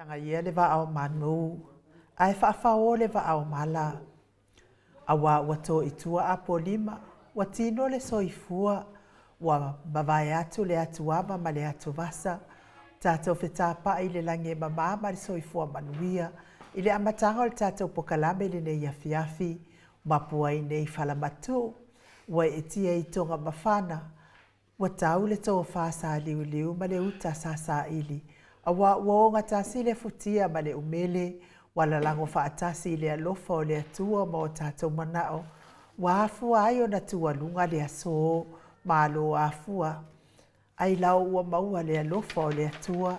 Anga ia le va au manu. Ai whaafao le va au mala. Awa wato itua a polima. Watino le soifua. Wa mawai atu le atu ama ma le atu vasa. Tātou whetapa i le lange mama ma le soifua manuia. I le amatanga o le tātou pokalame le nei afiafi. Mapua i nei whalamatu. Wa etia i tonga mawhana. Wa tau le tō whasa liu liu ma le uta sasa ili. Awa uonga tasi le futia ma le umele. Wala lango whaatasi le alofa o le atua ma o tātou manao. Wa afua ayo na tua lunga le aso malo afua. Ai lau ua maua le alofa o le atua.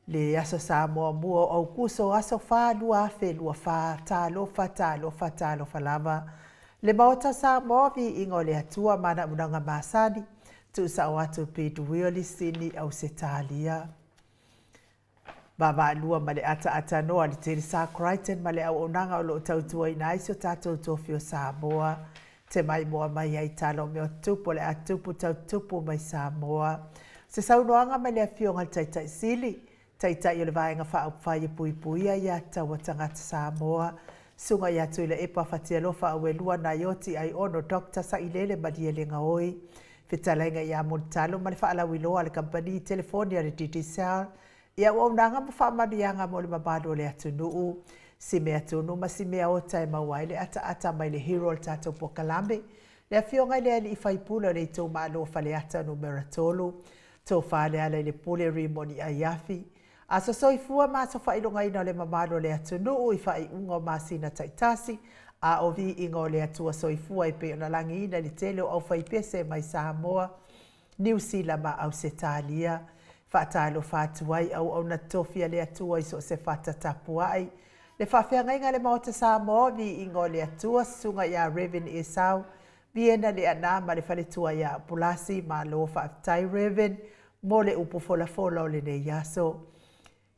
Le aso sa mua mua au kuso aso wha lua afe lua wha tā lofa lava. Le maota sa movi ingo le atua mana unanga masani. Tu sa o atu piduio li sini au se talia. Baba lua male ata noa li tiri sa Crichton male au onanga o lo tautua ina iso tātou tofio Samoa. Te mai moa mai ai talo meo tupu le atupu tautupu mai Samoa. Se saunoanga male a fionga taitai sili. Taitai o le vaenga wha upwhai pui pui ai ata wa tangata Samoa. Sunga i atu ila epa whatia lofa awe lua na yoti ai ono Dr. Sailele Madielenga oi. Fitalenga i amon talo male wha alawi loa le kampani telefonia le DTCL. Ia ua unanga ma whaamarianga mo le mabado le atu nuu. Si mea tunu ma si mea o tae mawai le ata mai le hero le tato pokalame. Le afionga le ali i whaipula le i tō maalo whale ata numera tolu. Tō whale ala le pule rimoni a iafi. Aso soifua ma so whailonga ina le mabado le atu nuu i whai ungo ma sina taitasi. A ovi ingo le atua soifua i pe ona langi ina li tele au whaipese mai Samoa. New Zealand ma au Setalia. Whaatalo whaatuai au na tofia le atua i so se whaatatapuai. Le whawhiangainga le maota Samoa vi ingo le atua sunga ia Reven Esau. Viena le ana ma le whaletua ia Pulasi ma lo whaatai Reven. Mo le upu fola o le ne yaso.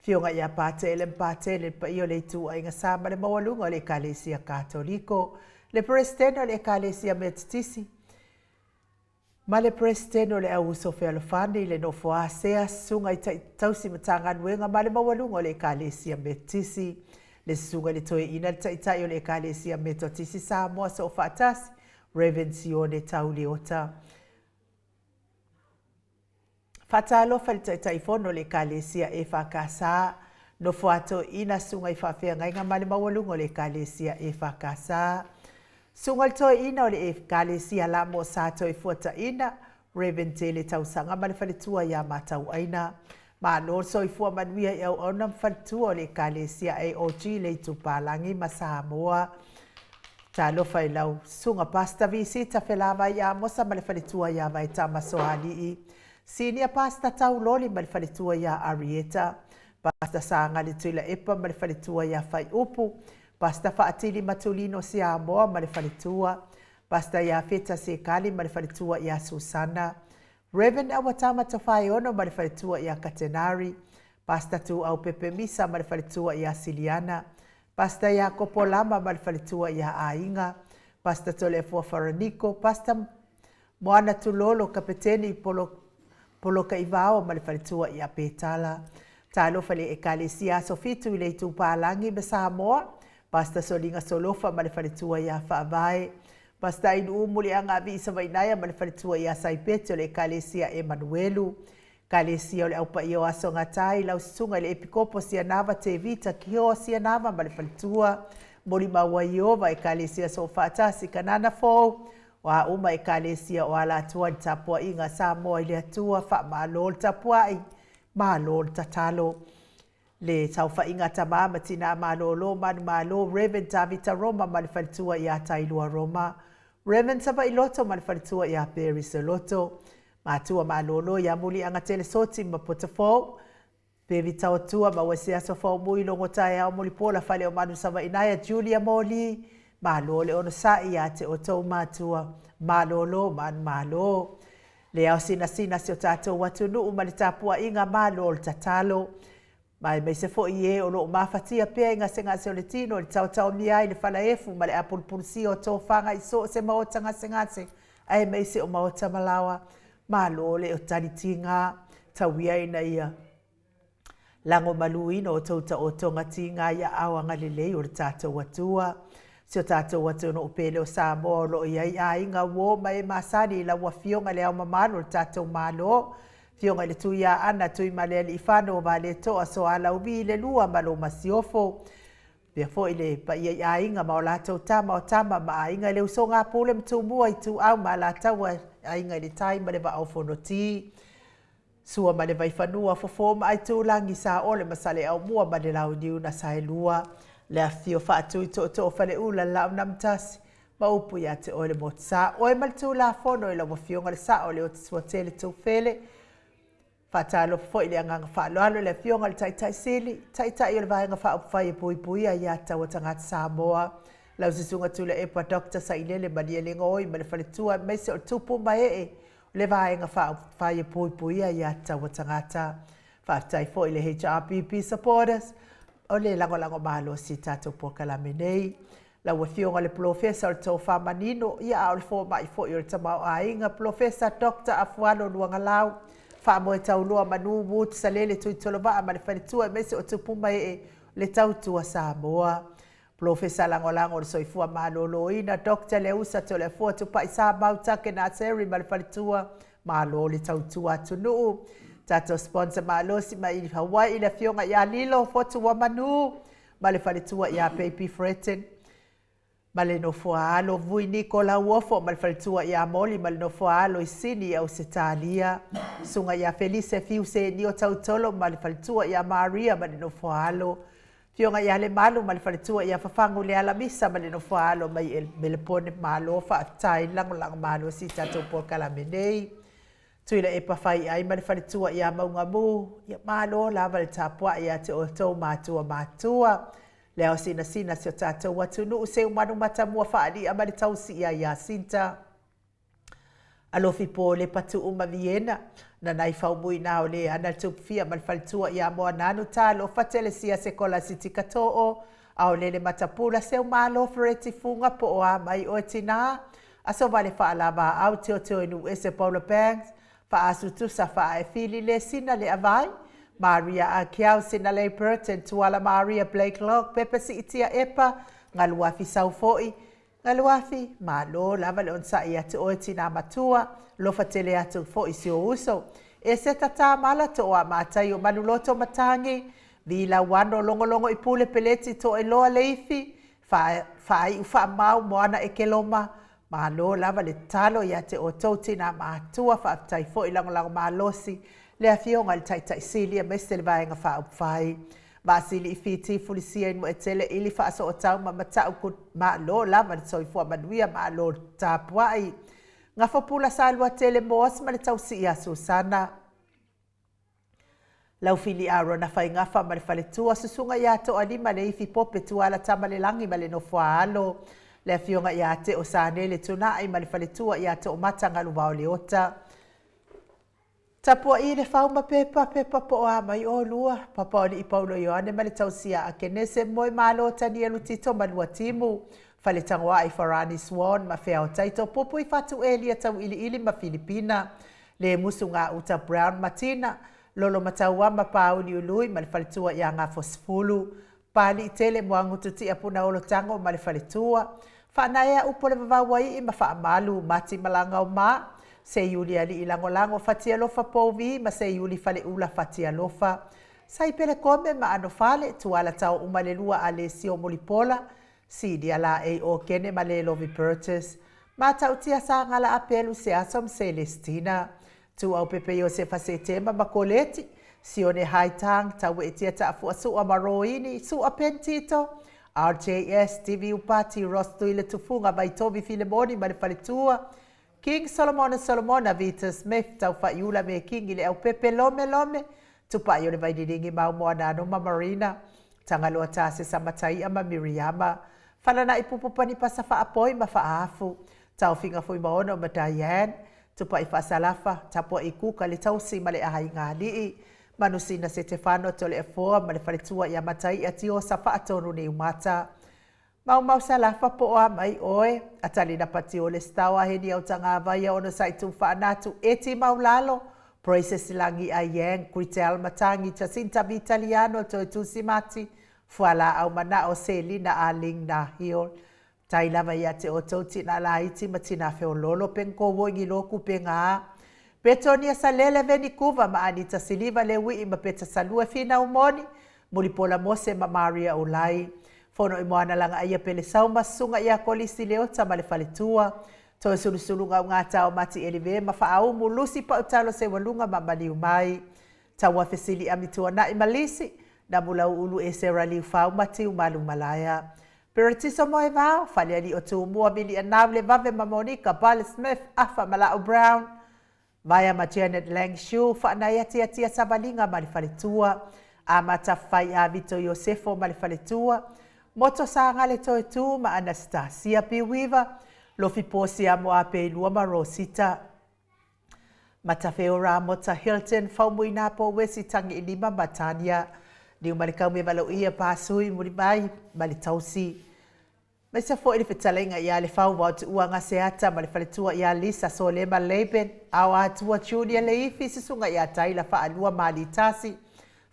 Fionga ia pātele pa io le tua inga sama le mawalunga le Kalesia Katoliko. Le Presteno le Kalesia Metitisi. Ma le Presteno le auso Fealofani le nofo asea sunga i tausi matanga nuenga ma le mawalunga le Kalesia Metitisi. Le sunga le toe ina taitai o le Kalesia Metotisi Samoa so whaatasi. Revensione Tauliota. Fatalo falta taifono le Kalesia e whakasa. No fuato ina sunga i whawhiangainga ma le mawalunga le Kalesia e whakasa. Sungal toi ina o le Kalesia la mo sato i fuata ina. Reven tele tausanga ma le whaletua ia matau aina. Ma no so i fua manuia i au onam whaletua o le Kalesia AOG le tupalangi ma Samoa. Talo fai lau sunga pasta visita felava ia mosa ma le whaletua ia vai tamasohali i. Senior pasta tau loli ma le whaletua ia Arieta. Pasta sanga le tuila epa ma le whaletua ia whai upu. Pasta whaatili matulino si Samoa ma le whaletua. Pasta ia feta se kali ma le whaletua ia Susana. Reven awatama tawhai ono ma le whaletua ia Katenari. Pasta tu au pepe misa ma le whaletua ia Siliana. Pasta ia Kopolama ma le whaletua ia Ainga. Pasta tole fua Faraniko. Pasta moana tulolo kapeteni polo ka ivao ma le whaletua ia Petala. Talo fale e Kalesia sofitu i le tupalangi me Samoa. Pasta solinga solofa ma le whaletua ia Whaavae. Pasta inu umuli anga visa vainaya ma le whaletua ia Saipeto le Kalesia Emanuelu. Kalesia o le aupa i o aso ngatai lau sunga le epikopo sia nava te vita ki o sia nava ma le whaletua. Mori maua i ova e Kalesia so whaatasi kanana fōu. Wa uma e Kalesia o ala atua ni tapua inga Samoa i le atua wha malo le tapua i malo le tatalo. Le tauwha inga tamama tina malo manu malo Reven Tavita Roma ma le whaletua i a Tailua Roma. Reven Tava i loto ma le whaletua i a Peris Loto. Matua malo i a muli anga telesoti ma potafo. Pevi tau tua ma wese aso fau mui longo tae au muli pola fale o manu sama inaya Julia Moli. Malo le ono sai a te o tau matua. Malo man malo. Le au sina si o tatou watu nuu ma le tapua inga malo le tatalo. Mai se fo ie o lo mafatia pe inga senga se o le tino le tau miai le fala efu ma le apulpulsi o tō whanga i so se maotanga sengase. Ai mai se o maota malawa. Malo le o tanitinga tau ia ina ia. lango maluino o tauta o tonga tinga ia awanga lelei o le tātou atua. Sio tātou atua no upele o Samoa lo iai a inga wo mai masani la wafionga le au mamalo le tātou malo. Fionga le tuia ana tui male li ifano o vale toa so ala ubi le lua malo masiofo. Pia fo ile pa iai a inga ma o lātou tama o tama ma a inga le usonga pule mtumua i tu au ma lātou a inga le taima le va au fonoti. Sua ma le vai whanua fofoma ai tūlangi sa ole masale au mua ma le lau niu na sae lua. Le afio whaatui to o whale ula lau namtasi. Ma upu ia te ole mo te sa. Oe mal tū la whono i la wafionga le sa ole o te suatele tū whele. Whaatalo fo i le anganga whaaloalo le fionga le taitai sili. Taitai o le vaenga whaupwhai e pui pui a ia tau tangata Samoa. Lau sisunga tūle e pa Dr. Sailele ma lia lenga oi ma le whale tua meise o tupu mai e. Le vaenga whaupwhai e pui pui a ia tau tangata. Whaatai fo i le HRPP supporters. O le lango malo si tātou pokalame nei. La wafionga le professor tō whamanino ia au le fō mai fo i o le tamau a inga Professor Dr. Afualo Luanga Lau. Whaamoe tau lua manu wūtu sa lele tui tolova ma le whanitua e mese o tupuma e le tau tua Samoa. Professor lango le soifua malolo ina Dr. Leusa to le fua tupa i Samoa take na seri ma le whanitua malo le tau tua tunuu. Tato sponsor malosi ma i Hawaii le fionga ia lilo fotu wa manu ma le whaletua ia Baby Fretten ma le no foalo vui Nicola Uofo ma le whaletua ia Moli ma le no foalo i Sini au Setalia sunga ia Felice Fiuse ni o tautolo ma le whaletua ia Maria ma le no foalo fionga ia le malu ma le whaletua ia Fafangu le Alamisa ma le no foalo ma i me le pone malo fa tai lango malo si tato po kalamenei. Tuila e pawhai ai mani whanitua ia maunga mu, ia malo lava le tāpua ia te o tau mātua. Leo sina si o tātou watu nuu se umanu mata mua whaari a mani tausi ia sinta. Alofi po le patu uma Viena, na nai whaumui nao le ana tupfia mani whanitua ia moa nanu tālo whatele sia se kola siti kato'o, au lele matapula se umalo fereti funga po o a mai o tina. Aso vale whaalama au teo inu ese Paula Banks, Faasutusa fa e fili le sina le avai. Maria Akiau sina le Burton tuala Maria Blake Lock pepe si itia epa ngaluafi saufoi. Ngaluafi malo lava le onsa ia te oeti na matua lofa tele atu foi si o uso. E se tata mala to o amatai o manuloto matangi vila wano longo i pule peleti to e loa leifi fa ufa mau moana e keloma. Malo lava le talo ia te o tauti na mātua whaatai fo i lango malosi le awhionga le taitai silia mese le vaenga whaupwhai. Masili i whiti fulisia inu e tele ili whaaso o tau ma matau ku malo lava le soifua manuia malo tāpuai. Ngā whapula sa alua tele moas ma le tausi ia Susana. Lau fili aro na whai ngafa ma le whaletua susunga ia to anima le ifi pope tuala tamale langi ma le no whaalo. Le fionga ia te o sanele tunai ma le whaletua ia te o matanga luwao le ota. Tapua i le whauma pepa po a mai o lua. Papa oni i Paulo Ioane ma le tausia a kenese moe malo tani elu tito manua timu. Whale tangoa i Farani Swan ma whea o taito popo i fatu elia tau ili ma Filipina. Le musu ngā uta Brown Martina. Lolo mataua ma pauni ului ma le whaletua ia ngā fosfulu. Pali i tele moangu tuti apuna olo tango ma le whaletua. Whanaea upo le wawai i ma wha malu mati malanga o ma. Se yuli ali ilango fatia lofa povi ma se yuli fale ula fatia lofa. Sai pele kome ma ano fale tuala tau umalelua ale si o molipola. Sidi ala e o kene ma le lovi Burtis. Ma tau tia sa ngala apelu se asom Celestina. Tu au pepe yo se fase tema ma koleti. Si o ne haitang tau e tia ta afua su a maroini su a pentito. RJS, TV Upati, Ross Tuile Tufunga, mai Tobi Filemoni, ma le whaletua. King Solomona, Vita Smith, tau whaiula me King ile au pepe lome. Tupa i o le vai diringi mau moa nano ma Marina. Tangaloa tase sa matai ama Miriama. Whalana i pupupani pasa whaapoi ma whaafu. Tau whinga fui maono ma Diane. Tupa i whaasalafa, tapua i kuka le tausi ma le ahai ngā lii. Manusina se Stefano tole e foa ma le whaletua i amatai ati o sa whaatonu ni umata. Mau salafa po a mai oe, atali na pati o le stawa heni au tanga vai ono sai tu whaanatu eti mau lalo, Proises langi a yang, Critel Matangi, Jacinta Vitaliano, Toi Tusimati, Fuala au mana o Selina Aling na hiol. Tai lava ia te o tauti na laiti matina feo lolo penko woingi loku penga. Petonia salele veni kuva ma Anita Siliva lewi ima peta salua fina umoni. Mulipola mose ma Maria Ulai. Fono imoana langa aia pele sauma sunga ia kolisi leota ma le faletua. Toi sulusulunga ngata o mati elive ma faau mulusi pa utalo se walunga ma mali umai. Tawa fesili amitua na imalisi. Na mula ulu e sera liu fau mati umalu malaya. Peratiso moe vao, fale ali o tu mua bili anavle vave ma Monica Bale Smith afa Malao Brown. Vaya ma Janet Langshu, fa na yati atia sabalinga malifaletua. Ama tafai a Vito Yosefo malifaletua. Moto sa ngale toe tu ma Anastasia Piwiva. Lofi posi amo ape ilua ma Rosita. Matafeo Ramota Hilton, faumu inapo wesi tangi ilima Matania. Ni umalikau me walau ia pasui muri mai malitausi. Mai sa fo ili fetalenga ia le fau wa tu uanga seata malifaletua ia Lisa Solema Leben. Awa atua Julia Leifi sisunga ia taila fa alua malitasi.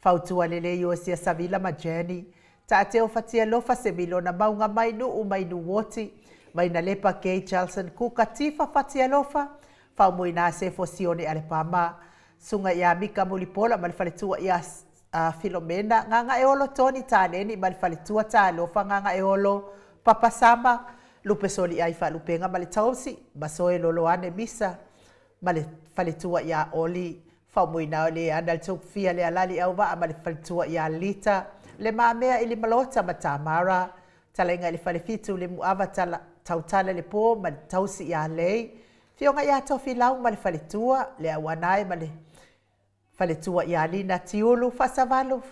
Fautua lele yosia Savila Majeni. Taateo fatia lofa se milona maunga mainu umainu woti. Maina lepa Kay Charlson kukatifa fatia lofa. Fau muina se fosione alepama. Sunga ia Mika Mulipola malifaletua ia Filomena nganga eolo Tony Taneni malifaletua ta lofa nganga eolo Papa Sama lupe soli ai fa lupenga malitausi basoe loloane misa malifaletua ia Oli fa muina le andal Sofia le alali auva malifaletua ia Lita le mamea ili malota matamara talenga ili falefitu le muava tautala le po malitausi ia lei fionga ia tofi lau malifaletua le awanai faletua ia Lina Tiulu Fasavalu.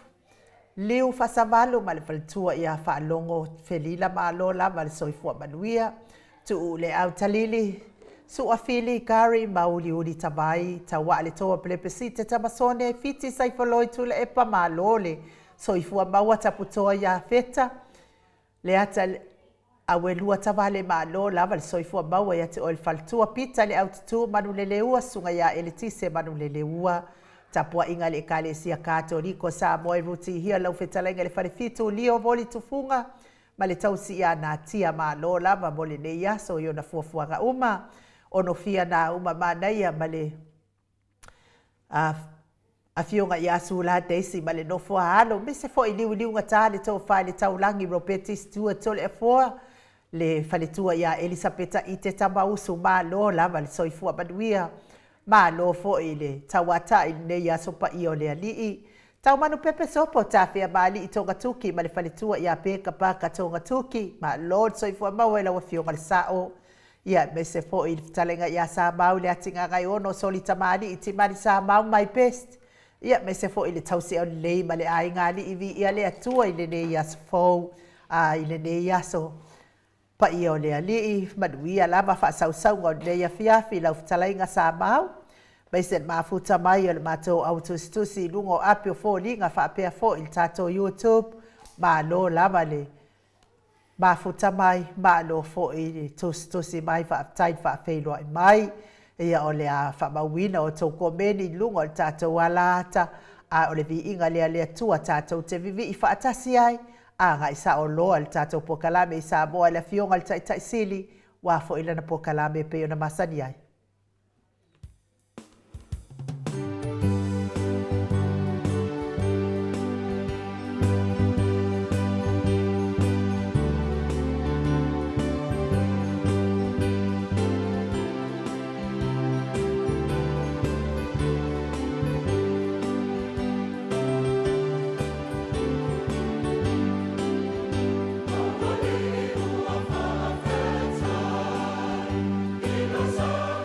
Liu Fasavalu malifaletua ia Faalongo Felila Maalola malisoifua manuia. Tu le au talili. Suafili Gary Mauliuli Tabai. Tawa le toa plepesite tamasone fiti saifoloi tule epa maalole. Soifua maua taputoa ia feta. Le ata awelua tavale maalola malisoifua maua ia te oil faltua pita le au tutu manuleleua sunga ia elitise manuleleua. Tapua inga le kalesia Katoliko sa moe ruti hia lau fetalenga le farifitu lio voli tufunga ma le tausi ia na tia maalola ma mole ne yaso yo na fuafuanga uma ono fia na uma manaia ma le afionga yasu la deisi ma le nofua halo mise fo iliu ngata le tau fai le tau langi Robeti Stewart tole e foa le faletua ia Elisabeta ite tamausu maalola ma le soifua manuia ma lo fo ile tawata ile ya sopa io le ali tau manu pepe sopo tafia mali itonga tuki ma le faletua ia peka paka tonga tuki ma lord soifua mawela wa fio ngal sao ia mese fo ile talenga ia sa mau le atinga ngai ono solita mali iti mali sa mau my best ia mese fo ile tausi on le ma le ai ngali ivi ia le atua ile ne ia fo ile ne ia so pa ia le ali maduia lava fa sau ngod le ia fiafi lau talainga sa mau baisen mafuta mai le mato autostusi lungo apio fo linga fa pe fo il tato YouTube ma lo lava le mafuta mai ma lo fo i tostusi mai fa tai fa fe lo mai ia ole a fa mawina o to komeni lungo il tato walata a ole vi inga le tua tato te vivi i fa atasi ai nga isa o loa le tatou pokalame isa moa le fionga le taʻitaʻisili ua foʻi lana pokalame pe ona masani ai. Song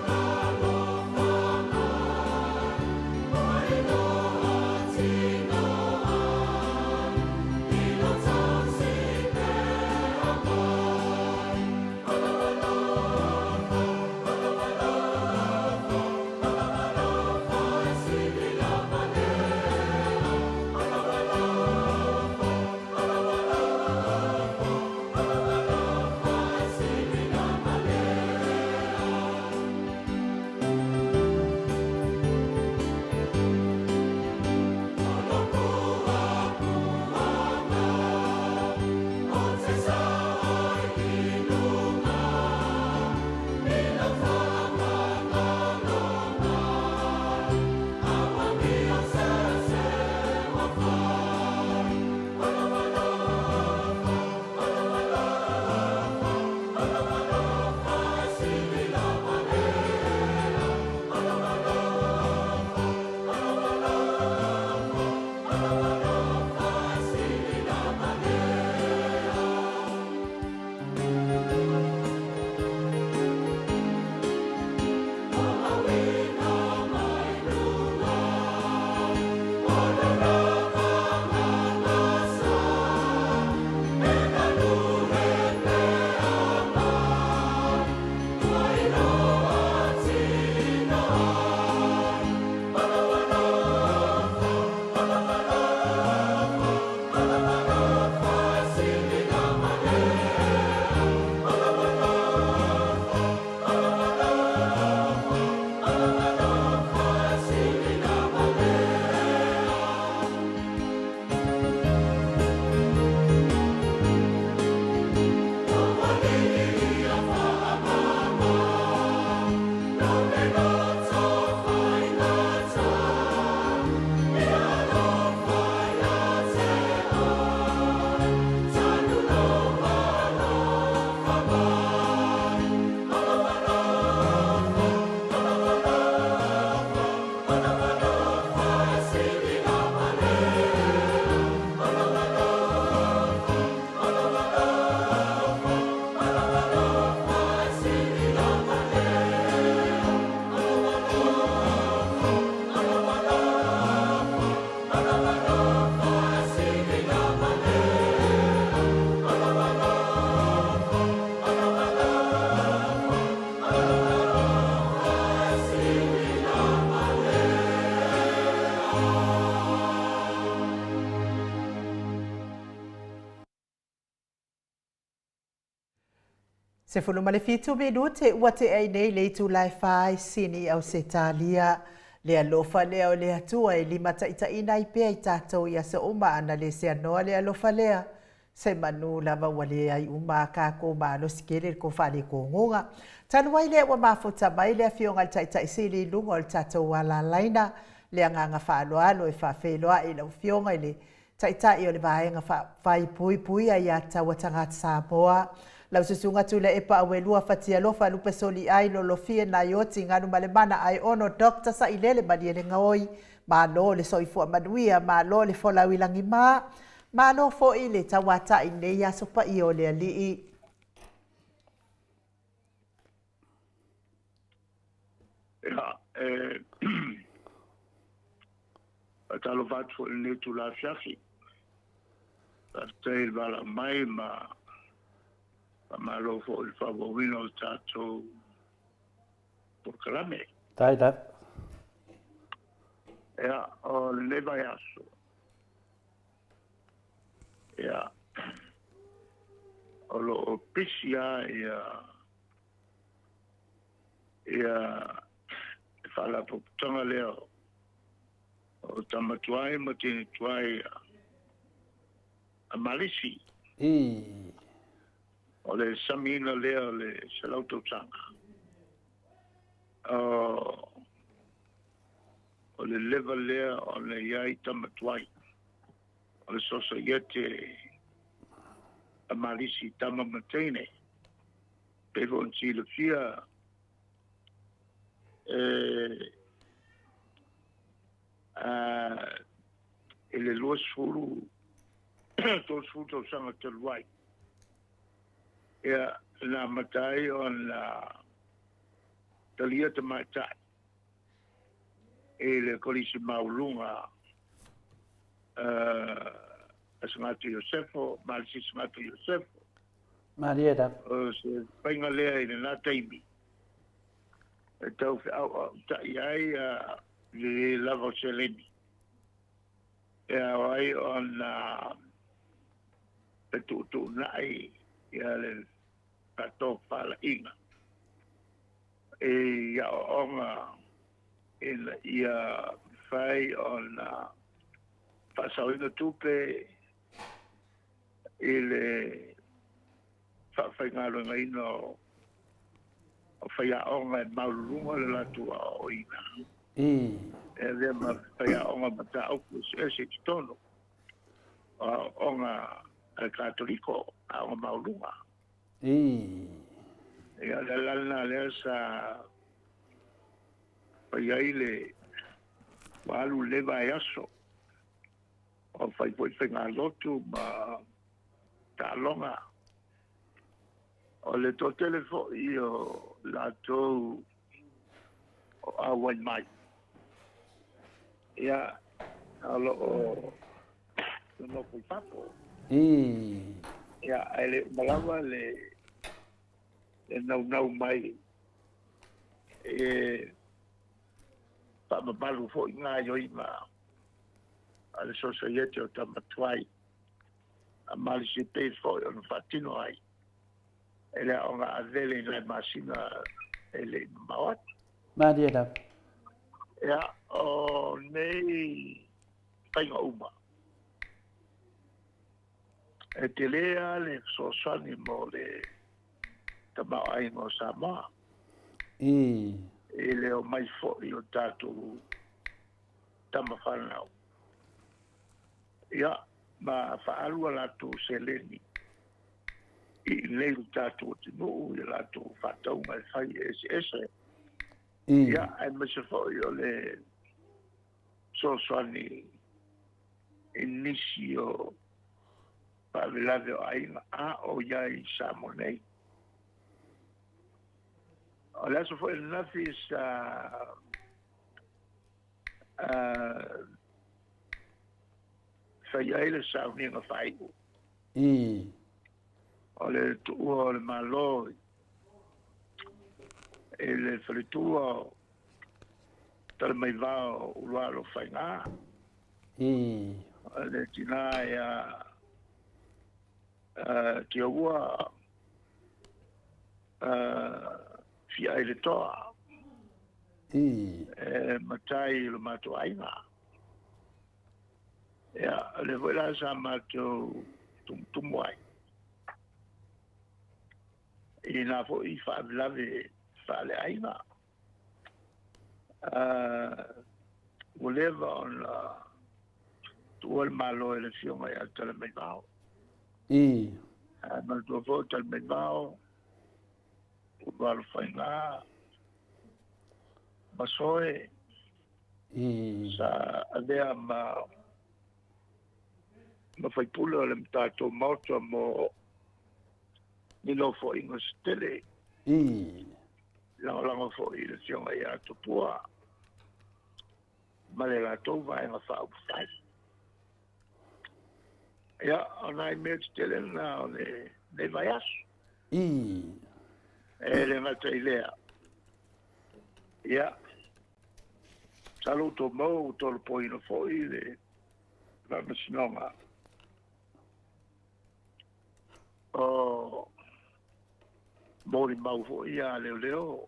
Se fulu ma le fitu minute ua te ai nei le itu lai fai sini au se talia. Le alofa lea o le atua e lima taʻitaʻina i pea i tatou ia se uma ana le se anoa le alofa lea. Se manu lava ua le ai uma a kako ma alosi kele ko whale kongonga. Tanu ai lea ua mafuta mai lea fionga le taʻitaʻi sili lunga o le tatou ala laina. Le anganga whaaloalo e whawheloa e lau fionga i le taʻitaʻi o le vaenga whai pui pui a ia taua tangata Samoa. Lau susunga tu le epa awelua fatia lofa lupe soli ai lo lofie na yoti nganu malemana ai ono dokta sa ilele mani ele ngaoi ma lo le soifua manuia ma lo le fola wilangi ma lo fo ile tawata i nei aso pa i o le alii. Talo fatu ni tu la fiafi. Tei bala mai ma lo fo il favorino tato por kalame. Tai da. O le vai aso. O lo pisia fala po tonga leo. O tamatuai ma tini tuai a malisi. O le samina lea le salauto tanga. O le leva lea o le iai tamatuai. O le sosa iete a malisi tama matene. Pevo on si le fia ele lua suru to suru sanga te luai. Ia na matai o na talia te matai. E le kolisi maulunga asangatu Iosefo, malisi sangatu Iosefo. Marieta. Se painga lea i na taimi. E tau au ta iai le lava o seleni. E ai on tu nai ia le kato pala inga. E ia onga ia fai on pasauina tupe ele fai ngalo ngaino o fai onga maulunga le latu o ina. E le ma fai onga mata au se tono. Onga al katoliko a onga maulunga. E ala lana le sa fai aile walu leva yaso. O fai poi ngalotu ma talonga. O le to telefo io la to a one mai. Ia alo o no pui papo. Ia ele malawa le nau mai. E pa mabalu fo nga yo ima. Ale societe o tamatuai. A malisi pe fo on fatino ai. Ele onga avele na masina ele mawat. Marieta. Ja, o nei painga uma. E te lea le sosani mo le tamau ai mo Samoa. E le o mai fo i o tātou tamawhanau. Ia, ma whaalua lātou seleni. I nei tātou te nuu i lātou whātau mai whai ese. Ia, ai mese fo i o le sosani inisi o pavelave o ainga a o iai Samonei. O le aso fo i nafi sa whai aile sauninga whaiu. O le tuua o le maloi. E le whalitua tala mai vao urualo whainga. Le tina ia tia ua fia i le toa. Matai lo mato ainga. Ia, le wela sa mato tumuai. I nā fo i whaavilave whaale ainga. Whatever on tuol malo e le fionga i atala mai vao. Mal tua fo tala mai vao. Uwalo whainga. Masoe. Sa adea ma whaipula le mtato mauta mo nilo fo ingo stele. Lango fo i le fionga i atupua. Male la tau vai nga whao whai. Ia, ona i mea stele na ne vai asu. E le ngata i lea. Ia. Salu to mau tolu poina fo i le masinonga. O mori mau fo ia leo leo.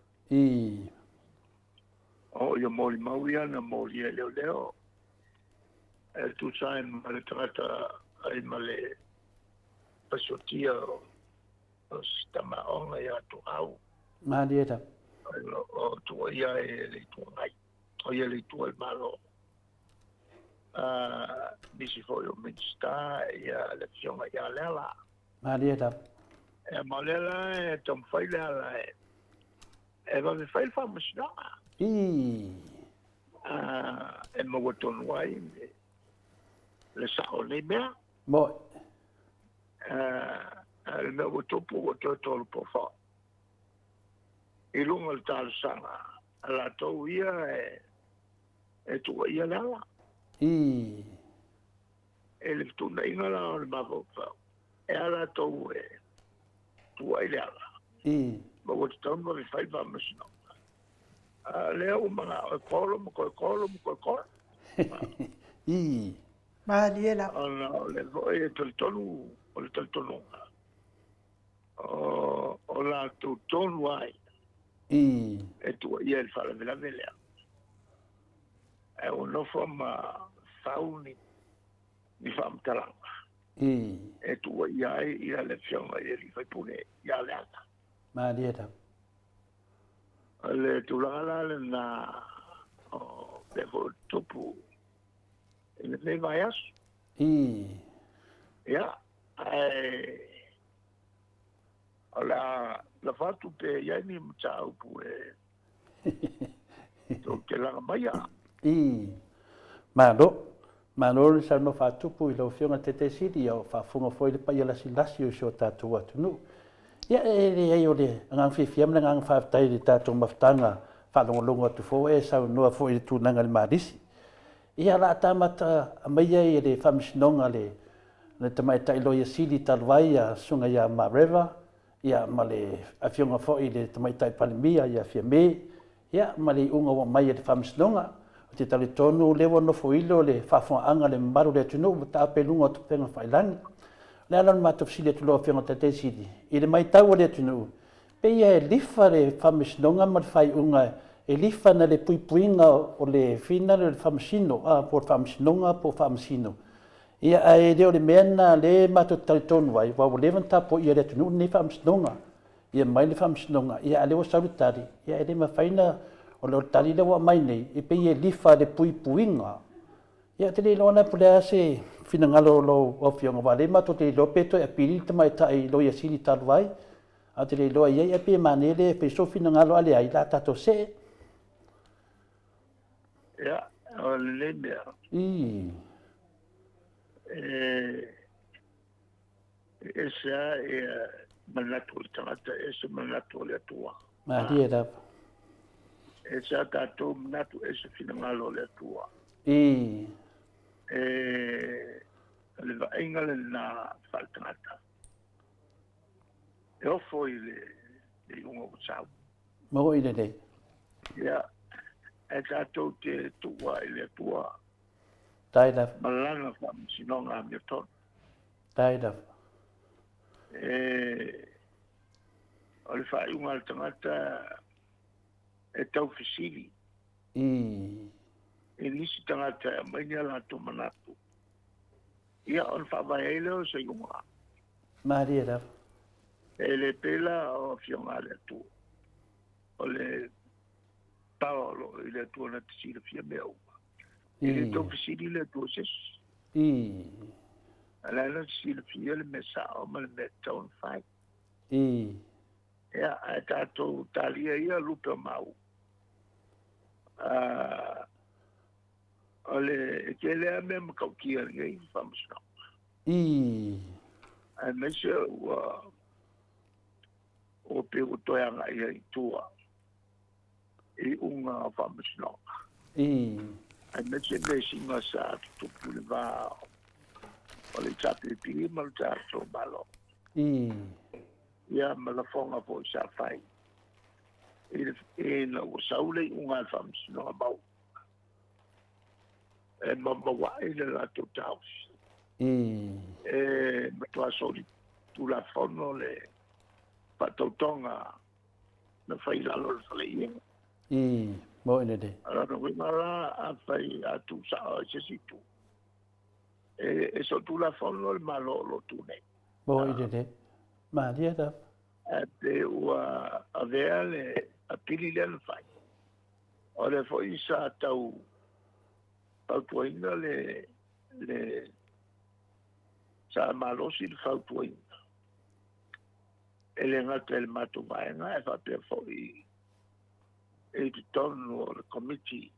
O ia mori mau ia na mori ia leo leo. E tu sain ma le trata ai ma le pasotia o stama onga ia tu au. Marieta. O tu ia e le tu ngai. O ia le tu al malo. Nisi fo yo minsta ia le fionga ia lela. Marieta. E malela e tom whailela e. E va me whail wha masina. E maua tonu ai le sao nei mea. Moi. Le mea wa topu wa tolu po wha. I lunga le tāle sanga. A la tau ia e tua ia lala. E le tuna inga la o le mawau whau. E ala tau e tua i lala. Ma wata taunu ma me whai wha masina. Lea o mga o kolo, mo koe kolo. Mariela. Ana o le voe e talitonu, o le talitonunga. O la tu tonu ai. E tua ia il fala vela velea. E o nofo ma fauni ni famtalanga. E tua ia ia le fionga ia li fai pune ia le ata. Marieta. Le tulanga le na o le vo tupu. E le vai asu. Ia. La fatu pe ia ni mtau pu to ke la maia. Malo sa no fa tupu i lo fionga tete siri o fa funga foi le pa ia la silasi o so tatu atu. Ia e o le ngang fiam na ngang fa tai le tatu maftanga fa longo atu fo e sa no fo i tu nanga le marisi. Ia la tamata mai e le famsnonga le tamai tai lo ia sili talwai a sunga ia mareva. Ia male afionga fo i le tamai tai palimia ia fiame. Ia male unga wa mai e le famsnonga. Te tali tonu lewa no foilo le fafonga le maru le tunu ta pelunga to penga failani le ala matu fsile tu lo fenga te sidi i le mai tau le tunu pe ia lifa le famisnonga mal fai unga e lifa na le puipuinga o le fina le famsino por famsnonga po famsino ia e le mena le matu tali tonu vai wa levanta po ia le tunu ne famsnonga ia mai le famsnonga ia le o salutari ia le mafaina o lo tali le wa mai nei e pe ia lifa le puipuinga ia te le lona pule ase fina ngalo lo o fionga vale ma to te lo peto e pili te mai tai lo ia sili talwai a te le lo ia e pe manele pe so fina ngalo ale ai la tato se ia o le mea esa e manatu le tangata esa manatu le atua ma dia da e sa tatou manatu e se finangalo le atua. Le vaenga le na faltangata. E ofo i le unga usau. Maho i le nei. Ia, e tatou te tua i le atua. Taida. Malanga whamsinonga a mea tonu. Taida. o le whaiunga le tangata e tau fisili. E nisi tangata e maini ala to manatu. Ia on whawai eile o se iunga. Maria da. E le pela o fionga le tu. O le paolo i le tu na tisi le fia mea uma. I le tau fisili le tu ses. Ala na tisi le fia le mesa o ma le me taun whai. Ia e tātou talia ia lupe o mau. Ole e ke lea me makaukia ngai whamusno. Ai meise o pe o toanga ia i tua. I unga whamusno. Ai meise me singa sa tupu le vā. Ole tape pili malu tātou malo. Ia malafonga po sa fai. E na o saule unga whamusno a mau. E mamawa ele la to taus. E matua soli tu la fono le patautonga na whaila lor whaleia. Mo ina de. Ara no wimara a whai a tu sa o se situ. E so tu la fono le malo lo tu ne. Mo ina de. Maria da. E te ua a vea le a pili le whai. O le fo isa tau fautuaina le sa malosi le fautuaina. E le ngata le matu vaenga e whapea fwoi e te tonu o le committee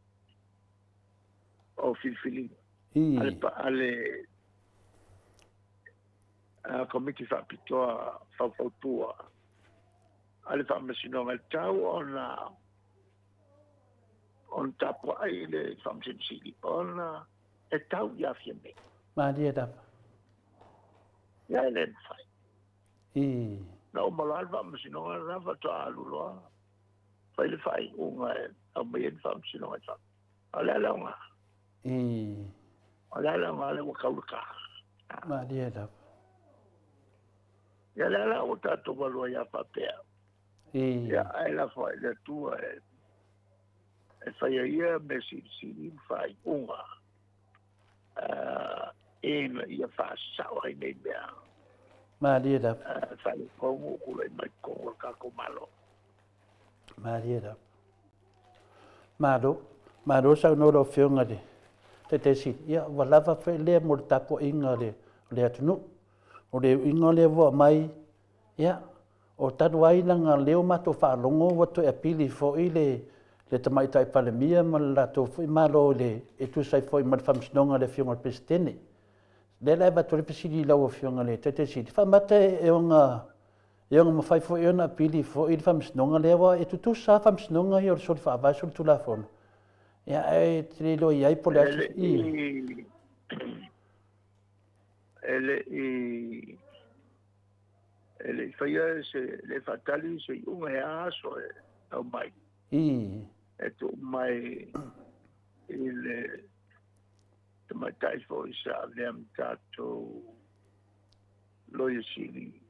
o Filifilina. Ale committee whapitoa whawhautua. Ale whamasino ngai tau on tapo ai le whamsinsili. Ona e tau iafia me. Maria da. Ia e len whai. Na o malal whamasino ngai rawa toa aluloa. Whai le whai unga e au mai en whamsino ngai wham. Ale alaunga. Ale alaunga ale wakaurika. Maria da. Ia le ala o tato walua ia whapea. Ia e la whai le tua e whaia ia me siri whai unga. E na ia whasau ai nei mea. Maria da. Whai kongo kula i mai kongo kako malo. Maria da. Maro sa no whiunga de. Te si, ia walawa whai lea mo le tapo inga le atunu. O le inga le wa mai, ia, o tanu ai langa leo mato whaalongo watu e pili fo i le tamaitai palemia ma lato fo i malo le e tu sai fo i ma le whamsinonga le whiunga le pesitene. Le lai watu le pesiri lau o whiunga le te si. Whamata e onga mawhai fo i ona pili fo i le whamsinonga le wa e tu sa whamsinonga i o le sori whaavai sori tu la fono. Ia e te lo i ai po le atu i. Ele faia se le fatali se unga e aso e au mai. E tu mai ele te mai tai fo isa le am tato loia sili.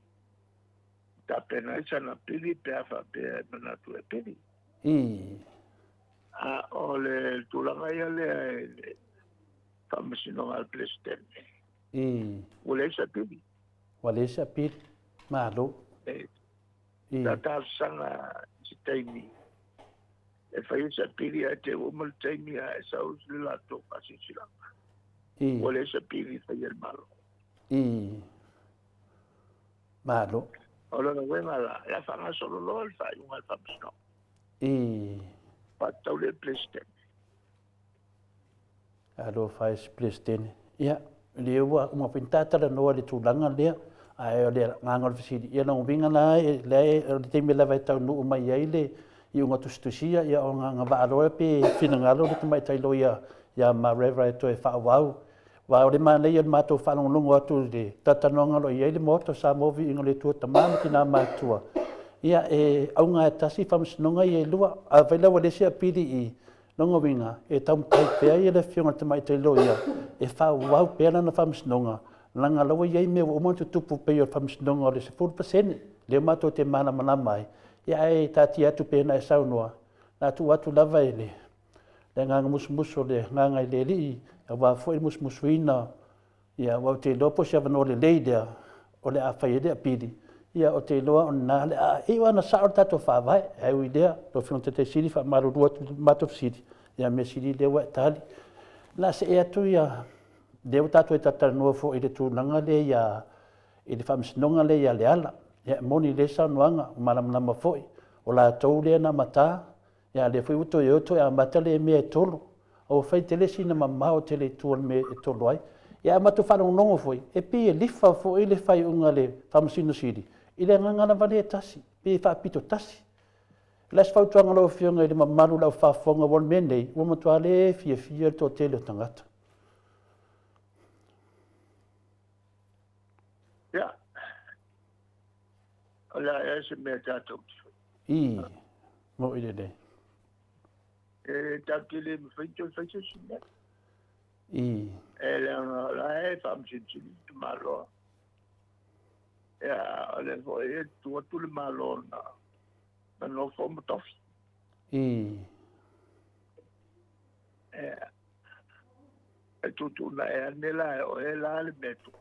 Ta pena isa na pili pe afa pe na tu e pili. A ole tulanga ia le famasino al presidente. Wale sa pili. Wale sa pili. Malo. Ta sanga si taimi. E fai sa pili a te umal taimi a e sa usli lato pasi silanga. Wale sa pili fai el malo. Malo. Ola na wenga la fanga solo lo al fai un al famasino. Patau le presidente. Alo fai presidente. Ia. Lewa uma pintata la noa le tulanga lea ai le ngangol fisidi ia no vinga na le te me la vai tau no mai ai le i unga tustusia ia o nga va alo pe finangalo le mai tai loia ia ma revra to e fa wa le ma le ma to fa longo atu de tatanonga lo ia le moto sa movi ingo le tu tamama tina ma tua ia e aunga tasi famsnonga ia lua a vela wa le sia pidi i longo vinga e tam pai pe ia le fiona te mai tai loia e fa wow pena na famsnonga langa lawa ia me o mo tupu pe o famsnonga le 4% le mato te mana mana mai ia e tati atu pena e saunoa na tu atu lava ele le nganga musmuso le nganga i le li a wa foi musmusuina ia wa te lopo se vano le leidea o le a fai de pidi ia o te loa ona le a e wana sa o tato fa vai e u idea to fronte te siri fa maru mato siri ia me siri le wa tali la se e atu ia de tato e tata no fo i le tu nanga le ia i le famsinonga le ia le ala ia moni le sa noanga malam na mafoi o la tau le na mata ia le foi uto yo to ia mata le me tolo o fai tele sina mama o tele tu me tolo ai ia matu fa no foi e pi e lifa fo i le fai unga le famsino siri i le nganga na vale tasi pi fa pito tasi las fa tu ngalo fionga i le mamalu la fa fonga wol mendei o mo to ale fia to tele tangata ya ola ese me tato mo ile de takile me feito sinne la e fam sin malo ya le foi tu le malo na no fom tofi tu na e nela o e la le metu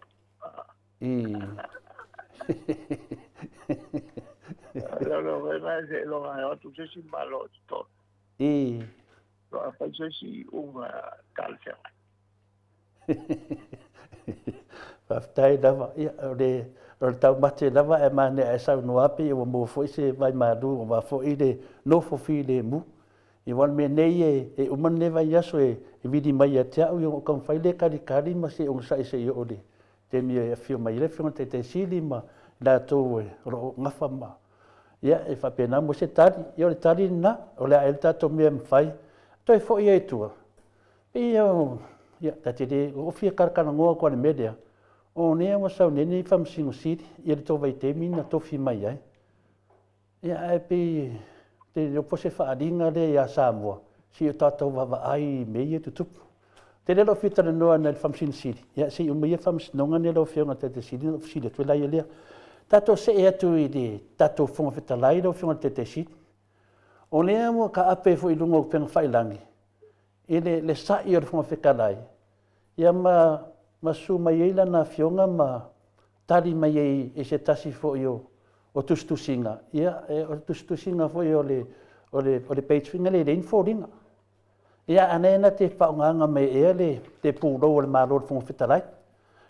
lo vai se lo ha tu se si malo to lo fa se si un calcio Faftai lava ia o tau mate lava e mane e sau no api o mo foi se vai madu o ma foi le no fo fi le mu i wan me nei e o man ne vai aso e vidi mai a tia o kan fai le kari ma se o sai se o le te mi e fio mai le fio te sili ma da to e ro ngafa ma ia e fa pena mo se tari io le tari na o le el tato me fai to e fo ia tu ia tatiri o fia karkana ngoa ko le media o ne mo sa ne ni fam singo siti ia to vai te mina to fi mai ai ia e pe te yo pose fa adinga le ia Samoa si o tato va ai me ia tutu te le lo fita no na fam sin siti ia si o me fam snonga ne lo fia ngata te siti no siti to la ia tato se e tu i di tato fonga fita lai lo fia ngata te siti o ne mo ka ape fo i lungo pen failangi ele le sa i o fonga fita lai ia ma su mai ila na fionga ma tari mai e se tasi fo io o tustusinga ia o tustusinga fo io le page finga le inforinga ia anena te faunganga mai ele te pulo le malo fo fitalai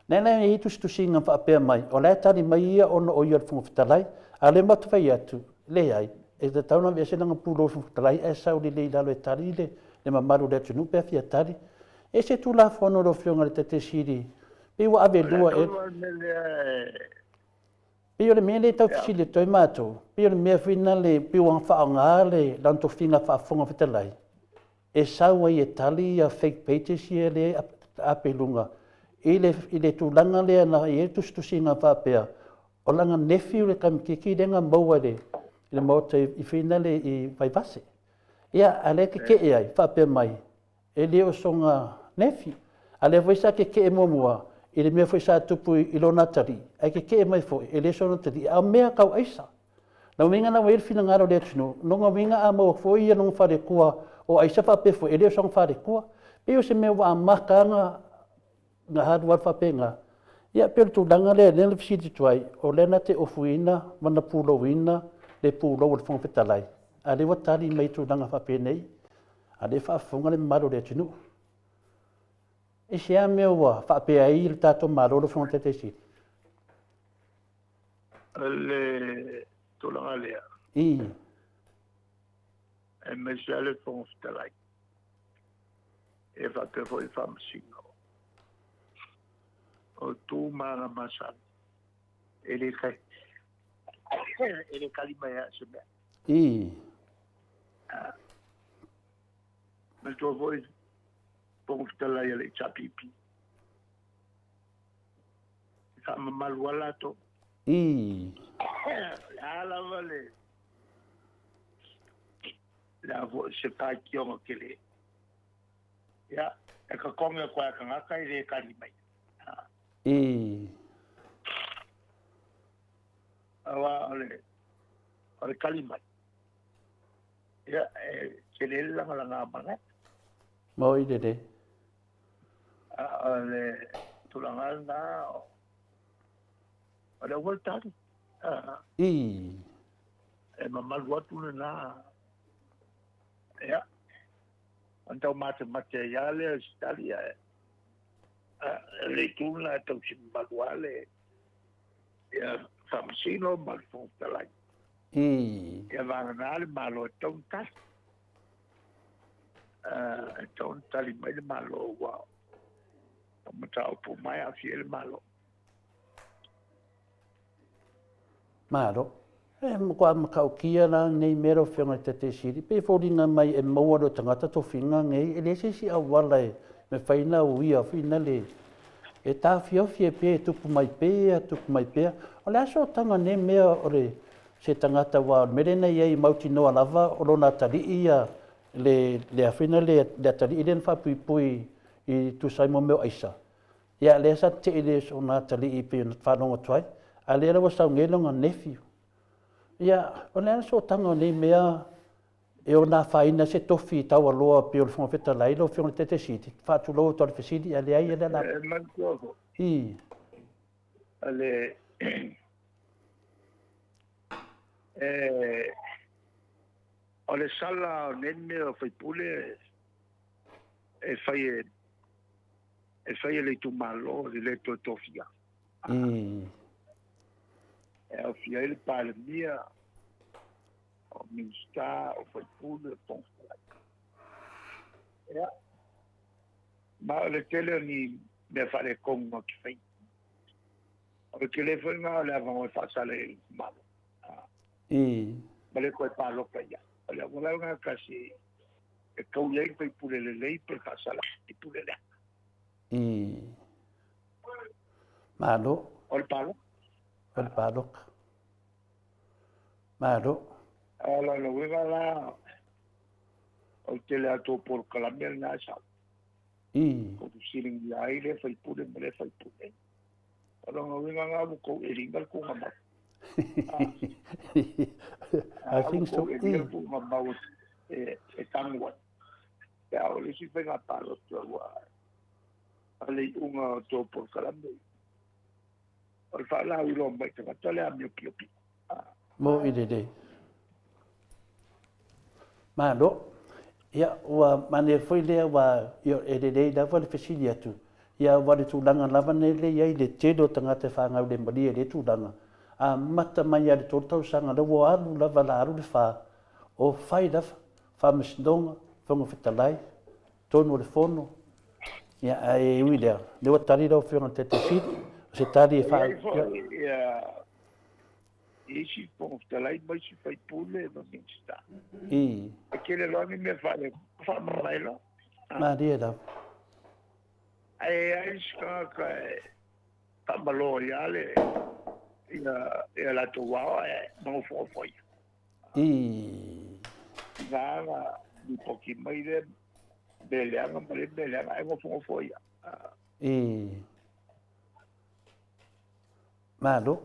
nena e tustusinga fa pe mai o le tari mai ia ono o io fo fitalai ale mat fai atu le ai e te tauna ve se nanga pulo fo fitalai e sa le la le tari le mamalu le tunu pe fia tari e se tu la fono lo fionga le te siri pe wa ave lua e pe o le mele tau fisile toi mato pe o le mea fina le pe wa fa nga le lanto fina fa fonga fitalai e sa wa e tali a fake pages ye le a pelunga ile tu langa le na e tu singa fa pe o langa nephew le kam ki denga maua le mota i fina le i vai base ia ale ke ai fa pe mai e le o songa nefi ale foi sa ke momoa ele me foi sa tupu i lona tari ai ke mai foi ele sono tari a mea kau aisa na winga na wel fina ngaro le tino no nga winga a mo foi ia no fare kua o aisa fa pe foi ele song fare kua pe o se me wa makanga na hard war fa penga ia per tu danga le le fiti tuai o le na te ofuina mana pulo wina le pulo o fong petalai ale wa tari mai tu danga fa pe nei ale fa fonga le maro le tino e se a meu wa fa pe ai il tato malo lo fonte te si le to la lea e me sale fonte like e fa che foi fam singo o tu mara masa ele kalima ya se me mas tu foi fonte la ele chapipi sa maluala to la vale la vo se pa kiongo kele ya e ka konga kwa ka ngaka ile kalima awa ole kalimai. Ia, ke le langa mana. Mo i de. Ole tulanga na ole voltari. I. E mamalu atu na. Ia. Antau mate ia le Italia. Le tuna tau si maluale. Ia famsino malfong talai. I. Ia vanganale malo tau tas. Tau tali mai le malo wao. Matau po mai a fiel malo. Malo. Kwa makaukia na nei mero whianga te siri. Pe whoringa mai e maua do tangata to whinga ngei. E le si awala e me whaina uia whina le. E tā whiawhia pe tuku mai pēa. O le aso tanga ne mea ore se tangata wa merena iei mauti noa lava o rona tari ia le awhina le tari i ren whapui i tu saimo meo aisa. Ia le asa te ele o nā tari i pe whanonga tuai. A le rawa sau ngelonga nephew. Ia, o le aso tanga ne mea e o nā whaina se tofi tau aloa pe o le whangawheta lailo whionga te siti. Whātu loa tōre whesidi, a le ai e le la. Mantuako. I. Ale ole sala o nene o faipule e fai le tu malo le to tofia. I. E o fia ele pale mia o minsta o faipule pon. Ja. Ma le tele ni me fare con ki fai. O ke le fai le avamo fa sale malo. I. Vale ko pa lo pa ya. Ole wala nga kasi e kau ye fai pule le lei per fa sala ti pule le. I. Malo. Ol palo. Ol palo. Malo. Ala lo wega la. O tele ato por calamel na sa. I. Ko siling ya ile fai pule me le fai pule. Ala no wega nga ko eringal ko ngama. I think so. E tangwa. Ya o le si venga palo to wa. Ale unga to por calamel. Ol fa la ulo mai te tole a mio piopi. Mo i de. Malo. Ia wa mane foi le wa io e de da va le fesilia tu. Ia wa le tulanga lava ne le ia le tedo tanga te fa ngau le mali le tulanga. A mata mai ia le totau sanga le wa alu lava la alu le fa. O fai da fa msdonga fongo fetalai. Tono le fono. Ia ai uile. Le wa tari do fiona te fit. Se tari fa. Ia isi pon fetalai mai si fai pule no minsta. I. Aquele nome me fala, fala lá. Maria da. Aí a escola tá valoriale e ela tua não foi. I. Nada de pouquinho mais de beleza, mas beleza aí não foi. I. Malo.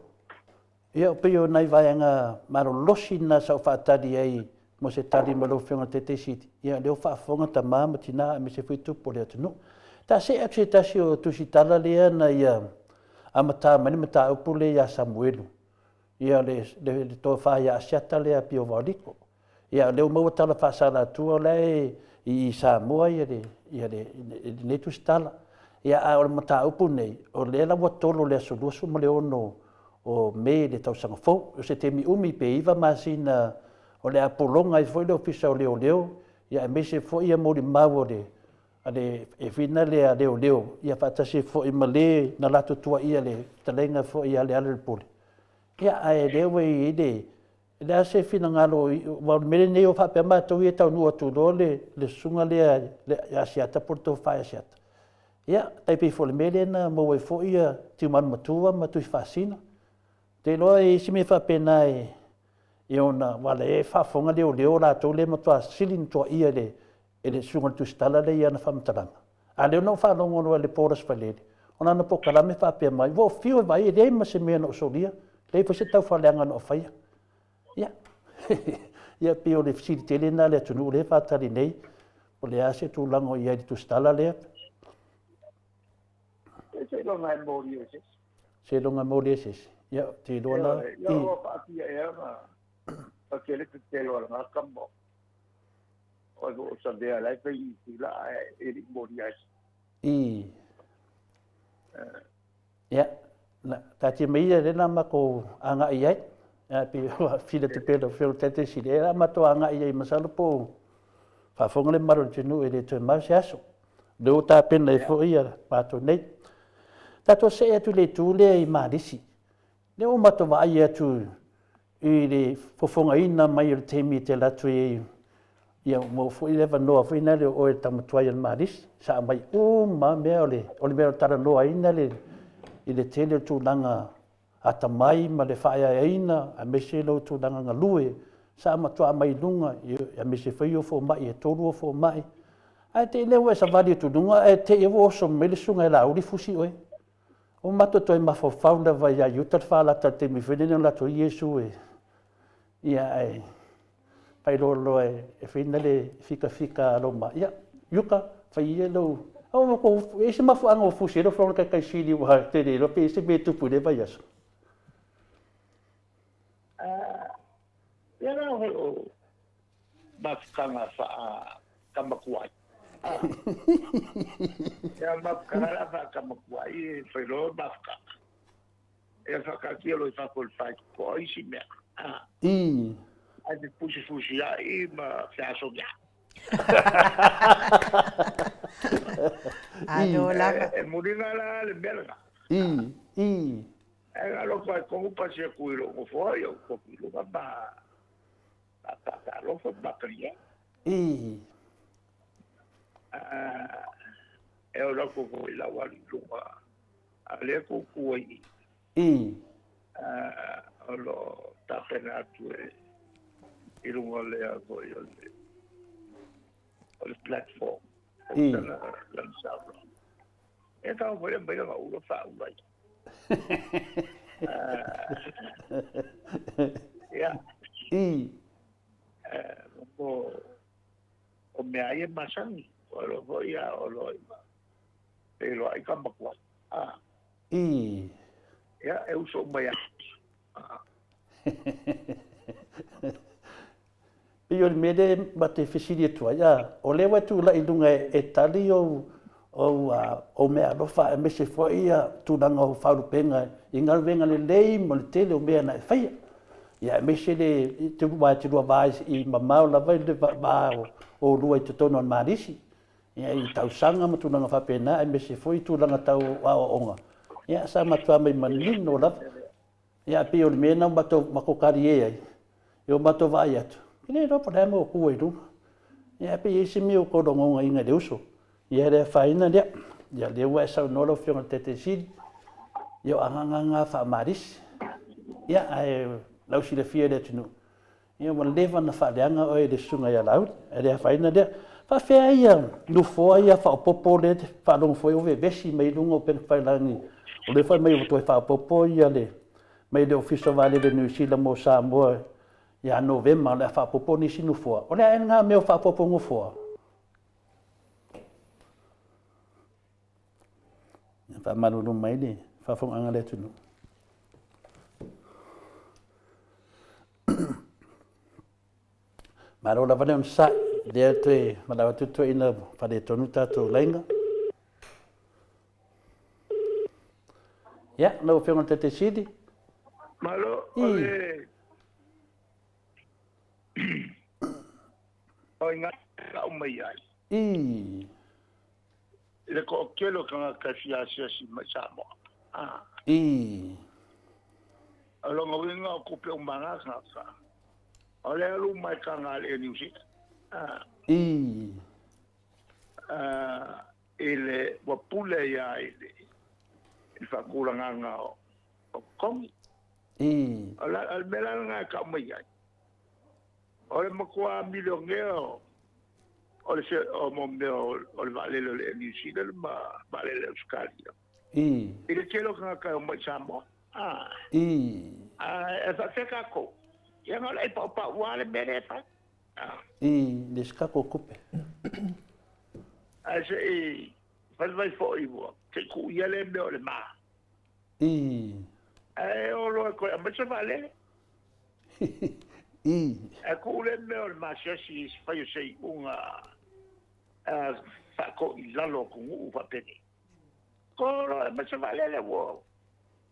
Ia pio nai vai anga maro losina sa fatadi ai mo se tari malo fenga te siti. Ia leo fa fonga ta mama tina me se foi tu por tu. Ta se accettashi o tu sitala le na ia amata mani mata upule ya Samuel. Ia le to fa ya siata le pio valiko. Ia leo mo tala fa sala tu le I Samoa ia le tu stala. Ia o mata upune o le la wotolo le solusu mo le ono o me le tau sanga fo o se te mi umi pe iva masina o le apolonga I foi le ofisa o leo ia me se fo ia mo le mawo le ade e fina le a leo ia fata se fo I male na lato tua ia le talenga fo ia le ale pole ia ai le we ide le se fina ngalo wa me ne o fa pe ma to ia tau no tu le sunga le ya siata porto fa siata ia tai pe fo le mele na mo we fo ia ti man matua matu fasina te loa I si me whapena e ona wale e whafonga leo la tau le matua silin tua ia le sunga tu stala le ia na whamataranga. A leo no whanongo noa le poras whalele. Ona na pokarame whapea mai. Wo whio vai e rei ma se mea no solia. le fa se tau fa le ngano fa ya ia pio le fisi tele na le tunu le fa tali nei o le ase tu lango ia di tu stala le Se lo ngai mori ese. se longa mo le se ia te lona Yo pa ki e ma. Pa ke le te lo nga kambo. O sa de ala pe i la e di mori ese. Ya, na tati mai le na mako anga ia. Ya pi fila te pelo fil tete si le ma to anga ia masalo po. Fa fonga le maro tinu e le te mas yaso. Do ta pen le fo ia pa to nei. Ta to se atu le tu le i marisi. Le o mato va ia tu i le fo fonga ina mai le temi te la tu ia mo fo ile va no fo ina le o e tamatua ia marisi. Sa mai o ma me ole me tara no ina le i le tele tūlanga ata mai ma le whaia eina a mese lau tūlanga ngā lue sa matua mai lunga a mese whaio fō mai e tōrua fō mai a te lewa e sa wari tūlunga e te ewo oso mele sunga e la uri fusi oe o mato toi mafo whaula vai a yutar whalata te mi whenene lato Iesu e ia e pai lolo e whina le fika aroma ia yuka whai e lau o ko ese mafu anga o fusi ro fron kai sili wa te ro pe se be tu pule ba yaso ya na ho ba kanga fa kamakuai ya ba kanga fa kamakuai foi lo ba ka e fa ka ki lo fa kol fa ko isi me a de fusi ya e ma fa so ya Adola. Murina la le belga. Lo fa como pase cuiro o foi o cuiro ba lo fa bakria. E o lo ko la wali luwa. Ale ko kuai. O lo tapena tu e lo le a ko yo o platform lançado então foi bem legal o fato aí o me aí masangi o foi a o lo pero aí como qual eu sou meia Pio mede bate fisiri tua ya o lewa tu la ilunga e tali o me alofa e me se foi ia tu danga o faru penga ingal venga le lei mo le tele o me na fai ya me se le tu ba tu vai i mama la vai de ba o lua te tono marisi ya i tau sanga mo tu danga fa pena e me se foi tu danga tau a onga ya sa ma tu mai manino la ya pio me na bato makokari e yo bato vai atu Ini ro problema ko e ru. Ya pe ese meu ko dongo inga de uso. Ya re faina dia. Ya le wa sa no lo fiona tete si. Yo anga fa maris. Ya ai lau si le fia de tunu. Yo mo leva na fa leanga o de sunga ya lau. Re faina dia. Fa fe ia no fo ia fa popo le fa long fo o ve vesi mai lungo pen fa lani. O le fa mai o to fa popo ia le. Mai de officio vale de New Zealand mo Samoa. Ya novembra le fa popo ni sinu fo. O le nga me fa popo ngo fo. Fa manu no mai ni fa fong anga le tunu. Maro la vale un sa de te mala tu ina fa de tonu tato lenga. Ya no fe on tete sidi. Malo ole o inga o mai ai le ko kelo ka sia si masamo alo ngoinga ko pe umanga sa ole lu mai ka ngale ni usi ele wapule ya ele il fa kula nga o komi ala al melanga ka mai ai ole makua milionero ole se o momeo ole vale le New Zealand ma vale le Australia ile kelo ka mai samo e fa se ka ko ia nga lai pa wale mere fa I le ska ko kupe. ai se e fa vai fo I wo te ku ia le me o le ma I e o lo ko a se vale I e ku le me o le ma se si fa yo se unga fa ko I lalo ku u fa peni ko lo se vale le wo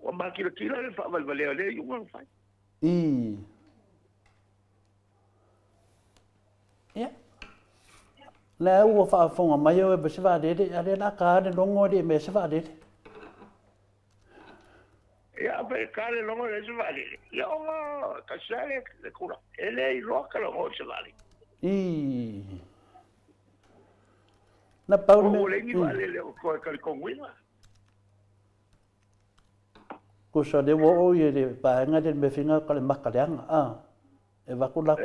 o ma kilo le fa vale le yu nga fa I ya la wo fa fonga mai o be se va de ale na ka de longo de me se va de ia pe kale longo le se vale ia o ka sale le kula ele I roka longo se vale I na pau o me le ni vale le ko ka ko wina ko sa de wo o ye de pa nga de me finga ka le makaleanga e va kula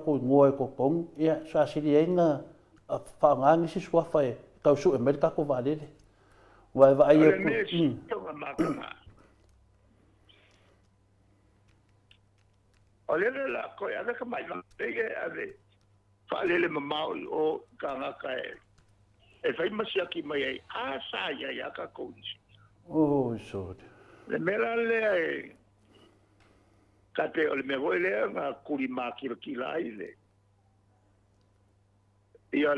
ko ngoe ko kong ia sa sirienga a fa ngang si swa fa e ka su e merka ko vale de wa va ye ko ole la ko ya ka mai na pege ave fa le mamau o ka nga ka e fai masia ki mai a sa ya ka ko oh so le mera le ka te ole me voi le nga kuri ma ki la ile ia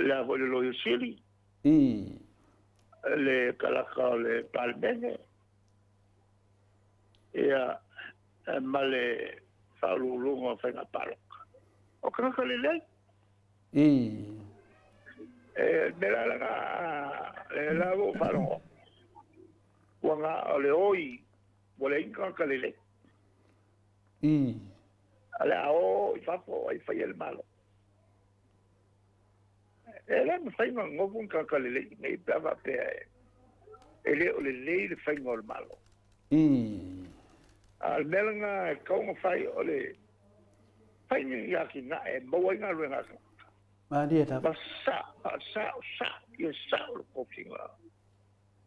la voi lo yo sili I le kalaka le palmene ia male falulunga whenga paroka. O kaka lelei? I Mera langa le lago whanonga. Wanga o le oi, wale inka ka lelei. I Ale ao I whafo ai whai el malo. Le me whainga ngovu ka lelei, nei pewa pea e le o lelei le whainga o le malo. I Al melanga kaunga whai o le whainga yaki nga e maua inga luenga ka. ma dia ta Ma sa, ia sa o le kofinga.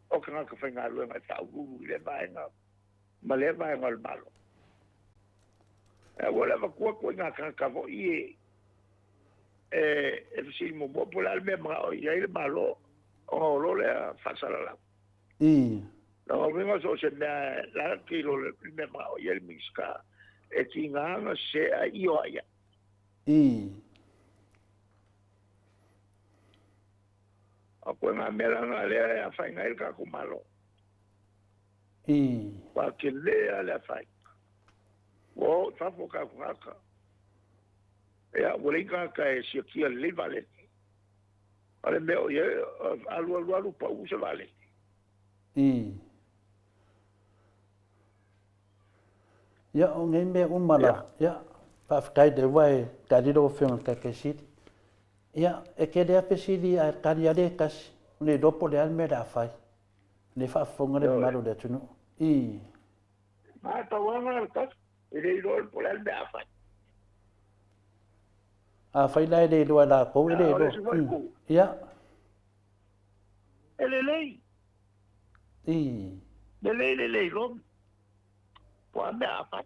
O ka ngaka whainga luenga e tau uru le vaenga, ma le vaenga o le malo. E wala wakua kua ngaka kavo ie, e fisi mo mopo la le mea mga o iai le malo, o ngolo le whasara lau. I La winga so se mea la kilo le mea mga o iai le miska, e ki nganga se a io aia. I A koe ngā mea nga lea a whainga il ka kumalo. I Wa ke lea le a whainga. Wo, tafo ka kungaka. Ea, wale inga ka e sia kia le vale. Ale mea o ie, alu pa usa vale. I ya o ngai me umala ya pa kai de vai ka di do film ka ke sit ya e ke de apesidi a ka dia de kas ne do po de al me da fai ne fa fonga de malo de tunu I Ma ta wanga ka, ele rol por el mea whai. a fai lai de do la ko de do ya Ele lei, I le rom. Po a mea whai.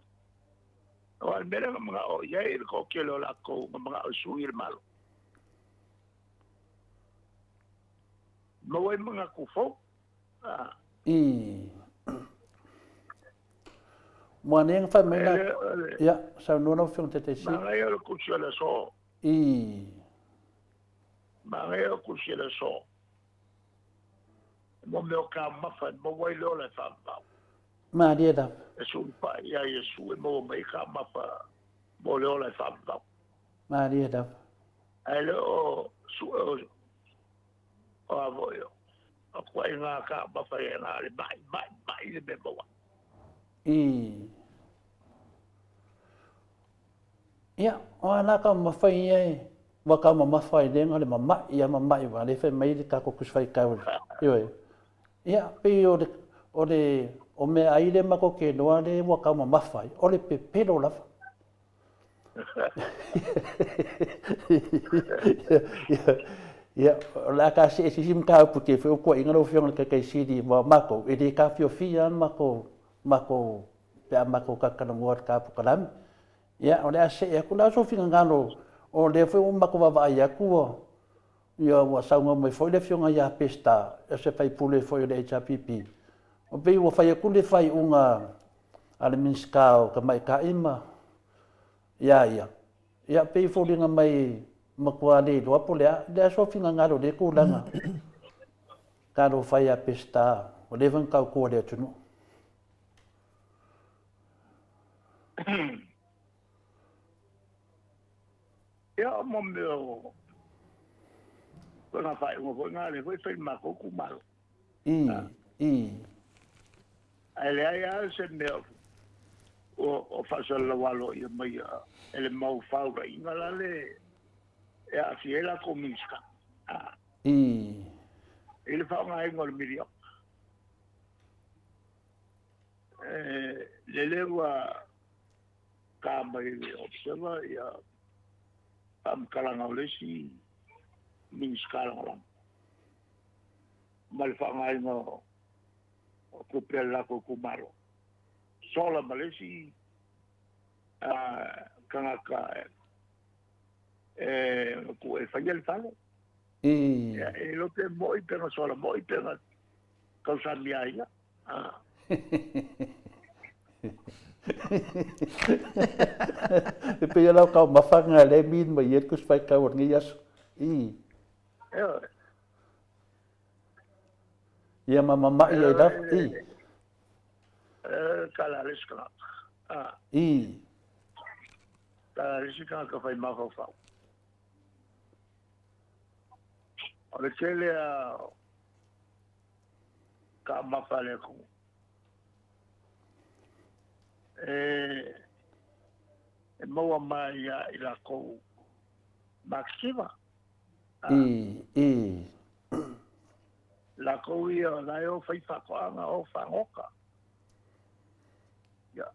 O al mea mga o iai il ko kelo la ko mga o sui il malo. Mawai mga kufo. I mo ne fa me na ya sa no no film te si Mga yo kusia la so. I Mga yo kusia la so. Mo meo ka mafa, mo wai leo la whambau. ma dia da E sun pa ia e su e mo mai ka mafa, mo leo la whambau. ma dia da E leo su o avoio. A koe ngā ka mafa e ngā le mai le me mawa. I ya o ana ka ma fai ai wa ka ma fai de ngale ma ia ma mai wa le fe mai ka ko kus fai ka yo ya pe o de o me ai le ma ko ke no ale wa ka ma fai o le pe pero la Ia, la ka se sim ka puke fe ko inga no fiong ke sidi mo mako e de ka fio fia mako pe mako ka kana ngot ka pu kalam. Ia, ole se e ku la so finga ngalo o le fe mako va va ia ku ia wa saunga mai foi le fiong ia pesta e se fai pule foi le HPP. O pe wo fai ku le fai unga ale minskao ka mai ka ima. Ia pe fo linga mai makua le lo apolea le so finga ngalo le ku langa ka ro fai a pesta o le van ka ko le tunu ya mo meu ko na fai mo ngale foi fai ma ko ku malo ai le ai se meu o fasal la walo ia mai ele mau faura ingala le e a fiela comiska ele fa ngai ngol mirio le lewa ka mai observa ia am kalanga lesi miska la mal fa ngai no ko pela ko kumaro sola malesi kanga ku e fai el fale e lo que moi pero sola moi pero causa mia ia e pe la ka mafanga le min mai et kus fai ka ornias ia mama ia da kala leska kala leska ka fai ma fa ole kele ka mafale ko mo ma ya ila ko maxima la ko ia la yo fai fa ko anga o fa ngoka ya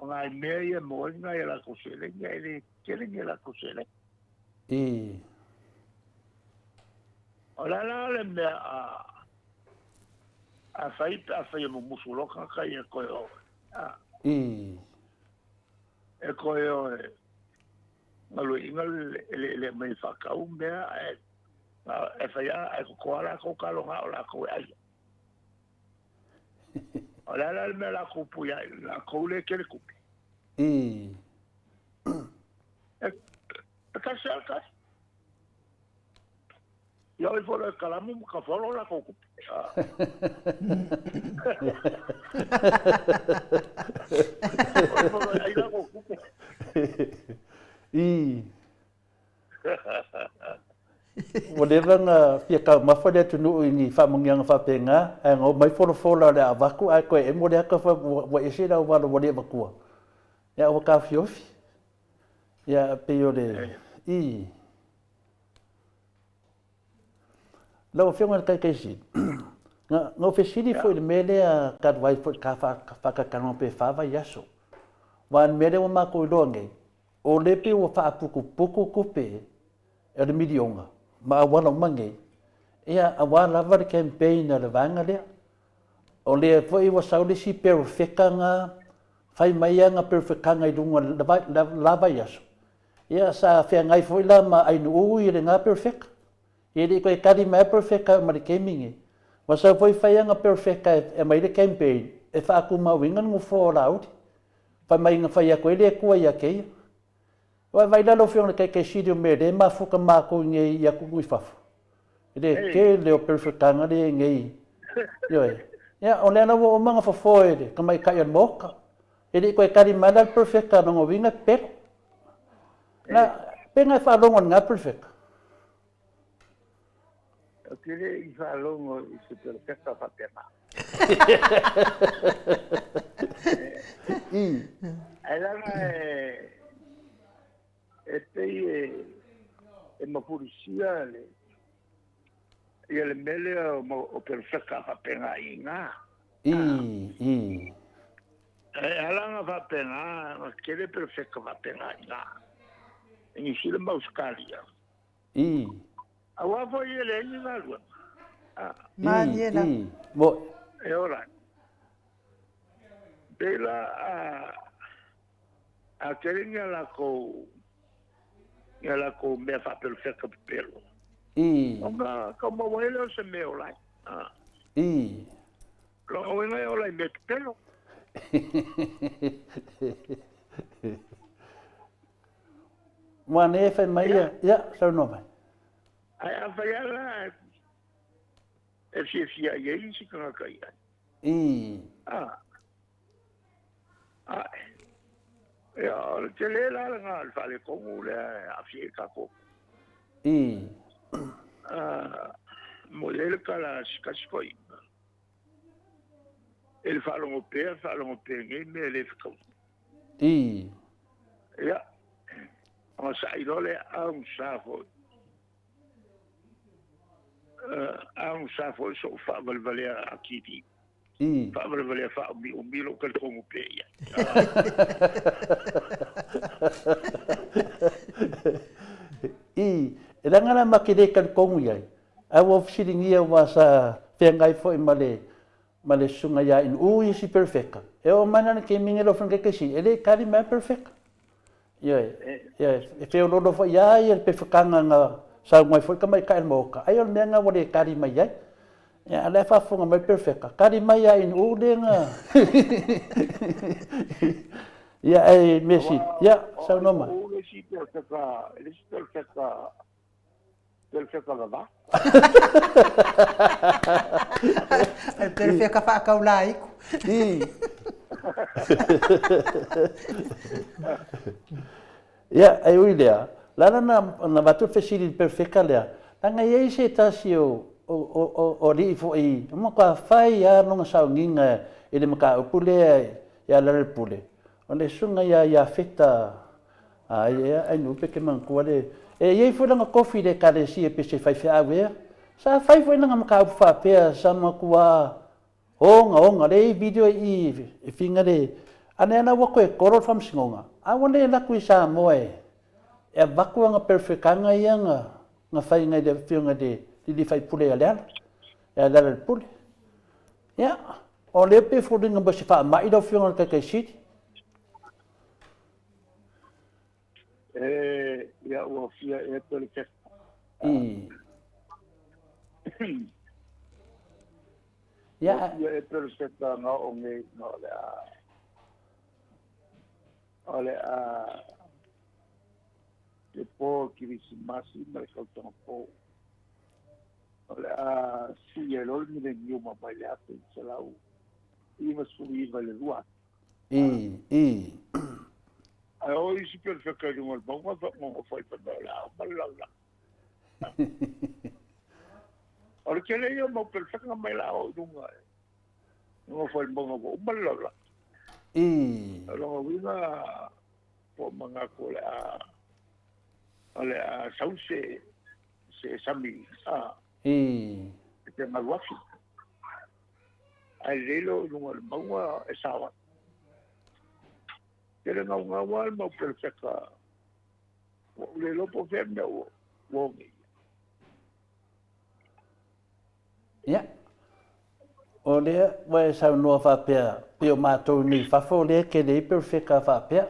ngai me ia mo ngai la ko sele ngai le kele ngai la ko sele Ola le me a fai mo musulo ka kai ko yo e ko yo malo ingal le me fa ka un be e fai a ko ala ko ka lo la ko ai ola le me la ko pu ya la ko le ke le ku ka sa ka yo i folo kalamu ka folo la ko whatever nga fia ma fa de tunu ni fa mungyang fa penga ngo mai folo le avaku ai ko e mo de ka fa wa ese da wa lo de vaku ya o ka fiofi ya pe yo de Lo fio ngai kai si. Ngo fe sidi foi mele a kad vai foi ka fa ka kanon pe fa va yaso. Wan mele o ma ko longe. O le pe o fa puku kupe e le milionga. Ma wala mangi. Ia a wala va campaign na le vanga le. O le foi o sauli si perfecta nga fai mai nga perfecta nga i dunga la va yaso. Ia sa fe ngai foi la ma ai no i le nga perfect. Ele ko kadi mai perfecta ma ke mingi. Wa sa foi fai nga perfecta e mai le campaign e fa ku ma winga no for out. Fa mai nga fai ko ele ku ya ke. Wa vai la lo fiona ke sidio me de ma fu ka ma ko nge ya ku fa. Ele ke le perfecta nga de nge. Yo ya ole na wo manga fa foi de ka mai ka ya moka. Ele ko kadi mai la perfecta no winga pe. Na penga fa lo nga perfecta. Kire i fa longo i se perfecta fa pena. Allora e ma polizia le mele o perfecta fa pena inga. Alanga fa pena, ma kire perfecta fa pena inga. Ini sile mauskalia. I. Awa foi ele ni ngalua. Maniela. Mo. E ora. Bela a keringa la ko me fa perfecto pelo. I. Onga como bueno se me ola. I. Lo bueno e ola me pelo. Wan e fa mai ya sa no mai. Ai a fa la e fia ye si ka kai. I. Ja, te le la nga al fale kongu le a fie ka ko. I. Mo le ka la skoi. El falo mo pe nge me le fko. I. Ja. O sa I le a un safo. A un safo so fa vale akiti. I. Fa vale fa mi lo ka kongu pe ya. I. E langa na makire kan kongu yai. A wo fsiring ia was a fengai fo male sunga ya in ui si perfecta. E o mana ke mingelo fun ke si ele kari ma perfect. Ya. E fe lo fo ya e perfecanga nga sa mai fo ka mai ka mo ka. Ai o nenga wo de kari mai ya. Ya ale fa funga mai perfecta. Kari mai ya in u de nga. Ya ai Messi. Ya sa no ma. O le si perfecta va. Perfecta fa ka ulaiku. Ya ai uidea. Lana na batu fesiri perfecta lea. Tanga ye se tasi o ri fo I. Mo ka fai ya no sa nginga ele maka pule ya la pule. Ole sunga ya feta ai no pe ke man ko le e ye fo nga coffee de kale si e pe se fai fa we sa fai fo nga maka fa pe sa ma kwa onga le video I finga de ane na wo ko koro fam singonga a wole la ku sa moe e vaku nga perfecanga ia nga fai nga de finga de di fai pule ya la pule ya o le pe fo nga ba se fa mai do finga ka sit Ja, o fia e pele ke. Ja, e pele ke nga o me no le ole le po ki visi masi me ka po. Ole si e lo mi le niu ma mai la pe se la u. I ma su I vale lua. Ai o isi perfecta di mo mo foi per la balla. Ora che lei mo perfecta mai la o dunga. Mo foi mo balla. Allora viva po mga ko la sauce se sami ke magwafi. Ai lelo no mo esawa. Kere nga wal mo perfecta. Le lo po fer no wo. Ya. O le wa sa no fa pe o ma to ni fa fo le ke le perfecta fa pe.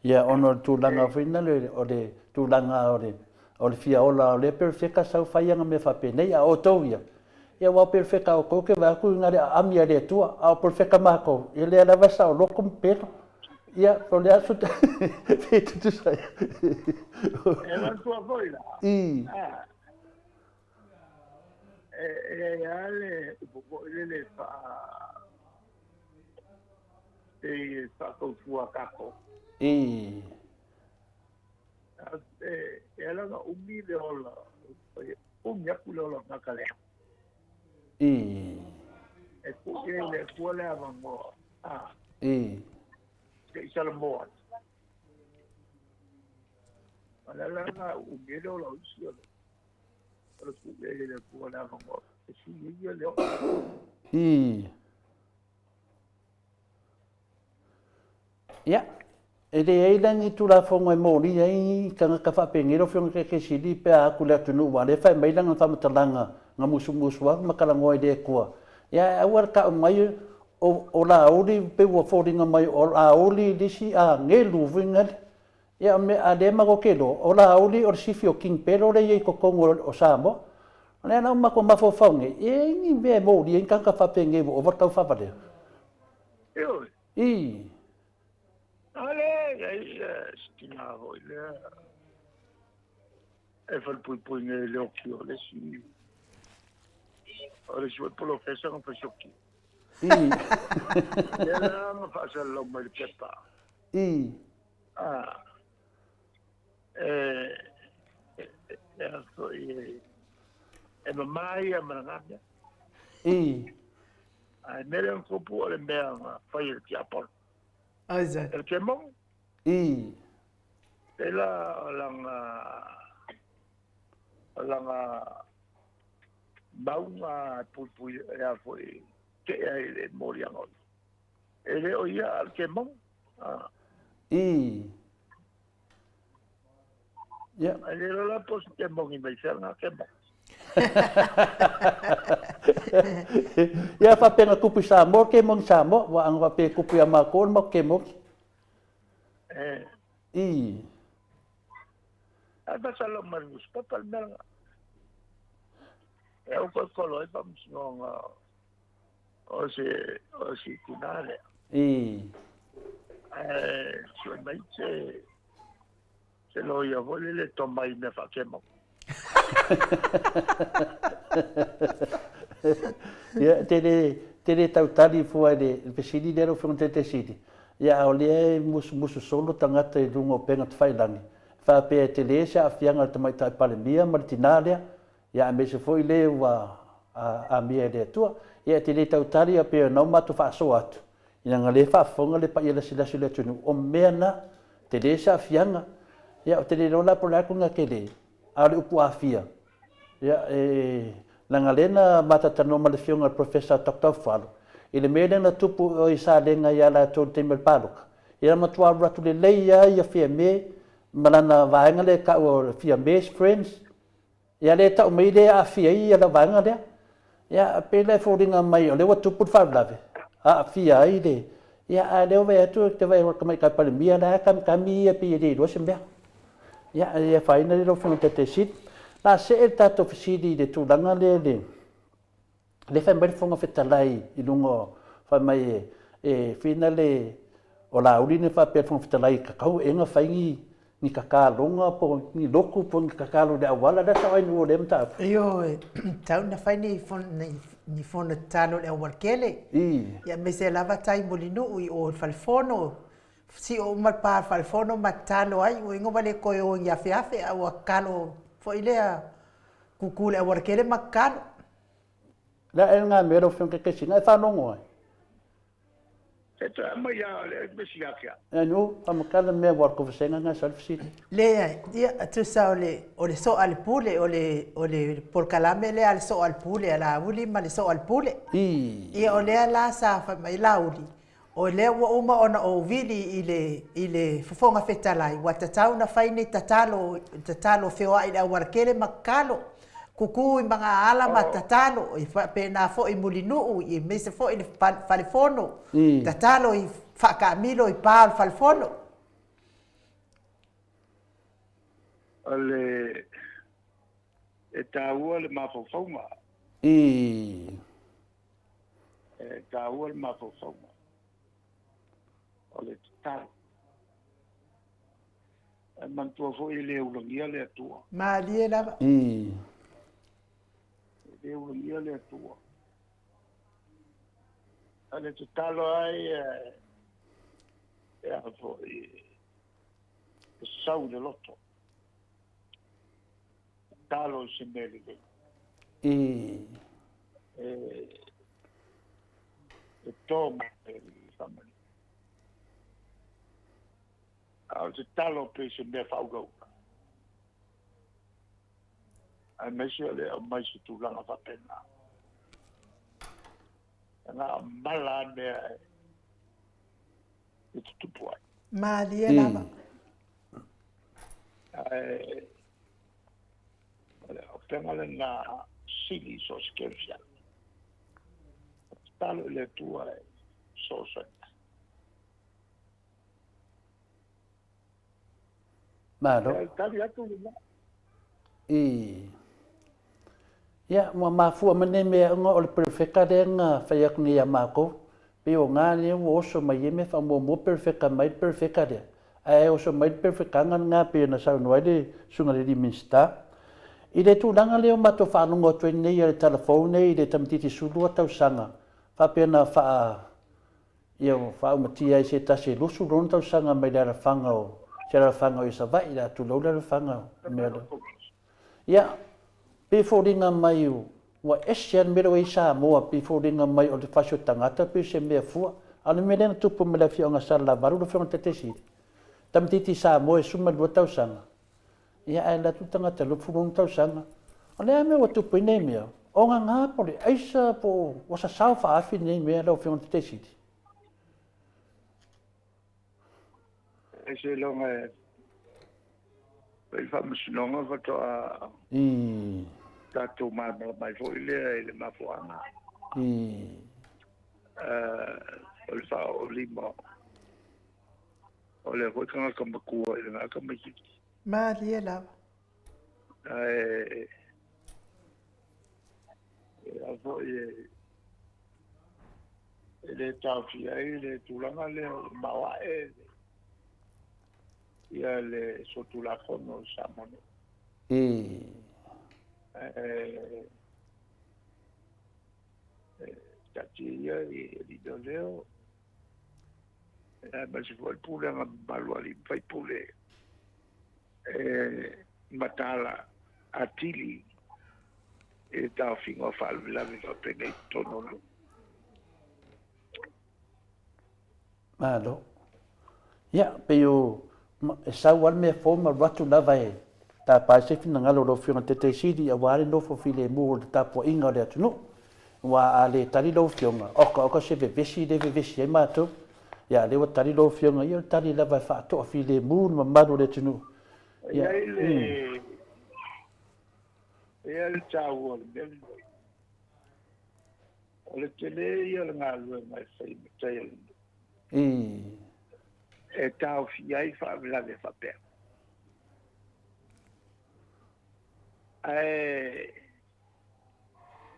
Ya ono tu langa fina le o le tu langa o le fia ola le perfecta sa fa yanga me fa pe nei a o to ya. Ya wa perfecta o ko ke va ku ngare amia le tu a perfecta ma ko. Ele la va sa o lo com pelo. Ja, voor de uitvoer. Weet het dus. En wat voor voor ja, le fa ko fu kako. Ela no umile ola. Ya kulo lo nakale. E ku le kuola mo. Isa la mo. Ala la umile ola usio. Pero ku le kuola mo. Si yo le. Ja. E le ai langi tu la fonga mo ni ai ka ka fa pengiro fiong ke sili pe a ku le tunu wa le fa mai langa fa matalanga nga musu wa makala ngoi de ko ya awar ka mai o la uli pe wo fodinga mai o la uli disi a ngelu vinga ya me a de ma ko kelo o la uli o sifio king pero le ko kongo o samo le na ma ko ma fo fonge e ni be mo di ka fa pengiro o va ka fa pade Yo, i ale, stina ho le. E fa pui ne le occhio, le si. Ora si vuoi polo festa con fa sciocchi. i Le la ma fa se lo mai peppa. i Ah. E ma mai a mananga. i Ai mele un copo le mea fai il chiappo. Oza. El kemong, i e la baunga pui e a foi ke e le moriango. E le o ia al kemong. i ya E le la pos kemong i mai serna kemong. ya fa pena kupu sa mo ke mong sa mo wa ang wa pe kupu ya ma ko mo ke mo i A ba sa lo marus pa palmel. E o ko e pa msnga o se tinale. i Sio mai se lo ia vole le tomai me fa kemong. ya te tau tali fu de pesidi de ro fronte te sidi ya ole musu solo tangata i lungo penga te failangi fa pe te le sa afianga te mai tai palemia martinalia ya me se foi le wa a mia de tua ya te le tau tali a pe no matu fa so atu ina ngale fa fonga le pa ia sila sila tunu o mena te le sa afianga ya te le rola por la kunga kele ale upu afia ya langa lena matatano ma le fionga professor Dr. Falo ile mele na tupu o isa lenga ya la to te mel paluka ia matua ratu le leia ia fia me malana vaenga le ka o fia best friends ia le ta me le a fia ia la vaenga le ia pele fodinga mai o le watu put fa lave a fia ile ia a le ve tu te vai ka mai ka pa mia la kam ia pi de do sembe ia faina le fo te sit la se e tato fisidi de tulanga le fa mbele fonga fetalai i lungo fa mai finale o la uri ne fa pe fonga fetalai ka kau enga faingi ni kakalonga po ni loku po ni kakalo de awala da sa ai no le mta Yo, tau na fai ni fono talo le warkele. Ya me se lava tai molinu i o falfono. Si o mar pa falfono matalo ai o ingo vale ko o ya fiafe o kalo fo ilea kukule a warkele makano. la enga mero fonga ke singa fa no ngoi Se tra mai ya le besia kia. no fa makala me war ko senga nga self sit Le dia tu sa o le so al pule o le por calame le al so al pule ala uli ma le so al pule. I o le la sa fa mai lauli. O le wa uma ona o vili ile fofonga fetalai wa tatau na faini tatalo fewa ida warkele makalo kuku i mga alama tatalo i pe na fo i mulinu i mese fo i falifono tatalo i fakamilo i pal falifono Ale e taua le mafofonga. E taua le mafofonga. Ole tau. E mantua fo i le ulangia le atua. ma lie lava Le ulangia le atua. Ale te talo ai e a fo i sau le loto. Talo se mele le. E toma e family. Al te talo pe se me faugo. Ai mesi le o mai se tu langa fa pena. Nga mala me e tu puai. Malia lava. O pengale na sili so skelfia. Talo le tua so so. Malo. Tali atu Ya, mafu amane me nga o le perfecta de nga fayak ni yamako. Pio nga ni o so mai me fa mo perfecta mai perfecta de. Ai o so mai perfecta nga pe na sa no de sunga de minsta. I le tūranga leo mato whanunga tui nei ale telefone i le tamatiti sulua tau sanga. Whapena iau whaumati ai se tase lusu rona tau sanga mai le whanga o. Se le whanga o i sa vai la tu lau le whanga o. Ia, pe fōringa mai o. Wa esian mero i sa moa pe fōringa mai o le whasio tangata pe se mea fua. Anu me lena tupu me le fionga sala varu le fionga tetesi. Tamatiti sa moa e suma lua tau sanga. Ia ai la tutanga te lufu rung tau sanga. O lea me watu pui nei mea. O ngā ngā pori aisa po wasa sao whaafi nei mea lau whionga te siti. e se longa e whamusinonga whatoa tatou māma mai fo i lea i le mafuanga. O le wha o lima. O le hoi kanga kamakua i le ngā kamakiki. Malia lava. Avo le tawhia i le tūlanga le mawa ia le sotula fono samone. Tati ia i lido leo. Ma si fuoi pule nga balua li fai pule. Matala atili e tau fingo falvilavi fa pene tonono. Malo. Ya, pero sa wal me forma ratu lava e. Ta pa se fina ngalo lo fiona te sidi a wale no fo file mo ta po inga le atu no. Wa ale tali lo fiona. Oka se vesi e mato. Ya le wa tali lo fiona ia tali lava fa to file mo ma maro le atu no. Ia le tau o le o le tele ia le ngā lua mai whai matai e tau fiai whaamilane whapea.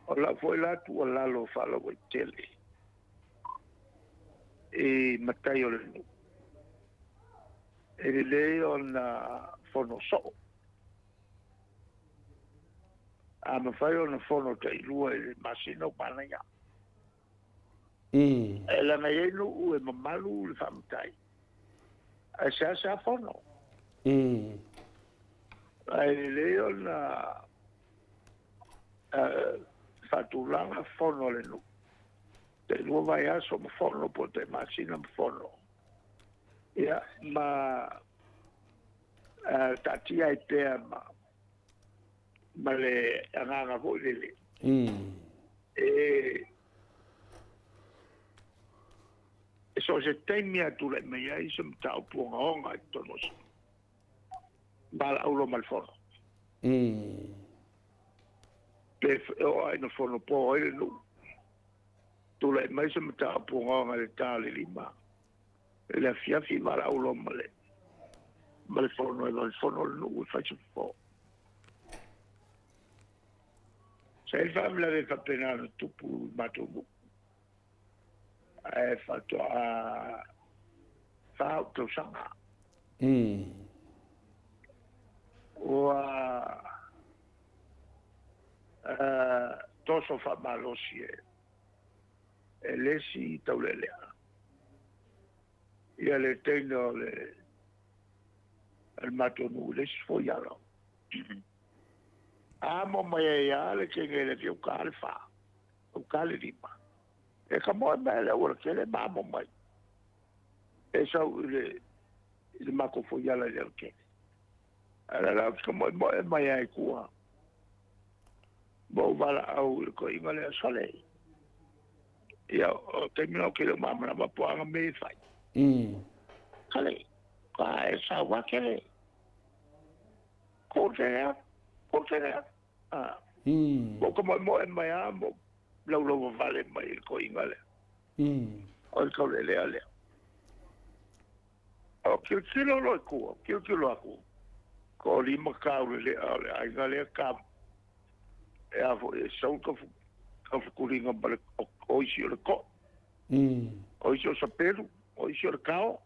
O la foi latu o lalo whala wai tele e matai o le nu. E le o na fono so. A ma fai o na fono te ilua e masino pana ia. E la na ienu u e mamalu le whamutai. A sa fono. A le o na whatulanga fono le nu. Te ilua vai aso ma fono po te masina ma fono. Ia ma tatia i pea ma le anganga ko lele. So se taimia tu le mea i se mta upuanga onga i tono si. Bala aulo malfono. Pe o ai no fono po ele nu. Tu le mea i se mta upuanga onga le tali lima. Le fiafi bala aulo male. Male fono e fono nu faccio po'. Se il famiglia del capitano tupu matubu. È fatto a fa autosanga. O toso fa malosie. E lesi taulelea. Ia le teino le il matonu le sfogliano. Amo mai ale che le più calfa. O cale lima. E come me le ora che le mamma mai. E so il maco fogliala del che. Allora come mai ai qua. Bo vala au ko ingale sole. Io termino che le mamma ma può me fai. kale ka e sa wa kele ko te ko mo e mai a mo lo vale mai ko ingale o ko le ale o kilo lo ko kilo aku ko lima ka le ale ai ngale ka e a vo e so ko kulinga bale o isi o ko o isi o sapelu o isi o kao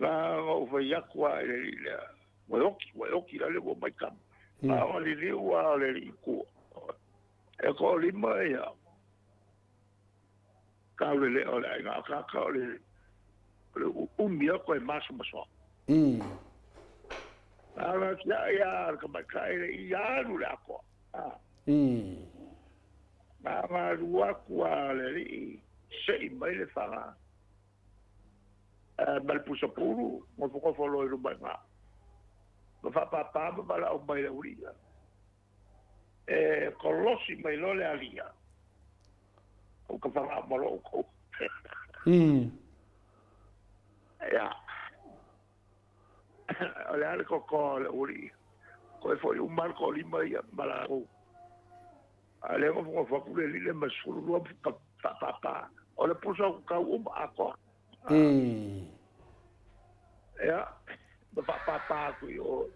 la o vai aqua le Waioki la le wo mai kam. Ma le le wa le ku. E ko lima ya. Ka le o le nga ka le mia ko e maso maso. Ala ya ka ba ka ya nu la ko. Ma ruwa kwa le sei mai le fara. Mal puso puru, mo ko folo ru ba nga. Ma fa pa la o mai la uria. Kolosi mai lo le alia. O ka fa mo lo ko. Ya. Ole ale ko le uri. Ko foi un marco lima ya mala o. Ale mo fa ku le masuru lo pa. Ole puso ka ako. Ya. Pa ku yo.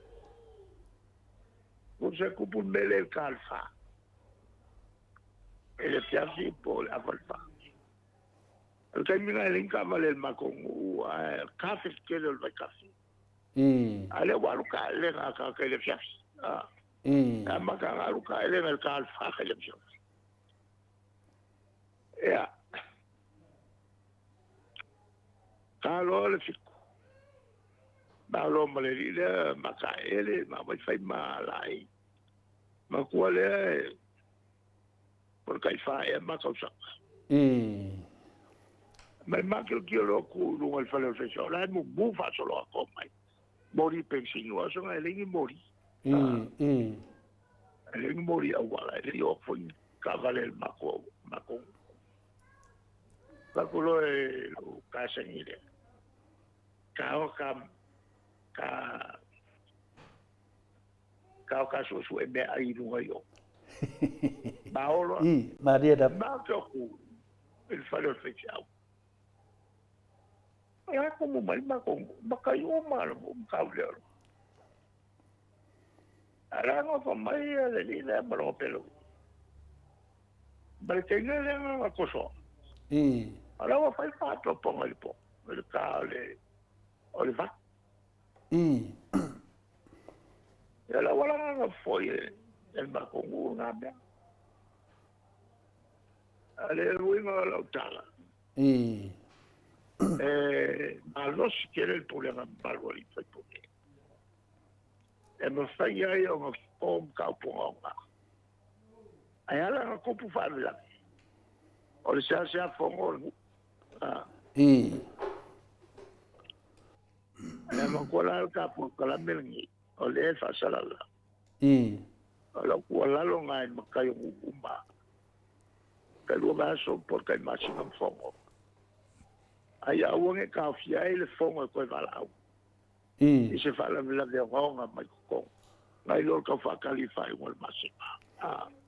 Você cupo un bel calfa. E le piaci po la calfa. El camina el incama el macon el café que el café. Ale walu ka le ka le piaci. Ma ka walu ka le el calfa que le piaci. Ya. Kalo le fico. Ma lo malere ma ka ele ma vai fai malai. Ma quale porque il fa è ma cosa ma che lo cu non il fa lo stesso la mu fa solo a come mori pensino sono le lingue mori le lingue mori a uguale io fui cavale il maco la quello è lo casa nire cao su e me ai lunga io. Paolo. Maria da. Ma gioco il fare il speciale. E come ma caiu mano, un cavolo. Allora non fa mai le linee proprio. Perché non è una cosa. Allora fai fatto poi il po', il cavolo. Oliva. E la guarda foi el macongu ngabia. Ale ruinga la utala. Ma lo si quiere il problema barbolito e poi. E me fai io un capo. E alla non copu farla. O se a fongo. E ma quella il capo con la melni. O le fa salala. Ala kuala lo ngai makai uma. Ka lu gaso por kai maximum fongo. Ai au nge ka fia ele fongo ko valau. E se fala la de ronga mai ko. Ngai lo ka fa kalifa i wal maxima.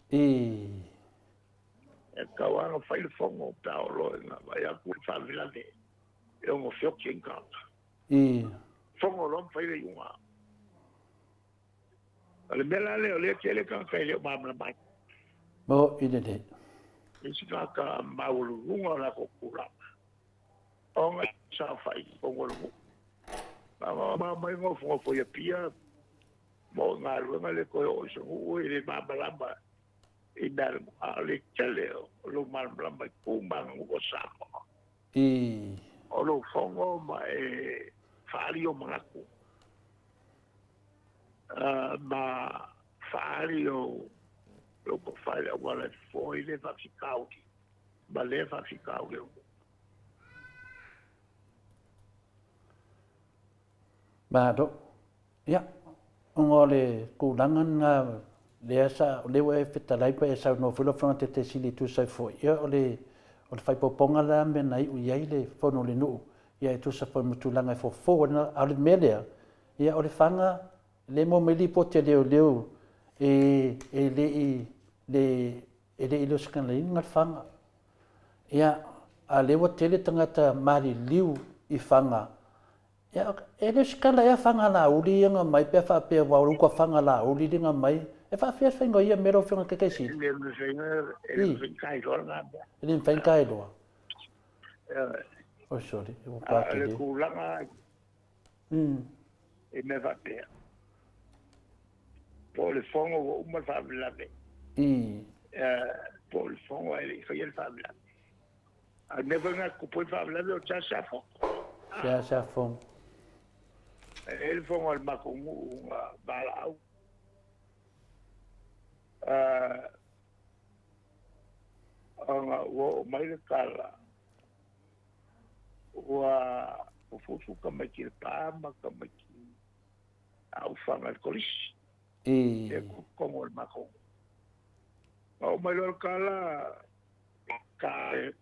E ka wa fa il fongo ta lo na vai a ku fa la de. E un fio kinga. Fongo lo fa ile uma. Le bella le che kan kai le ma mai. Mo idede. Isi ka maulu lunga la ko kula. Onga sa fai ngolu. Ma mai ngo fo ya pia. Mo nga lunga le ko o so u ile ma balamba. Idar ale chele lo mal balamba kumba ngo sa. O lo fongo ma fario mangaku. Ma fario lo que fai agora foi levar ficar aqui, mas leva ficar o meu. Bado, ya, ngole kulangan desa lewe fitalai pa esa no fulo fronte te sili tu sai foi. Ya ole fai poponga la me nai u yaile fono le nu. ia e tusa po mutulanga e fofo na ale melea ia o le fanga le mo meli po te leo e le ilo skan le inga fanga ia a lewa tele tangata mari liu i fanga ia e le skala ia fanga la uli nga mai pe fa pe wa ru ko fanga la uli dinga mai e fa fia fengo ia mero fenga ke si le me kai lo na le fenga i lo oh sorry e pa te le kulanga e me va pe po le fongo o ma fa la be po le fongo e fa il fa la a never nga ku po fa la o cha sa fo sa fo el fongo al ma ku ba la anga wo mai le kala wa o fufu ka mai ki pa ma ka mai ki au fanga al kolis e como el maco o mai le kala ka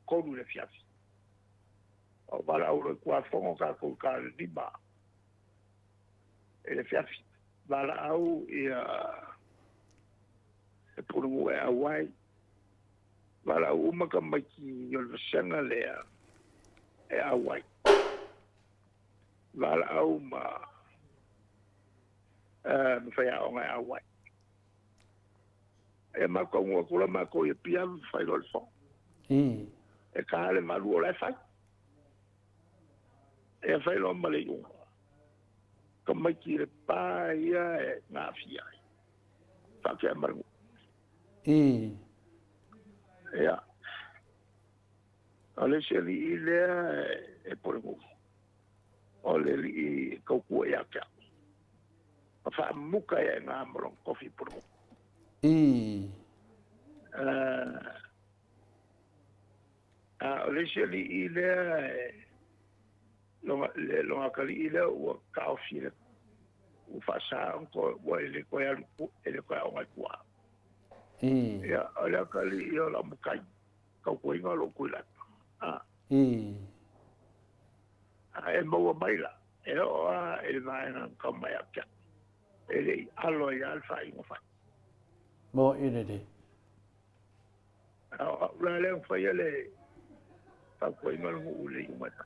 konu le fiafi o bala o kwa fongo ka ko ka liba e le fiafi bala au e por mo e awai bala uma ka mai ki yo le sanga le e awai bala au ma me fai a onga awai e ma ko ngo kula ma ko e pia fai lo fo e ka le malu o le fai e fai lo ma le un ko mai ki le pa ia e na fia fa ke maru ya ale se li ile e por mo ole li ko ku ya ka fa muka ya nga mron kofi por mo ole se li ile lo akali ile o ka ofi o fa sa ko o ele ko ya ele ko ya o kwa ya ole akali yo la muka ka ko inga lo ku la e mo baila e o e vai na kama ya ka ele alo ya alfa i mo fa mo ine de la le fa ele fa ko inga lo ule i mata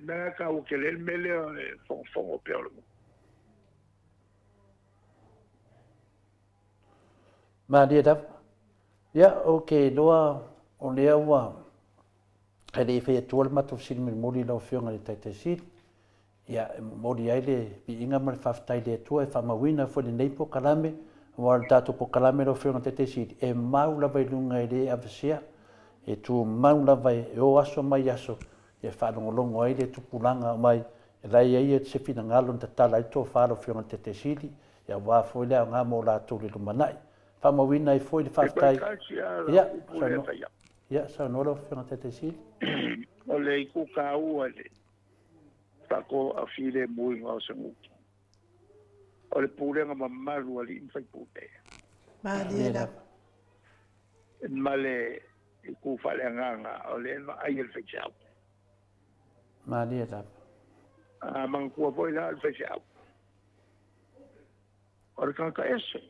na ka o que le mele fon o pelo ma dia da ya okay doa o le wa ele fe tol matu sin mi mori lo fionga le tete sit ya mori aile bi inga mal faftai de tu e fa mawina fo de nepo kalame wa tatu po kalame lo fionga tete sit e maula vai lunga ile avsia e tu maula vai o aso mai aso e fa longo aile tu pulanga mai e lai ai e se fina ngalo tala i to fa lo fionga tete sit ya wa fo le nga mo la tu le manai fa mawina i fo le faftai ya sa no lo fionga tete sit o le ku ka u ale fa ko a file muy ngo sengu o le pule nga mamalu ali infai pute Malia male ku fa le nga o le no ai el fechau Malia da a man ku foi la el fechau o le ka ese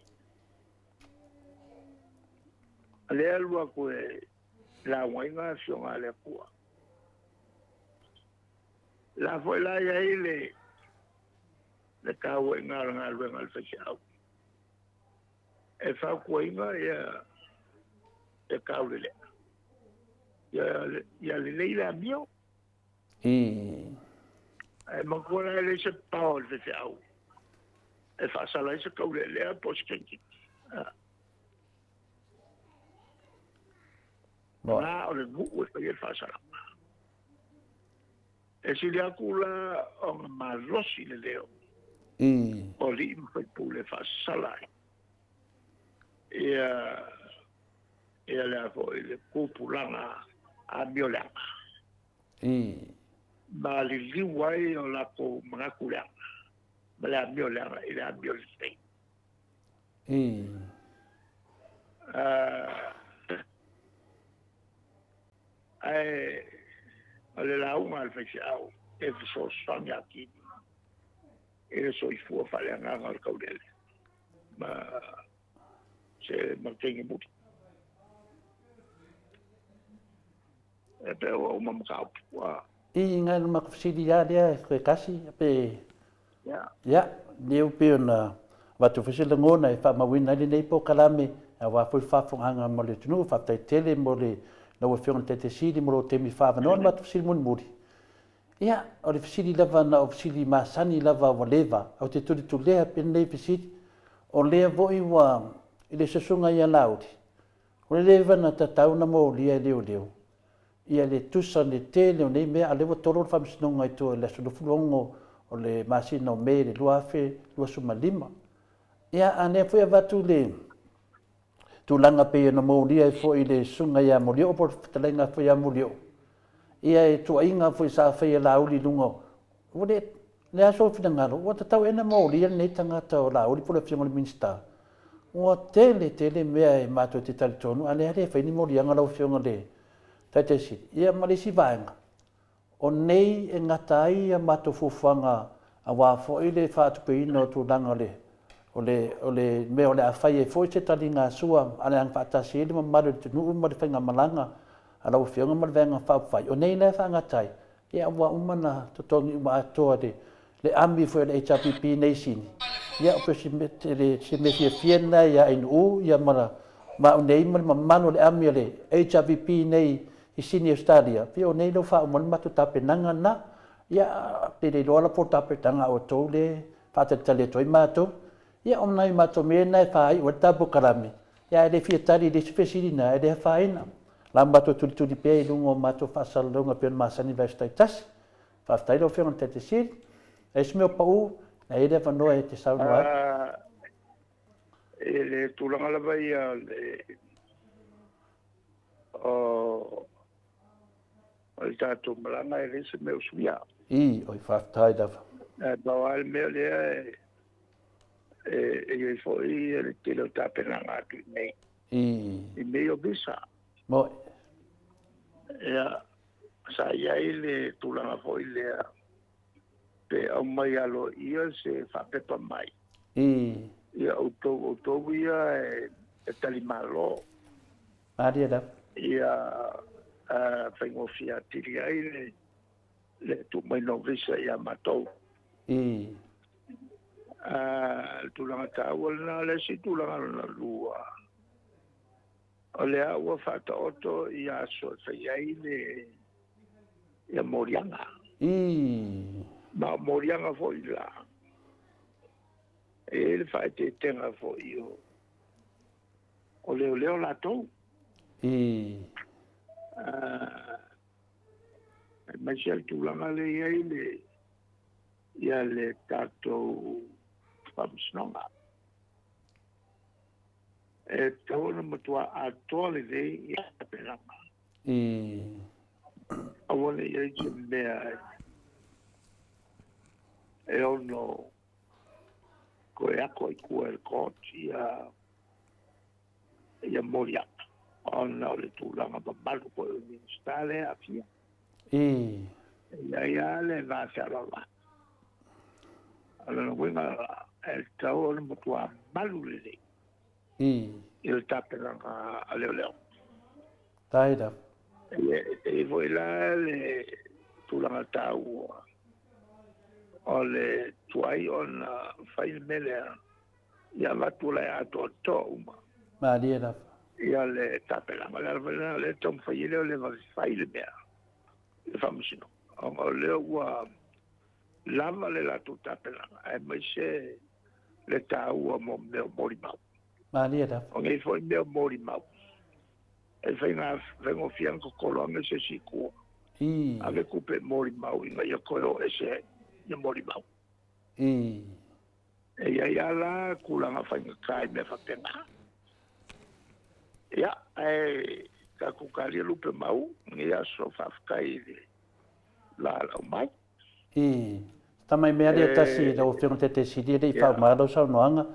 ale alua ku la wainga sionga le ku la foi la ya ile le ka wainga nga luenga al fechau e fa ku wainga ya e ka ule ya le la mio e ma ko la le se paul fechau e fa sala se ka ule le po skenki na o le bu e fa sala e si le akula o ma rosi le leo o li mfai pule fa salai e le afo le kupulanga a biolanga ma li liwai o la ko mga kulanga ma le a biolanga e le a bioliste le launga le fesiau e so sanga ki e so I fu fa le nga ngal kaudele ma se martengi muti e pe o mamka wa I ngai makafsidi ya dia koe kasi pe ya neu pe na watu fisile ngona e fa mawina nei po kalame a wa fu fa fonga mo le tunu fa tai tele mo le na wa fiona tete sidi mo te mi fa no ma tu sidi mo muri ia o le fisili lava na o fisili masani lava wa leva au te tuli tu lea pe nei fisili o lea vo I wa I le sesunga ia laudi o le leva na tatau na mo lia leo ia le tusa le tele o nei mea a lewa toro fa msinonga I tu le sulu fulongo o le masina o me le luafe lua suma lima ia ane fuia vatu le tu langa pe na mo lia fo I le sunga ia mo lio por talenga fo ia mo lio ia e tu ainga fo sa fa ia lauli lungo o le aso fina ngalo o tatau ena mo lia nei tangata o lauli po le fiona le minsta o tele mea e mato te talitonu ane ale fa ni mo lia ngalo fiona le tete si ia malisi vaenga o nei e ngata ai a mato fufanga a wa fo I le fa tu pe ino tu langa le o le me o le afai e foi te talinga sua ane ang fatasi ele ma maru te nuu ma le whainga malanga a lau whionga ma le venga whawhai o nei le whanga tai e a wa umana totongi uma atoa le ami foi le HRPP nei sini ia o pe si me fiena ia inu ia mara ma o nei ma manu le ami le HRPP nei I sini Australia pe o nei lo fa umana matu tape nanga na ia pe le loala po tape tanga o tau le whatatale toi mātou ia o nai mato me nai fai o tapo karame ia le fiatari le spesirina le faina la mato tuli pe lungo mato fasalonga pe masani vestai fa stai lo fe on tete sil es meu pau na ele va no e te sau no ele tulanga la vai o tato malanga ele se meu suia I o fa stai da bawal me le e foi ele que lo tape na ngatu nei I meio bisa mo ia sa ia ele tulanga foi le pe o mai alo ia se fa pepa mai ia o to ia e tali malo adia da ia fengo fia tiri ai le tu mai no visa ia matou tulanga tawal na le si tulanga na lua o le aua fata oto ia so fai le ia morianga ma morianga fo ila e le fai te tenga fo io o leo la tou ma sia tulanga le ia le tatou famsnonga e tōna matua a tōle vei ia pelanga awale ia i mea e ono koe ako I kua e kōti ia moriaka ona o le tūlanga mamalu koe o minstale a fia ia le vāwhiarawa ala wenga el tau le motua malu le il tapelanga aleo taida e voi la le tulanga tau o le tuai on fai mele ia vatula a to uma ma dia ia le tapelanga le tom fai le fai le mea le famosino o le ua lava le la tuta pelanga e mai se le tau mo me mori mau ma dia o ngai foi me mori mau e vengo fianco colonga se siku ave kupe mori mau inga ia koe ese ia mori mau e ia la kulanga whainga kai me whapenga ia ka kukari lupe mau ia so whafkai la mai tamai mea le tasi o whionga te sidi rei whau maro saunoanga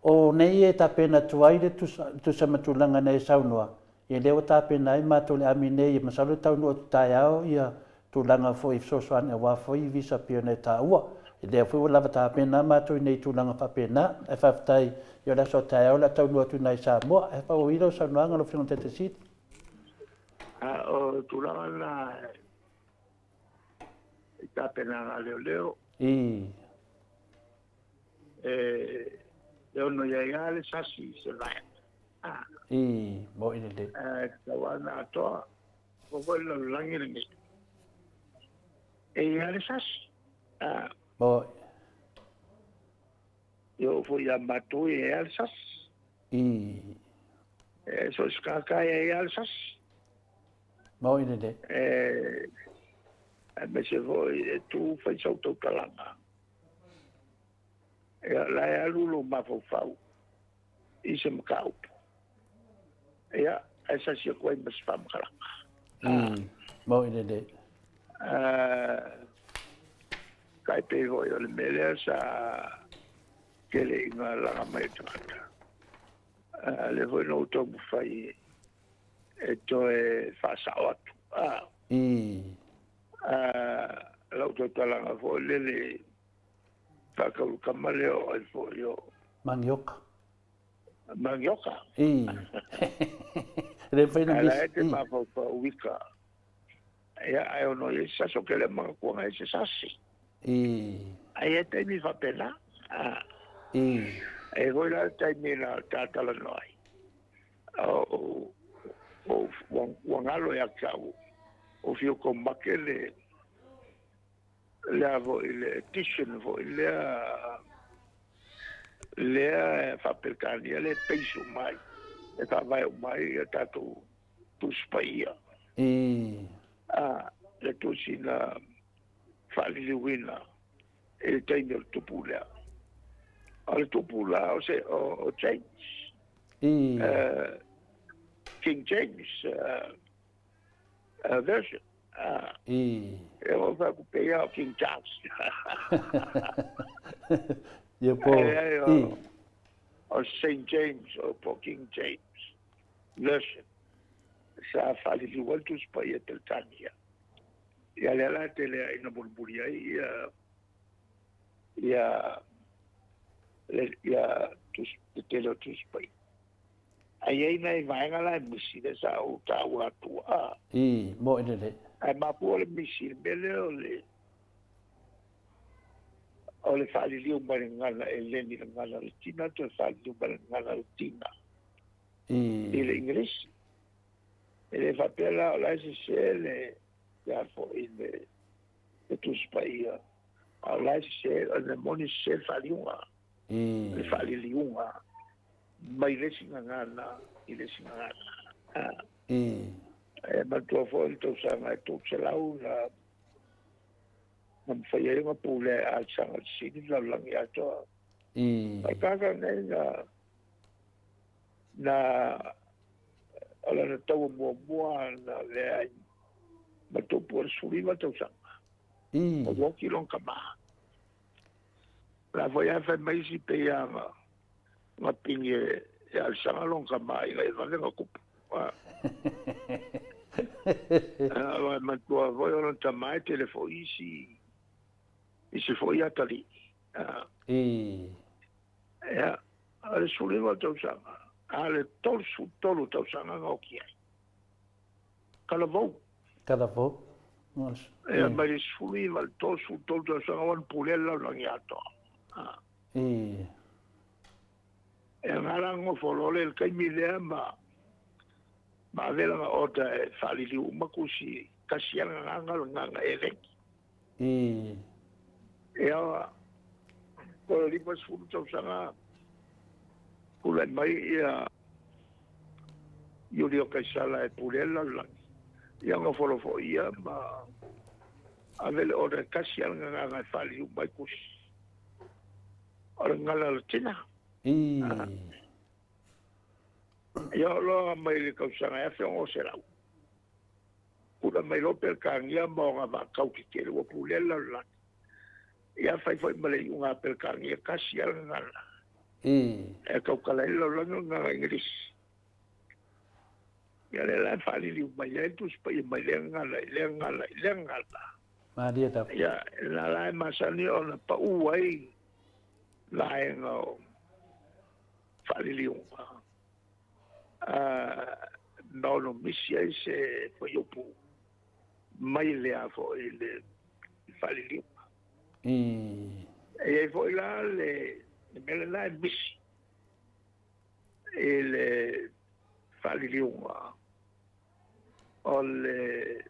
o nei e ta pena tuai le tu sa matulanga nei saunoa e leo tapena ai matou le amine ia masalu taunua tutaeao ia tulaga foʻi fesoasoani auā foi visa pia nei taʻua e lea foi ua lava tapena matou i nei tulaga faapena e faafetai ia o le aso taeao le taunua atu nai samoa e faauila o saunoaga lo figa tetesiti o tulaga na i tapenaga leoleo e ono iai ga le sasi se vae mo i lele tauana atoa koko i lalolagi lenei e ia le sasi mo io foi a matou e ia le sasi so skaka e ia le sasi mo i lele me se voi e tu fai sau tau kalanga e la e alulo mafau i se makaupu ia e sa si koe mas whamkalanga mo i lele kai pe voi o le mele sa kele inga langa mai tangata le voi no tomu fai e to e whasao atu lau tau talanga fo lele whakauru kamale o ai fo yo Mangioka le whaina ala e te mawhau pa wika ia ai ono i saso ke le mga kuanga i se sasi ai e te mi whapena e hoi la te mi na tātala noi o wangalo ya kau o fio ko make le avo ile tishin vo ile whapelkania le peisu mai e ka vai mai e tatu tu spaia le tu sina whaliliwina e le teime o tupulea o le tupula o se o James King James version e o whakupeia o King Charles o St. James o po King James version sa whaliliwa tu spaia teltania ia le ala te lea ina bulbuli ai ia tele o tu spaia ai ai nei vaenga la misi de sa o taua tua mo i lele ai mapu le misi bele o le whaliliu marengana e leni ngana le tina to whaliliu marengana le tina i le inglesi e le whapela o laise se le ia fo i le tu spaia o laise se o le moni se whaliunga le whaliliunga mai le singangana i le singangana e matua fo i tau sanga e tau selau na whai e nga pule a sanga sini la langi atoa ai kaka nei na ala na tau mua na le ai matua pua suriwa tau sanga o woki long kama la whai e whai maisi pe ia nga pingi e al sanga long kama i ngai vane nga kupu matua voi o tamai telefo isi foi atali ale suliwa tau sanga ale tolu tau sanga ngoki ai kalavou mai suliwa tolu tau sanga wan pulela langi ato ngala ngo folole el kaimilea ma vela nga ota e whalili umakusi kasianga nganga evenki awa ko lipas fulu tau sanga kula mai ia yuri o kaisala e pulela langi ia nga folofo ia ma avele ota kasianga nganga e whalili umakusi ora ngala latina ia loa mai le kausanga e whiongo se rau. Kura mai rope kangia maonga ma kaukikere wa pulela lan. Ia fai male unga pel kangia kasi ala ngala. E kaukala ila lango nganga ingiris. Ya le la fa li mai ya tu spa mai lenga la. Ma dia ta. Ya la masani ona pa uai la ngo fa li no misia se foi o pu mai le a foi le fa li e foi la le me la misi ele fa li ole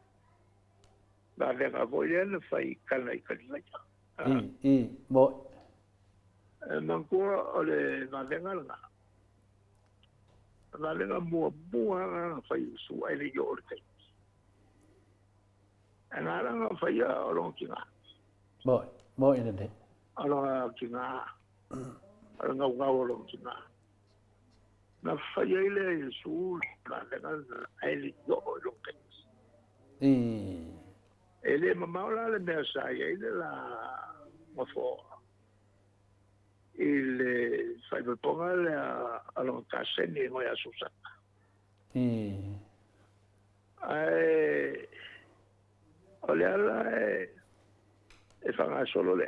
la vera voyelle fai kana ikali mo manko ole na venga la lenga mo fai su ai yo orte ana la fai olo kinga mo ina de olo kinga olo ngau olo kinga na fai ile su la lenga ai yo orte ele mamaula le mea sai ele la mafo ele fai me ponga le a lo kaseni ngoi a susa ai ole ala e fanga solo le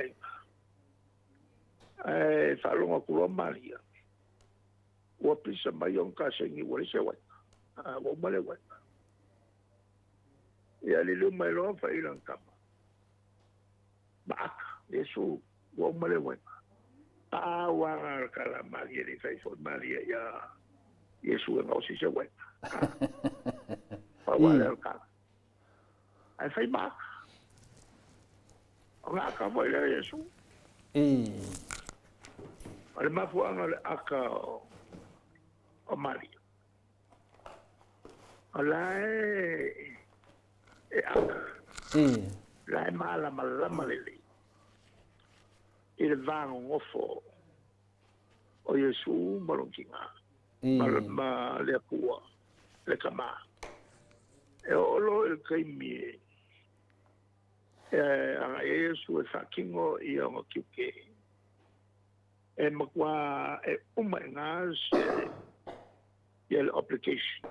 ai fa lo kulo maria o pisa mai on kaseni wo se wa wo male wa ya le lu mai lo fa ilan kama ba yesu wo male wa wa kala maria le fa so maria ya yesu no si se wa pa wa le ka ai fa ba ona ka mo le yesu ale ma fu ana le aka o maria ala la mala malele il va ngofo o yesu malonginga ma le kuwa le kama e olo el kaimi a yesu e fakingo i o kiuke e makwa e umangas el application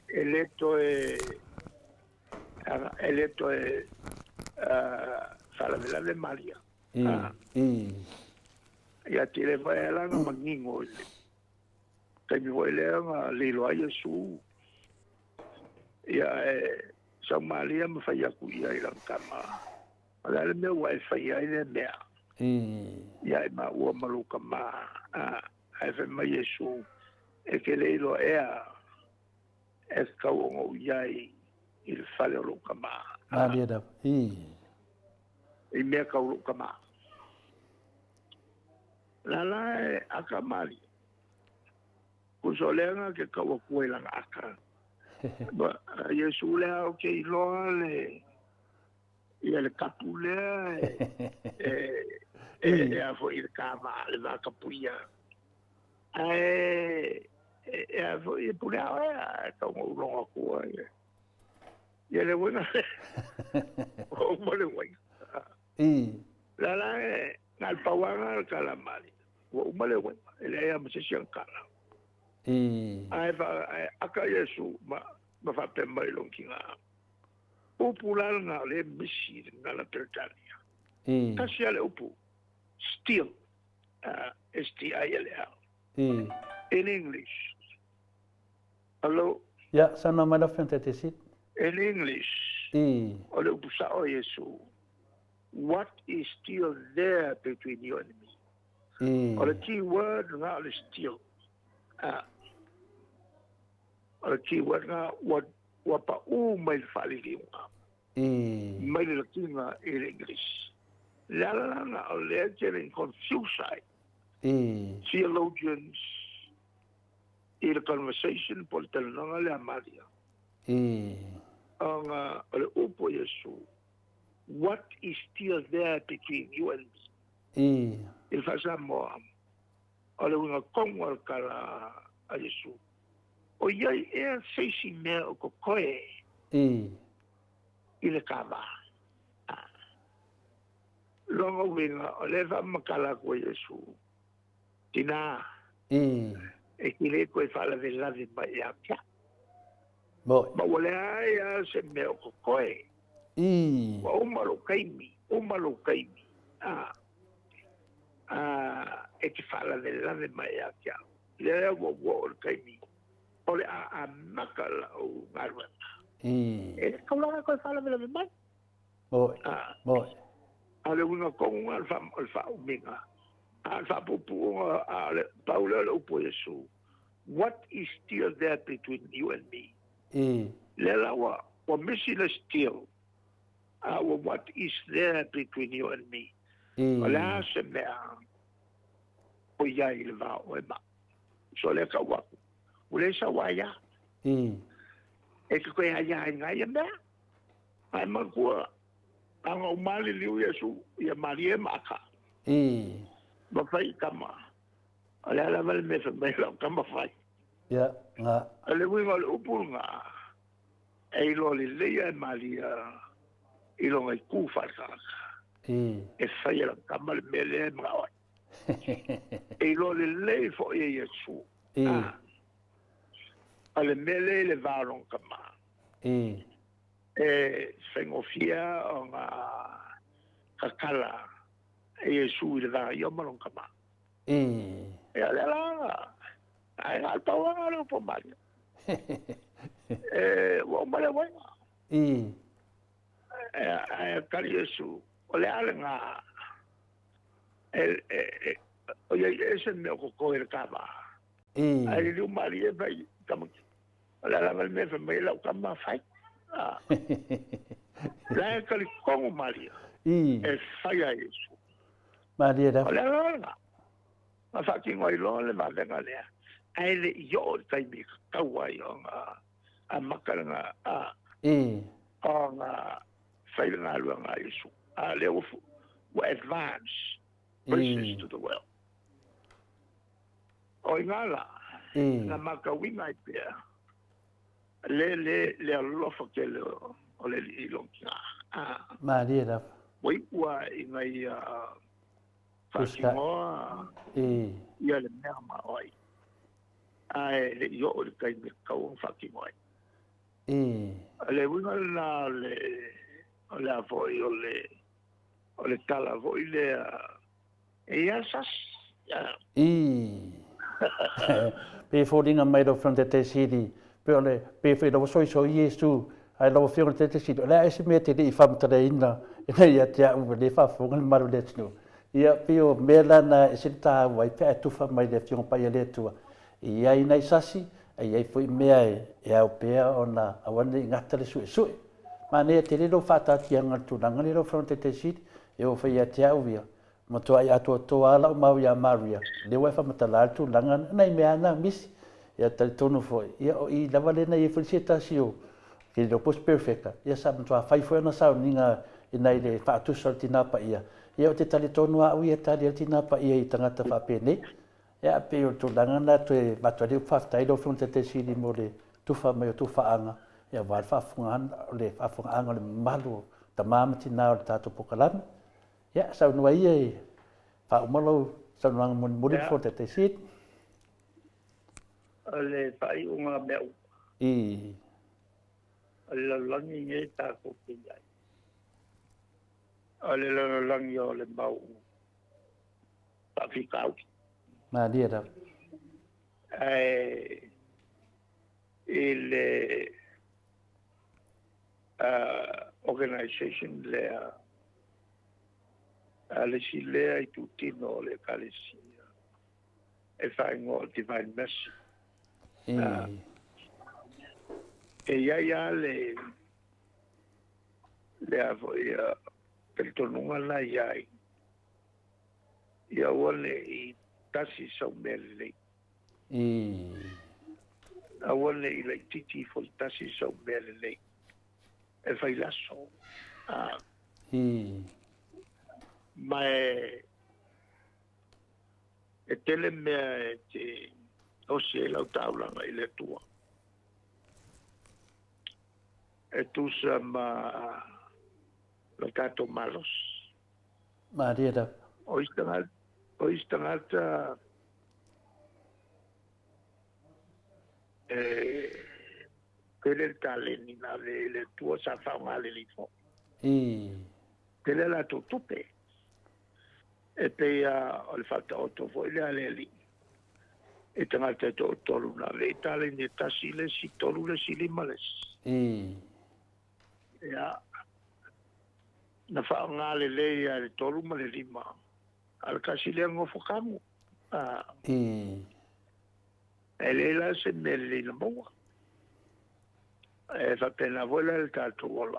eletto fala de la de Maria ya tire vai lá no mangingo que me vai lá lilo a Yesu ya São Maria me fai a cuia i lang kama ala le me vai fai ai le mea ya ma o maluka ma ai fe ma Yesu e que lilo e kau iai il fale lo kama dia da i mea kau lo kama la akamali kusolenga ke kau kuela aka ba Yesu le o ke lo le ia le kapule a fo il kama le va kapuia a fo i pula ka mo lo ko ia le buena o mo le wai la ngal pawanga kalamali o mo le wai ele ia mo se kala ai va aka Yesu ma fa pe mai lo kinga popular nga le misi nga la pertania kasi ale upu still STILL in English hello ya sana mana fantasy in English ole upu sa o Yesu what is still there between you and me or the key word nga le still or the key word nga what pa mai fali nga mai le kinga in English la ole getting confused theologians in the conversation por telnanga le amalia anga ole upo Yesu what is still there between you and me il fasa mo ole una kongwa kala a Yesu o ia sei si me o koe ile kama longo winga ole va makala ko Yesu tina e kile ko fala de la de ya Mo. Ma wale ai se me o koe. Wa umalo kaimi. E ki fala de lave mai a kia. Le wo kaimi. Ole a makala o ngarwa. E kaulanga koe fala de lave mai. Mo. Ale una kong alfa uminga. Alfa pupu ale paula le upo Yesu. What is still there between you and me? Lela wa missing still. What is there between you and me? Ola se mea. O ya ilva o ema. So le ka wa. Ule sa wa ya. E ko ya ngai mea. Ai ma ko anga umali liu Yesu ya Maria maka. Ma fai kama. Ala la val me me la kama fai. Ya, nga. Ale winga le upul nga. E lo le leia Maria. Ilo ngai ku fa ka. E fai la kama le mele ma. E lo le le fo e Yesu. Ale mele le valon kama. Fengofia o nga kakala Yesu le va yo malon kama. Ala ai alta wala po mali. Wo male wa. Kali Yesu ole ala nga o ye ese me ko el kama. Ai lu mali e vai kama. Ala la me me la kama fai. La kali kongo Maria. E faya Yesu. Maria da. Ole ma fa ki ngoi lo le ma venga le. Ai le yo tai mi ka wa yo a makalanga nga fai nga lu nga Yesu. Le we advance praises to the world. O ingala. Na maka winga ipea. Le alofa ke le o le ilonga. Maria da. Wai wa ingai fasingoa. Ia le mea maoi. Ai le yo o le kai me kau fakingoa. Le winga la le avoi o le tala voi le asas. Pe fodinga mai do from the city. Pe fe do so Yesu ai lo fiona te sito la ese me te di fam tra ina ia te u le fa fonga maru le tino ia pio mela na sita wai pe tu fa mai le fiona pa ile tu ia ina sasi ai foi mea e au pe ona awani ngata le su ma ne te le do fa ta ti anga tu nanga le from te sito e o fa ia te au via mo to ai to ala ma ia maria le wai fa mata la tu nanga nei mea na misi ia tal tonu foi ia o I lava le na ia felicita sio que lo pos perfecta ia sa mtua fai foi na sa ninga ina ile fa tu sortina pa ia o te tali tonu a ia tali tina pa ia I tangata fa pene ia pe o tu langa na te matari fa tai do fronte te sili mo le tu fa mai tu fa anga ia va fa fungan le fa funga le malu ta mama tina o tatu pokalam ia sa no ia fa umalo sa no mon mo fronte te sili Ale pai unga meu. Ale langi nge ta ko pinai. Ale langi o le mau. Pafikau. Ma dia da. Il organization le ale si le ai tutti no le calesia. E fai ngol divine mercy. E ia le avoia per tonunga la iai ia wale I tasi sau mele a wale I le titi fo tasi sau mele e fai laso ma e tele mea te o se lau taulanga I le tua. E tu sa ma la kato malos. Maria da. O istangata tele tale ni na le tua sa fa ngale li fo I. tele la to tupe e pe o le falta o to fo ile ale li e tanga te to tolu na le tale ni tasi le si tolu le si lima le I. ya na fa ngale le ya le tolu ma le lima al kasi le ngofo kamu I. ele la se me le na mo e fa pena vola el tato vola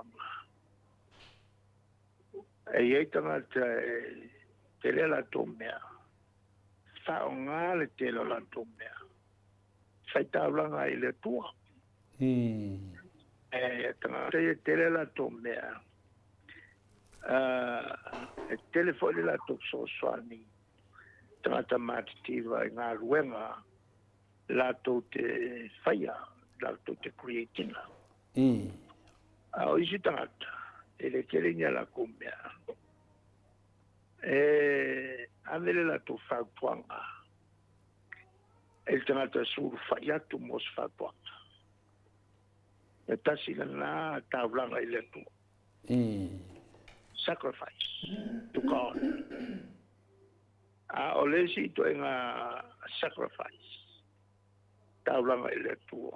e ye tanga te le la tomea fa ngale te la tomea fa ta blanga ile tua I. e tanga te le la tomea e telefoni la to so swani tanga ta matitiva nga ruenga la to te faya la to te creating I. o isi tangata ele kelinya la kumbea amele la to fagwanga el tangata sur faya tu mos fagwanga e tasi na taulanga ile tu I. sacrifice to God olesi to nga sacrifice taulanga ile tu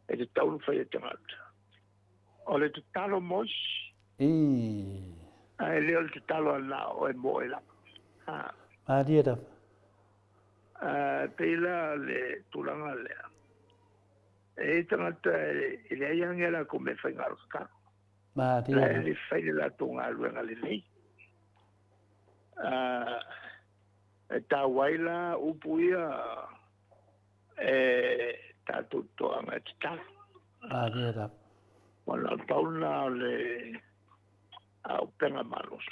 e te taulu faya tangata ole te talo mos I. ai leo te talo ala o e mo ela Maria da. peila le tulanga le e tangata ile yangela come fengar ka Maria. le fai la tunga luenga le nei e ta waila upuia ta tutto anga tita Maria da. wala tauna le au penga malos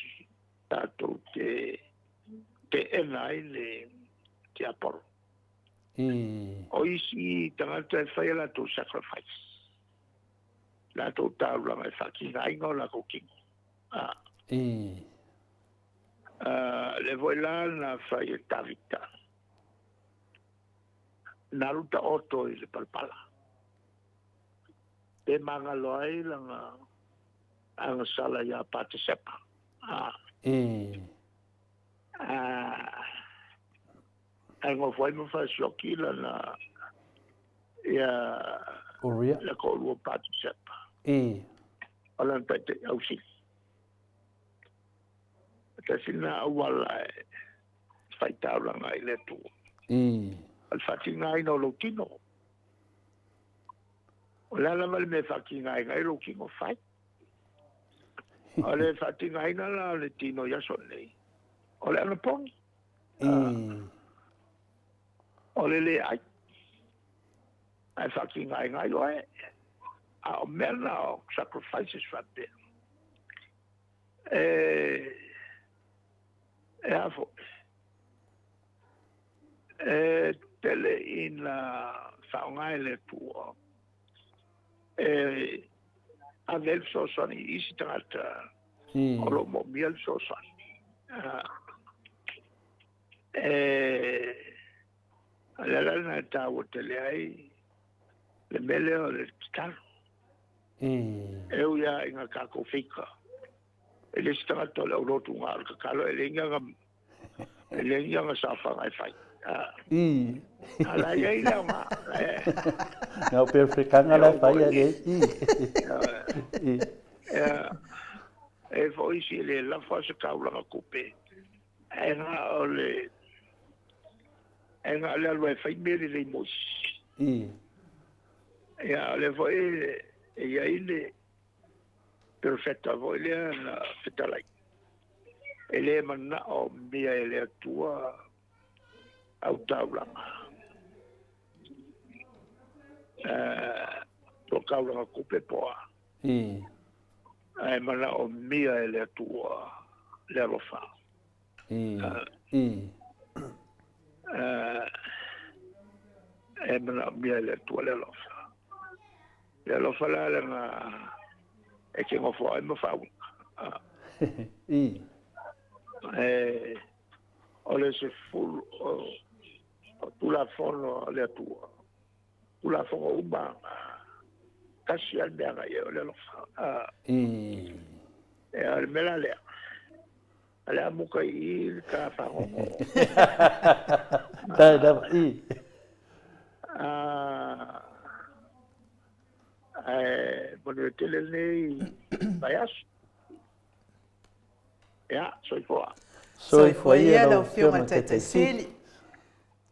ta tu te enai le te aporo I. o isi tangata fai la tu sacrifice la tu taula mai faki ngai ngola cooking I. le voila na fai tavita naruta oto i le palpala e mangalo ai langa ang sala ya patisepa I. ang foi mo fa shokila na ya Uria. la ko lu patisepa I. ala pete au si tasina wala fai taula ngai le tu I. al fati ngai no lo kino ola la mal me faki ngai lo kino fai ole fati ngai na la le tino ya sonei ole ana pong I. ole le ai faki ngai lo e a merna o sacrifices for them afo tele in la faunga le tuo avel so soni isi tangata olo mo miel so soni la na tawo tele ai le mele o le talo eu ya inga kako fika ele está todo o lotu ngal ka kalo ele nga safa ngai fai I. ala ye la ma Ngau perfecanga la fai ale. I. e foi si le la fa se kaula ka kupe nga le fai meri le mos I. ya le foi ya ile perfetta voglio la fetalai ele manna o mia ele tua au taula to kaula kupe poa I. ai mana o mia ele tua le rofa I. I. e mana mia ele tua le rofa la nga e che mo fo mo fa I. ole se full tu la fono le tua tu la fono uba kasi al mea ngai o le lofa. I. Al mela lea. Ale amuka I ka whangongo. Tai dawa I. Mone tele nei baias. Ya, soifua. Soifua ia lau whionga taitaisili.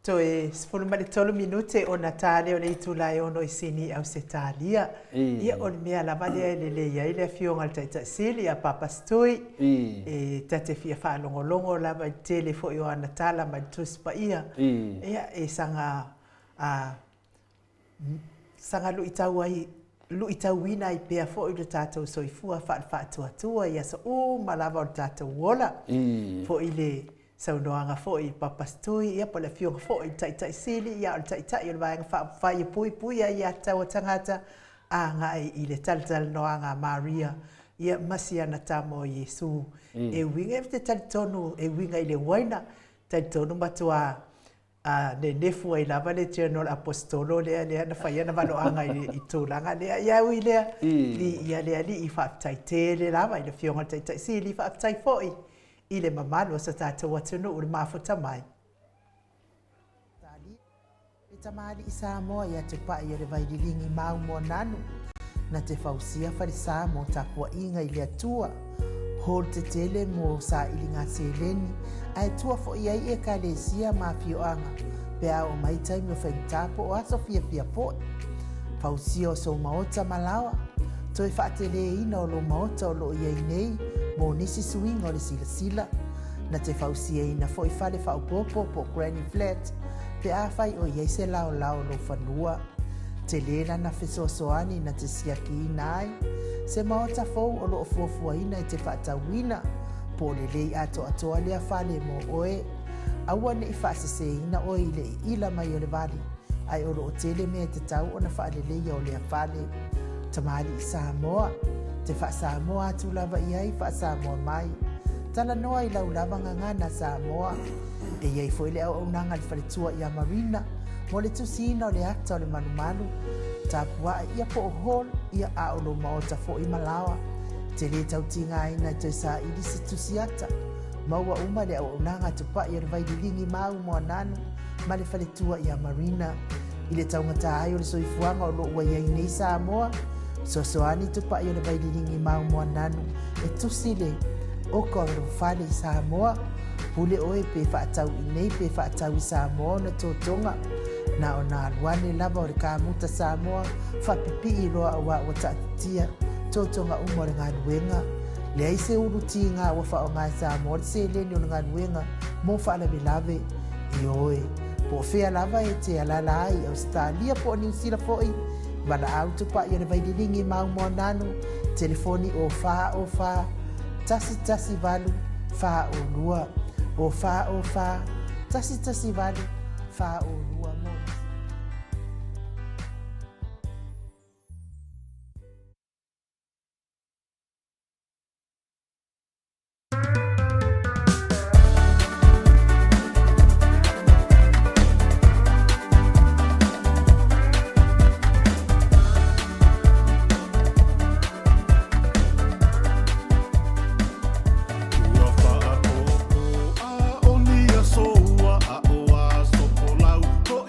Toe sifunu mali tolu minute o natale o le itulai ono I sini au se talia. Ia o le mea lava lea le ia ile whionga taitaisili a papastui. Tate fia whaalongolongo lava I tele fo I o anatala mai tuspa ia. Ia e sanga lu itau ai lu itauina I pea fo I le tātou soifua whaatua ia so malava o le tātou wola. Fo I le saunoanga fo I papastui ia po le fionga fo I taitaisili ia o le taitai o le vaenga whaai pui ia tau tangata a ngai I le tal noanga Maria ia masiana tamo Yesu. E winga te talitonu e winga I le waina talitonu matua ne nefu ai lava le General Apostolo lea na whaiana wanoanga I tūlanga lea iau I lea ia lea li I whaaftai le lava I le fionga taitaisili I whaaftai foi I le mamalo sa tātou atunu o le mafuta mai. E tamari I Samoa ia te pai ia le vaililingi mau mo nanu na te whausia wharisa mo tapua inga I le atua. Hol te tele mo sa ilinga seleni ai tua fo ia I e kalesia mafioanga pea o mai taimi o whaintapo o aso fia po. Whausia o so maota malawa toi whaatele ina o lo maota o lo ia nei mo nisi swing o le sila na te whausia ina fo I whale whaupopo po Granny Flat pe a whai o ia se lao lo whanua te lera na fesoasoani na te siaki ina ai se maota fou o lo fuafua ina I te whaatawina po le lei atoa lea whale mo oe aua ne I whaasese ina o I le ila mai o le vali ai o lo o tele mea te tau o na whaale leia o lea whale tamari I Samoa te wha Samoa atu lava iai wha Samoa mai tala noa I lau lava ngangana Samoa e iai foi le au nanga le whaletua I a Marina mo le tusina o le ata o le manumalu tapua ia po hol ia a o lo maota fo I malawa te le tautinga ina te sa I disi tusiata maua uma le au nanga tupa I le vaililingi mau mo nanu ma le whaletua I a Marina I le taungata ai o le soifuanga o lo ua iai nei Samoa soani tupa I le vaililingi mau mo nanu e tusile o ko ro fale I Samoa pule oe pe whaatau I nei pe whaatau I Samoa na tōtonga na o nā ruane lava o le kāmuta Samoa whapipi I roa a wa tatia tōtonga umore ngā nuenga le aise uruti ngā wa wha o ngā Samoa le se leni o ngā nuenga mo whaala lave I oe po whea lava e te alala ai Australia po New Zealand foi Wana au tupa I le vaililingi mau mo nanu telefoni o wha tasi valu wha o lua o wha tasi valu wha o lua mo Soa a o a sopo lau, ko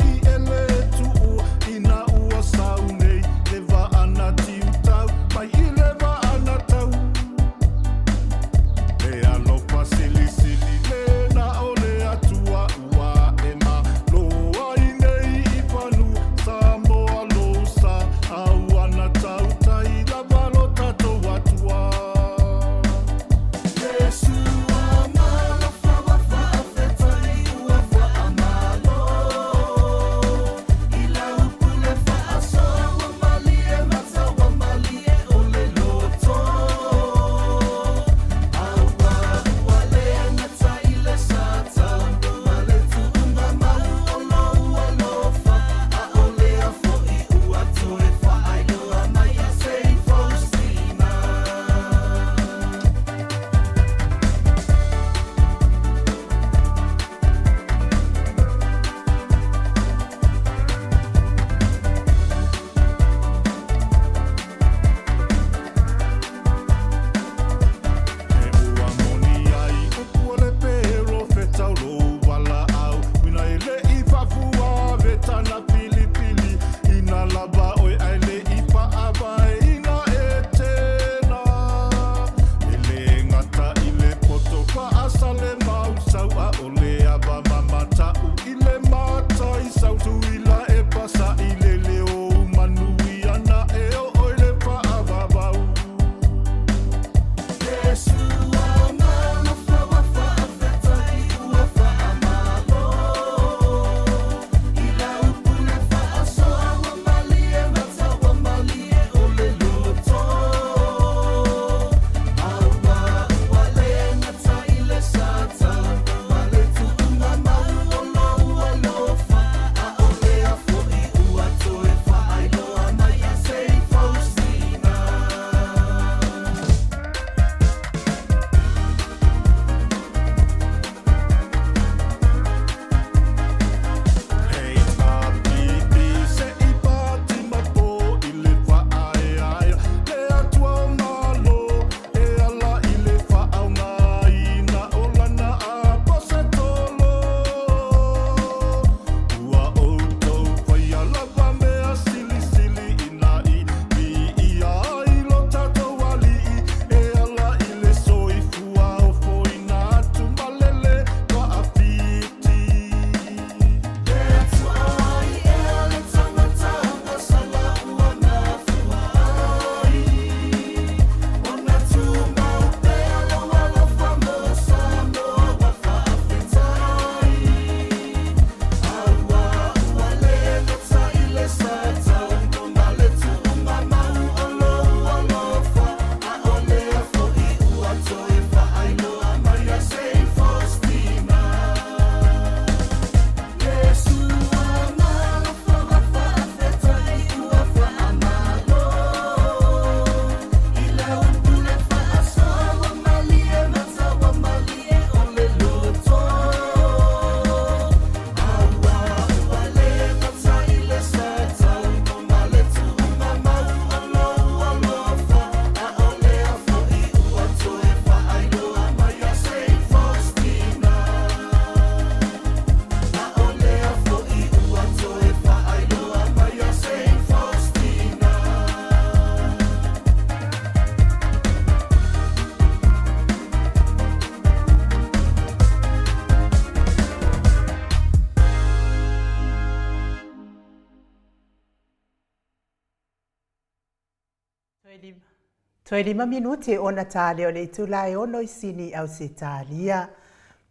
Toi 5 minuti ona tāle o le itulai ono I sini au se tālia.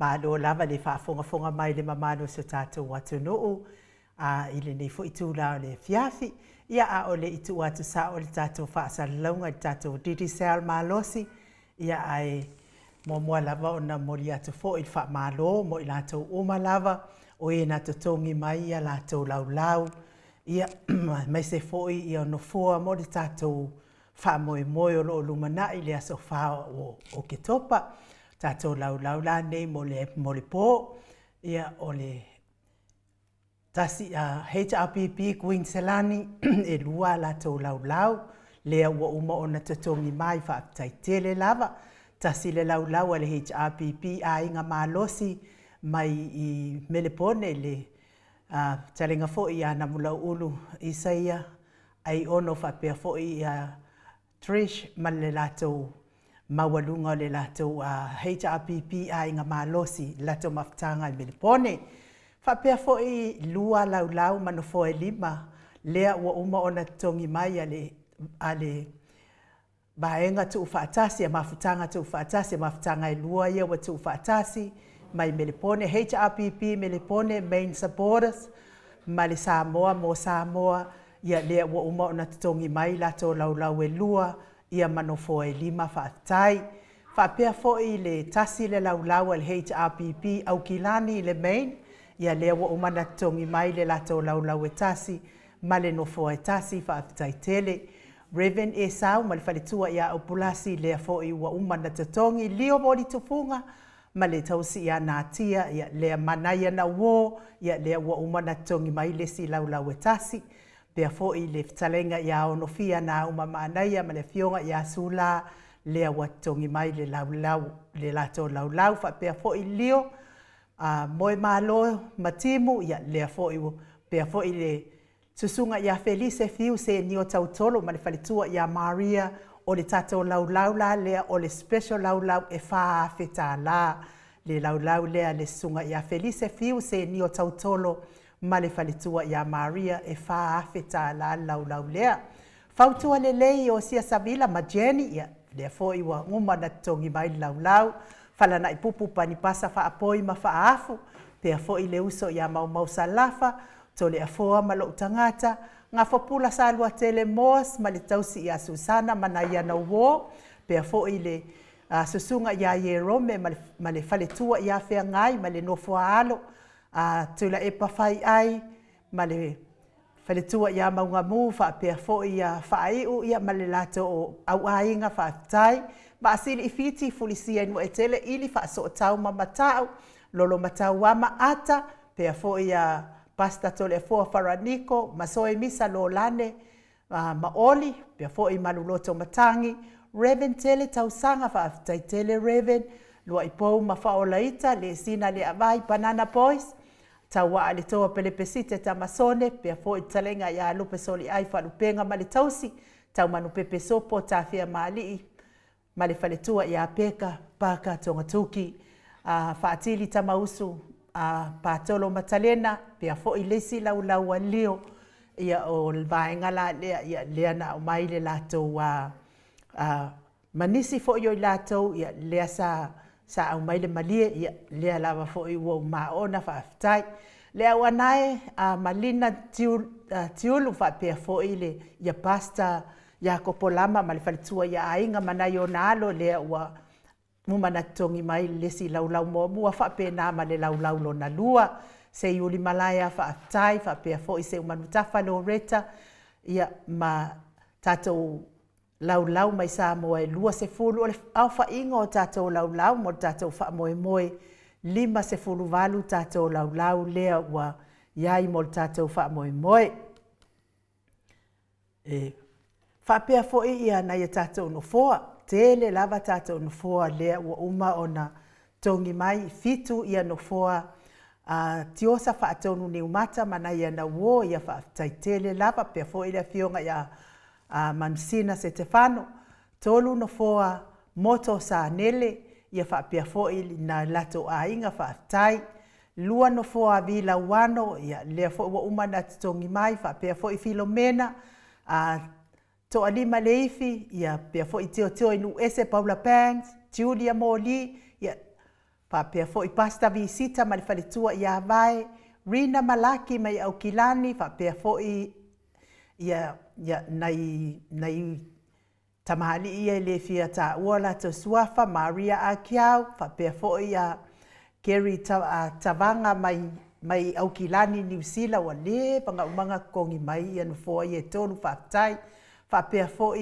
Ma lo lava le whaafonga mai le mamano so tātou watu nuu. I le nei fo itula o le fiafi. Ia a o le itu atu sa o le tātou whaasalaunga I tātou didi sal malosi. Ia ai mua lava o na mori atu fo I wha malo mo I lātou uma lava. O e na totongi mai ia lātou lau. Ia mai se fo I ono fua mo le tātou wha moe o lo lumanai le aso wha o ke topa. Tātou lau la nei mo le pō. Ia o le tasi HRPP Queenselani e lua lātou lau. Lea ua uma o na totongi mai wha taitele lava. Tasi le lau a le HRPP a inga malosi mai I melepone le talenga fo I ana mulau ulu Isaia. Ai ono wha pia fo I Trish ma le lātou mawalunga o le lātou HRPP a inga malosi lātou mafutanga I melepone. Whapea fo I lua lau mano fo e 5 lea ua uma ona tongi mai ale baenga tu whaatasi a mafutanga tu whaatasi a mafutanga I lua ia wa tu whaatasi mai melepone HRPP melepone main supporters ma le Samoa mo Samoa ia lea ua uma ona tongi mai lātou lau e lua ia mano fo e 5 whaatai. Whapea fo I le tasi le lau al HRPP au kilani le main ia lea ua uma na tongi mai le lātou lau e tasi ma le nofo e tasi whaatai tele. Reverend Esau ma le whaletua ia au pulasi lea fo I ua uma na tatongi lio mori tufunga ma le tausi ia nātia ia lea manaya na uo ia lea ua uma na tongi mai le si lau e tasi. Pea fo I le ftalenga ia ono fia na uma maanaya ma le fionga ia sula lea ua tongi mai le le lātou lau whapea fo I lio moe malo matimu ia lea fo I pea fo I le susunga ia Felice fiu se nio tautolo ma le whaletua ia Maria o le tātou lau la lea o le special lau e whaafeta la le lau lea le sunga ia Felice fiu se nio tautolo ma le whaletua ia Maria e whaafeta la lau lea. Fautua le lei o sia Savila ma Jenny ia lea fo I wa nguma na tongi mai lau. Falana I pupu pani pasa wha apoi ma wha afu. Pea fo I le uso ia mau salafa. To le afoa ma lo tangata. Ngā whapula sa alua tele mos ma le tausi ia Susana ma na ia na uo. Pea fo I le susunga ia Yerome ma le whaletua ia whea ngai ma le nofua alo. Tula e pawhai ai ma le whaletua ia maungamu wha pea fo ia whaaiu ia ma le lato o au ainga whaatai. Ma asili I fiti fulisia inu e tele ili wha so tau ma matau. Lolo matau wama ata pea fo ia pasta tole fo faraniko ma soe misa lo lane maoli pea fo I maluloto matangi. Reven tele tau sanga wha aftai tele Reven. Lua I pou ma whaolaita le sina le avai Banana Boys. Tau wa ale toa pelepesite ta masone pea fo I talenga ia lupe soli ai whalupenga ma le tausi. Tau manu pepe sopo ta fia maali ma le whaletua ia peka paka tonga tuki. Whaatili ta mausu pātolo matalena pea fo I lesi lau alio ia o vaenga la lea na o mai le lātou manisi fo I lātou ia lea sa au mai le malie ia lea lava fo I ua maona whaaftai. Lea wanae malina tiulu wha pea fo I le ia pasta ia kopolama ma le whaletua ia ainga manai o nalo lea ua mumana tongi mai lesi lau mua whape nā ma le lau lo na lua. Se iuli malaya whaatai whapea fo I se umanutafa lo reta ia ma tātou lau mai sa moe lua se fulu o le au whainga o tātou lau mo tātou wha moe 5 se fulu valu tātou lau lea ua iai mo tātou wha moe. Whapea fo I ia na ia tātou no foa. Tele lava tātou no foa lea ua uma ona tongi mai fitu ia no foa. Tiosa whaatonu ni umata mana ia na uo ia whaatai tele lava pea fo I le fionga ia Manusina Stefano. Tolu no foa moto sa nele ia whaapea fo I na lato a inga whaatai. Lua no foa vila wano ia lea fo ua uma na tongi mai whaapea fo I Filomena. to alima leifi ia pia fo teo inu ese Paula Pangs, Julia Moli, ia pia fo pasta visita ma le faletua ia vai, Rina Malaki mai au kilani pia fo ia nai tamahali ia le fia ta uala to suafa Maria Akiau pia fo ia Gary Tavanga mai au kilani New Zealand wa le panga umanga kongi mai ia no fo ia tonu fatai pia fo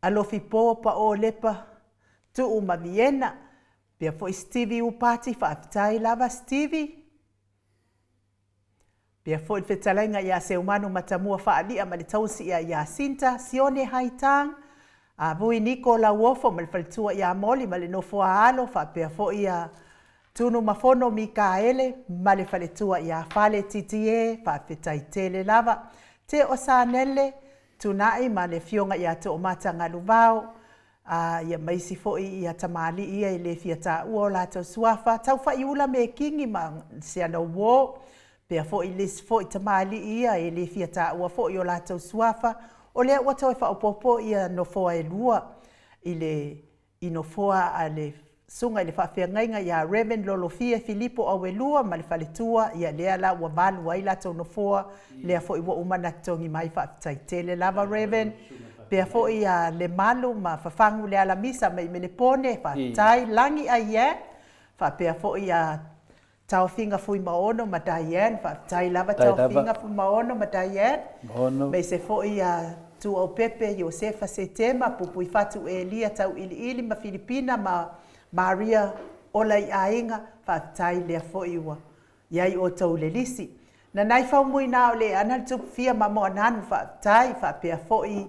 alofi popa o lepa tu uma Vienna pia fo Stevie upati fatai lava Stevie pia fo i fetalenga ia se umano matamua faalia ma le tausi ia Sinta Sione Haitang vui Niko la uofo ma le faletua ia moli ma le nofo alo pia fo ia tunu mafono Mikaele ma le faletua ia fale titie fetai tele lava te o sanele tunai ma le fionga ia to mata ngaluvao ia maisi fo ia tamali ia le fiata uola to suafa tau fa iula me kingi ma se ana wo pia fo ilis fo tamali ia le fiata ua fo iola to suafa o le wa to fa opopo ia no fo e lua ile ino fo ale sunga le fa fenga ia Reverend Lolofia Filippo Awelua ma le faletua ia le ala wa valu ai la to no fo le fo i wo umana tongi mai fa taitele lava Reverend pia fo ia le malu ma fafangu le ala misa mai menepone fa tai langi ai fa pia fo ia tau finga fui maono ma Diane fa tai lava tau finga fui maono ma Diane me se fo ia tu o Pepe Josefa Setema pupu fatu Elia tau ili ma Filipina ma Maria ola i ainga fa tai le fo iwa yai o tau le lisi na nai fa mui na le ana tu fia ma mo nan fa tai fa pia fo i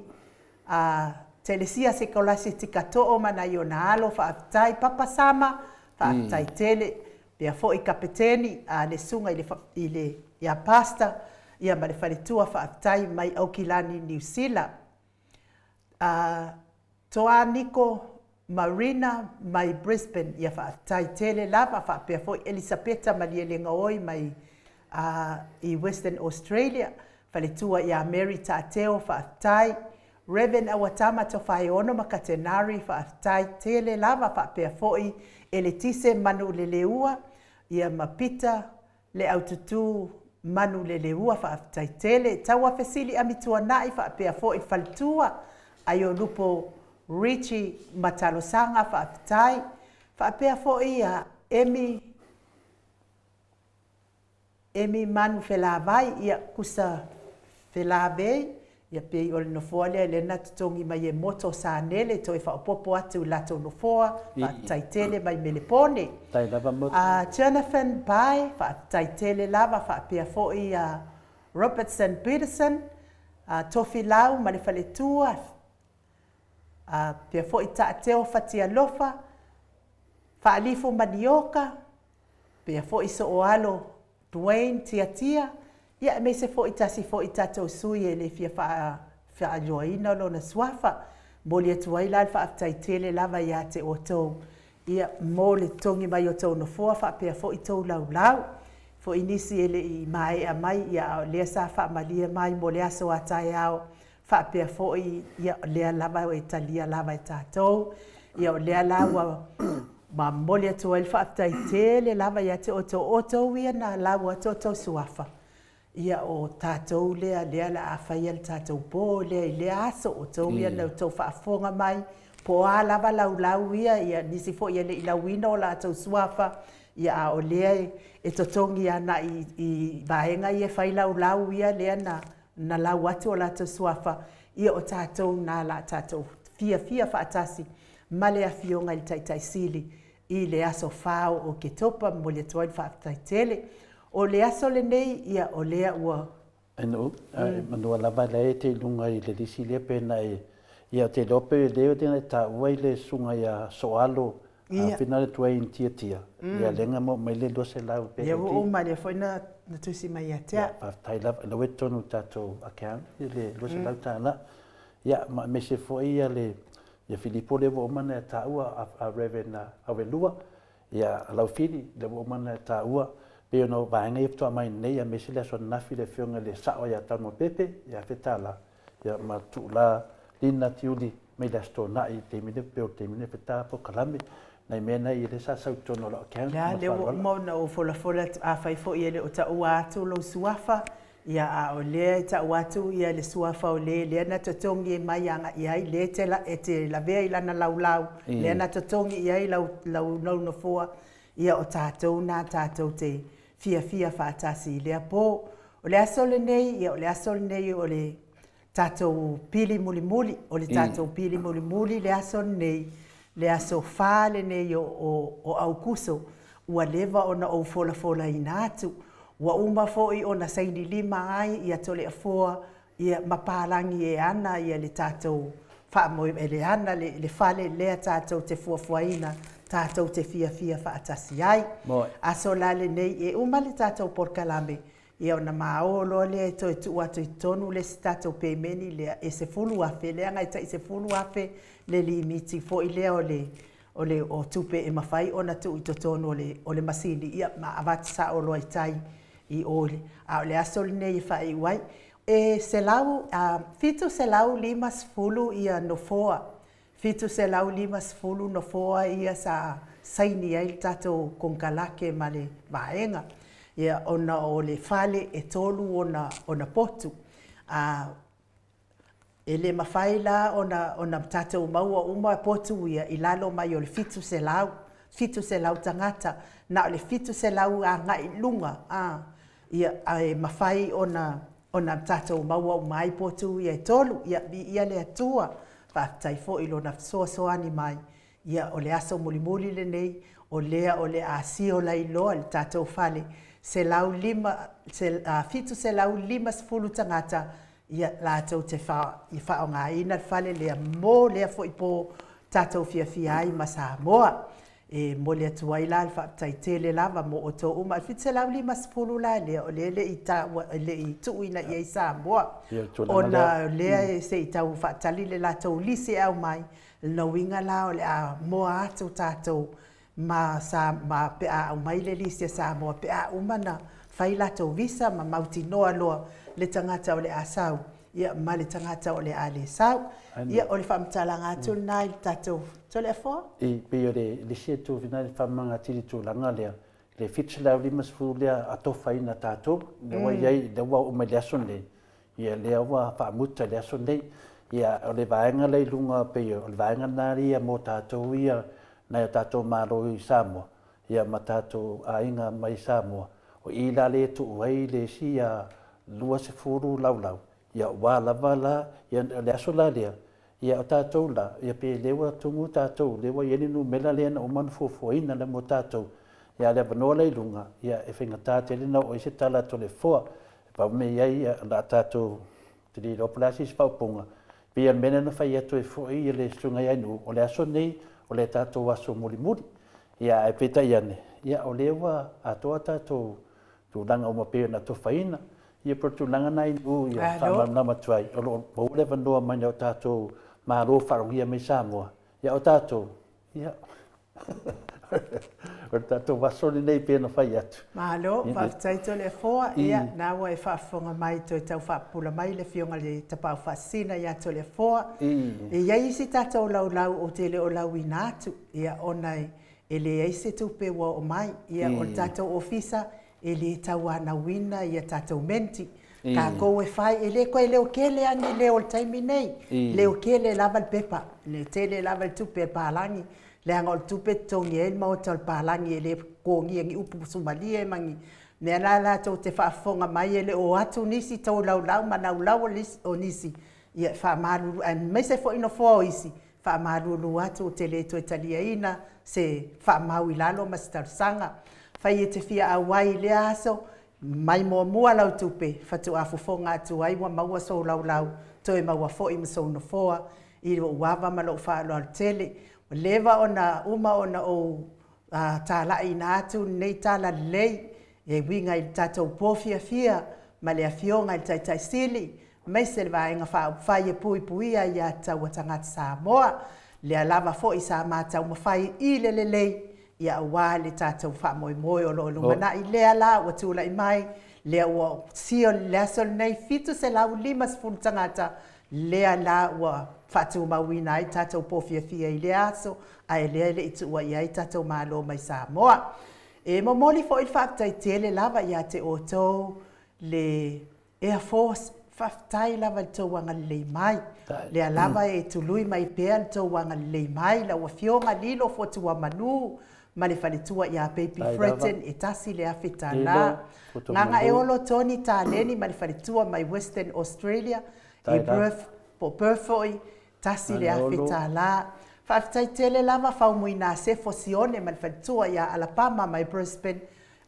telesia se kolasi tikato o mana yonalo fa tai papa sama fa tai tele pia fo i kapiteni le sunga ile ya pasta ia ma le faletua fa tai mai au kilani New Zealand toa Niko Marina mai Brisbane ia fa tai tele lava fa pia fo Elisabetta Malielenga oi mai i Western Australia faletua ia Mary Tateo fa tai Reverend Awatama to fai ono makatenari fa tai tele lava fa pia fo Eletise Manu Leleua ia mapita le aututu Manu Leleua fa tai tele tawa fesili amitua nai fa pia fo faltua ayo lupo Richie Matalosanga fa tai fa pia fo ia Emi Manu Felavai ia kusa Felave ia pe ol no foale le na tongi mai moto sanele to fa popo atu lato no foa fa taitele mai melepone tai lava moto Jonathan Pai fa taitele lava fa pia fo ia Robertson Peterson Tofi Lau ma le faletua pia fo ita teo fatia lofa fa alifu manioka pia fo iso oalo Dwayne Tiatia ia me se fo itasi fo itato sui le fia fa joina lo na swafa moli atu ai la fa taitele lava ia te oto ia moli tongi mai oto no fo fa pia fo ito lau fo inisi ele i mai a mai ia le sa fa malia mai moli aso atai ao fa pia fo ia le lava o Italia lava tato ia le lava ma moli atu ai fa taitele lava ia te oto ia na lava toto swafa ia o tātou lea la awhai al tātou pō lea aso o tau ia nau tau whaafonga mai po a lava lau ia nisi fo ia le ilawina o la tau suafa ia a o lea e totongi ana i vaenga ia whai lau ia lea na lau atu o la tau suafa ia o tātou nā la tātou fia whaatasi ma lea fionga i taitai sili i le aso whao o ke topa mo le tuain whaatai tele o le aso le nei ia o lea ua. Anu, manua lava le te lunga i le disi le pena ia te lope leo tena ta uai le sunga ia soalo fina le tuai in tia. Ia lenga mo mai le lose lau pe. Ia o mai le foi na tusi mai ia tea. Ia tai lava le wetonu tato account le lose lau tana. Ia me se foi ia le ia Filippo le wo mana ta ua a Reverend Awelua. Ia lau fili le wo mana ta ua. Peo no vaenga i ftua mai nei a mesile aso nafi le fionga le sao ia tano pepe ia fetala ia matu la lina tiuli mai le stona i te mine pe o te mine peta po kalame nei mena i le sa sau tono lo ke la le mo na o fola a fai fo i le o ta ua atu lo suafa ia a o le ta ua atu ia le suafa o le na totongi mai anga ia i le te la e te la vea i lana laulau le na totongi ia i lau no foa ia o tātou nā tātou te fia whaatasi lea pō. O le asole nei, ia o le asole nei o le tātou pili muli, o le tātou pili muli, le asole nei, le aso whāle nei o aukuso, ua lewa o na o fola i nātu, ua uma foi o na saini lima ai, ia tole a fōa, ia mapālangi e ana, ia le tātou whaamoe e le ana, le whale lea tātou te fuafuaina, tātou te fia whaatasi ai. Aso lale nei e umale tātou porkalame. Ia o na maolo lea e toi tu atu I tonu le si tātou pēmeni lea e se fulu afe. Lea ngai ta I se fulu afe le li miti fo I lea o le o tupe e mawhai o na tu I to tonu o le masini. Ia ma avati sa olo ai tai I ole. A o le aso nei e whai wai. E se lau, fitu se lau limas fulu ia no foa. Fitu se lau limas fulu no foa ia sa saini ai tato konkalake ma le vaenga. Ia ona o le fale e tolu ona potu. E le mawhaila ona tato maua uma potu ia I lalo mai o le fitu se lau tangata. Na o le fitu se lau a ngai lunga. Ia e mawhai ona tato maua umai potu ia e tolu. Ia le atua. Whaatai fo I lona soani mai. Ia o le aso mulimuli le nei, o lea o le asio lai loa le tātou whale. Se lau lima, fitu se lau lima sefulu tangata, ia lātou te whao ngā ina whale lea mō lea fo I po tātou fia ai ma Samoa. E mo lea tuai la le whaatai tele lava mo o tō uma. Fitu se lau lima sefulu la lea o le I tuuina I ei Samoa. Ona lea se I tau whaatali le lātou lise au mai, no winga la o le a moa atu tātou ma pea au mai le lise Samoa, pea umana whai lātou visa ma mauti noa loa le tangata o le asau, ia ma le tangata o le a le sau, ia o le whamtalanga atu nai le tātou. Tole a fōa? I pe o le lise tu vina le whamanga tiri tu langa lea, le fitu lau limas fulu lea atofa ina tātou, le wa iai le wa o mai le aso nei, ia le wa whaamuta le aso nei, ia o le vaenga lei lunga pe o le vaenga nari ia mo tātou ia na tātou maro I Samoa, ia ma tātou ainga mai Samoa, o I la le tu uai le si ia lua se furu lau, ia wa lava la, ia le aso la lea, ia o tātou la, ia pe lewa tungu tātou, lewa ieni nu mela lea na o manu fuafuaina le mo tātou, ia le vanoa lei lunga, ia e whinga tātele na o ise tala to le foa, pa me iai la tātou, te li opulasi si paupunga, pia mena na whai atu e fwoi le sunga iai nu, o le aso nei, o le tātou aso mulimuri, ia e peta iane, ia o lewa atoa tātou tu langa o mapeo na to whaina, ia pro tu langa nai nu, ia whamana matuai, o lo maule vanoa mai o tātou maro wharongia mai Samoa, ia o tātou, ia, o tātou wasori nei pēna whai atu. Mahalo, whaftaito le fōa, ia, nāua e whaafonga mai toi tau whaapula mai le fionga le tapau whaasina ia to le fōa. E iai isi tātou lau o te leo lau I nātu, ia onai e le eise tupe wa o mai, ia o tātou ofisa, e le tau ana wina, ia tātou menti. Ka kou e whai, e le koe leo kele ani leo le taimi nei, leo kele lava le pepa, le tele lava le tupe pālangi, le anga o tupe tongi e ma o tal palangi e le kongi angi upu sumali e mangi. Nea la tau te whaafonga mai e le o atu nisi tau lau manau lau o nisi. Ia whaamaru, an me se fo ino fo isi, whaamaru lu atu o te le to Italia ina, se whaamau I lalo ma sanga. Whai e te fia a wai le aso, mai mua lau tupe, whatu a fufonga atu ai wa maua so lau, toi maua fo I maso no foa, I wawa ma lo whaalo al tele, lewa ona uma ona o tālai nā atu nei tāla lei e winga I tātou pōwhia ma le awhionga I taitai sili mai se le waenga whai e puipuia I a tau tangata Samoa le lava fo I sa mātau mawhai I le lei I a wā le tātou whamoe o lo mana I lea la wa tūla I mai le o sio le asol nei fitu se lau limas fulu tangata lea la ua whatu mawina ai tātou pōwhiawhia i le aso, ai lea le itu ua i ai tātou mālo mai Samoa. E momoli fo i whaatai tele lava i a te otou le Air Force whaftai lava i tau wanga lei mai. Lea lava e tului mai pēr i tau wanga lei mai, la ua fionga lilo fo tua manu, ma le whaletua i a Baby Fretten e tasi le awhita la. Nganga e olo Tony Tāleni ma le whaletua mai Western Australia, e Burfoy, tasi le awhita la. Whaftai tele lava whaumui nā se fosione ma le whaletua i a Alabama mai Brisbane,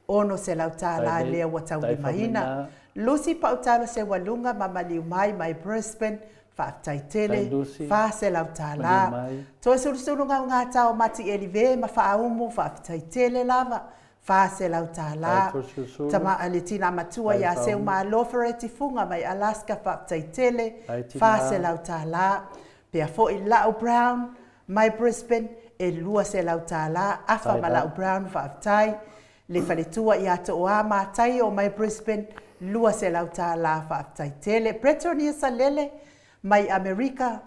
ono se lau tā la lea wa tau le maina. Lucy Pautalo se walunga ma maliu mai Brisbane, whaatai tele, wha se lau tā la. Toi suru ngā tau mati elive ma whaaumu whaatai tele lava, wha se lau tā la. Tama ale tina matua ia se uma lofereti funga mai Alaska whaatai tele, wha se lau tā la. Pea fo i Lau Brown mai Brisbane, e lua se lau tā la, afa ma Lau Brown whaatai. Le whaletua i ato o a mātai o mai Brisbane, lua se lau tā la whaatai tele. Bretonia sa lele, mai Amerika,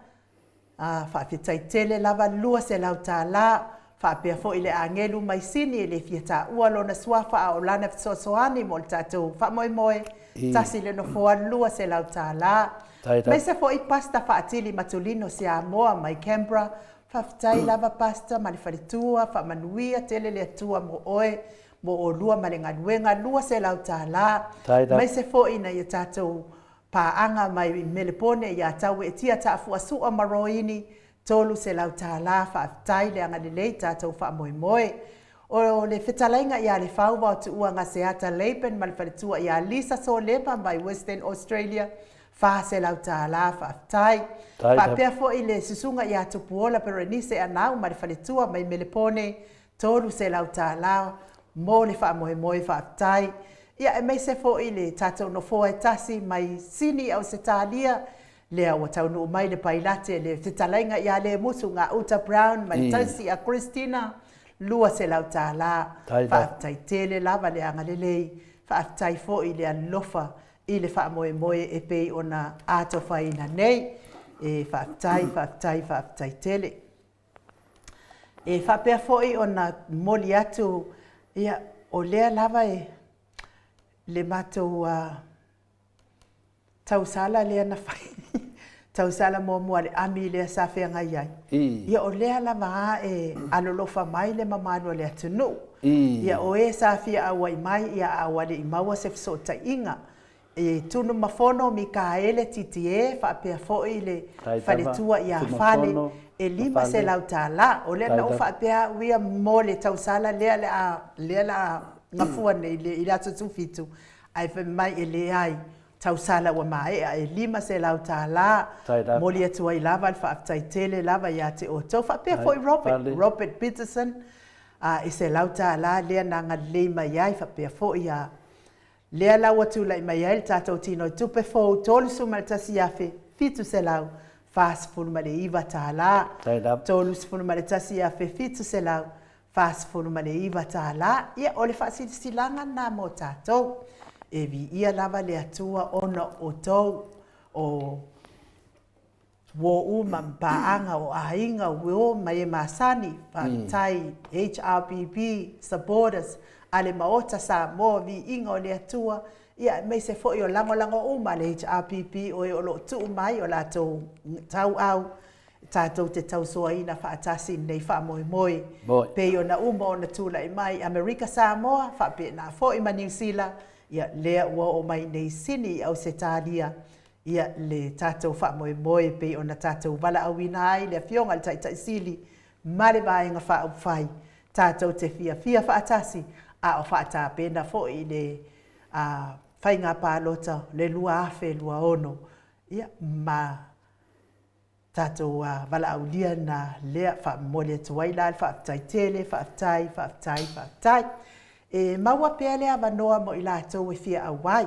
whaatai tele lava lua se lau tā la, whaapea fo i le angelu mai sini, le fiata ua lona suafa a o lana sosoani mo le tātou whamoemoe, tasi le no foa lua se lau tā la. Mai se fo i pasta whaatili matulino se a moa mai Canberra, whaatai lava pasta, ma le whaletua, whaamanuia tele le atua mo oe, mo o lua malenga nuenga lua se lau tā la. Mai se fo ina i tātou pāanga mai Melipone i a tau e tia ta fuasua maroini tolu se lau tā la whaatai le anga lelei tātou whaamoemoe. O le whetalainga i a le whauwa o tu uanga se ata Leipen ma le whaletua i a Lisa Solepa mai Western Australia wha se lau tā la whaatai. Whaapea fo i le susunga i a tupuola Perenise anau ma le whaletua mai Melipone tolu se lau tā la mo le whaamoemoe whaatai. Ia e mei se fo i le tātou no foa e tasi mai sini au se tālia lea o tau no mai le pailate le whetalainga i a le musu ngā Uta Brown mai tasi a Christina lua se lau tā la whaatai tele lava le anga lelei whaatai fo i le alofa i le whaamoemoe e pei o na ato whaina nei e whaatai tele. E whapea fo i o na moli atu ia o lea lava e le matou tausala lea na whai. Tausala mua le ami lea sa whenga iai. Ia o lea lava e alolofa mai le mamano lea tunu. Ia o e sa whia awai mai ia awale i maua se fsota inga. E tunu mafono mi ka ele titi e whapea foi le whaletua ia whale. E lima se lau tā la, o lea na uwha pia wia mo le tausala lea la ngafua nei i la tutu fitu. Ai wha mai e le ai tausala wa mai e lima se lau tā la. Mo li atua i lava wha aptai tele lava ia te o tau. Wha pia foi Robert Peterson. E se lau tā la lea na ngā leima iai wha pia foi a lea lau atu lai mai ai tātou tino i tupe fōu tolu sumaltasi afe fitu se lau. Fast funu male iwa tā la. Tolu funu male tasi a fitu se lau. Fast funu male iwa tā la. Ia ole whasilanga nā mo tātou. E vi ia lava le atua ona o tau o wo uma mpaanga o ainga o mai masani. Tai HRPP supporters ale maota sa mo vi inga o le atua. Ia mei se fo i o lango uma le HRPP o e o lo tu mai o la tau au tātou te tau soa ina whaatasi nei whaamoemoe. Pei o na uma o na tūla i mai Amerika Samoa, whape na fo i ma New Zealand, ia lea ua o mai nei sini au se tālia. Ia le tātou whaamoemoe pei o na tātou wala awina ai, le fionga le tai sili, mare vaenga whaau tātou te fia whaatasi, a o whaatapena fo i le whainga pālota le lua afe, lua ono. Ia, ma tātou wala aulia na lea whaamole tuaila, whaaftai tele, whaaftai. E maua pea lea wanoa mo i lātou e fia awai.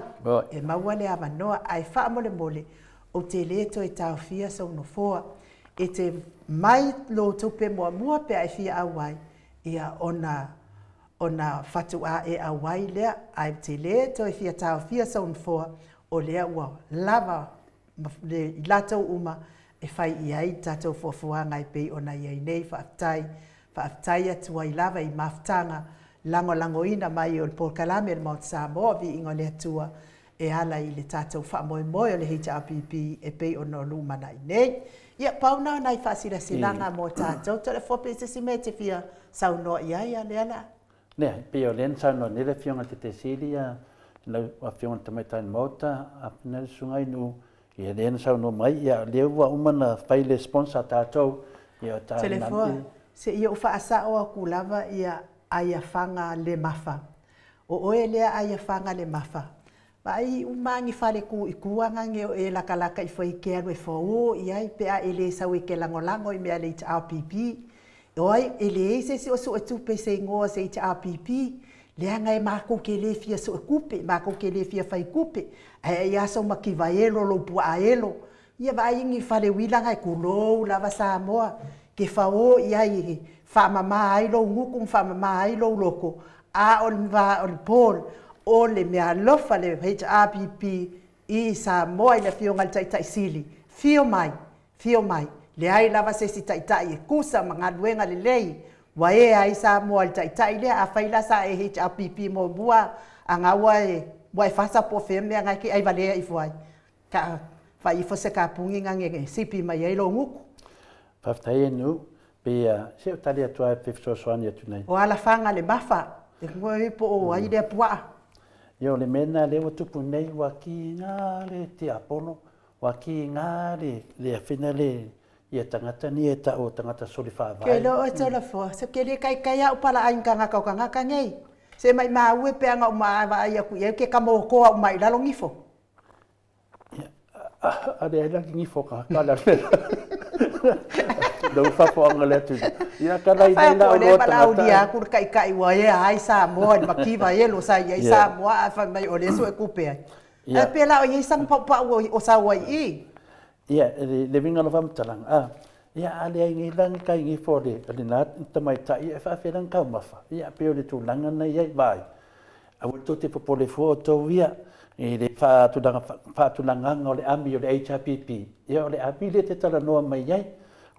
E maua lea wanoa ai whaamole mole o te leto e tau fia sa unofoa. E te mai lo tupe mua pea e fia awai. Ia ona fatu a e awai lea ai te leto e fia tau fia sa unofoa o lea ua lava le latou uma e fai i ai tatou fuafuanga i pei ona iai nei whaafitai atua i lava i mafutanga lango-langoina mai o le Polokalame le Mount Samoa vi ingo le atua e ala i le tatou whaamoemoe o le HRPP e pei ona o lumana i nei. Ia pauna nai whaasirasilanga mo tatou to le fope se si me te fia saunoa i ai a le ala. Nea, pei o len saunoa nere fionga te siria lau a fionga tamaitai mauta a pinari sungai nu ia len saunoa mai ia leua umana whaile sponsor tatou ia ta Telefona se ia ufa asa o kulava ia aia fanga le mafa. O oe lea aia fanga le mafa. Vai umangi fale ku ikuanga nge o e lakalaka i foi ke anu e fo i ai pe a ele sa we ke lango i me ale RPP. Oi ele se o so tu pe se ngo se RPP. Le anga e mako ke le fia so kupe, mako ke le fia fai kupe. Ai ia so makivaelo lo puaelo. Ia vai ngi fale wilanga e kulo lava Samoa. Ke fao i ai fa mama ai lo nguku fa mama ai lo loko a on va on pol o le mea lofa le HRPP i Samoa i le fionga le taitai sili fio mai le ai lava se si taitai e kusa mga luenga le lei wa e ai Samoa le taitai le a faila sa e HRPP mo bua anga wa e fasa po feme anga ki ai valea i fuai ka fa i fose ka pungi ngange sipi mai ai lo nguku Paftai nu pe se talia tua pefso soania tunai. O ala fanga le mafa. E ngoi po o ai le pua. Yo le mena le tupu nei wa ki nga le te apono wa ki nga le finale ia tangata ni e ta o tangata solifa vai. Ke lo o tola fo. Se ke le kai au pala ai kanga ka ngei. Se mai ma ue pe anga o ma va ia ku ia ke kamo ko au mai la longifo. Ade la ngifo ka kala. Dau fa po ang letu. Ia kala ina la o le pala o dia kur kai wa ia ai Samoa makiva elo sa ia Samoa fa mai o le so e kupe ai. E pela o ia sang pa o sa wa i. Ia le vinga no vam talang. Ia ale ai ngilang kai ngi fode ale na tamai tai e fa felang ka mafa. Ia pe o le tu langa na ia vai. A o to te popole fo to ia e le fa tu langa o le ami o le HRPP. Ia o le ami le te tala noa mai ai.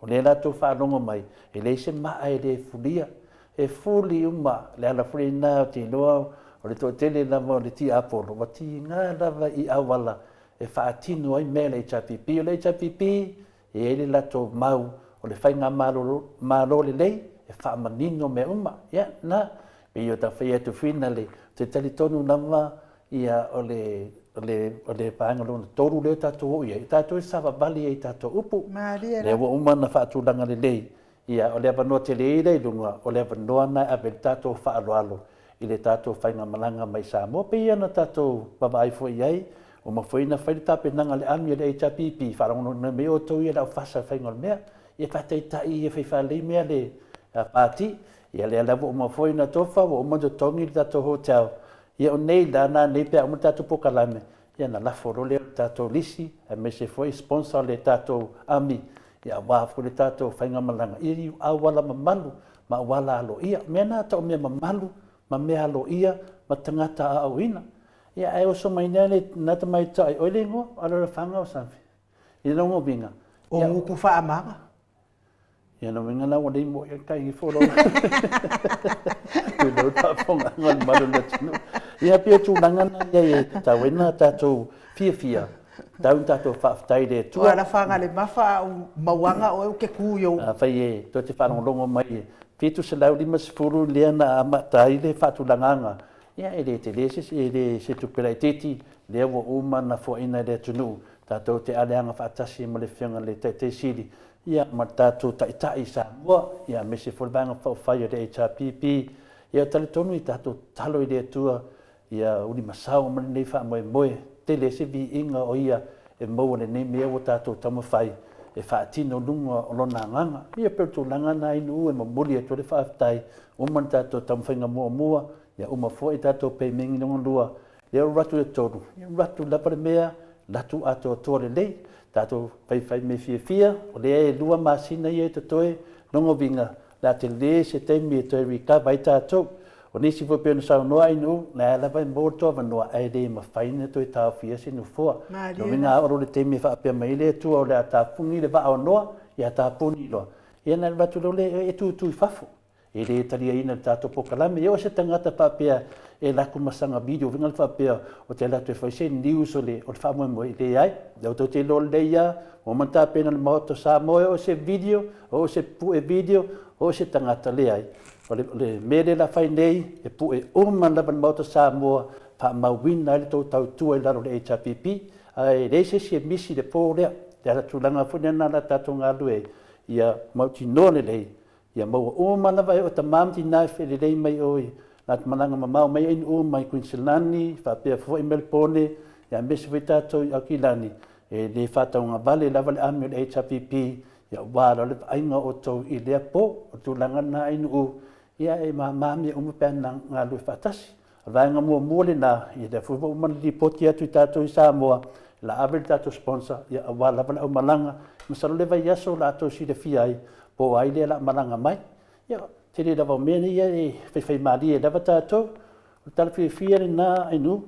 O le la tu whanonga mai, e le se maa e le fulia, e fuli uma, le ala fuli nā o te noa, o le tō tele lama o le ti apolo, wa ti ngā lava i awala, e whaatino ai mea le HRPP, o le HRPP, e le lato mau, o le whainga malo le lei, e whaamanino me uma, ia, nā, pe i o ta whai atu whina le, te tali tonu nama, ia o le paanga lona toru leo tātou ia. I tātou e sawa bali e tātou upu. Le wa umana whaatulanga le lei. Ia o le apanoa te le eirei lunga, o le apanoa nai ape le tātou whaaloalo. I le tātou whainga malanga mai Samoa. Pe iana tātou babai fo iai. O ma whaina whaile tāpe nanga le ami le HRPP. Wharangono na me o tau ia lau whasa whainga le mea. Ia whatai tai ia whaifalei mea le pāti. Ia le alawa o ma whaina tofa, o ma tongi le tātou hotel. Ia o nei dana nei pe o tātou Polokalame. Ia na lafo role o tātou lisi, a me se foi sponsor le tātou ami. Ia wāfu le tātou whainga malanga. Ia awala mamalu, ma wala alo ia. Mea nā tau mea mamalu, ma mea alo ia, ma tangata a auina. Ia ai o so mai nene nata mai tai. Oile ngoa, alo le whanga o sanfi. Ia no ngobinga. O nguku wha amanga. Ia no winga na wale mo ia kai i foro. Tui lau tā whonga ngan maru na tino. Ia pia tū langana ia e tau ena tātou fia. Tau tātou whaafitai le tua. Tua na whanga le mafa o mawanga o ke kūyo. Whai e, tō te whanongongo mai e. Pietu se lau lima sifuru lea na amatai le whātu langanga. Ia e le te leses e le se tuperai teti. Lea wa uma na fōina le tunu. Tātou te aleanga whaatasi ma le whianga le te siri. Ia ma tātou taitai Samoa. Ia me se wholbanga whai o le HRPP. Ia tale tonu i tātou talo i le tua. Ia uri masao mani nei wha moe. Te le se vi inga o ia e maua le nei mea o tātou tamawhai. E whaatino lunga o lona nganga. Ia pertu langana inu e mamuli e tore whaafitai. Uman tātou tamawhainga mua. Ia uma fo e tātou pei mengi nunga lua. Ia ratu e toru. Ia ratu lapare mea. Latu ato tore lei. Tātou whai me fia. O le e lua masina i e te toe. Nongo vinga. La te le se teimi e toi rika vai tātou. O nisi fo pe no sa no ai no na la vai mo to va no ai de ma faina to ta fia se no fo. No vinga o le te me fa pe mai le tu o le ta pungi le va o no ya ta puni lo. Ia na va tu le e tu fafu. E le talia ina tato po kalame e o se tangata pa pe e la ku masanga video vinga fa pe o te la te fa se news o le o fa mo mo le ai. Da to te lo le ya o manta pe na mo to sa mo o se video o se pu e video o se tangata le ai. Le mele la fai nei e pu e man la ban mauta Samoa fa mawina le tau tau tua i laro le HPP ai reise si e misi le po lea le ala tulanga fune na la tato ngā lue ia mauti none lei ia maua man la vai o ta mamti nai fe lei mai oi na mananga mamau mai in mai Queenslandi fa pe fo i Melbourne ia mesi vai tato i Akilani e le fatau ngā vale la vale ame le HPP ia wala le ainga o tau i lea po o tulanga na inu ia e mami o mo pena nga lu fatasi vai nga mo le na ia de fu mo di poti atu tato i Samoa la abel tato sponsor ia wala o malanga masalo le vai aso la to si de fiai po ai le la malanga mai ia te le dava meni ia e fe mali e dava tato o tal fi na inu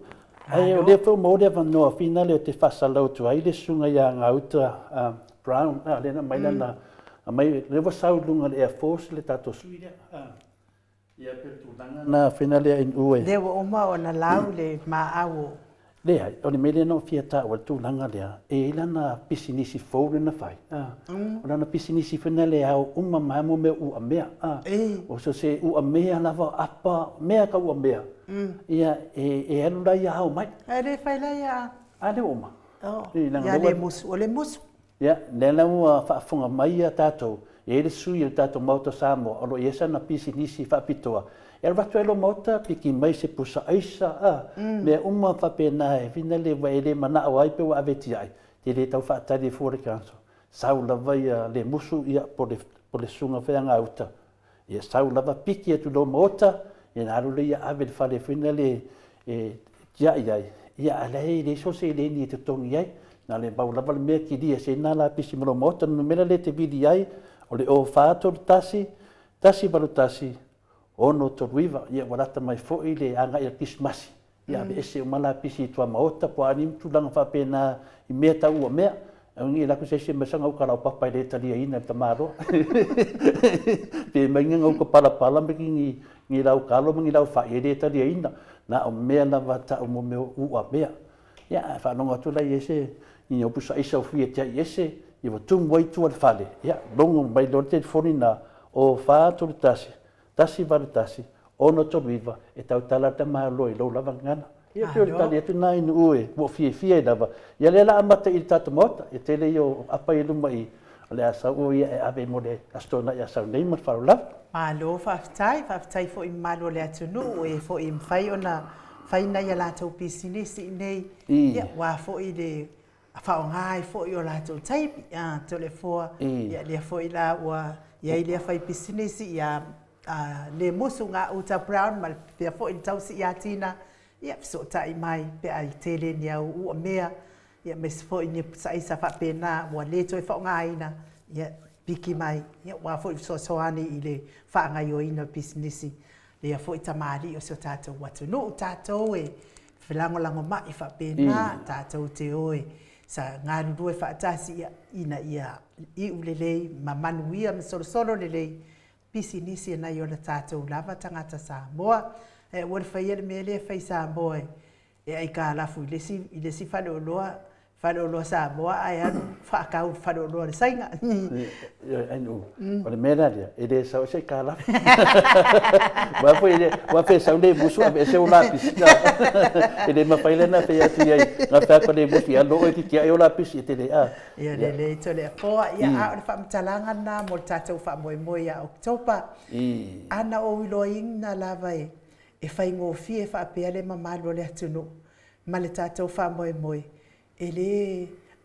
ai o le fo mo le va no finale o te fasalo tu ai le sunga ia nga uta brown le na mai na mai le va sau lunga le Air Force le tato suida ia pertulanga na finale in ue le o ma o na lau le ma au le ai o le mele no fiata o tulanga le e lana pisinisi fole na fai o lana pisinisi finale au ma mo me u amea o so se u amea lava apa mea ka u amea ia e anu la ia au mai le fai la ia ale o ma ia le mus o le mus ia le la mo fa funga mai tato e le sui il tato mauta Samoa o lo iesa na pisinisi fa pitoa e le vatu elo mauta piki mai se pusa aisa me umma fa pena e vina le wa ele mana o ai pe wa aveti ai te le tau fa tari fore kanso sau la vai le musu ia po le sunga fe nga uta ia sau la va piki e tu lo mauta e na ru le ia ave fa le fina le e ia ale le so se le ni te tongi ai na le bau la va me ki dia se na la pisi mo mauta no mela le te vidi ai o le o fato tasi balutasi ono to riva ia walata mai fo ile anga ia kismasi ia be ese mala pisi tua maota po ani tulanga fa pena i meta u mea ngi la ku se mesanga u kala papa ile talia ina tamaro pe menga u pala me ngi lau kalo ngi lau fa ile talia ina na o mea na vata o me u mea ia fa no tu la ese i o pusa isa fu te ese i wa tu moi tu al fale ia longo mai lo te fonina o fa tu tasi varitasi ono to viva e tau tala te malo i lo lava ngana ia pe o tali tu nai no ue mo fie dava ia le la amata i tata mota e tele yo apa i lu mai le asa o ia e ave mo le astona ia sa nei ma faula malo fa tai fo i malo le atunu e fo i fai ona fai na ia la tau pisinisi nei ia wa fo i le fa o ngai fo i o la tau taipi to le fo ia le fo i la wa ia i le fai pisinisi ia le musu nga uta brown mal pe fo i tau si ia tina ia so tai mai pe ai tele ni au u mea ia mes fo i ni sai sa fa pena wa le to fo ngai na ia piki mai ia wa fo so ani i le fa ngai o ina pisinisi le fo i tamari o so tato watu no tato e filango lango mai fa pena tato te oe sa ngā ruru e whaatasi ina ia i ulelei ma manuia me solo lelei pisi nisi na i o na tātou lava tangata Samoa e wale whaiere me le whai Samoa e ai ka alafu i lesi whale oloa Samoa ai anu whaakau whale oloa le sainga anu o le mera lia e le sau se ka alafu wa fe sau le musu e se o lapis e le mawhaile na whai atu iai ngā whaka le musu i alo e ki kia e o lapis e te le a ia le to le poa ia a o le whaamtalanga na mo le tātou whaamoemoe a Oktopa ana o iloing na lava e whai ngōwhi e whaapea le mamalo le atunu ma le tātou whaamoemoe e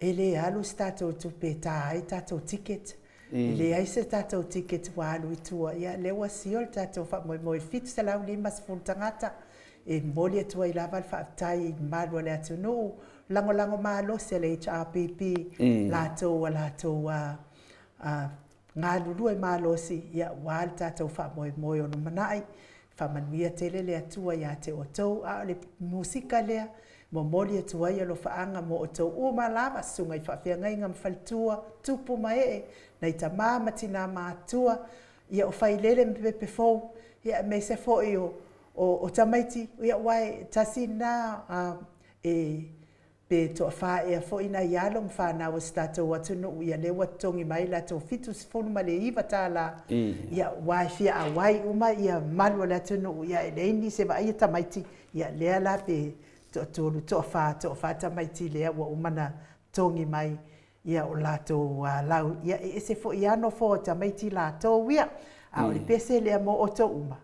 le alu tātou tupe tā ai tātou ticket le ai se tātou ticket wa alu i tua ia le wa siol tātou whaamoemoe fitu se lau 5 tangata e moli atua i lava le whaatai i malo le atunu lango malo se le HRPP lātou ngā lulu e malo si ia wāli tātou whaamoemoe o no manai whamanuia tele le atua ia te o tau a le musika lea mo moli atua ia lo whaanga mo o tau ua malama sunga i whawhia ngai ngam whalitua tupu mai na i ta māmatina mātua ia o whailele mpepe fau ia me se fo i o tamaiti ia wai tasi na pe to fa e fo ina ia lo fa na o stata o tunu ia le watongi mai la to fitus fonu male iva tala ia wai fia a wai uma ia malu la tunu ia le ni se vai tamaiti ia le la pe to fa tamaiti le wa umana tongi mai ia o la to lau ia se fo ia no fo tamaiti la to ia a o le pese le mo o to uma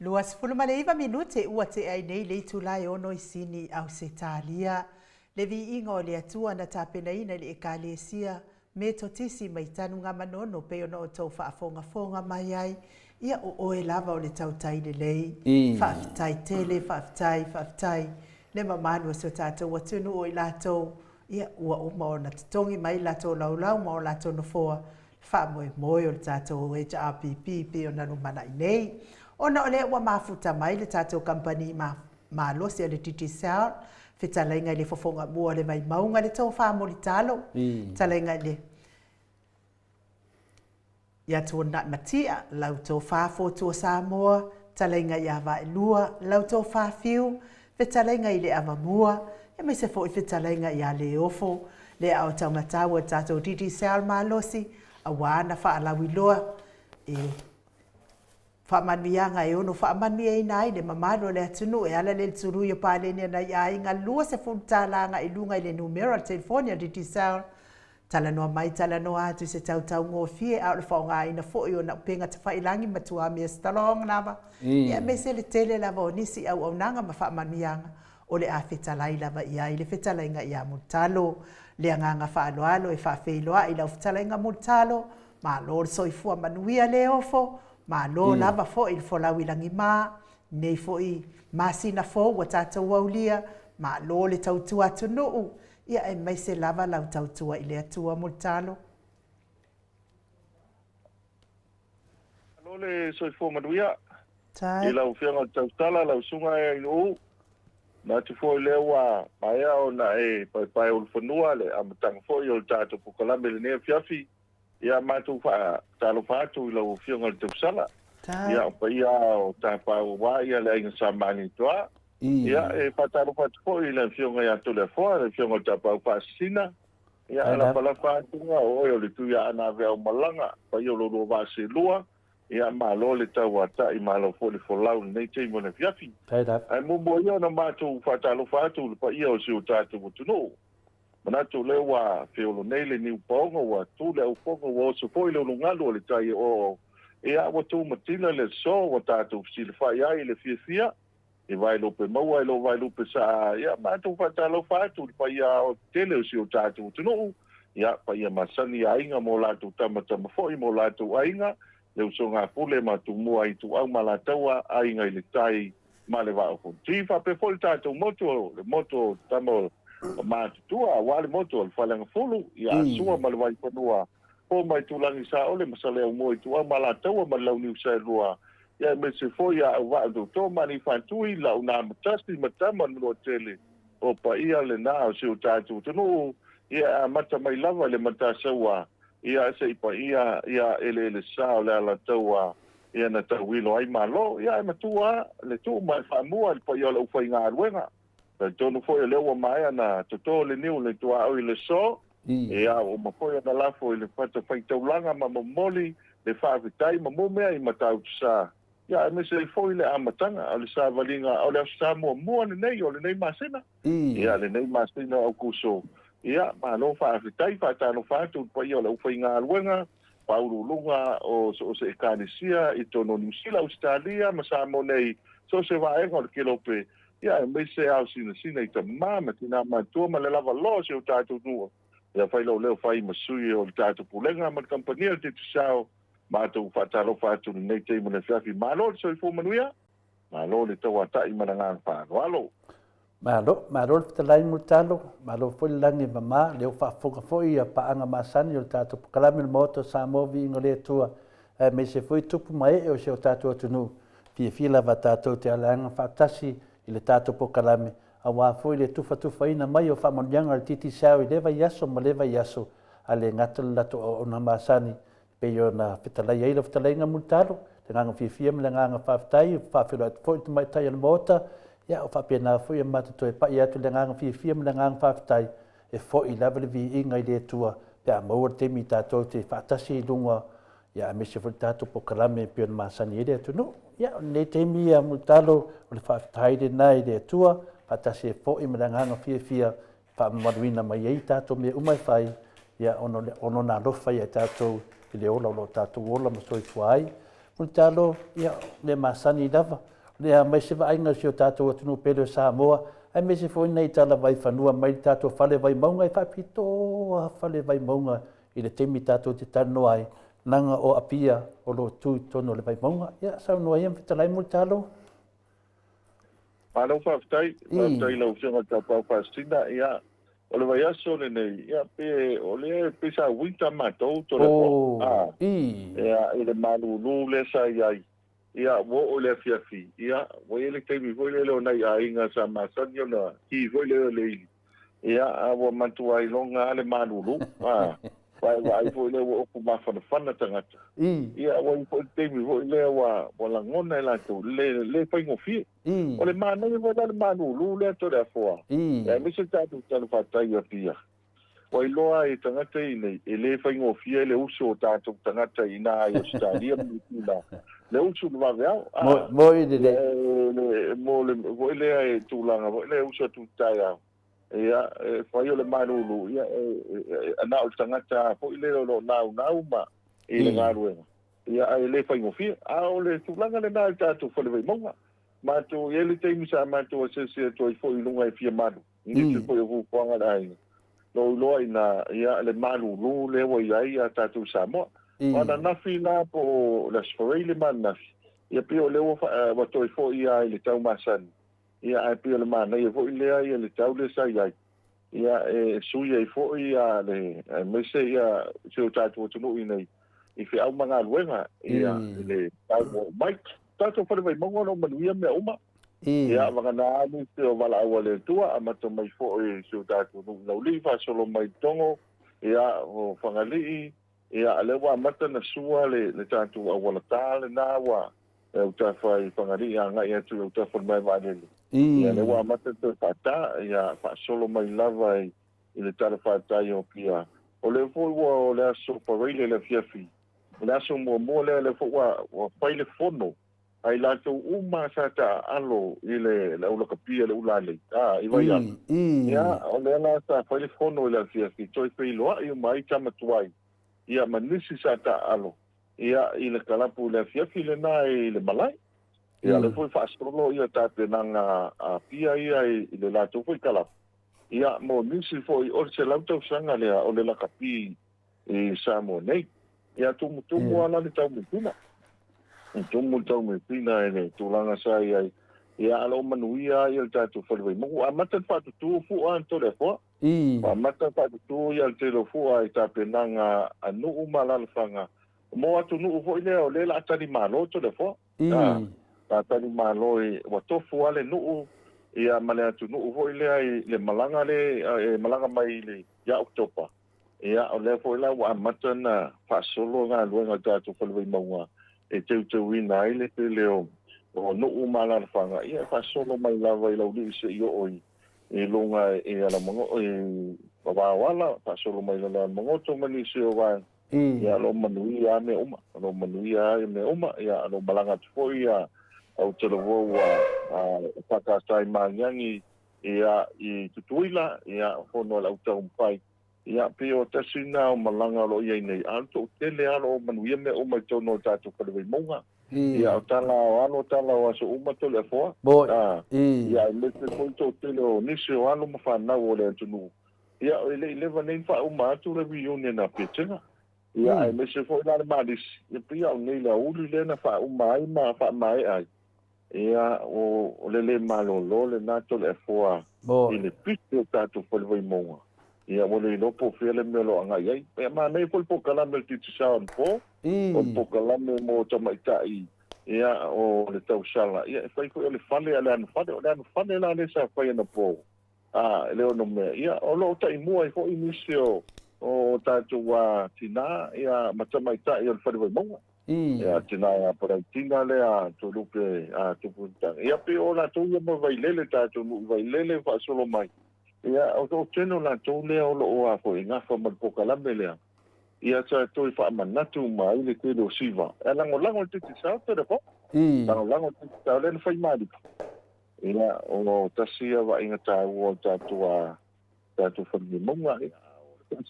Lua sifulu ma le iwa minute ua te ai nei le itulai ono i sini au se talia. Le vi inga o le atua na tapena ina le ekalesia me totisi mai tanu ngā manono pe ono o tau whaafonga mai ai. Ia o oe lava o le tautai le lei. Whaafitai tele, whaafitai. Le mamanu o so tātou atunu o i lātou ia ua uma ona totongi mai latou laulau ma o latou nofoa faamoemoe o le tatou HRPP pe ona lumanaʻi nei ona o lea ua mafuta mai le tatou kampani malosi a le Titi South fetalaiga i le fofogamua o le vaimauga le tofamolitalo talaiga i le ia tuanaʻi matia lau tofafotua Samoa talaiga i avaelua lau tofafiu fetalaiga i le avamua e mai se foʻi fetalaiga iā le ofo le a o taumatau o tatou Titi South malosi auā na faalauiloa e faamanuiaga e ono faamanuiaina ai le mamalo o le atunuu e ala le tului o paleni ana i aiga lua se fulutalaga i luga i le numero a telefonia Titi South talanoa mai talanoa atu i se tautaugofie a o le faaaogāina foʻi ona upega tafailagi ma tuamia staloga lava ia me se le tele lava o nisi auaunaga ma faamanuiaga o le a fetalai lava i ai le fetalaiga iā mulutalo le agaga faaloalo e faafeiloaʻi lau fetalaiga mulutalo malo le soifua manuia le ofo malo lava foʻi le folauilagi mā nei foʻi masina fou ua tatou aulia malo le tautua atunuu ia e mai se lava lau tautua i le atua mulutalo alo le soifua manuia tai i lau fiaga tautala lau suga e ainuu na te foi le wa mai ona e pai o fonua le amataga foi o tatou pukalame le ne fiafi ia matu fa talo fatu i lau fiaga le tausala ia pa ia o tapau wa ia le inga samani toa ia e patalo fatu foi le fiaga ia to le foi le fiaga tapau pasina ia la pala fatu o le tuia ana ve o malanga pa ia lo lo va se lua ia malo le tauata i malo fo le folau nei te mo le fiafi ai mo mo ia na matou fatalo fatu pa ia o se utatu mutuno mana tu le wa feolo nei le niu pongo wa tu le pongo wa so foi le ngalo le tai o ia wa tu matila le so wa tatu si le fai ai le fia e vai lo pe mo vai lo pe sa ia matou fatalo fatu pa ia o tele o se utatu mutuno ia pa ia masani ainga mo la tu tamata mo foi mo la tu ainga le usonga pule ma tu mua i tu au malataua ai ngai le tai ma le va o tifa pe folta tu moto tamo ma tu a wale moto fa le fulu ya sua ma le vai ponua o mai tu langi sa ole masale o mo i tu au malataua ma lau ni sa rua ya me se foi ya va do to mani fa tu i la una matasti matama no tele o pa ia le na o se o tatu no ia mata mai lava le mata sawa ia se ipa ia ele sa le ala taua ia na tawilo ai malo ia e matua le tu mai fa mua pa ia lo foi nga ruenga le tonu foi le wa mai na to le niu le tua o le so ia o ma foi na la foi le pata fai taulanga ma moli le fa vitai ma mo me ai matau sa ia me se foi le amatanga o le sa valinga o le sa mo le nei o le nei masina ia le nei masina o kuso ia ma no fa fitai fa ta no fa tu pa yo lo foi nga luenga paulo lunga o se kanisia i tono New Zealand Australia ma sa mo nei so se va e ko kilo pe ia me se au sina i ta mama tina ma tu ma le lava lo se o ta tu no ia fa lo le fa i masui o ta tu pulenga ma compagnia te sao ma tu fa ta lo fa tu nei te mo le fiafi ma lo so fu manuia ma lo le to ta i mana fa alo Malo te lai multalo, malo foi langi mama, leo fa foka foi a paanga masani o tato kalame moto sa movi ngole tua. Me se foi tupu mai o se o tato atunu. Fia lava tato te alanga fatasi i le tato po kalame. A wa foi le tufa ina mai o fa monjanga le Titi South i leva yaso ma leva yaso ale ngata lato o na masani pe yo na fitalai ai lo fitalai nga multalo. Te nganga fia me nganga faaftai fa filo foi mai tai al mota. Ya o fapena foi e matu e pa ia tu lengang fia me lengang faftai e fo i level vi inga i le tua pe a mo te mi tato te fatasi lunga ya me se foi tato po kalame pe ma sani le tu no ya ne te mi a mutalo o le faftai de nai le tua fatasi fo i me lengang fia fa madwina mai ai tato me umai fai ya ono na lo fai tato i le ola lo tato ola mo soi fuai mutalo ya le ma sani lava le mai se vai nga sio tato o tunu pelo Samoa ai me se foi nei tala vai fanua mai tato fale vai maunga e fa pito fale vai maunga i le temi tato te tano ai nanga o apia o lo tu tono le vai maunga ya sa no ai fitalai multalo malo fa ftai lo fianga ta pa pastina ia o le vai aso le nei ia pe o le pe sa winta matou to le Oh, ia i le malulu le sa ia wo o le fiafi ia wo ele te mi voi le nai a inga sa masani ona ki voi le ia a wo mantu ai longa le malulu vai voi le wo ku ma fana tangata ia wo te mi voi le wa la ngona la tu le fai ngofi o le mana ni vo le malulu le to le fo ia mi se tatu tanu fatai ia pia wai loa e tangata i nei e le fai ngofi le uso o tatu tangata i na i Australia mi tula le uso va vea mo i de mo le vo le e tulanga vo le uso tu tai ia fai o le malulu ia ana o tangata fo ile lo na ma i le garu ia le fai ngofi o le tulanga le na tatu fo le monga ma tu ele te misa ma tu se to i fo i lunga i fia manu ni se fo i fu kwanga dai lo ina ia le malulu le wo ia tatu samo ona na fina po la sfoile man ia pio le wa to i fo ia le tau masan ia ai pio le man ia fo ia le tau le sai ia suia i fo ia le me se ia se tatu tu no ina i fi au manga luenga ia le tau mai tatu fo le mongo no manuia me uma ia vagana ni te o wala awale tua amato mai fo e se tatu no liva solo mai tongo ia o fangali ia le wa mata na sua le tatu awala tale na wa e ta fai fangali anga ia tu ta fo mai va le ia le wa mata te fata ia fa solo mai lava i le tala fata yo kia o le fo o le so parele le fiafi le so mo le fo wa fai le fono ai la tu uma sata alo ile la ulo kapia le ulale i vai ia o le la sa fai le fono le fiafi toi pe lo ai mai chama tuai ia manisi sata alo ia ile kalapu le fiafi le nai le malai ia le foi fastrolo ia ta penanga a pia ia ile la tu foi kalapu ia mo nisi foi o se lauta sanga le o le la kapi sa mo nei ia tu ala le tau mutuna tumu tau me pina ene tulanga sai ai ia alo manuia ia tatu foi mo amata fatu tu fu anto le fo amata fatu tu ia te lo fu ai ta penanga anu umalal fanga mo atu nu fo ile o le la tani malo to le fo ta tani malo wa to fu ale nu ia male atu nu fo ile ai le malanga malanga mai le ya oktopa ia o le fo ile wa amata na fa solo nga luenga tatu foi mo e te wina ile te leo o no umala fanga ia fa solo mai lava i laudi se io oi e longa e ala mongo e baba wala fa solo mai la mongo to mani se o va ia lo manui ia me uma lo manui ia me uma ia lo balanga foi ia au te lo wa fa ka sai manyangi ia i tutuila ia fono la uta pai ia pio tasina o malanga lo ia nei alto tele alo manuia me o mai tono tatu ka le monga ia tala alo tala o so uma to le fo ia le te ponto tele o nisi o alo mafana o le tunu ia le vanei fa uma tu le reunion na pitena ia ai me se fo na madis ia pia o nei la uli le na fa uma ai ma fa mai ai ia o le malo lo le na to le fo ile pito tatu fo le monga ia wole no po fele me lo anga ia pe ma nei po kala me ti sound po o po kala me mo to mai tai ia o le tau sala ia fai ko le fale ala no fale la le sa fai no po le no me ia o lo tai mo ai fo inisio o tatu wa tina ia ma mai tai o fale mo ia tina ia por tina le a to lupe a tu punta ia pe o la tu mo vai lele tatu vai lele fa solo mai ia o teno la tole o lo a ko inga fa mal pokala mele ia sa to fa manatu mai le te do siva ela ngolango te sa te de po lango te sa le fa mali ia o tasia va inga ta o ta tu fa ni monga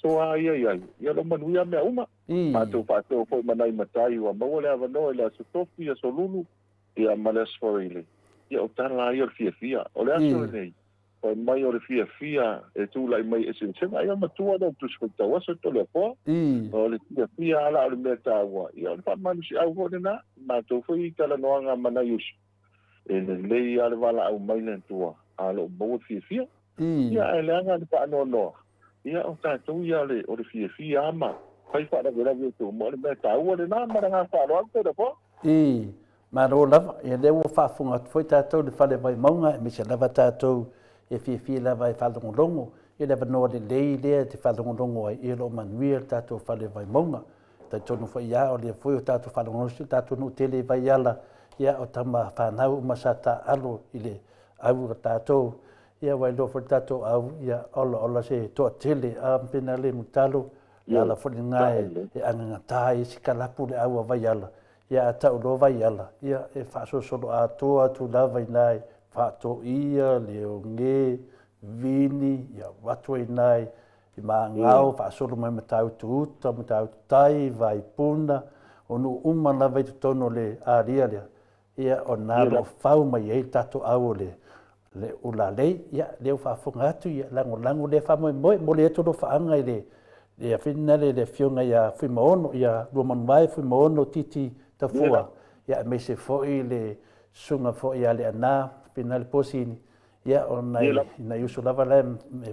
so ia lo manu ia me uma ma tu fa to fo manai matai wa mo le ava no le so tofia so lulu ia malas for ile ia o tala ia fia o le aso nei o mai o le fia e tu lai mai e se ai ma tu ada tu skota wa so to le po o le fia ala o le meta wa ia fa man si au ho na ma tu foi tala no nga mana yus e le ia le wala au mai le tua a lo bo fia ia e le anga le pa no ia o ta tu ia le o le fi ama pai fa da vela vi tu mo le meta o le na ma nga fa lo te po ma ro lava e le o fa funga foi tatou le fale vai maunga me se lava tatou e fi lava e falongo longo e le no le le te falongo longo ai e lo manuel tatou fale vai maunga tatou no foi ia o le foi o tatou falongo si tatou no tele vai ala ia o tama whanau masata alo i le au tatou ia wai lo foi tatou au ia ola se toa tele a pena le mutalo ia la foi ngai e anga tai si kalapu le au vai ala ia tau lo vai ala ia e fa so solo a toa tu lava nai fa to ia le nge vini ia watu nai i ma ngau fa solo mai matau tu matau tai vai puna onu uma lava i tono le aria le ia o nalo fau mai e tato au le ula lei ia le fa fonga atu ia lango le fa mo le to do fa anga ile le fina le fionga ia fui moono ia lo man mai fui moono titi ta fua ia me se foi le sunga foi ia le ana fina le posini ia ona ina yusu lava le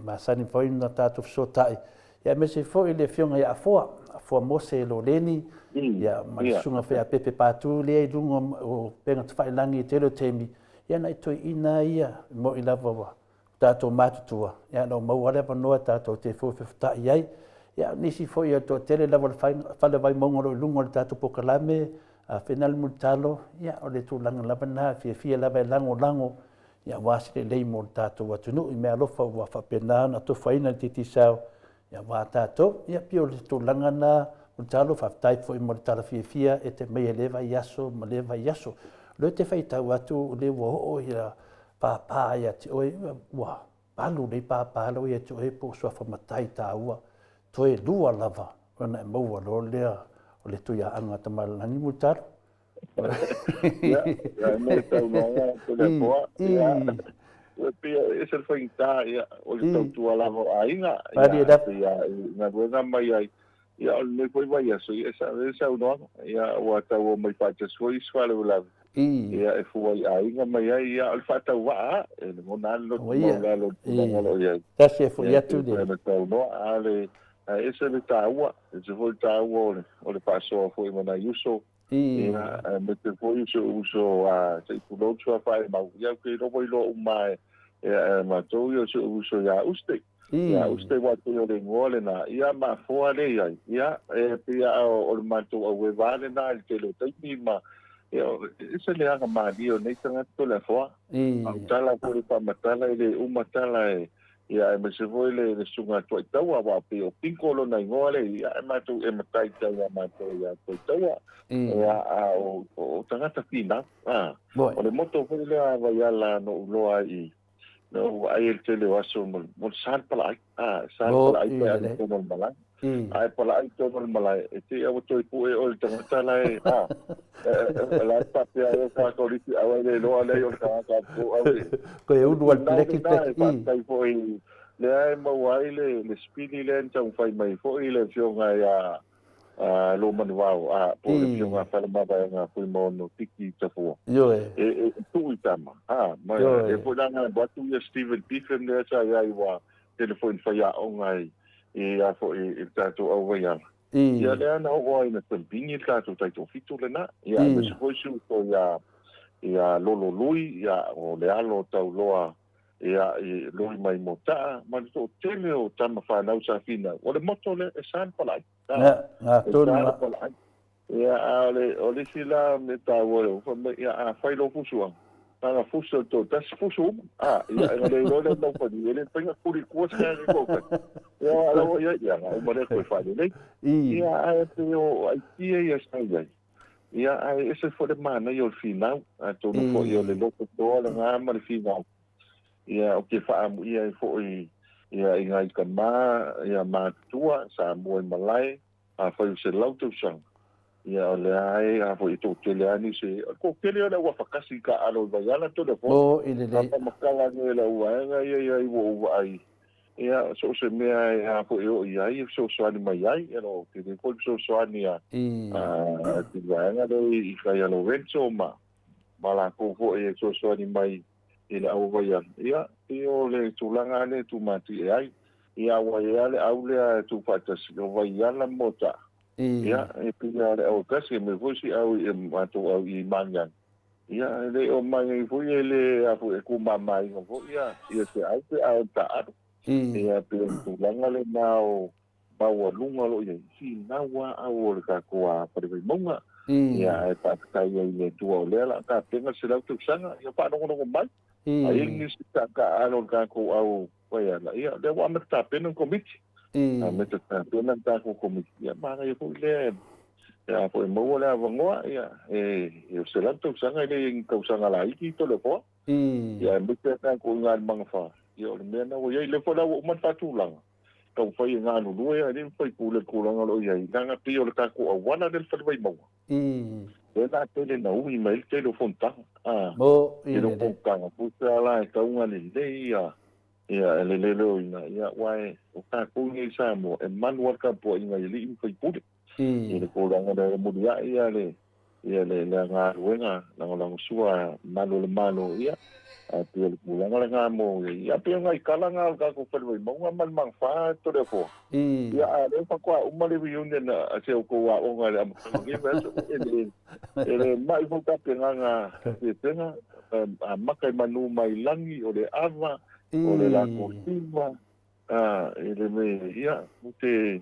ma sani foi na tato so tai ia me se foi le fionga ia fua mo se lo leni ia ma sunga foi a pepe patu le dungo o penga tfai langi telo temi ia na to ina ia mo ila wa tato matutua ia no mo wale pa no tato te fo fta ia ia nisi fo ia to tele lava fale vai mongo lungo tato pokalame a final mutalo ia o le tu langa lava na fi lava lango ia wasi le mo tato watu no i me alofa wa fa pena na to faina titi sao ia wa tato ia pio le tu langa na mutalo fa tai fo i mo tala fi e te me leva yaso ma leva yaso le te fai tau atu le wo ia pa ia te oi wa palu le pa lo ia te oi po so fa matai taua toe lua lava ona mo wa lo le o le tu ia anga ta malani mutar ya me tau no ko le po ia pia ese foi ta ia o le tau tu ala mo ainga ia na buena mai ai ia le foi vai so esa no ia wa tau mai pa te soi swale la ia e foi ainga mai ai ia al fata wa e mo nalo lo ia ta se foi ia tu de me tau no ale ese le taua se foi taua o le paso foi mana yuso ia me te foi uso a se pulo chua fa ma ia ke no voi lo mai ma to yo uso ya usted wa to le ngole na ia ma fo ale ia pia o le mato o we vale na el te lo te ma ese le aga ma dio nei tanga to le fo tala por pa matala le matala ia me se foi le sunga to taua wa pio pincolo na ngole ia ma to matai taua ma to ia to taua ia o tanga ta fina o le moto foi le va ya la no lo ai no ai el tele waso mo sal pala ai pe to mo mala ai pala ai to mo mala e te o to pu e o tanga tala la papia o fa ko ri ai le lo ale o ka ko e un wal pleki tai foi le ai mo ai le speedy le tau fai mai foi le fionga ia lo manuao po le fionga fa ma ba nga foi mo no tiki tafo yo tu itama ma e po langa batu ya Steven Piffen le sa ia wa telefone fa ya o ngai e a fo e tato o ya ia le ana o ina tampini tato taito fitu le na ia me se foi su to ia lolo lui ia o le alo tau loa ia loi mai mota ma to tele o tama fa na usa fina o le moto le san palai to na ia ole sila me ta wo ia fai lo fusuang tanga fuso to tas fuso ia le lo no pa ni le penga kuri kuasa ni ko ia alo ia o mare ko fa ni ia o ia sai ia ese foi de mana yo final to no foi yo le loco to la ngama le final ia o ke fa ia foi ia ingai kan ia ma tua sa mo malai foi se lauto sang ia le ai foi to ke le ani se ko ke le wa fakasi ka alo bayana to de o ile le makala ni la wa ia wo ai ia so se me ai foi yo ia so ani mai ai no ke ko so ani ti va nga do i ka lo venso ma la ko fo so ani mai ina au vai ia pio le tulanga le tu mati ai ia wa ia le au le tu fatasi o vai ala mota ia e pia le o kasi me vosi au e mato au I manyan ia le o mai foi le afu e ku mamai ngo ia se ai pe au ta ia pe tulanga le nao bawa lunga lo ia si nawa au le ka ko a pare monga ia e pa kai le tu o le la ka tenga se lau tu sanga ia pa no mai ai ni se ka alo ka ko au ia ia le wa me ta pena komiti me ta pena ta ko komiti ia ma ia foi le ia foi mo le avangoa ia e se lau tu sanga le ko sanga la iki to le po ia me ta ko ngal mangfa ia le mena o ia le fo la o man ta tu lang kau fai ngā nunu e ni fai kule kulanga lo ia nganga pio le kako a wana del fai vai mau e na tele na ui mai tele fonta mo i lo kanga puta la e kaunga ni le ia le lo ina ia wai o kako ni sa mo e manual ka po inga i li fai pule i le kulanga le mudia ia le ngā ruenga lango sua mano le mano ia a pio le kulanga le ngā mo ia pio ngai kalanga ka ko fai vai mau man mang fa to le fo ia le fa kwa uma le reunion a se ko wa o ngai am ngi verso ele mai fo ka penga te tenga a makai manu mai langi o le ava o le la costiva ele me ia te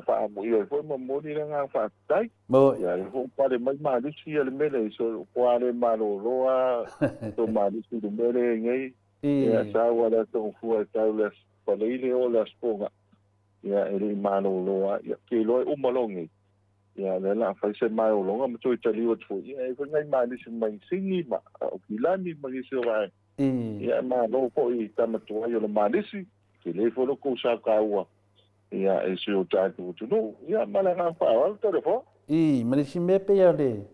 fa mo ia fo mo ni nga fa tai mo ia fo pa le mai ma di si le mele so kwa le malo roa to ma di si le mele ngai ia sa wa da to fu ta le pa le ile o la sponga ia ele malo roa ia ke lo umalongi ia le la fa se mai o longa mo to itali o fu ia fo ngai ma di si mai singi ma o kilani ma di so wa ia ma lo po I tamatua yo le ma di si ke le fo lo ko sa ka wa ia e se o tātou tunu, ia mala ngā whaawal, tore fo? Marisi me pia le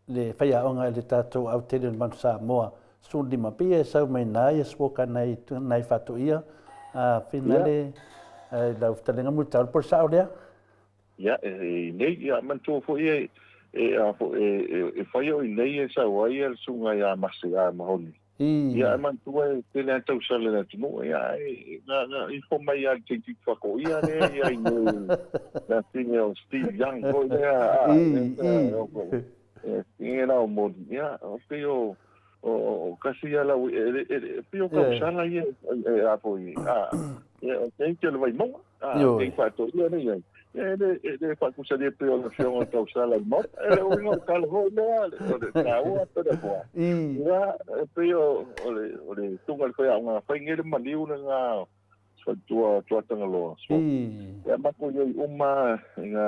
whaia onga le tātou au tere manu sa moa, sundi ma pia e sau mai nai, e swoka nai whatu ia, whina lau talenga mu tāu por sao lea? Ia, nei, ia, mantua fo ia, e whaia o I nei e sau ai, e sunga ia masi a mahoni. Ia mantua e tele tau sale na tunu ia na info mai a te whako ia ne ia I na tinge o Steve Young ko ia tinge na o modi ia o pio o kasi ia la pio ka sala ia a po ia o te le vai mo te fato ia ne ia ele fa kusa de pio no chão o tau sala mo ele o no calvo le tau to de boa ia pio ole tungal ko ia nga fa ngere maliu nga so tua tangalo so ia mako ia uma nga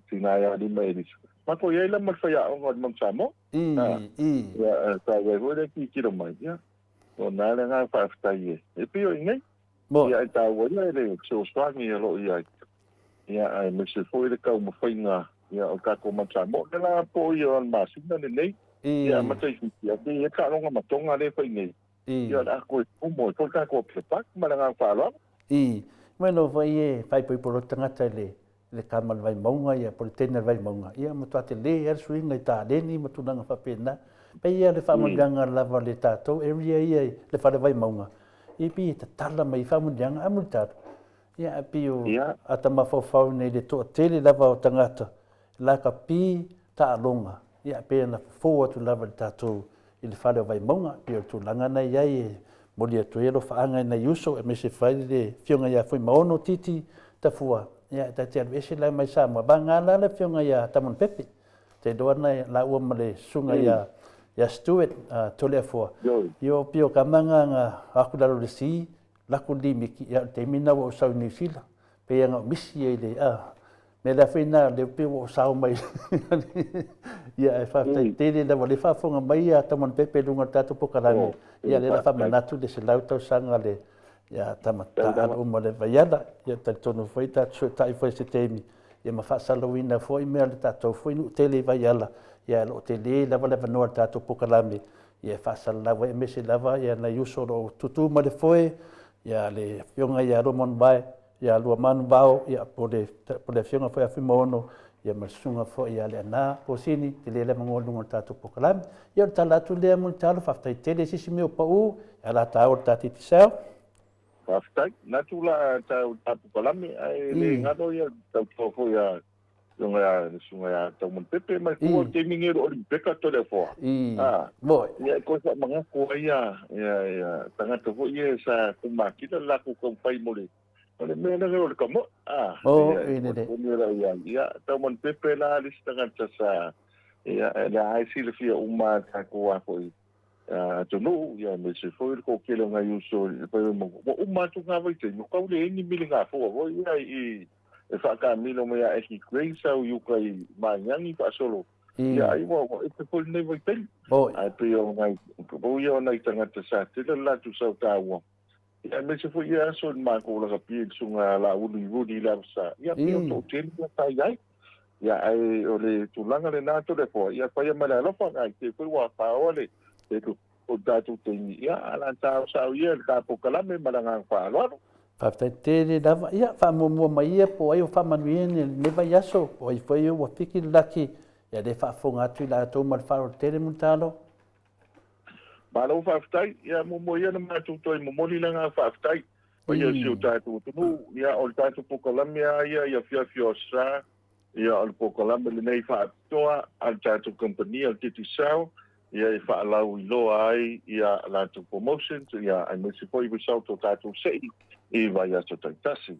tinaya di medis mako ia la mal fa ia ngod mam samo ia sa ia go de ki kilo mai ia o na nga fa ftai e pio ngai ia ta wo le so strong ia lo ia ia ai me se foi de kau mawhainga ia o kako mata mo de la po ia on masina nei ia matai ia ia ka ronga matonga le fai nei ia a ko mo ko ka ko plepak malanga fala bueno vai por tangata le kamal vai monga ia por tener vai monga ia mo tate le er swinga ta le ni mo tunanga fa pena pe ia le fa manganga la vale tato area ia le fa vai monga i pi ta tala mai fa manganga amultar ia pio atama fofau nei le to tele lava o tangata la ka pi ta longa ia pena fo tu lava tato il fale vai monga pio tu langa nei ai mo dia tu elo fa anga nei uso e me se fai de fionga ia foi maono titi ta fua ia ta te vese la mai sa mo banga la le fionga ia tamon pepe te doana la ua male sunga ia stuet tole fo io pio kamanga nga aku dalo de si la kundimi ya te mina o sau ni sila pe nga misi ele me la fina de pe o sau mai ya fa te le la le fa fonga mai ya tamon pepe lunga tatu pokalani ya le la fa manatu de se lauto sanga le ya tamata al umma le vayada ya tonu foi ta tai foi se temi ya ma fa salowina foi me le tatu foi no tele vayala ya lo tele la va no tatu pokalami ya fa salawa me se lava ya na yuso ro tutu ma le foi ya le fionga ya romon bai ya lua man bao ya pode fionga foi afimono ia malsunga fo ia le ana posini te le mangolu ngol tatu pokalami ia tala tu le mun talo faftai tele sisi meu pau ala taur tati tisau Faftai na tula tatu kalami ai le ngado ia tau fo ia sunga tau mun pepe mai ko te mingero o peka to le fo boy ia ko sa manga ko ia tanga to fo ia sa kumakita la ko pai mole ole me na o como ia tau mun pepe la listanga sa ia la ai si le fia uma ta ko a ko tonu ia me se foi ko ke lo ngai uso po mo uma tu nga vai te no ka le ni mi nga fo vo ia e fa ka mi lo me a e grace au yu kai manyangi pa solo ia ai mo e te ko ne vai te ai pe o ngai po ia nai tanga te sa te la tu sa ta wo ia me se foi ia so ma ko la pi sunga la uli la sa ia pe o to ten ta ia ia ai o le tu langa le na to le po ia pa ia mala lo fa ai te ko wa pa ole te o datu te ia ala ta sa ia ta po kala me malanga fa lo Faftai tele lava ia fa mo mai ia po ai o fa manuene le vai aso o i foi o piki laki ia le fa fonga tu la to mal fa tele muntalo Malo faftai ia mo ia na matu to mo moli langa faftai o ia si o tatu tu ia o tatu po kala me ia fia sa ia o po kala me nei fa toa al tatu company al titi sao ia e fa lau lo ai ia la tu promotion ia ai me se foi bisau to tatu sei e vai a to tasi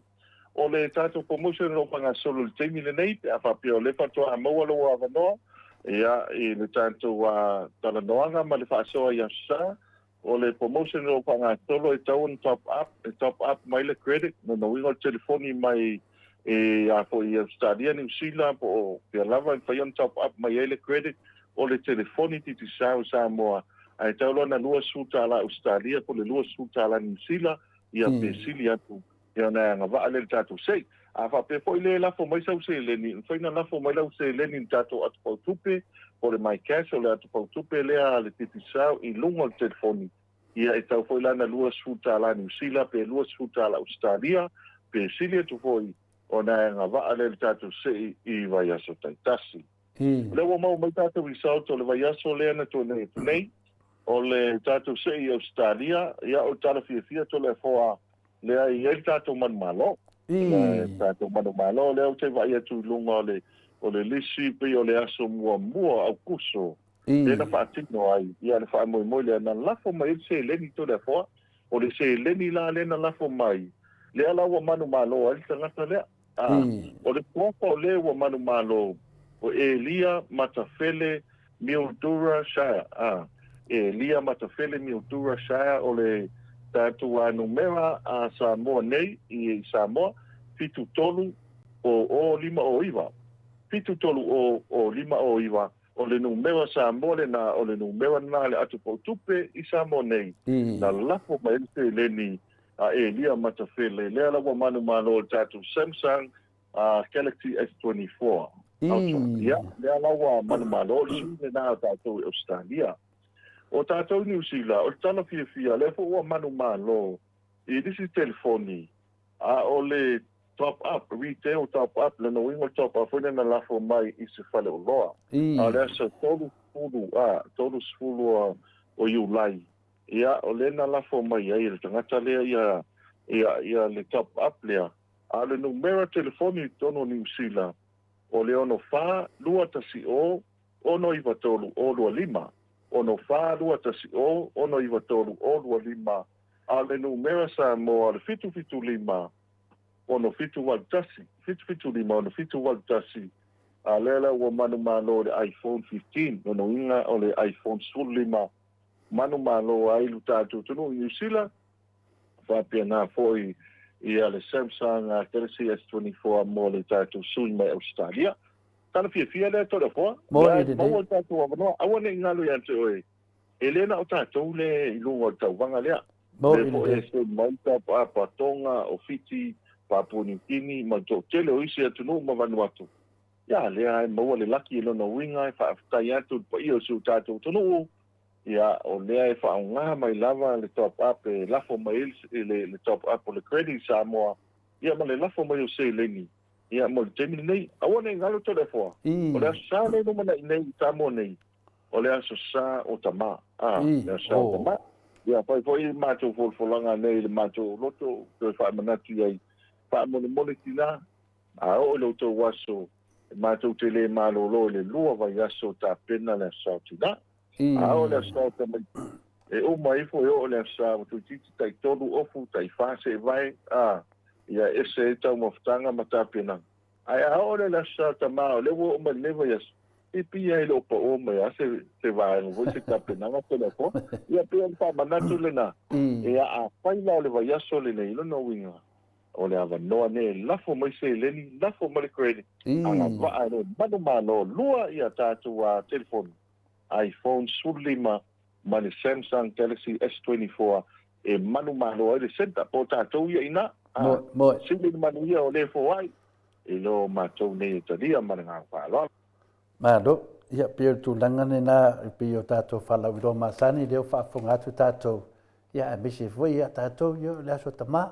o le tatu promotion lo panga solo le temi le nei a fa pio le fa to a mo lo a no ia e le tatu wa tala noanga ma le fa so ia sa o le promotion lo panga solo e tau top up mai le credit no wingo telefoni mai e a fo ia stadia ni sila po pe lava fa yon top up mai le credit o le telefoni ti sa moa ai tau lona lua suta la Australia po le lua suta la New Zealand ia pe sili atu ia na nga va ale tatu sei a fa pe foi le la fo mai sau se le ni foi na la fo mai la se le ni tatu atu po tupe po le mai cash o le atu po tupe le a le titi sau i lungo le telefoni ia e tau foi la na lua suta la New Zealand pe lua suta la Australia pe sili atu foi o na nga va ale tatu sei i vai aso tasi le wo mau mai tatu result o le vai aso le na to nei o le tatu sei Australia ia o tala fia to le foa le ai e tatu man malo tatu man malo le o te vai atu lunga o le lisi pe o le aso mua au kuso le na fa tino ai ia le fa mo le na lafo mai se le ni to le foa o le se le ni la le na lafo mai le ala wa manu malo ai tanga le o le popo le wa manu malo o Elia Matafele Mildura Shire Elia Matafele Mildura Shire o le tatu a numera a Samoa nei i Samoa fitu tolu o lima o iwa fitu tolu o lima o iwa o le numera Samoa le na o le numera na le atu po tupe i Samoa nei na lafo mai te leni a Elia Matafele le ala wa manu malo tatu Samsung Galaxy S24 ia le ala wa manu malo le na tatu Australia o tātou New Zealand, o tala fia le fo wa manu malo i disi telefoni o le top up, retail top up le no wingo top up fo na lafo mai i se fale o loa a le sa tolu sfulu o iulai ia o le na lafo mai ai le tangata lea ia le top up lea a le numera telefoni tono New Zealand o le ono fa lua tasi o ono iwa tolu o lua lima ono fa lua tasi o ono iwa tolu o lua lima a le numera sa mo al fitu lima ono fitu wal lima ono fitu wal tasi a lela wa manu malo le iPhone 15 ono inga o le iPhone lima manu malo ai lutatu tunu New Zealand fa pena foi ia le Samsung Galaxy S24 mo le tatu sui mai Australia kana fia le to le fo mo tatu wa no awane ngalo ya te oi elena o tatu le ilungo tau vanga lea le fo e monta pa tonga o fiti pa punitini ma to tele o isi atu no ma vanuatu ya le ai mo le laki lo no winga fa tai atu pa io su tatu to no ia o lea e whaunga mai lava le top up e lafo mai le top up o le credit Samoa ia ma le lafo mai o se leni ia mo te mi nei awa nei ngalo to le fo o le sa le no mana nei tamo nei o le aso sa o tama le sa o tama ia pai foi macho fo langa nei le macho loto to fa mana tu ai fa mo mo le tina a o le to waso macho te le malo lo le lua vai aso ta pena le sa tina a o le sa tama e o mai fo o le sa tu titi tai tolu ofu tai fa se vai ia ese tau mafutanga matapena ai ahora la sata ma le wo ma le vai e pia ele opa o mai se vai no voi se tapena na telefon ia pia pa manatu le na e a pai la le vai aso le nei no winga o le ava no ne la fo mai se le ni la fo mai credit anga va no manu mano lua ia tatu wa telefon iPhone sulima mani Samsung Galaxy S24 e manu mano ele senta po tatu ia ina mo sili manu ia o le fo ai e lo matou nei talia mananga whāloa. Mālo, ia pia tu langane nā pia tātou whala wiro masani leo whaafonga atu tātou. Ia a misi fwoi ia tātou ia le aso tamā.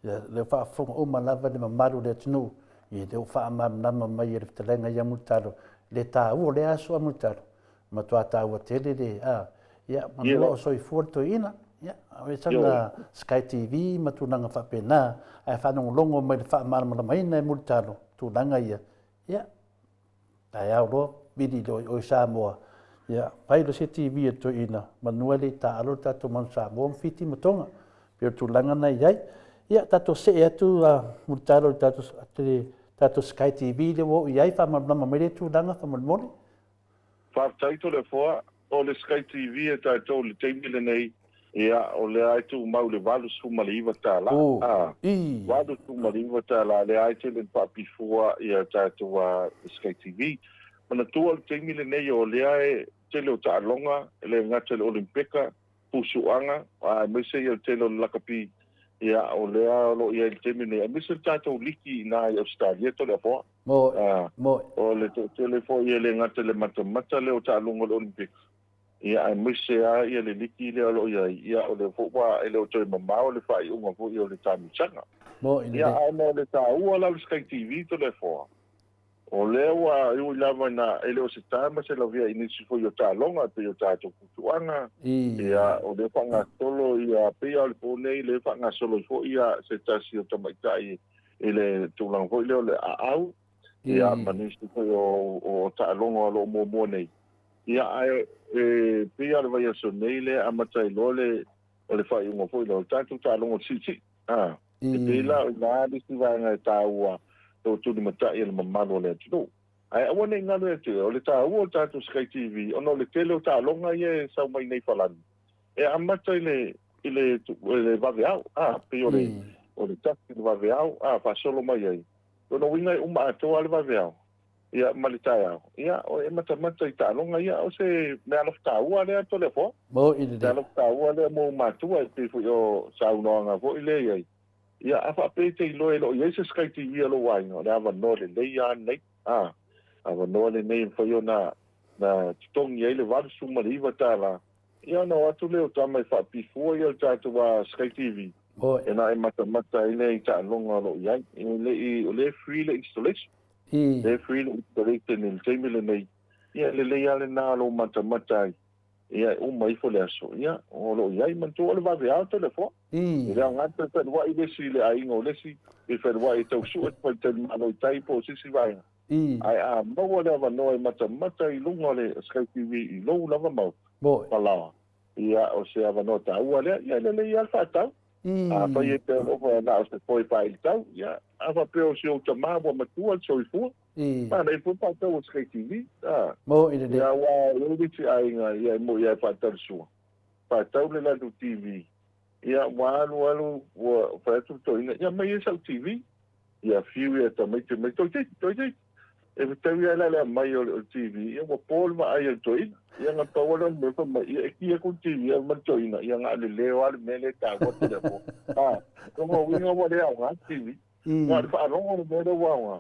Ia leo whaafonga o malawa le mamaru le tunu. Ia leo whaamam nama mai e riftalenga ia mutaro. Le tā ua le aso a mutaro. Matua tā ua tele le ia manua o soi fuarto ina. Ia, awe sanga Sky TV matunanga whapena. Ai whanong longo mai le whaamama maina e mutaro. Tūlanga ia. Ia. Tai au roa, bidi o Samoa. Ia, pailo se TV e to ina. Manua le ta alo tato man Samoa mfiti matonga. Pio tūlanga nei iai. Ia, tato se e atu mutaro tato Sky TV le wo iai whaamama mai le tūlanga whaamamone. Whaaftaito le fua, o le Sky TV e tato le teimile nei. Ia, o le aitu mau le walu sumaliwa tāla. Walu sumaliwa tāla, le aitu le papifua ia tātua Sky TV. Mana tua le teimile nei o le ai tele o tālonga, le ngata le Olimpika, pusuanga, mese ia tele o lakapi, ia o le alo ia le teimile nei. Mese tātou liki nā i Australia to le apoa. O le tele fo ia le ngata le matamata le o tālonga le Olimpika. Ia ai mese ia le liki le alo ia o le fowa ele o toi mamao le fai unga fo ia o le tami changa. Ia ai mo le ta ua la Sky TV to le foa. O le wa iu lava na ele o se tama se la via inisi fo yo ta longa pe yo ta to kutuanga. Ia o le fanga tolo ia pe ia le pone le fanga solo fo ia se tasi o tamaitai ele tulang fo ile o le au. Ia manisi fo o ta longa lo mo nei. Ia ai pia le vai aso nei le amatai lole o le whai unga fo ilo tātou tālongo titi. E pila o ngā disi vai ngai tāua o tūni matai le mamano le atu. Ai awa nei nganu e te o le tāua o tātou Sky TV ono le tele o tālonga ia sau mai nei whalani. E amatai le vave au. Pia o le taki le vave au. Whasolo mai ai. Ono wingai uma atoa le vave au. Ia malitai au. Ia o e mata I tālonga ia o se mea lof tāua lea to le fo. Mea lof tāua lea mo matua e te fui o saunoanga fo I le iai. Ia awha pete I loe lo iai se Sky TV alo wainga. Le awa no le nei a nei. Awa no le nei fai o na titongi iai le waru sumariwa tāla. Ia no atu leo tamai wha pifua ia tātu wa Sky TV. E na e mata I le I tālonga lo iai. O le free le installation. Le free installation in teimile nei. Ia le ale nā lo mata ai. Ia mai fo le aso. Ia o lo iai mantua le vave au to le fo. Ia ngata te wai lesi le ainga o lesi. E whai wai tau suet pa te malo I tai po sisi vai. Ai maua le awa noa mata I lunga le Sky TV I lou lava mau. Palawa. Ia o se awa noa ta ua lea. Ia le alfa tau. Pai e te ofa na o se poi pai tau. Ia awa peo se o ta mawa matua so I fua. Mana I fua tau o Sky TV. Ia wa uriti ainga ia mo ia whaatau sua. Whaatau le latu TV. Ia walu whaatu to inga. Ia mai e sau TV. Ia fiu ia ta mai te mai. Toi te. E tau ia lale mai o TV. Ia wa pol ma ai o to ina. Ia ngā tawala me pa mai. Ia kia ku TV ia man to ina. Ia ngā le leo ale mele ta wate le po. Kongo winga wa le au ngā TV. Ngā le whaarongo le mele wanga.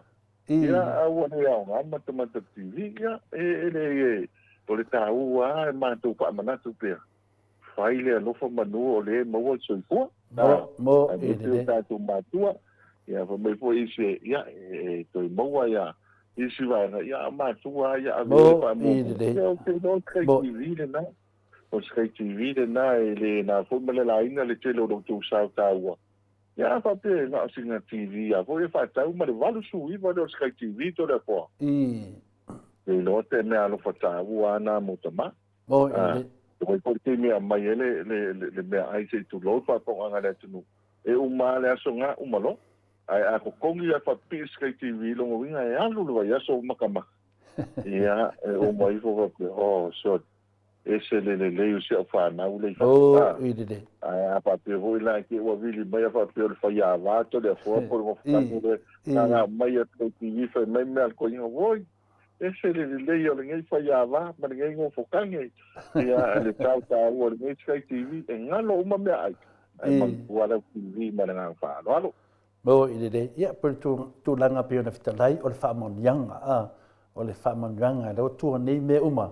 Ia awa le au ngā mata TV. Ia ele o le ta ua e mātou wha manatu pia. Whai le alofa manu o le maua soifua. Mo e le tātou mātua. ia fa mai po isi ia to mo ia isi va ia ma tua ia Mo, pa mo i le. ke no kai Mo. TV na o skai TV na le na fo mele la ina le tele o tu sa ta wa ia fa pe na singa TV a fo e fa ta ma le valu su i va do skai TV to da po e lo te me alo fa ta wa na mo ta ma Mo, i le. ko ko te me mai le me ai se tu lo fa ko anga le tu e uma le aso nga uma lo ai a ko kongi a fa pis kai TV lo mo winga e alu lo ya so makama ia o mai fo o so ese le o se fa na u le fa i le. ai a pa pe vo la ki o vili mai fa pe o fa ya va to de fo por mo fa mo na mai a TV fa mai me al ko ni voi ese le o le fa ya va ma ngai ngo fo kange ia le tau ta o le sky TV e ngalo uma me ai ai ma wala TV ma nga fa lo Mo, i le. Ia, per tu langa pe ona fitalai o le whaamonianga, o le whaamonianga, leo tua nei me uma.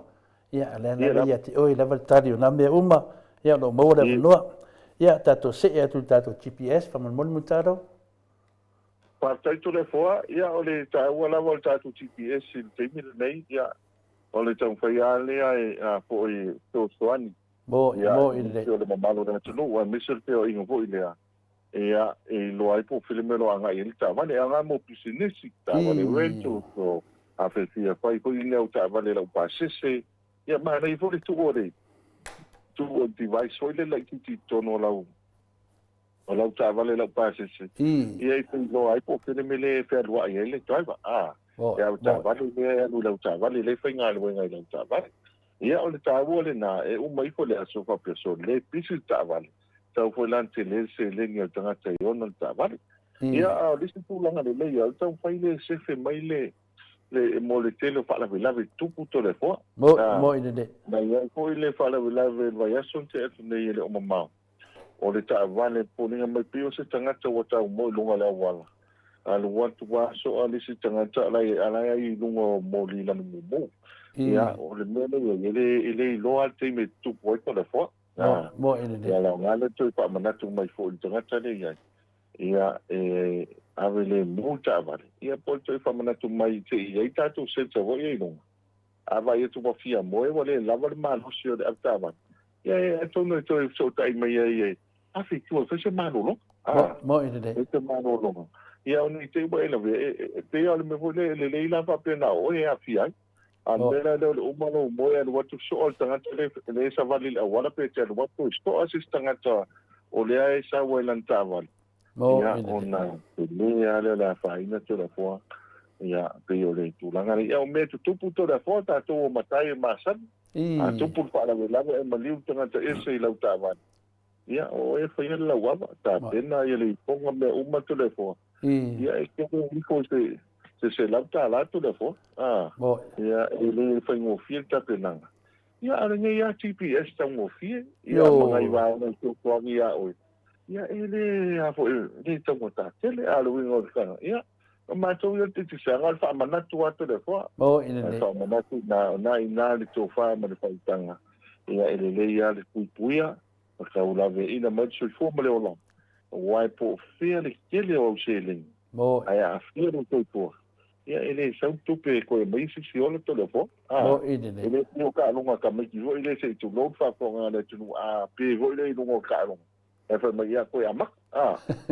Ia, le ana ia te oi level tari o na me uma, ia lo mo le vanua. Ia, tato se e atu tato GPS, whamon mutaro. pa tai to le foa ia o le ta wala wala tato GPS il te mi nei ia o le tau fai ale ai a po i to soani Mo, i le. o le mamalo na tunu wa misel te o ingo po i lea ia e lo ai po filme lo anga il ta vale anga mo pisinisi ta vale rento so a fe fia pai ko i leo ta vale la pa sese ia ma nei fo le tu ore tu o device o le la ki tono la o lau ta vale la pa sese ia i lo ai po filme le fe lo ai le driver ia o ta vale le lau ta vale le fe ngal we ngai lau ta vale ia o le ta vole na e o mai fo le aso fa person le pisi ta vale tau foi lan te le se le ngi tanga te ona ta vale ia a lisi tu langa le le ia tau fai le se fe mai le mo le tele fa la vela tu puto le fo mo i le na ia ko le fa la vela vai ason te ne le o mama o le ta vale po ni mai pio se tanga te o tau mo lunga le wala al want wa so a lisi tanga ta ala ai lunga mo li la mo ia o le mele le lo al te me tu po to le fo mo i le ia la ngale tu pa manatu mai fo tanga tale ia ave le multa vale ia po tu pa manatu mai te ia tatu se te vo ia no ava ia tu pa fia mo e vale lava le malo si o atava ia to no to so tai mai ia a fi tu fa se malo no mo i le te malo no ia oni te bo ele te ia le me vo le la pa pena o ia fia Andela le umalo mo ya watu so tanga le sa vali la wala pe te watu so asistanga ta o le ai sa welan taval ya ona le ya la faina to la fo ya pe yo le tu langa ya o me tu puto da fo ta to matai masan a tu pu para la e maliu tanga ta ese la taval ya o e fa ya la wa ta pena ya le ponga me uma to le fo ya e ke ni ko se lauta la tu le fo ia ele foi ngo filta penanga ia ale ia GPS ta ngo fie ia mangai va no tu ko ia o ia ele a fo ni to mota tele a lo ngo ka ia ma to ia te se ngal fa manatu atu le fo ile fa manatu na le to fa ma le faitanga ia ele le ia le puia ka ula ve ina ma su fo ma le ola wai po fie le kele o sele ai a fie no to ia ele sau tupe ko e mai si ona to le fo ele no ka longa ka mai ki ele se tu load fa ko nga le tu pe vo ele no ka longa e fa mai ia ko ya ma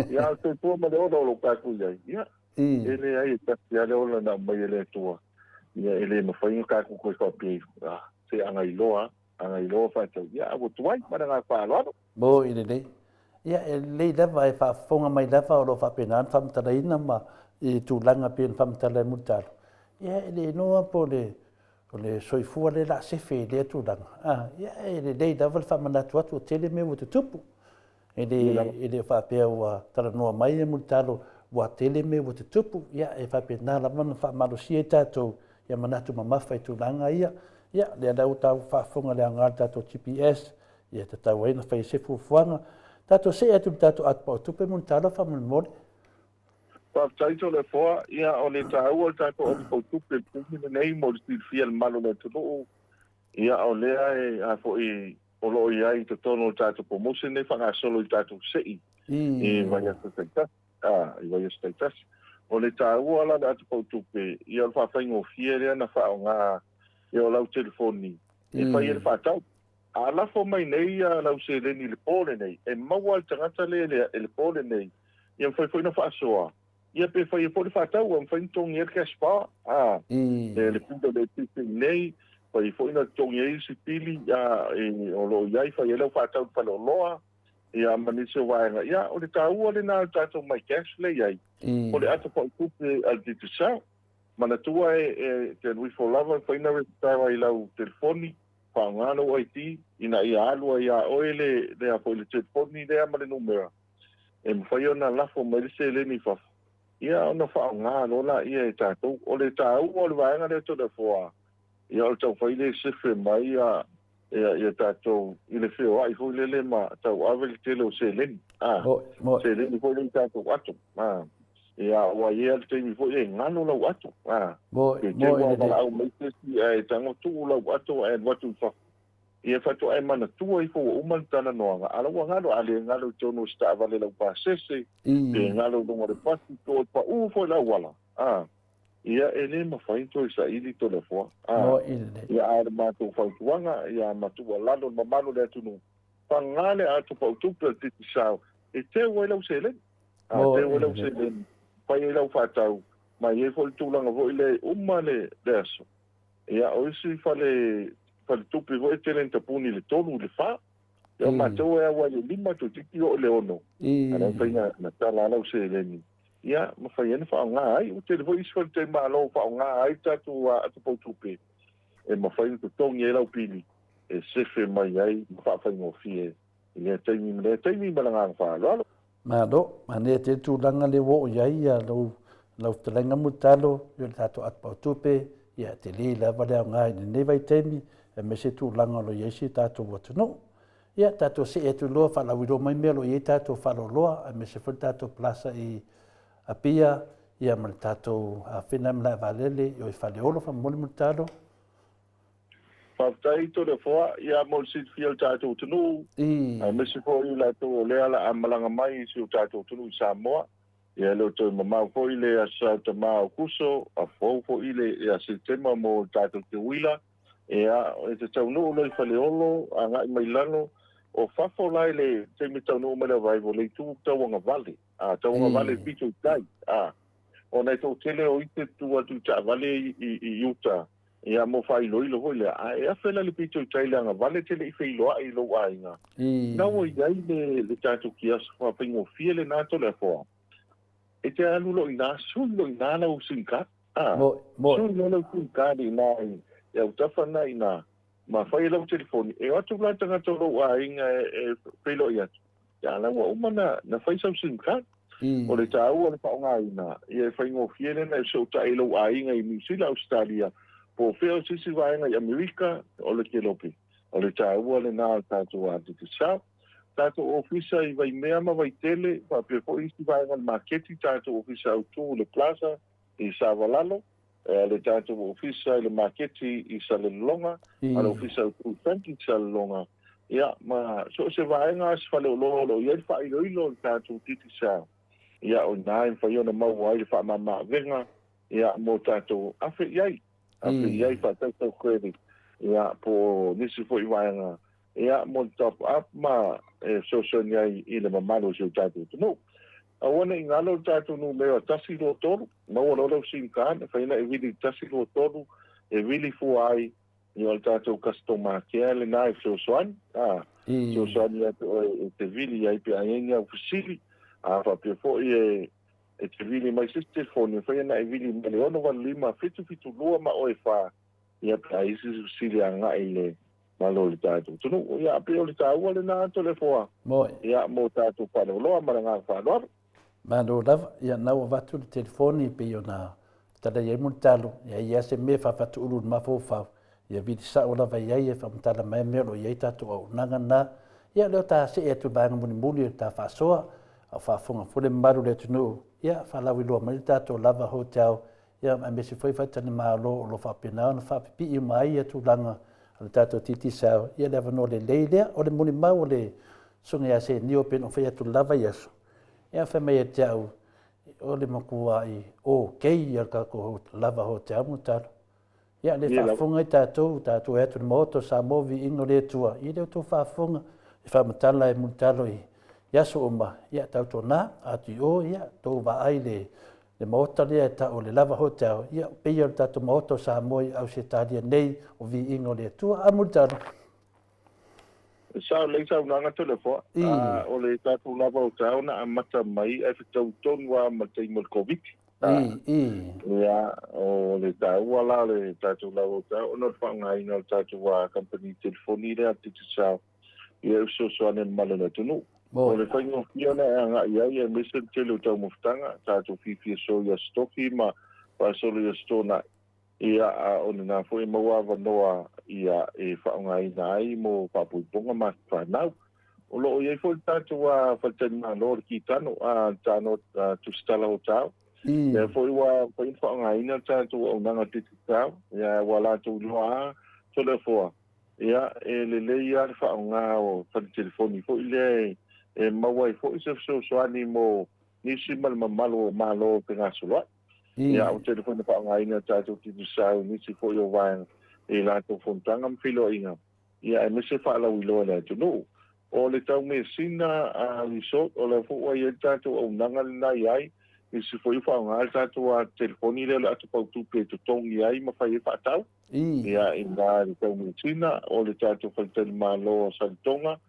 ia to to ma le o ka ku ia ele ai ta ia le ona na mai ele to ia ele ma fa ka ku ko pe se anga iloa fa to ia o tu ai ma nga fa lo mo ile ia le leva e fa fonga mai leva o lo fa pena fa mta ina ma i tu langa pe famtale mutalo ia ele no po le soifua le la se fe le tu langa ia ele dei da val fa manatu atu tele me mo tupu ele fa pe wa tara no mai mutalo wa tele me mo tupu ia e fa pe na la man fa malo si tato ia manatu mama fa tu langa ia le da uta fa fonga le anga tato GPS ia tata wena fa se fu fuanga tato se atu tato at po tupu mutalo fa mo pa taito le foa ia o le tau o tato o tupe pumi nei mo le fiel malo le tulo ia o le ai a fo i o lo ia i to tono tato po mo se ne fa solo i tato sei vai a tenta I vai stai tasi. O le tāua ala le atu pautupe, i al whawhaingo fie rea na whao ngā e o lau telefoni. E whai e le whātau. A lafo mai nei a lau se leni le pōle nei. E maua al tangata le le pōle nei. I am whai na whaasoa. Ia pe whai e pōle whātau, am whai tongi e kia spa. Le puta le tipi nei, whai na tongi e si pili, o lo iai whai e lau whātau whalo loa. Ia manise waenga. Ia, o le tāua le nā tātou mai cash le iai. O le ata pau kupe al titisa. Mana tua te Louis for Love, whaina retara i lau telefoni, whaangano IT, ina ia alua ia oe le apo le telefoni le ama le numera. E mwhai ona lafo mai le se le ni fafu. Ia ona whaangano la ia e tātou. O le tāua o le waenga le tō le fua. Ia o tau whai le sefe mai ia tātou i le whio ai hui lele ma tau aweli tele o se leni. Se leni hui leni tātou atu. Ia ua ia le teimi hui e ngano lau atu. Ke kewa wala au meitesi e tango tuu lau atu e watu i whaku. Ia whatu ai mana tua i fua umani tana noanga. Ala ua ngano ale ngano tono sta avale lau pāsese. E ngano lunga le pasi tō pa ufo lau wala. Ia ele mawhainto i sa ili tole fua. Ia aere mātou whautuanga, ia matua lalo mamalo le atunu. Pangale atu pautupe titi sao. E te ua ilau se len. Te ua ilau se len. Pai ilau whatau. Mai e foli tūlanga vo ile umane le aso. Ia oisi fale tupi vo e telen tapuni le tonu le wha. Ia mātou e awa i lima tu tiki o le ono. Ana whainga na tala alau se leni. Ia, mawhai ane whao ngā ai, o te levo iswari te mālo whao ngā ai tātu atu pautupe. E mawhai ane tongi e lau pili, e sefe mai ai, mawhai ngō fie, e teimi malanga whaalo alo. Mālo, mane te tūlanga le wo iai, lau te lenga mutalo, yo le tātu atu pautupe, ia te li la wale au ngā i nevai teimi, e me se tūlanga lo iesi tātu watu no. Ia, tātu se e tu loa, whalawiro mai mea lo iei tātu whalo loa, e me se whai tātu plasa i a pia ia mal tatou a fina mla valele yo i fale olo fa moli mutalo Whaftai to le foa ia mol sit fiel tatou tunu a mesi fo i la to le ala amalanga mai si o tatou tunu i Samoa ia lo to mamau fo i le asa te mau kuso a fo i le ia sistema mo tatou te wila ia e te tau no lo i fale olo a ngai mai lano o fafo lai le te mi tau no mele vai vo le tu tauanga vale tauanga vale pitu tai o nei tau tele o ite tu atu ta vale i Utah ia mo fai loilo hoi e a fela le pitu tai le anga vale tele i fei loa i lo ainga na o iai le tatu ki asu fa pingo fiele na to le foa e te anu lo ina sulo ina na usinka sulo lo usinka di na e utafana ina ma fai lau telefoni e atu la tanga tolo a inga e pelo ia ya la wa umana na fai sau sim card o le tau o le paonga ina e fai ngo fiele na so ta ilo a inga i New Zealand Australia po feo sisi va inga i America o le kelopi o le tau o le na tatu a te sa tatu ofisa i vai mea ma vai tele pa pe po isti va inga marketi tatu ofisa autu le plaza i Savalalo le tātou ofisa i le maketi i Salelonga, ale ofisa i Franki i Salelonga. Ia, ma so se vaenga as fale o lolo, ia i wha ilo le tātou titi sa. Ia, o nai whai ona mau ai le wha mama venga, ia mo tātou afe iai wha tātou kweri. Ia, po nisi fo i vaenga. Ia, mo top up ma so iai i le mamalo si o tātou tunu. Awana i ngalo tātou nu leo tasi lo toru, maua lolo sim kāne, whaina e wili tasi lo toru, e wili fu ai, i al tātou customer care le nai so soan, so soan ia te wili ai pe ainga u fusili, pa pe fo e te wili mai siste fone, whaina e wili mele ono wala lima, fitu lua ma oe wha, ia pe aisi fusili a ngai le, malo le tātou. Tunu, ia pe o le tāua le nā to le foa, ia mo tātou whano loa, maranga whanoaru. Mano lava, ia nau watu le telefoni pe o na tada iai muntalo, ia se me whawhatu uru ma fōwhau, ia vidi sa o lava iai e whamtala mai mero iai tatu au nanga na, ia leo ta se e tu banga muni ta whasoa, au whafunga fule maru le tunu, ia whalawi loa mani tatu lava hotel, ia me se foi whaitani maa lo o lo whapinao na whapipi i mai e tu langa, ale tatu titi sao, ia lewa no le leilea, o le muni mau le sunga ia se nio pen o whai atu lava iasu. Ia whai mai e te au, o le makua i o kei al ka ko lava ho te amu talo. Ia le whaafunga i tātou e atu moto sa movi ingo le tua. I leo tō whaafunga i whamatala e multalo i yaso oma. Ia tauto nā atu i o ia tō waai le maota lea e ta o le lava ho te au. Ia peia le tātou moto sa moi au se tālia nei o vi ingo le tua a multalo. Sao le sao nanga telefo. O le tātou lava o te au na amata mai e whitau tonua ma te imo COVID. Ia, o le tāua la le tātou lava o te au. Ono whanga ina le tātou wa company telefoni rea titi sao. Ia uso soane malana tunu. O le whaingo fiona e anga ia ia mesen tele o tau mawhtanga. Tātou whiwhia so ia stoki ma pasolo ia stona. Ia o le nā fwoi maua wanoa ia e whaonga ina ai mo papuiponga ma whanau. O loo iei fwoi tātou a whaitani mā lor ki tano a tāno tustala o tāu. Ia fwoi whaonga ina tātou au nanga titi tāu. Ia wala tau loa tole fwa. Ia e le leia le whaonga o whani telefoni fwoi le e maua i fwoi se soani mo nisi malmamalo o malo pe ngā soloi. Ia o telefoni whaonga ina tātou titi sau nisi fwoi o wain e lātou fontanga mwhilo inga. Ia e mese whaalau i loa le tunu. O le tau me sina a resort o le fwoi e tātou au nanga le nai ai. Nisi fwoi whaonga tātou a telefoni le atu pautu pe to tongi ai ma whai e whaatau. Ia i ngā le tau me sina o le tātou whaitani malo o Santonga.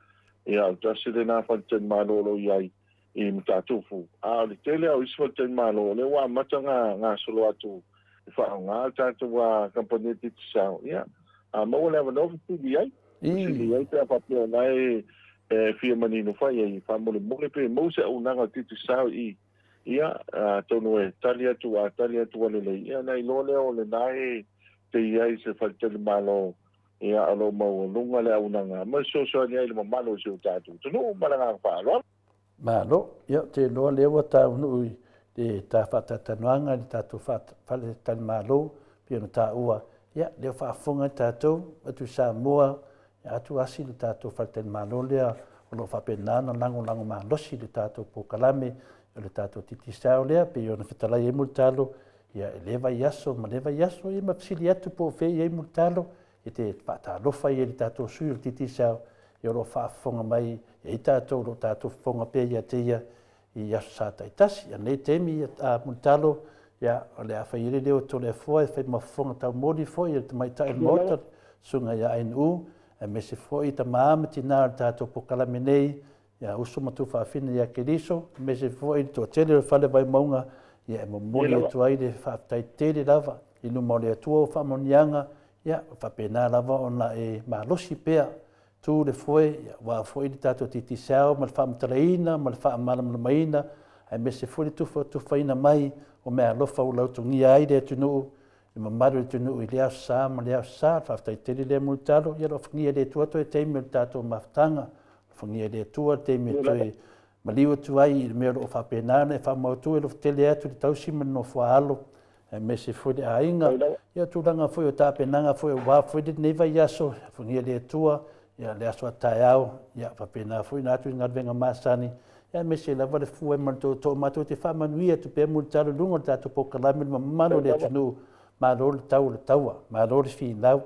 Ia o tasi le nā whaitani malo lo iai. I mtatufu. A le tele au isi whaitani malo le wa mata ngā solo atu whaonga tātou a kampaneti tisao. Ia. A maua le awanofi tili ai. Tili ai te apapia nai fia manino whai ai whamole mole pe mose au nanga titi sao i. Ia tono e tali atu walele. Ia nei lole o le nai te iai se whaitani malo. Ia alo mau lunga le au nanga. Ma so ni ai le mamalo se o tātou. Tono maranga whaaloa. Malo, ia te loa lewa tā unui te tā whatatanuanga ni tātou whaletani malo pia no tā ua. Ia, leo whaafunga tātou, atu sa mua, atu asi le tātou whaletani malo lea, o lo whapenana lango malosi le tātou pokalame, o le tātou titisao lea, pia ona whetalai e multalo, ia e lewa iaso, ma lewa iaso, ia mapsili atu po whei e multalo, i te whaatalofa i e le tātou sui o titisao, i oro whaafonga mai, i tātou ro tātou whonga pē ia te ia i aso sa taitasi. Ia nei temi a multalo, ia o le awhaire leo tole fua, e whai mawhonga tau mori fua, i te mai tae mota, sunga ia ainu, e me se fua i ta maamati nā tātou pokalame nei, ia uso matu whaafina ia keriso, me se fua i tō tele o whale vai maunga, ia e momori atu ai le whaaftai tele lava, i numore atua o whamonianga, ia whapena lava o na e malosi pēa, tu le foi wa foi di tato titi sao mal fa mtraina mal fa malam maina ai me se foi tu faina mai o me lo fa lo tu ni ai de tu no ma maru tu no ile sa ma le sa fa tai te le multalo ia lo fni de tu to te me tato maftanga fni de tu te me tu ma liu tu ai me lo fa penana fa mo tu lo te le tu tau si no fa alo ai me se foi a inga ia tu langa foi o ta penanga foi wa foi de neva iaso fni de tu ia le aso taeao ia papena foi na tu ngal venga masani ia me se lava le fue man to mato te fa manuia tu pe multalo lungo tato pokalame mamalo le tunu malol taua malol fi lau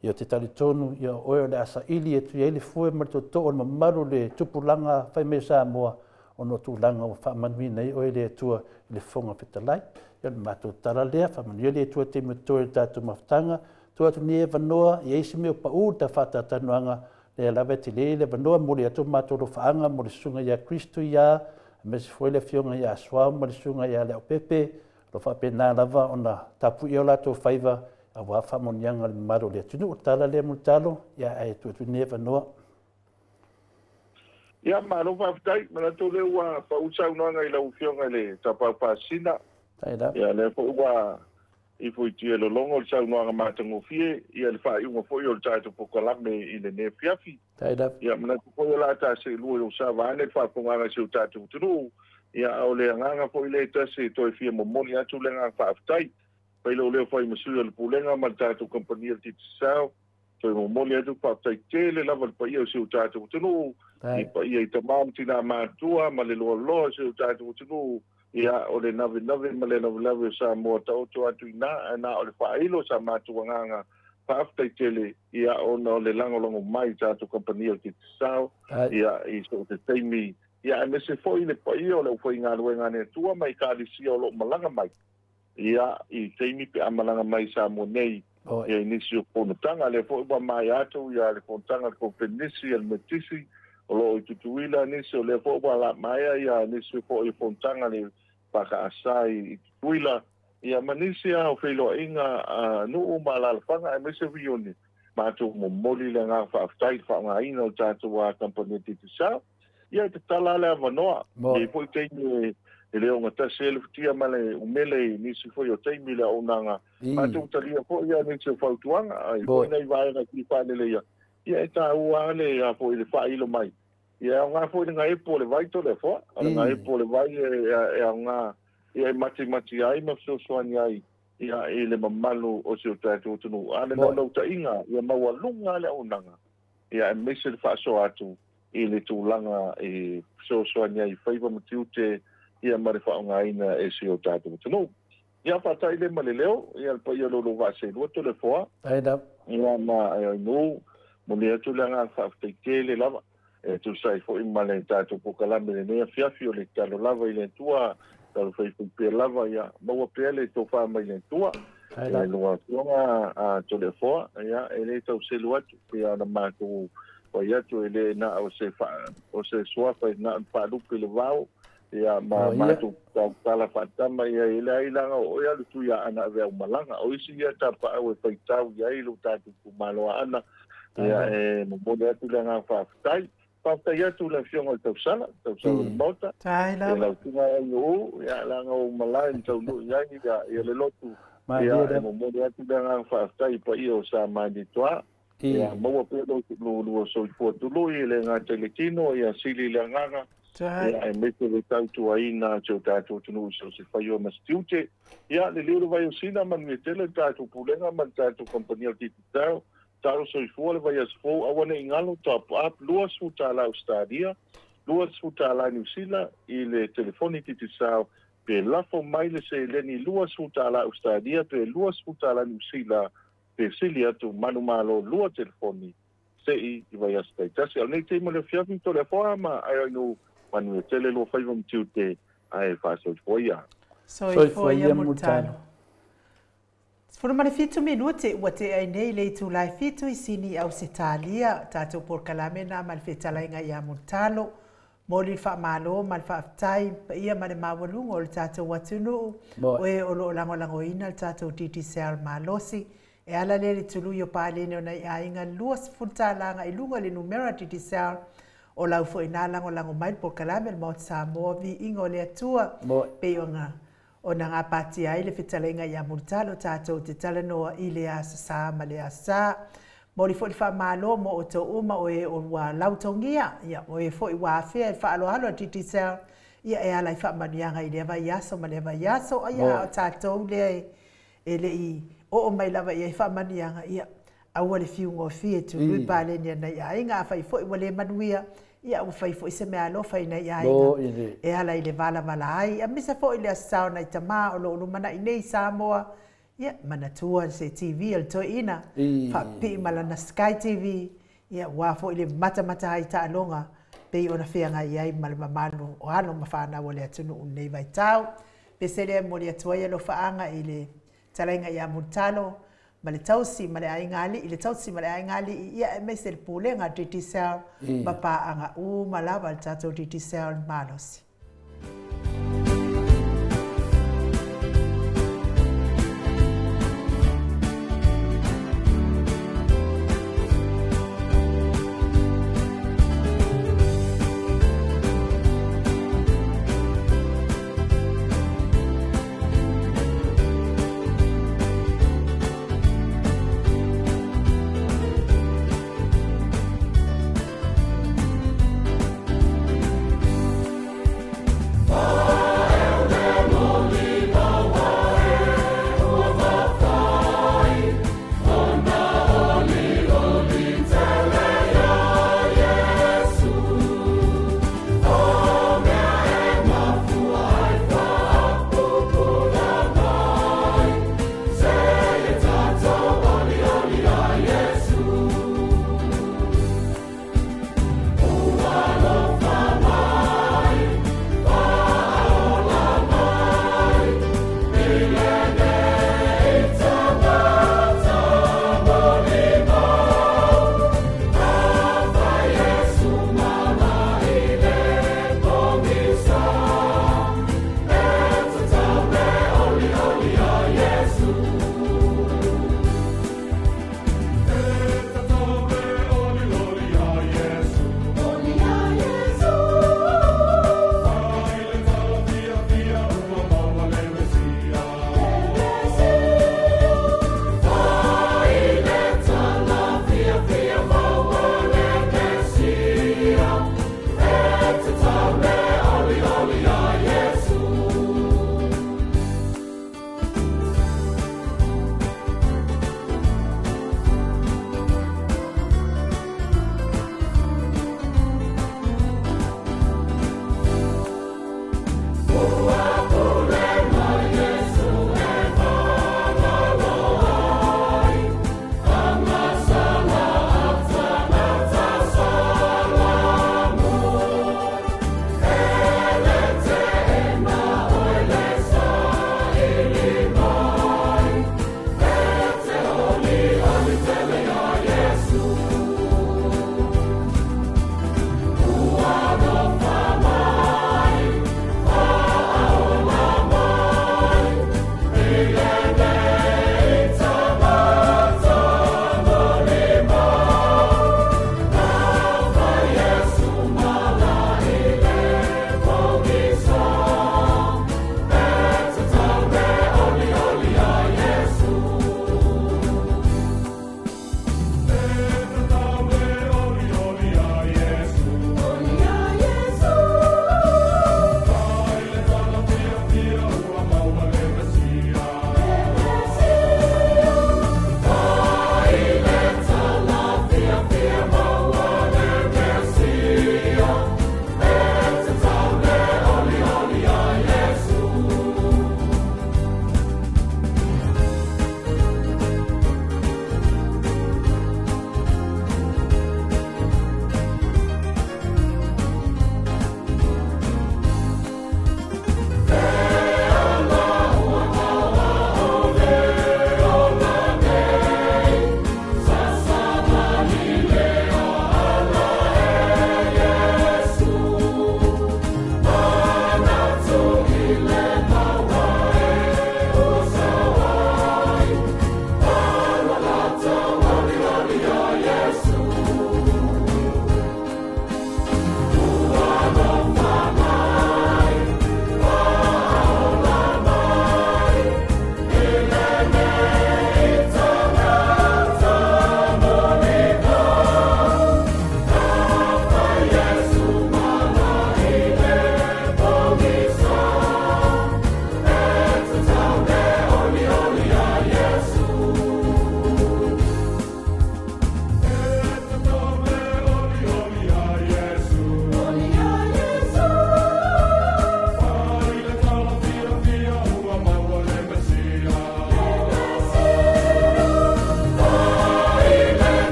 ia te tali tonu ia o le asa ili e tu ia le fue man to mamalo le tupulanga fai me sa moa ono tu langa o fa manui nei o le tua le fonga petalai ia mato tala le fa manuia le tua te moto tato maftanga tu atu ni vanoa i eisi meo pa u ta whata tanuanga le lawe te le vanoa mori atu matoro whaanga mori sunga ia Kristu ia me se foi le fionga ia aswa mori sunga ia leo pepe lo whapena lava ona tapu i o lato whaiva a wafa monianga le maro le tunu o tala le multalo ia ai tu atu ni vanoa ia maro whaftai mana to le ua pa usau noanga i lau fionga le tapau pasina ia le po ua i foi tia lo longo le sau noanga matango fie ia le whai unga foi o le tātou pokalame i le ne fiafi. Ia mana foi o la ta se lua o sa vane le whaponganga se o tātou tunu ia au le anganga foi le tase toi fia momoni atu le ngā whaaftai. Pai lo leo whai masui o le pulenga ma le tātou kompania le titi sao toi momoni atu whaaftai tele lava le paia o se o tātou tunu i paia i tamam tina mātua ma le loa loa se o tātou tunu ia o le nave ma le lave sa mo tautu atu ina na o le whailo sa matuanganga whaaftaitele ia ona o le langolongo mai tātu kompania o te sao ia i so te teimi ia me se foi le pai o le foi ngā ruenga ne tua mai kāri o lo malanga mai ia i teimi pe amalanga mai sa mo nei ia inisi o ponotanga le foi wa mai atu ia le ponotanga le konfenisi al metisi o lo i tutuila nisi o le foi wa la mai ia nisi o foi ponotanga le paka asai i tutuila ia manisi a o whelo inga nuu malalafanga e mese vioni mātou mo moli le ngā whaaftai whaangaina o tātou a kampania titi sao ia te tala le avanoa e poi teimi e leo ngata se le futia male umele nisi foi o teimi le onanga mātou talia po ia nisi o whautuanga ai poi nei vaenga ki whanele ia ia e tā ua ale a poi le whailo mai ia ngā foi ngā epo le vaito le fua ngā epo le vai e ngā ia mati ai ma soani ai ia le mamalu o se o tātou tunu ale no ta inga ia maua lunga le onanga ia me se fa so atu i le tūlanga e soani ai whaiva matiute ia mare whaongaina e se o tātou tunu ia whatai le maleleo ia pa ia lolo vase lua to le foa ia ma no mo le atu le ngā whaafteike lava e tu sai fo i male tātou pokalame le nea fiafi o le talo lava i le tua tau fai pe lava ia maua pele to fa mai le tua e loa tonga a tole foa ia ele tau selu atu ia na mātou o ia tu ele na o se swafa na pa lupe le vau ia mātou tau tala fatama ia ele ai langa o ia lutu ia ana vea umalanga o isi ia tapa au e fai tau ia ilu tātou kumaloa ana ia e mone atu le ngā whaftai Papa ia tu la fiona tau sala mota. Tai la. La tunga yo ya la ngo malai tau no ya ni ya le lotu. Ya mo mo ya tu nga fa tai pa io sa ma di tua. Ya mo pe lo so fo tu lo ile nga telekino ya sili la nga. Ya e me te tau tu ai na cho ta tu no so se fa yo mastiute. Ya le lo vai usina man me tele ta tu pulenga man ta tu kompania ti tau. Tau so i fuole vai as fo awane ingalo top up luas futa la Australia luas futa la New Zealand i le telefoni titi sao pe lafo mai le se leni luas futa la Australia pe luas futa la New Zealand pe silia tu manu malo lua telefoni se i vai as tai tasi al nei te mo le fiafi to le foa ma ai no manu tele lo fai vom tiute ai fa so foia so i foia mutano Fora mare fitu minuti ua te ai nei le tu lai fitu i sini au se talia tātou por kalame na mal fetalainga ia mutalo moli fa malo mal fa tai ia mare mawalungo le tātou watunu oe o lo lango ina le tātou titi sel malosi e ala le tulu yo pale ne ona inga luas futalanga i lunga le numera titi sel o lau fo ina lango mai por kalame mo sa mo vi ingo le atua pe onga o na ngā pati ai le whitalenga ia murtalo tātou te talanoa i le asa sā ma le asa. Mori fo i wha mālo mo o tō uma o e o wā lautongia, ia o e fo i wā whea i wha alo a titi sel, ia e ala i wha manianga i lewa iaso ma lewa iaso, o ia o tātou le e le i o mai lava i wha manianga ia aua le fiungo fie tu lui pale nia na ia inga whai fo i wale manuia, ia u fai fo se me alo fai na ia e ala i le vala ai a misa fo i le asao na i tama o lo mana i nei Samoa ia manatua se TV al to ina fa pi mala na Sky TV ia wa fo i le mata ai ta alonga pe ona fianga ia mal mamanu o ano mafana wale atunu nei vai tau pe se le mo le toia lo faanga i le talenga ia mutalo male tausi male ai ngali ile tausi male ai ngali ia mesel pulenga titi sel bapa anga u malava tato titi sel malos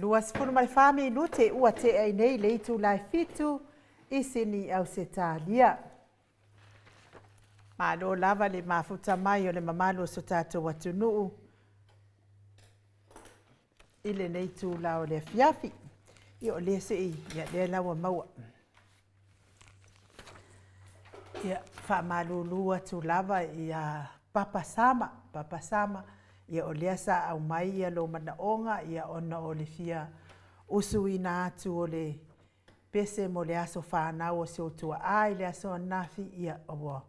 Luas funu mai fami lute ua te ai nei le itu lai fitu isini au se talia. Malo lava le mafuta mai o le mamalo so tatou atunuu. Ile nei tu la o le fiafi. I o le se i ia le lawa maua. Ia wha malulua tu lava ia Papa Sama. Ia o lea sa au mai ia lo manaonga ia ona o le fia usuina atu o le pese mo le aso whanau o se otua ai le aso nafi ia o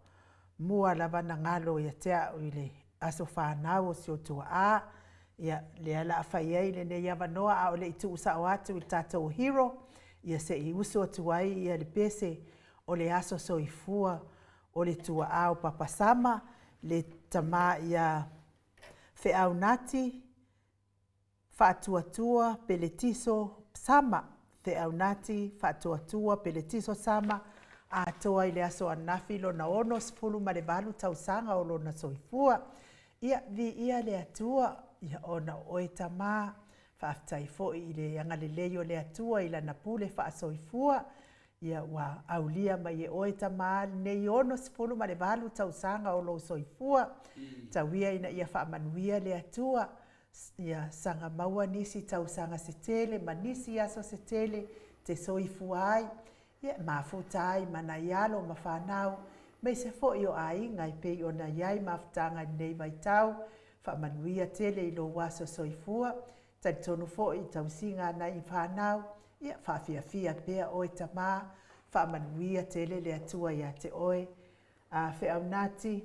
mua lava na ngalo ia tea o le aso whanau o se otua a ia le ala awhai ai le ne ia wanoa a o le itu usa o atu i tatou hero ia se i usu otua ai ia le pese o le aso soifua o le tuaʻa o papasama le tamā ia feʻaunati faatuatua peletiso sama feʻaunati faatuatua peletiso sama atoa i le aso anafi lona ono 18 tausaga o lona soifua ia viia le atua ia ona oe tamā faafetai foʻi i le agalelei o le atua i lana pule faasoifua ia ua aulia mai e oe tamā lenei ono 18 tausaga o lou soifua tauia ina ia faamanuia le atua ia saga maua nisi tausaga setele ma nisi aso setele te soifua ai ia mafuta ai manai alo ma fanau mai se foʻi o aiga i pei ona iai mafutaga lenei vaitau faamanuia tele i lou aso soifua talitonu foʻi tausiga ana i fanau ia faafiafia pea oe tamā faamanuia tele le atua iā te oe feʻaunati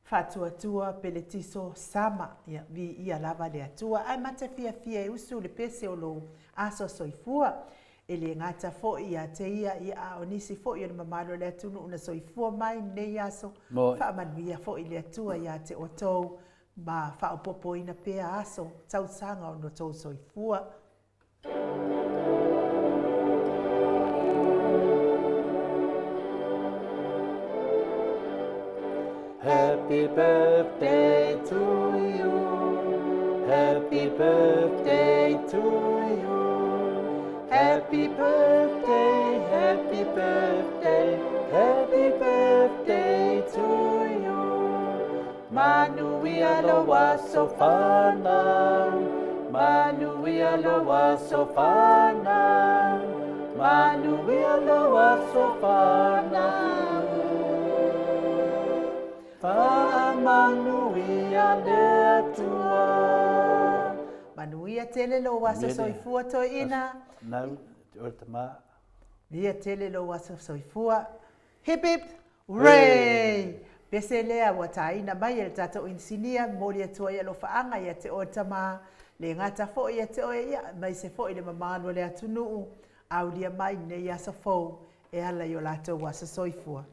faatuatua peletiso sama ia viia lava le atua ae matafiafia e usu le pese o lou aso soifua e le gata foʻi iā te ia a o nisi foʻi o le mamalo le atunuu na soifua mai nei aso faamanuia foʻi le atua iā te otou ma faaupopoina pea aso tausaga o no tou soifua Happy birthday to you. Happy birthday to you. Happy birthday, happy birthday, happy birthday to you. Manuia loa sofana, Manuia loa sofana, Manuia loa sofana. Manuia le atua. Manuia tele lo wasa soifua toina. Nau, o tama. Via tele lo wasa soifua. Hip hip, hooray! Pese lea wataina mai el tata insinia moli atua ia lo faanga ia te o tama. Le ngata fo ia te o ia mai se fo ile mamano le atunuu. Au lia mai ne ia sa fo e ala yo lato wasa soifua.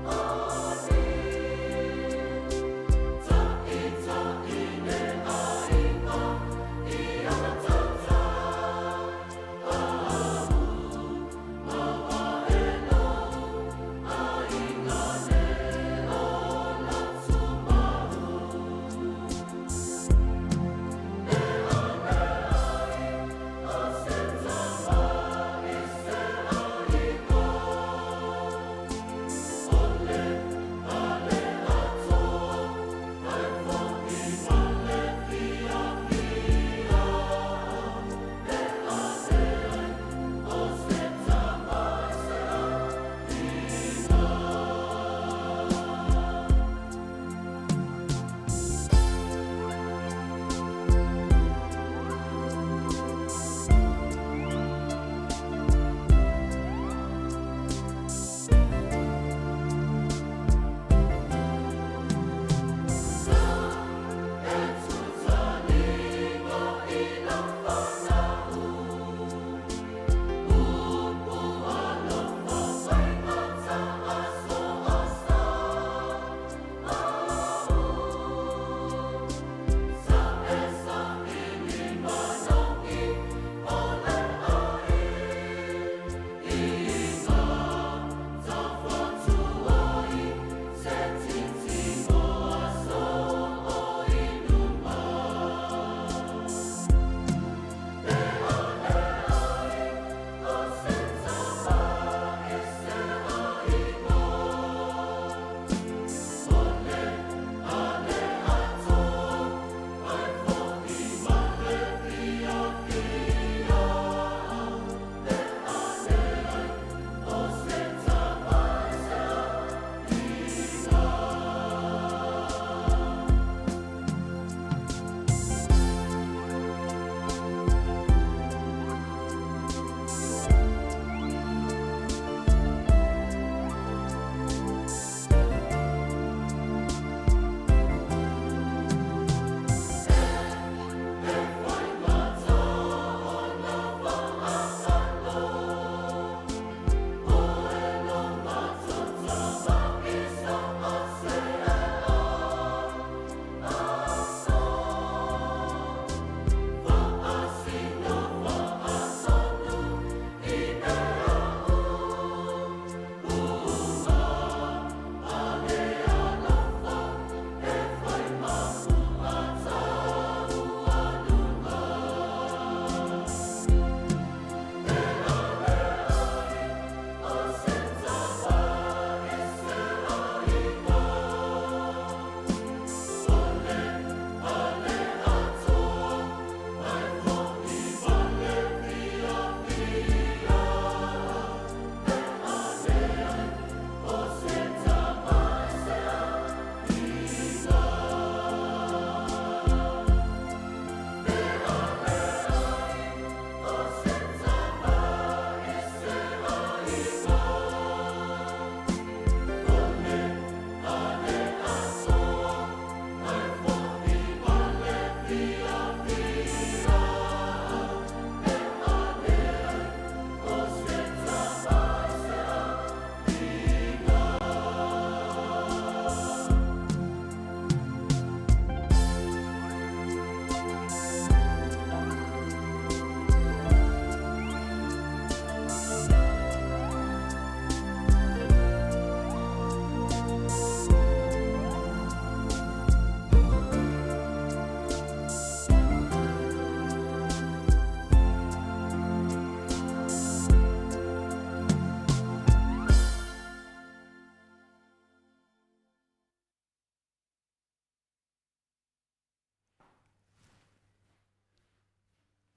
Oh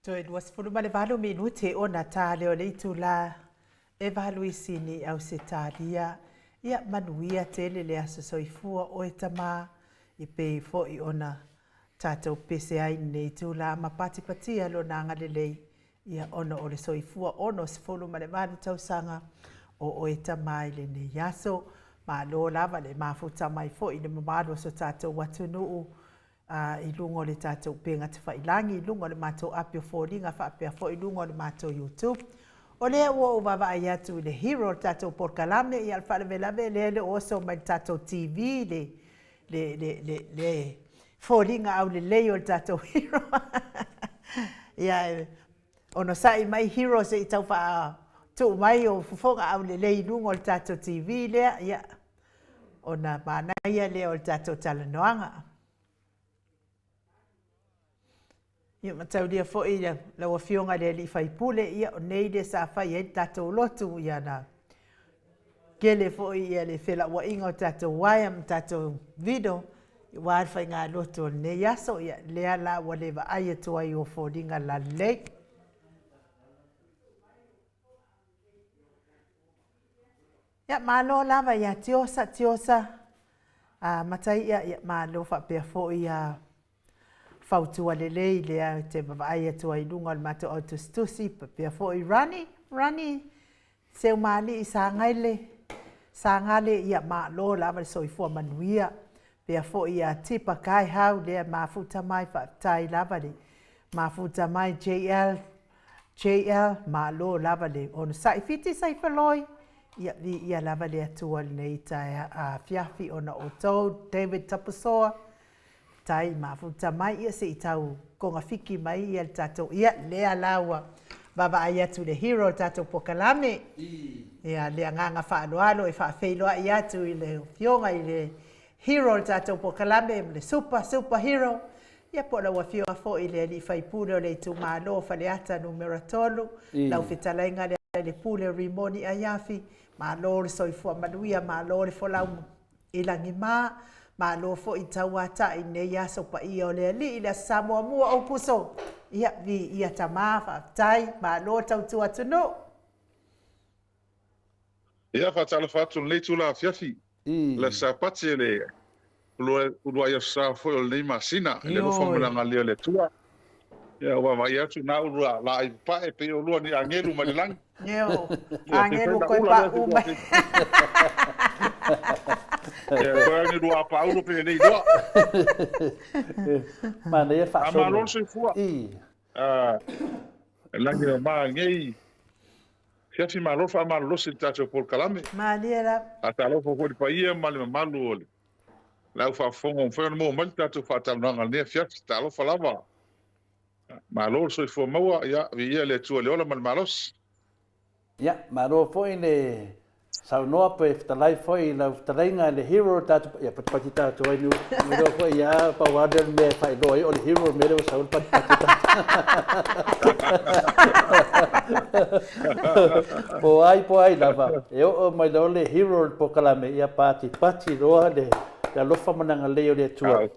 Toi duas fulu ma le valu minuti o na tale o le itula e valu isini au se talia ia manuia tele le aso soifua o e tama i pe fo i ona tatou pese ai nei itula ma pati patia lo na ngalelei ia ona o le soifua ono se fulu ma le valu tausanga o e tama i le nei aso ma lo lava le mafuta mai fo i le mamalo so tatou watunuu i lungo le tatou penga te whailangi, i lungo le mātou apio fōringa, whaapea fo i lungo le mātou YouTube. O lea ua o wawa ai atu i le hero tatou porkalame i al whalewelawe le oso mai tatou TV le fōringa au le leo le tatou hero. Ia, ono sai mai hero se i tau wha tu mai o fufonga au le lei lungo le tatou TV lea, ia. Ona manaia lea o le tatou talanoanga. Ia matau dia fo ia la wa fionga le li fai pule ia o nei de sa fai e tatou lotu ia na kele fo ia le fela wa inga tatou waiam tatou video wa fai nga lotu ne yaso ia le ala wa le va ai to ai o fo dinga la le ia malo lava ia tiosa matai ia malo fa pe fo ia fautua lelei lea te vavai atua i lunga le mato autostusi pia fo i rani seu mali i sangale ia malo lava so i fo manuia pia fo i a tipa kai hau lea mafuta mai tai lava le mafuta mai JL malo lava le on sai fiti sai faloi ia lava le atua nei tai a fiafi ona oto David Tapusoa tai mafuta mai ia se itau konga fiki mai ia tatou ia lea laua baba ai atu le hero tatou pokalame ia le nganga whaaloalo e whaafeiloa i atu i le fionga i le hero tatou pokalame le super hero ia po la wafionga fo i le li faipule o le tu malo faleata numero tolu lau fitalainga le pule rimoni ayafi malo le soifua manuia malo le folau ilangi ma lo fo i tauata i nei aso pa i o le li i le Samoa mua o puso. Ia vi ia tama tai ma lo tautua tunu. Ia whatala whatu nei tula fiafi. Le sa pati le ulua ia sa fo o nei masina. Le lo whamunanga leo le tua. Ia ua mai atu na ulua la i pae pe o lua ni angelu ma ni lang. Neo, angelu koe pa ume. Koe ni rua paulo pe nei doa. Mana ia wha Ama lon se fua. Langi o maa ngei. Fiafi ma lofa ama losi tato por kalame. Maniera. Ata lofa kodi pa ia mali malu ole. Lau fa fongo mfeno mo mali tato fa taunanga nea fiafi ta lofa lava. Ma lor so fua maua ia ia le tua le ola mal malos. Ia, maro foi le saunoa pe ftalai foi la ftalainga le hero tatu ia pati tatu ai nu mero foi ia pa wader me fai doi o le hero mero saul pati po ai lava eu mai le hero po kalame ia pati roa le la lofa mananga le o le tua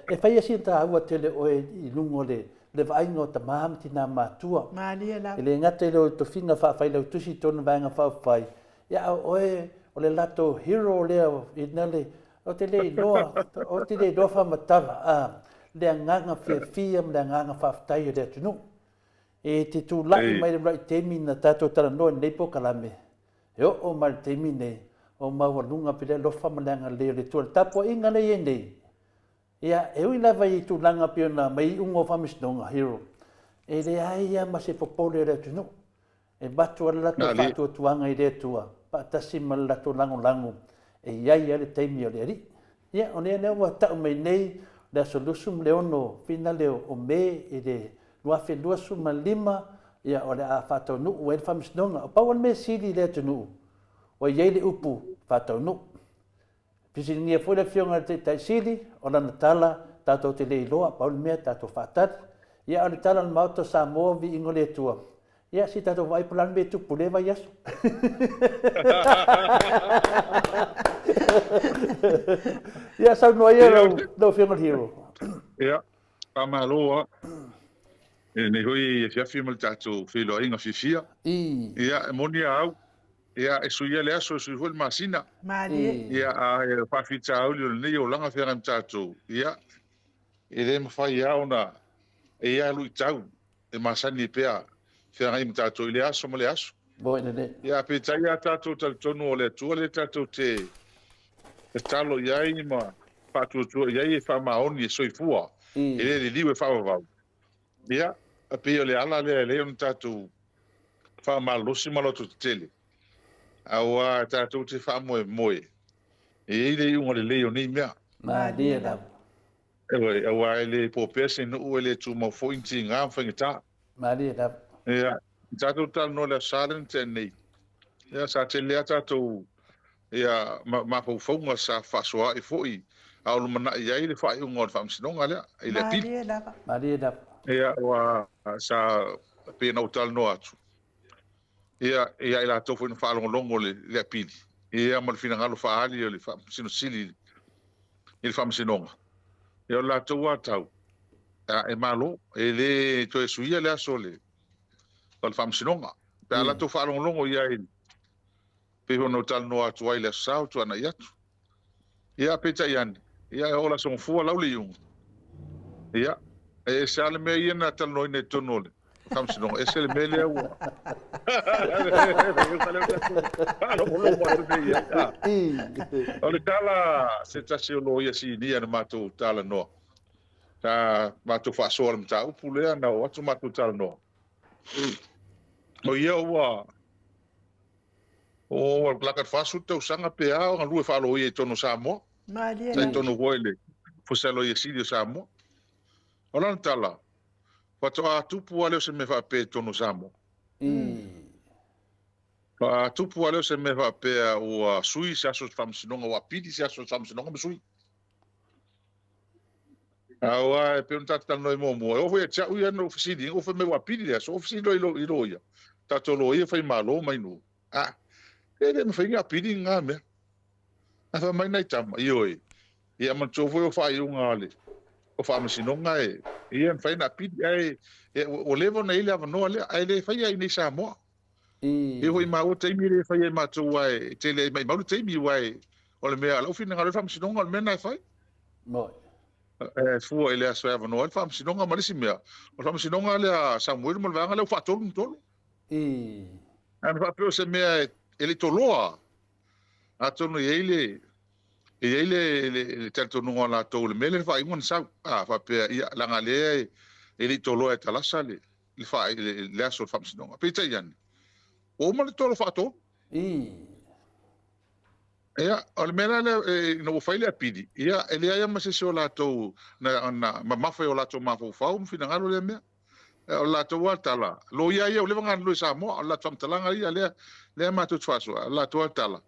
e fai asinta agua tele o i lungo le vai no tamam tina matua Maniera. ele ngate lo to finga fa fai lo tusi tonu vanga fa fai ya o le lato hero le inale o te le do fa matala le nganga fia le nganga fa tai de tunu e te tu lai mai le temi na tato tala no nei po kalame o mal temi ne o mawalunga pile lo fa malanga le tu tapo inga le nei ia e ui lava i tu langa piona mai ungo whamisnonga hero. E le aia ma se popole re tunu. E batu ala lato whatu tuanga i re tua. Pa tasi ma lato lango. E iai ale teimi o le ri. Ia o lea leo wa tau mai nei le asolusum le ono fina leo o me e le nuafe luasuma lima ia o le a whatau nu ue le whamisnonga. O pawan me sili le tunu. O iai le upu whatau nu. Pisi ni foi le fionga te taisili o la natala tato te le loa paul mea tato fatat ia o tala mauto sa mo vi ingole tua ia si tato vai plan be tu puleva yaso ia sa no ia no fionga hero ia pamaloa Nei hoi e fiafi mal tātou whilo inga fifia. Ia e moni au. Ia e suia le aso e sui hul masina. Malie. Ia a e whawhita auli o nei o langa whianga tātou. Ia e le mawhai au na e ia lui tau. E masani pea whianga im tātou i le aso ma le aso. Ia pe tai a tātou tonu o le tua le tātou te talo iai ma whātua iai e whamaoni e soifua. E le liwe whawawau. Ia a pe o le ala le on tātou whamalosi maloto te tele. Awa tātou te whamoe moe. E eile iunga le leo nei mea. Malia la. Ewe, awa ele popese no uele tu ma fointi ngā whangita. Malia la. Ia, tātou tātou no le sāren te nei. Ia, sa te lea tātou, ia, ma whaunga sa whasoa e foi. Au lumana i ai le whai unga o whamsinonga lea, i le pili. Malie la. Malia la. Ia, wa sa pēna o tātou no atu. Ia i la tau whainu whaalongolongo le apili. Ia ma le finangalo whaali o le whamsino sili i le whamsinonga. Ia o la tau atau. E malo, e le to e suia le aso le o le whamsinonga. Pea la tau whaalongolongo ia i pe hono tal no atu ai le sao tu ana iatu. Ia peta iani. Ia e ola song fua lauli iunga. Ia, e se ale mea ia na tal no ine tonole. Whamsinonga, e se le mea lea ua. O le tala se tasi o lo ia si nia na mātou tala noa. Ta mātou whaasoa le mta upu lea na o atu mātou tala noa. O ia ua o lakat whaasu tau sanga pea o ngā lue whaalo ia i tono Samoa. Malie Tai la. tono hoele fuselo ia sidi o Samoa. O lana tala. Watoa tupu aleo se me whape tono Samoa. Pa tupu aleo se me whapea ua sui se aso whamsinonga, ua pidi se aso whamsinonga me sui. Awa e peun tata noi mo mo. Ofu e tia uia no ofisidi, ofu me ua pidi le aso, ofisidi lo ilo ia. Tato lo ia whai malo mai no. Ah, e me whai ngā pidi ngā mea. A wha mai nei tama, ioi. Ia man tofu o whai unga ale. O whamsinonga e. Ia whai ngā pidi, o levo na ile ava noa lea, ai le whai ai nei Samoa. E hoi mau teimi le whai e mātou ai, te le mai mauru teimi wai, o le mea lau whina ngā rei whamsinonga, o le mea nai whai. Moi. Fua ele aso ava noa, le whamsinonga malisi mea. O whamsinonga lea Samuel mo le vanga leo whaatolu mtolu. Ana whapeo se mea ele toloa. A tono i eile le tantonunga la tau le mele le whaingon sau. Whapea ia langa lea ele toloa e talasa le whai le aso le whamsinonga. Peta iani. O ma le tolo whaatolu. Ia, o le mena le no whaile a pidi. Ia, ele aia ma se o la tau na mawhai o la tau mawhau mwhinangalo le mea. O la tau altala. Lo ia o le wanga lui Samoa, o la tau amtalanga ia lea mātou tuasua, o la tau altala.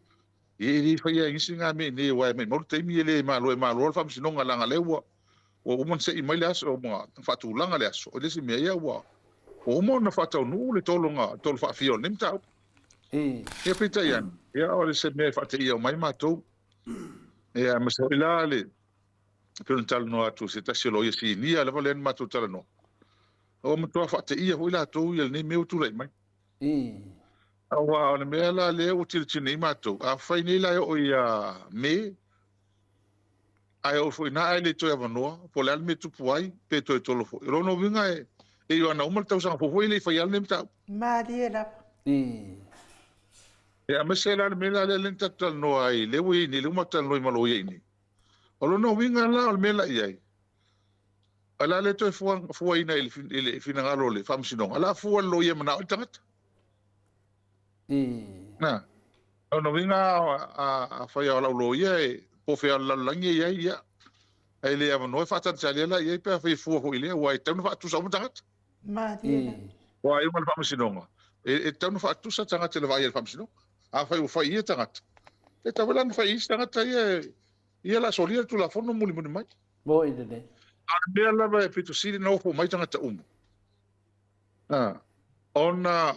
Ia i whaia ingisi ngā me ne wai mai. Mauru teimi ele malo e malo, o le whamsinonga langa leua. O umon se i mai le aso, o mga whatulanga le aso. O lesi mea ia ua. O umon na whatau nuu le tolonga, tolo whaafio nimtau. Ia pita ian. Ia o le se mea whate ia o mai mātou. Ia masa ila le. Pēn tala no atu se tasi lo ia si nia lewa len mātou tala no. O matua whate ia hui la tau ia le nei meu tula i mai. Awa o le mea la le o tila tina i mātou. A whai nei la o ia me. Ai o fwoi na ai le toi avanoa. Po le alme tupu ai. Pe toi tolo fwoi. Rono winga e. E yo ana umal tau sanga fwoi le whai alme mtau. Malie la. E a mese la me la le lenta tal no ai. Le ui ni le umatal no i malo i ni. O lo no winga la o me la i ai. Ala le toi fwoi ina ili finangalo le whamsinonga. Ala fwoi lo ia mana o tangata. Na. O no winga a whai au lo ia e po whai au langi ia ia. Ai le ava noi whatan tali ala ia pia whai fwoi ile. Wai taunu whatusa o tangata. Malie la. Wai umal whamsinonga. E taunu whatusa tangata le vai al whamsinonga. A whai u whai ia tangata. E tawalan whai is tangata ia la solia tu la fono muli mai. Moi dene. A mea lava e pitu siri na ofo mai tangata umu. Ona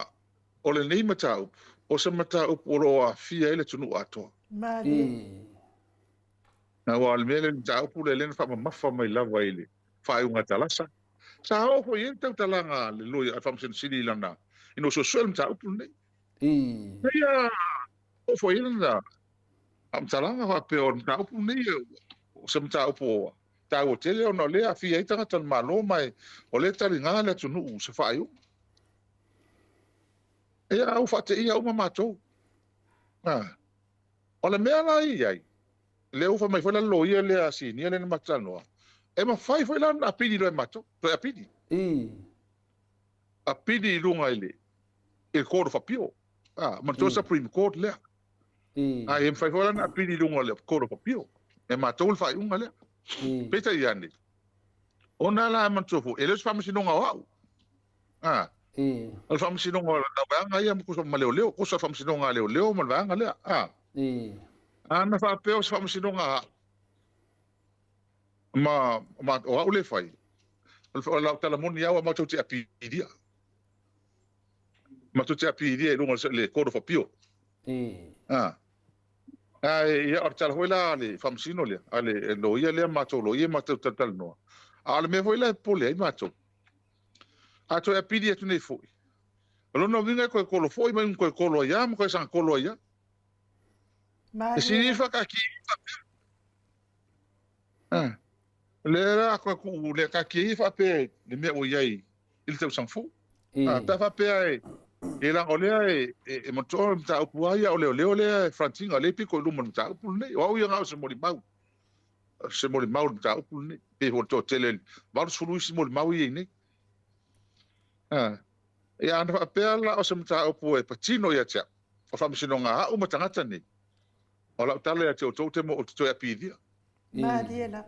o le nei mata upu. O se mata upu o roa fia ele tunu atoa. Malie. Na wa le mea le mata upu le lena wha mafa mai lava ele. Wha unga talasa. Sa o fo yen tau talanga le loia a famsen sili lana. Ino so swelm ta upu nei. Ia o fo yen da. Am talanga fa pe on ta upu nei o sem ta upu. Ta o tele o no le a fi ai tanga tan malo mai o le tali nga le tunu se fa eu. Ia au fa te ia uma matou. O le mea la ai. Le ufa mai fona loia le asi ni le matanoa. E ma fai foi lan a pidi lo mato, to a pidi. A pidi lunga ile. Il court fa pio. Ma to Supreme Court le. E fai foi lan a pidi lunga le court fa pio. E ma to fa unga le. Peta yandi. Ona la man tofu, ele fa msi nonga wa. Al fa msi nonga la banga ya mko ma leo, ko fa msi nonga leo ma banga le. Ana fa peo fa msi nonga ma o ule fai o la tala moni ya ma toti apidia ma toti apidia lunga le kodo fa pio ya o tala hoila le famsino le ale lo ia le ma to lo ia ma to tal no ale me hoila pole ma to a to apidia tu nei foi lo no vinga ko lo foi ma ko lo ya mo ko san ko lo ya si fa ka ki le ra ku le ka ki fa pe le me o yai il te sang fu ta fa pe ai e la ole e mo to ta pu ai o le francinga le pico lu mon ta pu ne o ia nga se mo mau ta pu ne pe ho to tele va su lu si mo mau ye ne e ana fa pe la o se mo ta pu e patino ya cha o fa mi nga o mo tanga ni o la tale ya te mo o to ya pidia Mariela.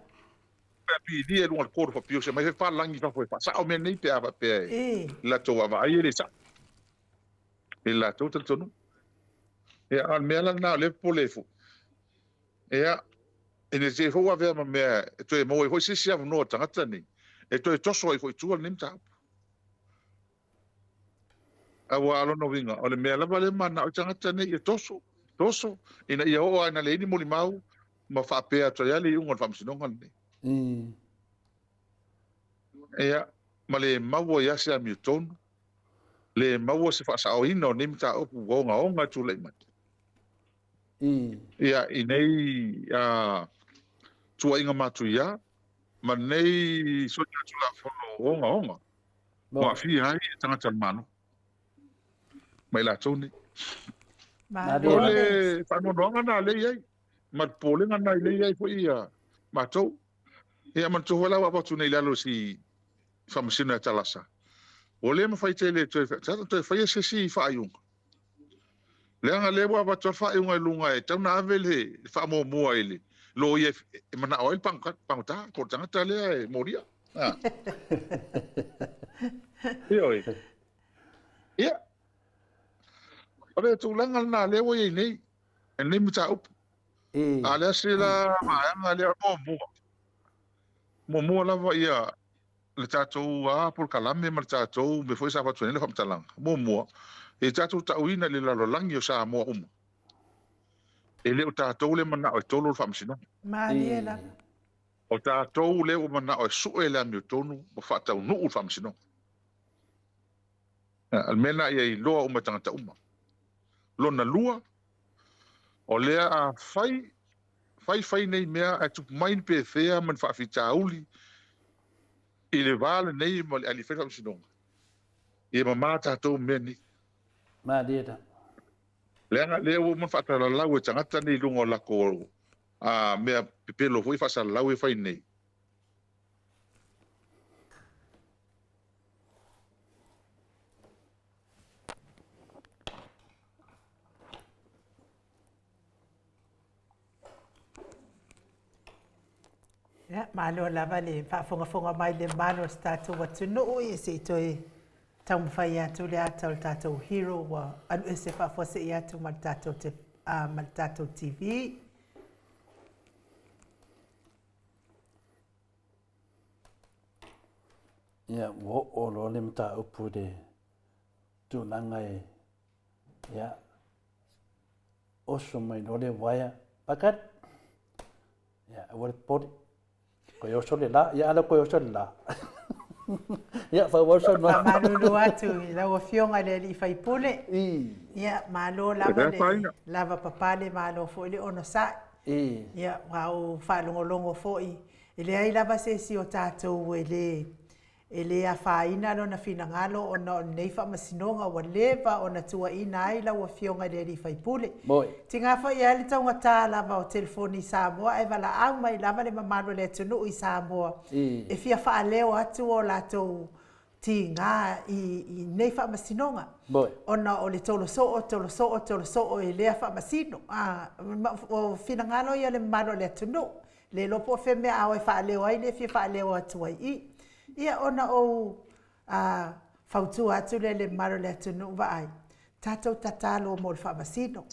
Pidi e lunga koro fa pio se mai fa langi fa foi fa sa o me nei pe ava pe la to va ai le sa e la to to no e al me la na le polefu e a ene se fo ave ma me to e mo e foi se sia no tanga tani e to e toso e foi tu al nim ta a wa lo no vinga o le me la vale mana o tanga tani e toso ina ia o ana le ni mo limau ma fa pe a to ya le un fa msinonga ni Ea, ma le maua ia se ami tonu. Le maua se whaasa o ina o nimta opu onga tu le mati. Ia, i nei tua inga matu ia, ma nei soja tula whono onga. Ma fi hai tangata mano. Mai la toni. Ole, whanonoanga na le iai. Ma polenga na le iai po ia matou. Ia man tu wala wa tu nei lalo si famasina talasa. Ole ma fai tele to fai se si fa yung. Le nga le wa to fa yung lunga e tau na avele fa mo mo ele. Lo ye mana oil pangta ko tanga tale moria. Yo. Ia. Ole tu langa na le wo ye nei. En nem ta op. Ale sila ma nga le mo lava ia le tatou por kalame ma tatou me foi sa fatu le famtalang mo e tatou tauina le lalolangi o sa mo e le o tatou le mana o tolu famsino Mariela o tatou le o mana o su e le mi tonu o fatau no famsino almena ia I loa o matanga uma lona lua o le a fai nei mea a tu main pe fea man fa fitauli I le vale nei mo ali feta sinonga e mata to meni ma dieta le o man fa tala la o tangata nei lungo la ko a mea pepelo foi fa sala o fai nei Ya, malo lava le whaafonga mai le mano stato watu no e se toi tau mwhai atu le ata o tatou hero wa anu e se whaafose I atu ma tatou TV. Ya, wo o lo le mta upu de tu nanga e ya oso mai no le waya pakat ya wal podi ko yo so le la ya ala ko yo so la Ia fa wa so no. Malulu atu i lau fionga le li fai pule. Ia malo lava le lava papale malo fo ile ona sa. Ia wau fa longo fo i. Ile ai lava se si o tatou ele a faina lo na fina ngalo ona nei fa masinonga wa leva ona tua ina ai lau fionga le li fai pule. Tinga fa ia le tau ngata lava o telefoni Samoa e vala au mai lava le mamalo le tunu i Samoa. E fia fa leo atu o latou tinga i nei fa masinonga. Ona o le tolo so e lea fa masino. O fina ngalo ia le mamalo le tunu. Le lopo fe me au e fa leo ai le fia fa leo atu ai i. Ia ona o fautu atu le maro le atunu wa ai. Tatou tatalo mo le whamasino.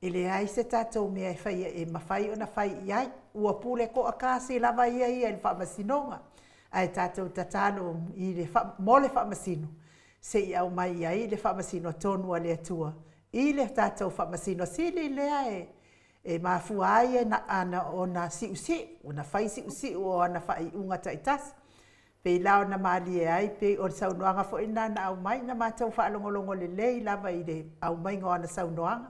Ele ai se tatou mea e mawhai ona whai iai. Ua pule ko a kasi lava ia le whamasinonga. Ai tatou tatalo i mo le whamasino. Se i au mai iai le whamasino tonua le atua. I le tatou whamasino sili lea e mafua ai na ana ona siusi. Ona whai siusi o ana whai unga taitasi. Pe lao na mali e ai, pe o saunoanga fo ina na au mai, na mātou whaalongolongo le lei lava i le au mai ngā na saunoanga.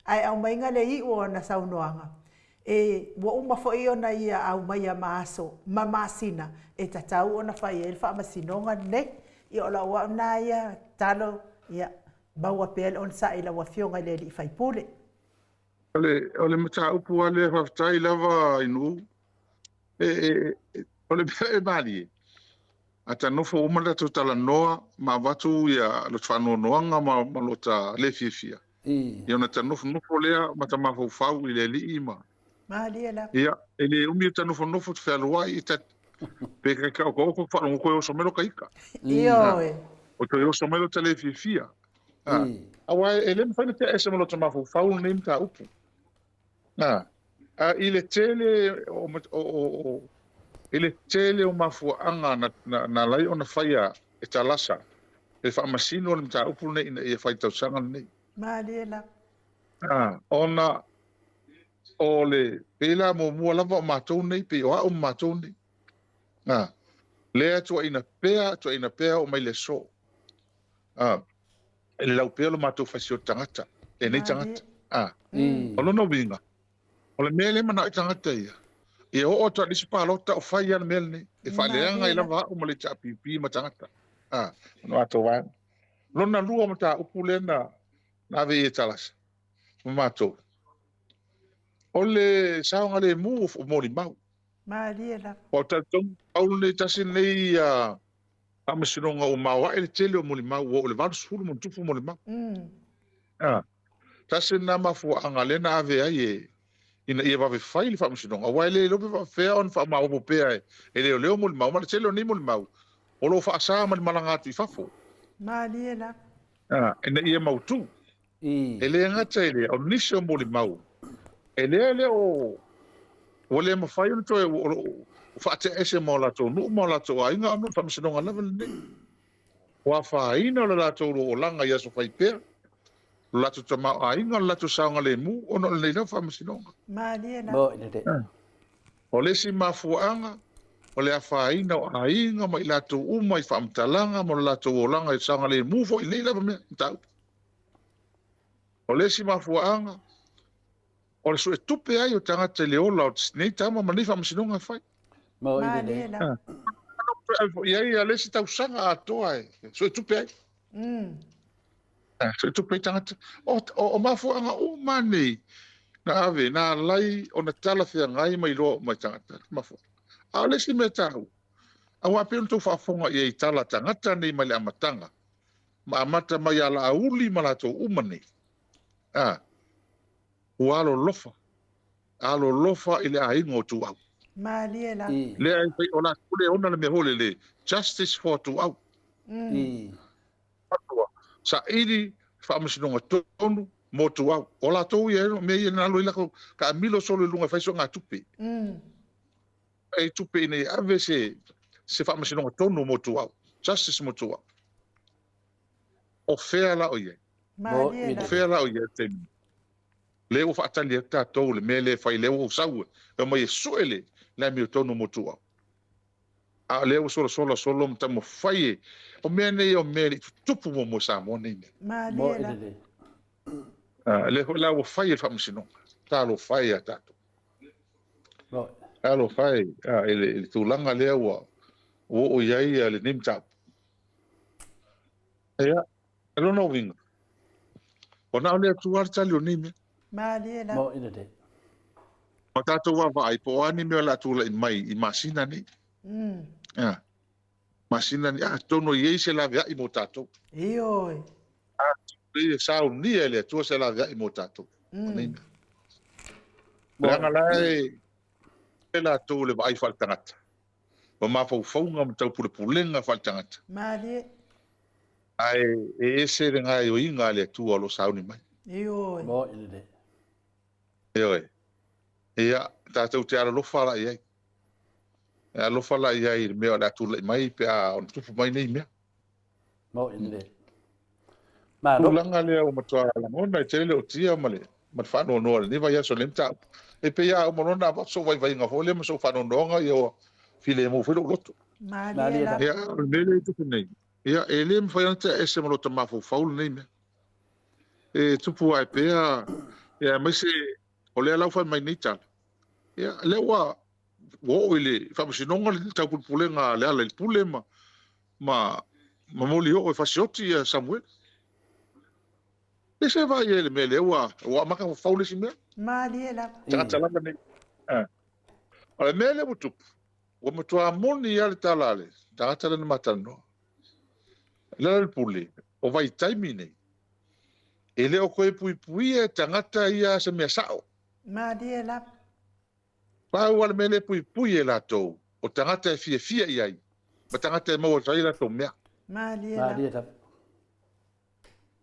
Ai au mai ngā le i o na saunoanga. E wa uma fo i ona ia au mai a maaso, mamasina, e tatau ona whai e wha masinonga ne, i o la ua na ia talo, ia maua pēle on sa i la wafionga le li whai pule. Ole mata upu ale whaftai lava inu, ole e mali e. Ata nofo umala tu tala noa ma watu ya lo tfano noanga ma lo ta le fifia. Ia na ta nofo lea ma ta mafo fau i le li ima. Ma lia la. Ia ele umi ta nofo tu whalua i ta pe ka ko whalungo koe o somelo ka ika. Io e. O to o somelo ta le fifia. Awa ele mwhane te ese malo ta mafo fau ne imta upu. I le tele o ele tele o mafuanga na lai ona whaia e talasa. E whaamasino le mta upu nei e whai tausanga nei. Maaliela. Ona o le pela mo mua lava o mātou nei, pe o a o mātou nei. Lea tua ina pea o mai le so. E le lau pea lo mātou whasio tangata. E nei tangata. O lono winga. O le mele mana i tangata ia. E o ta disi palota o fai ana melne e faleanga i lava o male ta pipi matangata. No ato wa. Lona lua mata upulena na ve talas. Mato. Ole saunga le mu o mori mau. Maaliela. O ta tong au le tasin nei a amasinonga o mawa e tele o mori mau o le valu sulu mo tufu mori mau. Tasin na mafu angalena ave ai ina ia vave faili fa msinonga wa ele lobe va fea on fa ma o pea ele leo mul mau ma tele ni mul mau o lo fa sa ma malanga tu fafo Maaliela. ina ia mau tu ele ngata ele o nisho mul mau ele o le ma fai on to o fa te ese mo la to nu mo la to ai nga no fa msinonga level ni wa fa ina la to o langa ia so fai pea latu tama ainga latu saunga le mu ono le na fa masinonga Maaliela. Bo ine. O le si mafuanga o le afaina o ainga mai latu uma i famtalanga mo latu olanga i saunga le mu fo i leila me tau. O le si mafuanga o le so tupe ai o tangata le ola o nei tama mani fa masinonga fai. Bo ine. Maaliela. Ia le si tau sanga atoa e so tupe ai. So tu petangata o mafuanga o mane na ave na lai o na tala fia ngai mai lo mai tangata mafu a le si metau a wa pe tu fa fonga i tala tangata nei mai amatanga ma amata mai ala auli malato umane alo lofa ile ai ngo tu au Maaliela. le ai pe ona kule ona le me hole le justice for tu au sa ili fa masinonga tonu mo tu au ola to ye me ye na lo ila ka milo solo lunga fa so nga tupe e tupe ne ave se fa masinonga tonu mo tu au justice mo tu au o fea la o ye Maaliela. o fea la o ye te le o fa tali ta to le mele fa le o sau e mai suele la mi tonu mo tu au a le solo mta mo fai o me nei o me tupu mo sa mo nei mo ele le ho la o fai fa msino ta lo fai a tato mo alo fai ele tulanga le o iai le nimta ya elo no wing ona le tuar tali o nime Maliela. mo ele o tato wa vai po ani me la tula mai I masina ni masina ni tono iei se la via I mo tato Ioi. le sa ni ele tu se la via I mo tato nei langa lai ela tu le vai faltangata o ma fo nga mo tau pulenga faltangata Malie. ai ese nga yo inga le tu lo sa ni mai Ioi. mo ele e ia tatou te ala lofa la iai e lofa la iai me ala tu le mai pe a on tu mai nei me mo ele ma ro langa le o matua la mona te le o tia male ma fa no no ni vai so lenta e pe ia o mona va so vai nga fole ma so fa no nga yo file mo filo loto Maliela. ia mele tu nei ia ele me fa ante ese mo loto ma fo faul nei me e tu pu ai pe ia me se o le ala fa mai nei tal ia le wa wo ile fa mo sinonga le tau pulenga le ala le pule ma moli o fa sioti Samuel ese vai ele mele wa maka faule si me Maliela. tata la ne ala mele butu o mo tua moni ya talale tata le matano le pule o vai taimine ele o koe pui e tangata ia se me sao Maliela. pa wala mele pui e la to o tangata e fia iai ma tangata e mo sai la to me Maliela. Maliela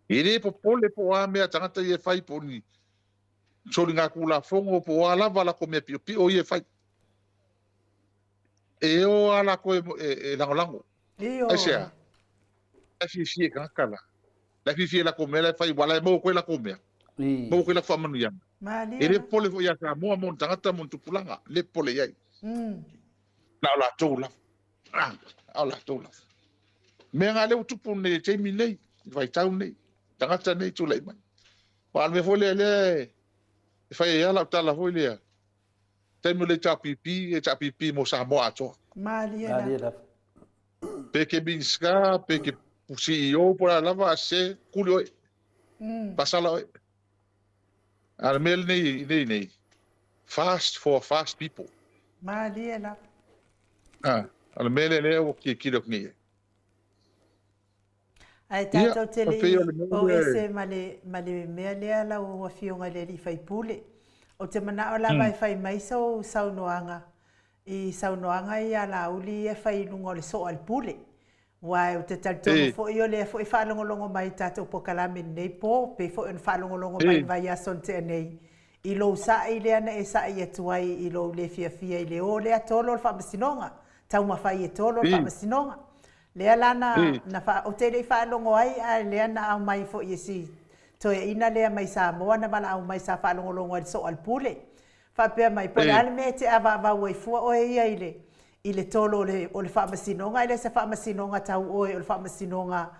ele po pole po a me tangata e fai po ni so nga kula fongo po ala vala ko me pi o ye fai e o ala ko e lango Ioi. asia e fia kala la fia la ko me la fai wala mo ko la ko me mo ko la fa manu yang ele Maliela. pole fo ya sa mo tangata mo tupulanga le pole yai na la to la ala to la me nga le tupu ne te mi nei vai tau nei tangata nei tu lai mai wa me fole le fai ya la tala fole te mo le chapipi mo sa mo ato Maliela. Maliela pe ke binska pe ke CEO por la va se kulio pasala al mel nei fast for fast people Maliela. al mel le o ki kilo ni Ai tātou te o li pe o le o mele. ese male mea lea la o whionga le li fai pule. O te mana o la vai fai mai sau saunoanga. I saunoanga I ala uli e fai lungo le so al pule. Wai o te talitono fo I o le fo I whalongolongo mai tātou po kalame nei po, pe fo I whalongolongo mai vai ason te nei. I lo sa I le ana e sa I atuai I lo le fia I le o le atolo le whamasinonga. Tau mawhai e tolo le whamasinonga. Lea lana na fa o te le whalongo ai a lea na au mai fo I si. To e ina lea mai sa moa na mana au mai sa whalongolongo al so al pule. Whapea mai po le ale me te awa wai fua o e ia ile. I le tolo o le whamasinonga, I le se whamasinonga tau oe o le whamasinonga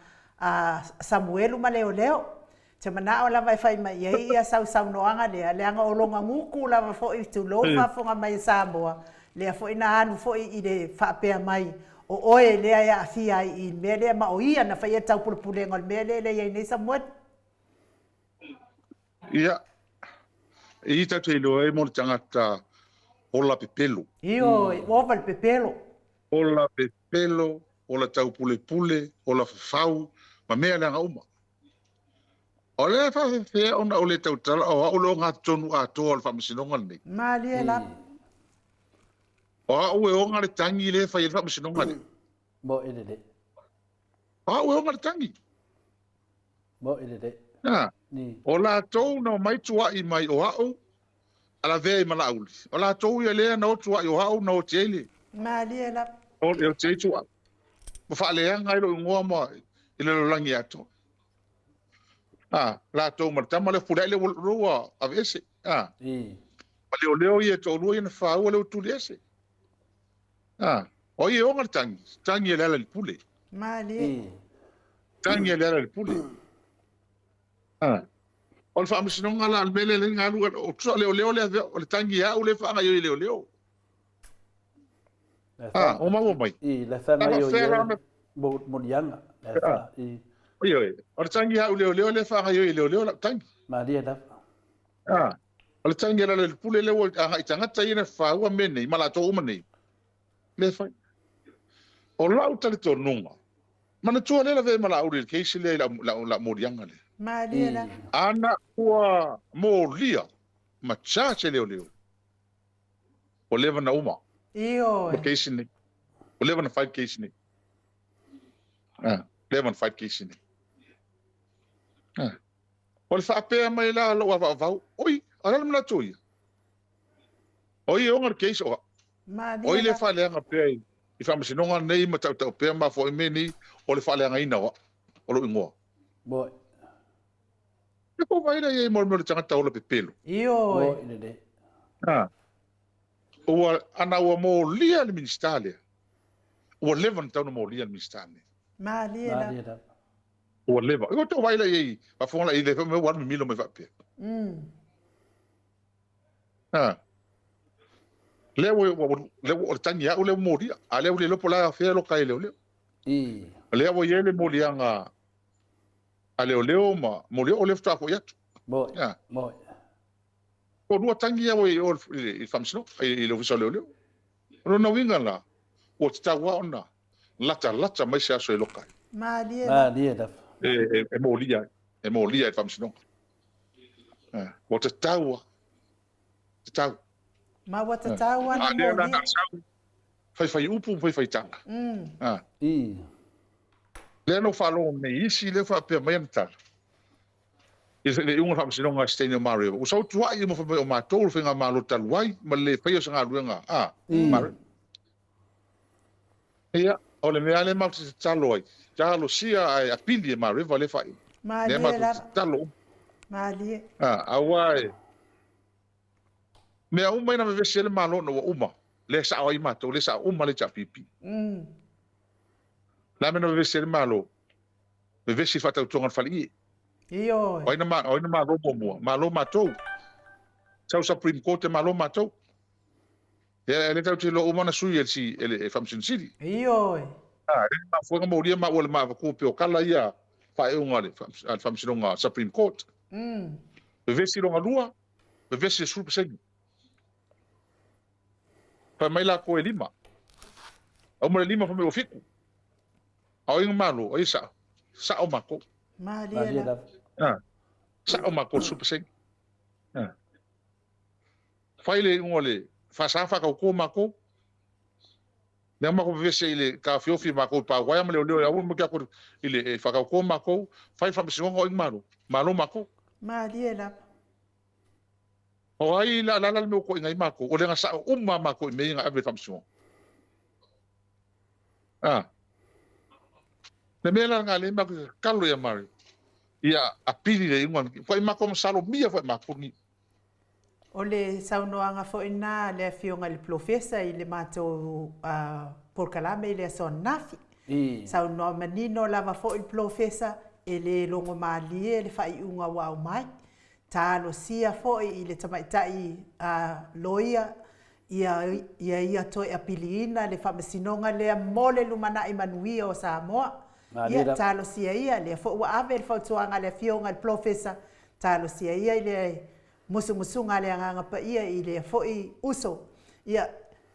Samuelu ma leo leo. Te mana o lava whai mai ei ia sau noanga lea, leanga o longa nguku lava fo I tu lo whafonga mai Samoa. Lea fo ina anu fo I le whapea mai. O oe lea ia fia I mea lea ma o ia na whai e tau pulepulenga o mea lea ia nei Samuel. ia I tatu I lo e mo tangata ola pepelo Io, oval pepelo. ola pepelo ola tau pule ola fau ma mea langa uma o le fa fe ona o le tau tala o lo nga tonu a to al famisinonga nei Maliela. o e onga le tangi le fa il famisinonga nei mo ele o onga le tangi mo ele ni o la tou na mai tua I mai o au ala ve mala auli o la tou ia le na o tua o au na o tele Maliela. o le te tua mo fa le nga I lo ngoa mo I le langi ato la tou ma tama le fura le roa a vese ma le o ia to lo ia na fa o le tu lese O ia onga tangi le ala le pule. Mali. Tangi le ala le pule. O le whamisinonga la almele le ngalu o tso leo le tangi a le whanga yo i leo. O mau mai. I le whanga yo i morianga. Oi, o le tangi a leo le whanga yo i leo la tangi. Mali e la. O le tangi la le pule leo i tangata i na whaua mene i malato umane. Le whai. O lau tali tō nunga. Mana tua lela ve mala auri keisi le la morianga le. Mali la. Ana ua moria ma chache leo. O leva na uma. Iyo. O keisi ne. O leva na fight keisi ne. Leva na fight keisi ne. O le whaapea mai la lo wa vau. Oi, ala mna tui. Oi ongar keisi o. Mali. Oi le fa le nga pe. I whamisinonga nei ma tau pea ma fo meni o le whaleanga ina wa. O lo ingoa. Boi. E ko vai na ye mo le tangata o le pepelo. Iyo. Boi ne de. Ua ana ua mo lia le ministalia. Ua leva na tauna mo lia le ministalia. Mali la. Mali e la. Ua leva. Iko tau vai la ye pa fonga i le me wan milo me vapea. Le tangi au le moria, a le lopo la fea lo kai leo. Le wo ye le morianga a leo ma moria o le fta ko yatu. Boi. Boi. O dua tangi ya wo i famsino i lo viso leo. Ro na winga la. O tita wa ona. Lata mai se aso e lokai. Mali la. Mali e la. E moria i famsino. O te taua. Te taua. Ma wata tawa na moli. Fai upu, fai tanga. Le no falo me isi le fa pe mai ntar. Le unga fa sinonga stene Mario. O sau tua i mo fa o ma tol finga malo talwai, ma le fa yo sanga luenga. Mario. Ia, o le mea le ma te taloi. Talo sia ai apili Mario va le fa. Mali la. Talo. Mali. Awai. Mea uma ina me vese le malo no uma. Le sa o imato, le sa uma le chapipi. La me no vese le malo. Me vese fata utonga fali. Iyo. O ina malo mo. Malo matou. Sau Supreme Court e malo matou. Le tau te lo uma na sui ele Famson City. Iyo. Le ma fuanga mo ria ma wala ma ko pe o kala ia fa e unga le Famson nga Supreme Court. Me vese lo ngalua. Me vese super segi. Pa mai la ko e lima. Au mo lima fa me o fiku. Au inga malo, o isa. Sa o mako. Mali la. Sa o mako super sing. Faile ngole, fa sa fa ko mako. Le mako vese ile ka fiofi mako pa waya mo le au mo ka ko ile fa ko mako, fai fa bisingo o inga malo. Malo mako. Mali la. O ai la me ko ngai mako o le nga sa umma mako me nga ave famsio. Le mela nga le mako kalo ya mari. Ia apili le ingon ko mako salo mia fo mako ni. O le saunoanga fo ina le fionga le profesa i le mato por kalame le son nafi. Saunoa manino lava fo il profesa e le longo mali e le fai unga wa mai. Talo sia foi i le tamaitai loia ia toi apiliina le whamasinonga lea mole lumana i manuia o Samoa. Ia talo sia ia le fo ua ave le fautuanga le fionga le profesa. Talo sia ia i le musunga le anganga pa ia i le foi uso. Ia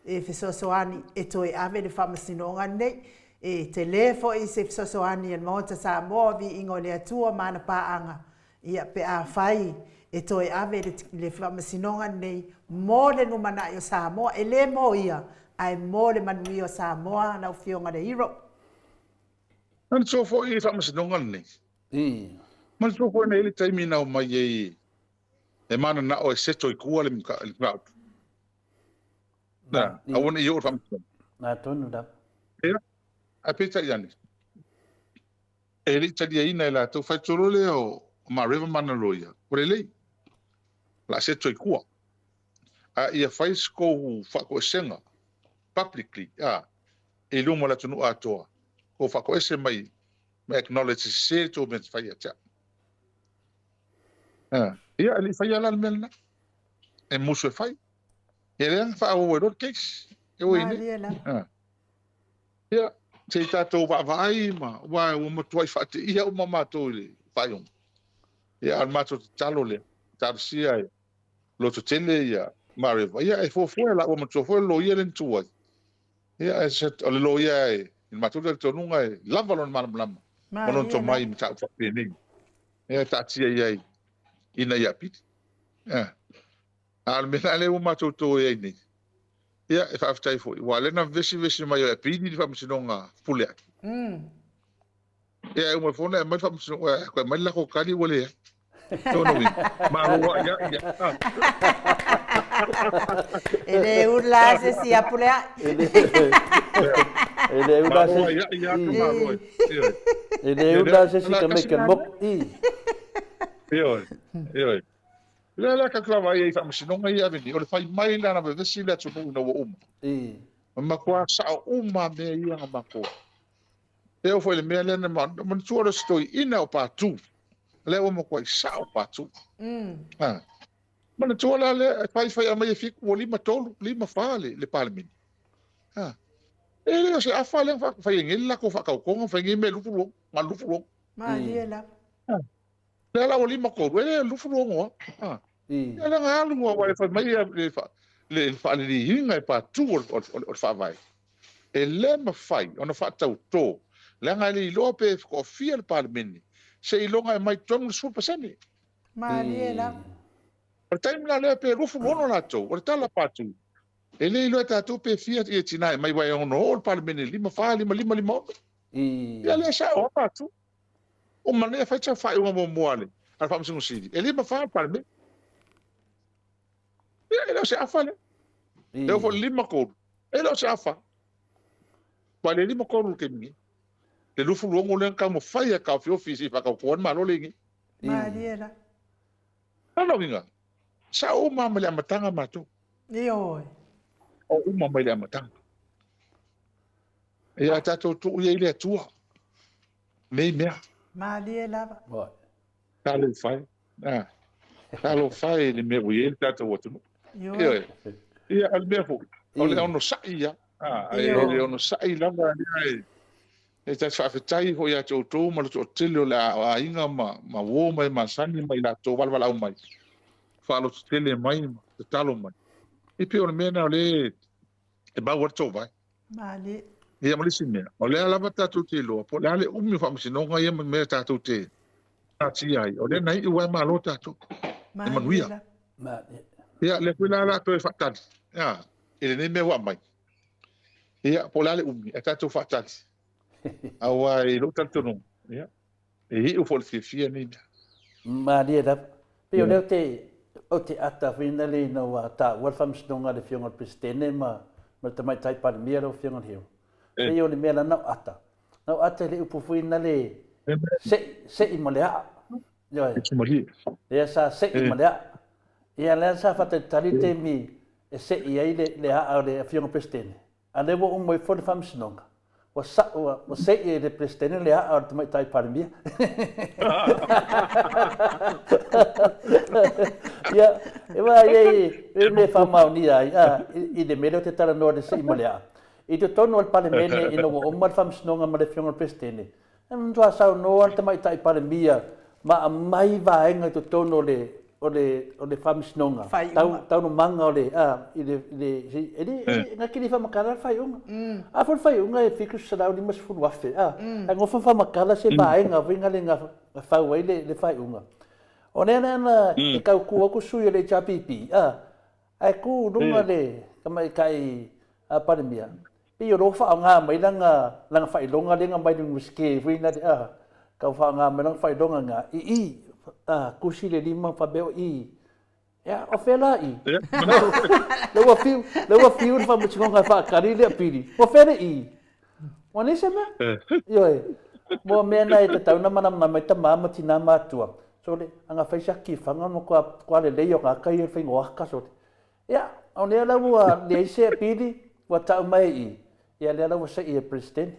e fesosoani e toi ave le whamasinonga nei. E te le foi se fesosoani en mota Samoa vi ingo le atua mana paanga. Ia pe a fai e toi ave le whamasinonga nei mo le numana i o Samoa e le mo ia ai mo le manui o Samoa na fionga le Europe. Nan so fo i whamasinonga nei. Man so fo nei le taimi na o mai e mana na o e seto i kua le mga. Na, a wana i o whamasinonga. Na tonu da. Ea, a peta i ane. E li talia ina e la tau whai toro le o ma river mana roia. Kore lei. La seto i kua. A ia whai sko whako e senga. Publicly. e lunga la tunu atoa ko fa ko ese mai me acknowledge se to me fai acha ia ali fai ala melna e muso fai e len fa o ro case e o ini ia te tato va vai ma wa o mo toi fa te ia o mama to le fai un ia al mato talo le tarsia lo to tele ia mare ia e fo la o mo to fo lo ia len tua ia e se o lo ia e il mato del to nunga e lava lon malam non to mai mi ta fa peni ia ta tia ia ina ia pit al menale o mato to ia ni ia e fa ftai fo wa le na vesi mai ia pidi di fa msinonga pule ia o mo fo na mai fa msinonga ko mai la ko kali wole no ma ho ia ele urla se si apule ele urla se ele urla se si kame ke mok Io. La ka klava ia fa msinonga ia veni. O le fai mai la na vesi la tunu na wo Ma kwa sa uma me ia ma ko. E foi le mele na man tuora stoi ina o patu. Le o mo ko sa o patu. Mana tuora le fai a mai fiku o lima tolu, lima fale le parliament. E le se afa le fai ngela ko fa ka ko fa ngi me lufu ma lufu. Ma liela. La o lima ko le lufu ngo. Ela ngalu mo wa fa mai le fa le hinga pa tu o fa vai. E le ma fai ona fa tau to. Le ngali lope ko fia le parliament. Se ilonga mai tonu su pasani. Ma liela. O time la le pe lufu ono la to. O tala pa tu. Ele ilo ta tu pe fia e tina mai vai ono o parliament lima fa lima. Ya le sa o pa tu. O mane fa cha fa o mo moale. Al fa msingu sidi. Ele ma fa parliament. Ele se afa le. Eu vou lima cor. Ele se afa. Qual é lima cor que me? Le lufu longo le ka mo fai ka fi ofisi fa ka ko ma lo lengi. Ma liela. Ano vinga. Sa o ma le matanga mato. Io. O uma mai le matanga. E a tato tu ia ile tua. Nei mea. Ma liela. Talo fai. Talo fai le me ele tato o tu. Ia al mefo. Ole ono saia. Ele ono sai lava ai. E ta fa fetai ho ia to ma to tele la inga ma wo mai ma sani mai la to wala mai. Fa lo tele mai te talo mai. E pe on mena ole e ba wa to vai. Mali. Ia mo lisine. Ole ala bata to te lo. Po le umi fa msino nga ia me ta to te. Ati ai. Ole nai i wa ma lo ta to. E manuia. Ia le pula la to e fatali. Ia, ele nem me wa mai. Ia po le umi e ta to fatali. Awa i lo tanto no. Ia. E hi u fol fia ni. Ma dia da. Pe o te ata fina le no wa ta wa fam stonga de fiong al prestene ma te mai tai pa mero fiong al hiu. Pe o le mela na ata. Na ata le upu fina le se i molea. Yo. It's mali. Ia sa se i molea. Ia le sa fa te talite mi e se i ai le a le fiong prestene. Ale wo mo fo fam stonga. O se i le prestene le a te mai tai pa mia. Ya, eva ye ne fa mau ni ai i de melo te tala no de se molea. I te tono al parlamento i no o mal fam snonga ma le fiong al prestene. Em tua sa no al te mai tai pa mia ma mai va enga te tono o le fam snonga. Tau no manga o le i de nga kini fa makala fai unga. A fo fai unga e fiku sa ni mas fu wafe ngo fa makala se va enga vinga le nga fa wai le fai unga. O nena e kau ku sui le chapipi ai ku runga le kamai kai pandemia i ro fa nga mai langa fai longa le nga mai du ske vina kau fa nga mai langa fai longa nga i ku si le lima fa beo i ya o fela i le wa fiu fa mo tsinga fa kari le pili o fela i o ne se ma yo mo mena e te tau na mana mai ta mama tina matua. So le anga faisa ki fanga no kwa le yo ka kai fe ngoa ka so ya o ne la wa le se pidi wa ta mai ia le ala sai e president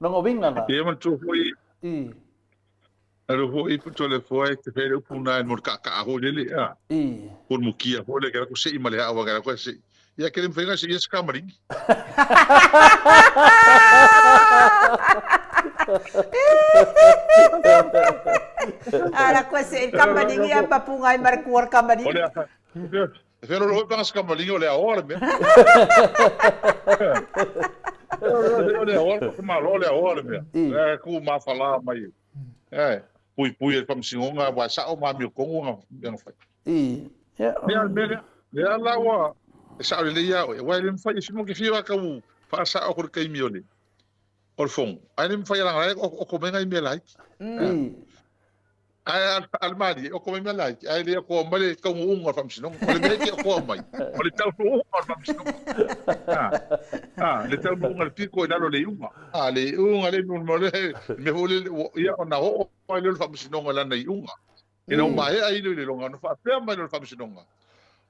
no winga nga Ia man tu foi i alo foi pu tole foi te fere puna mo ka ho le a. i Por mukia ho le ko se imale awa ga ko se. Ia querem fenga se yes kamaring. Ala ko se kamalingi ang papungay markuar kamalingi. Olha, pero lo pengas kamaling ole ahora me. Olha ahora, olha ahora me. É ku ma fala mai. Pui pam singonga wa sa o ma mi konga yang fai. ya Mea lawa sa le ia wa le fai simo ke fiwa ka u fa sa o ko kai mi ole. Or fong. Ai le fai la o ko menga mi lai. Ai almari o ko me lai ai le ko male ka unga fam sinong o le me ko mai o le tau unga fam sinong le tau unga le piko na le unga le unga le no mole me hole ia ona o le fam sinong la nei unga ina mai ai le longa no fa pe mai le fam sinong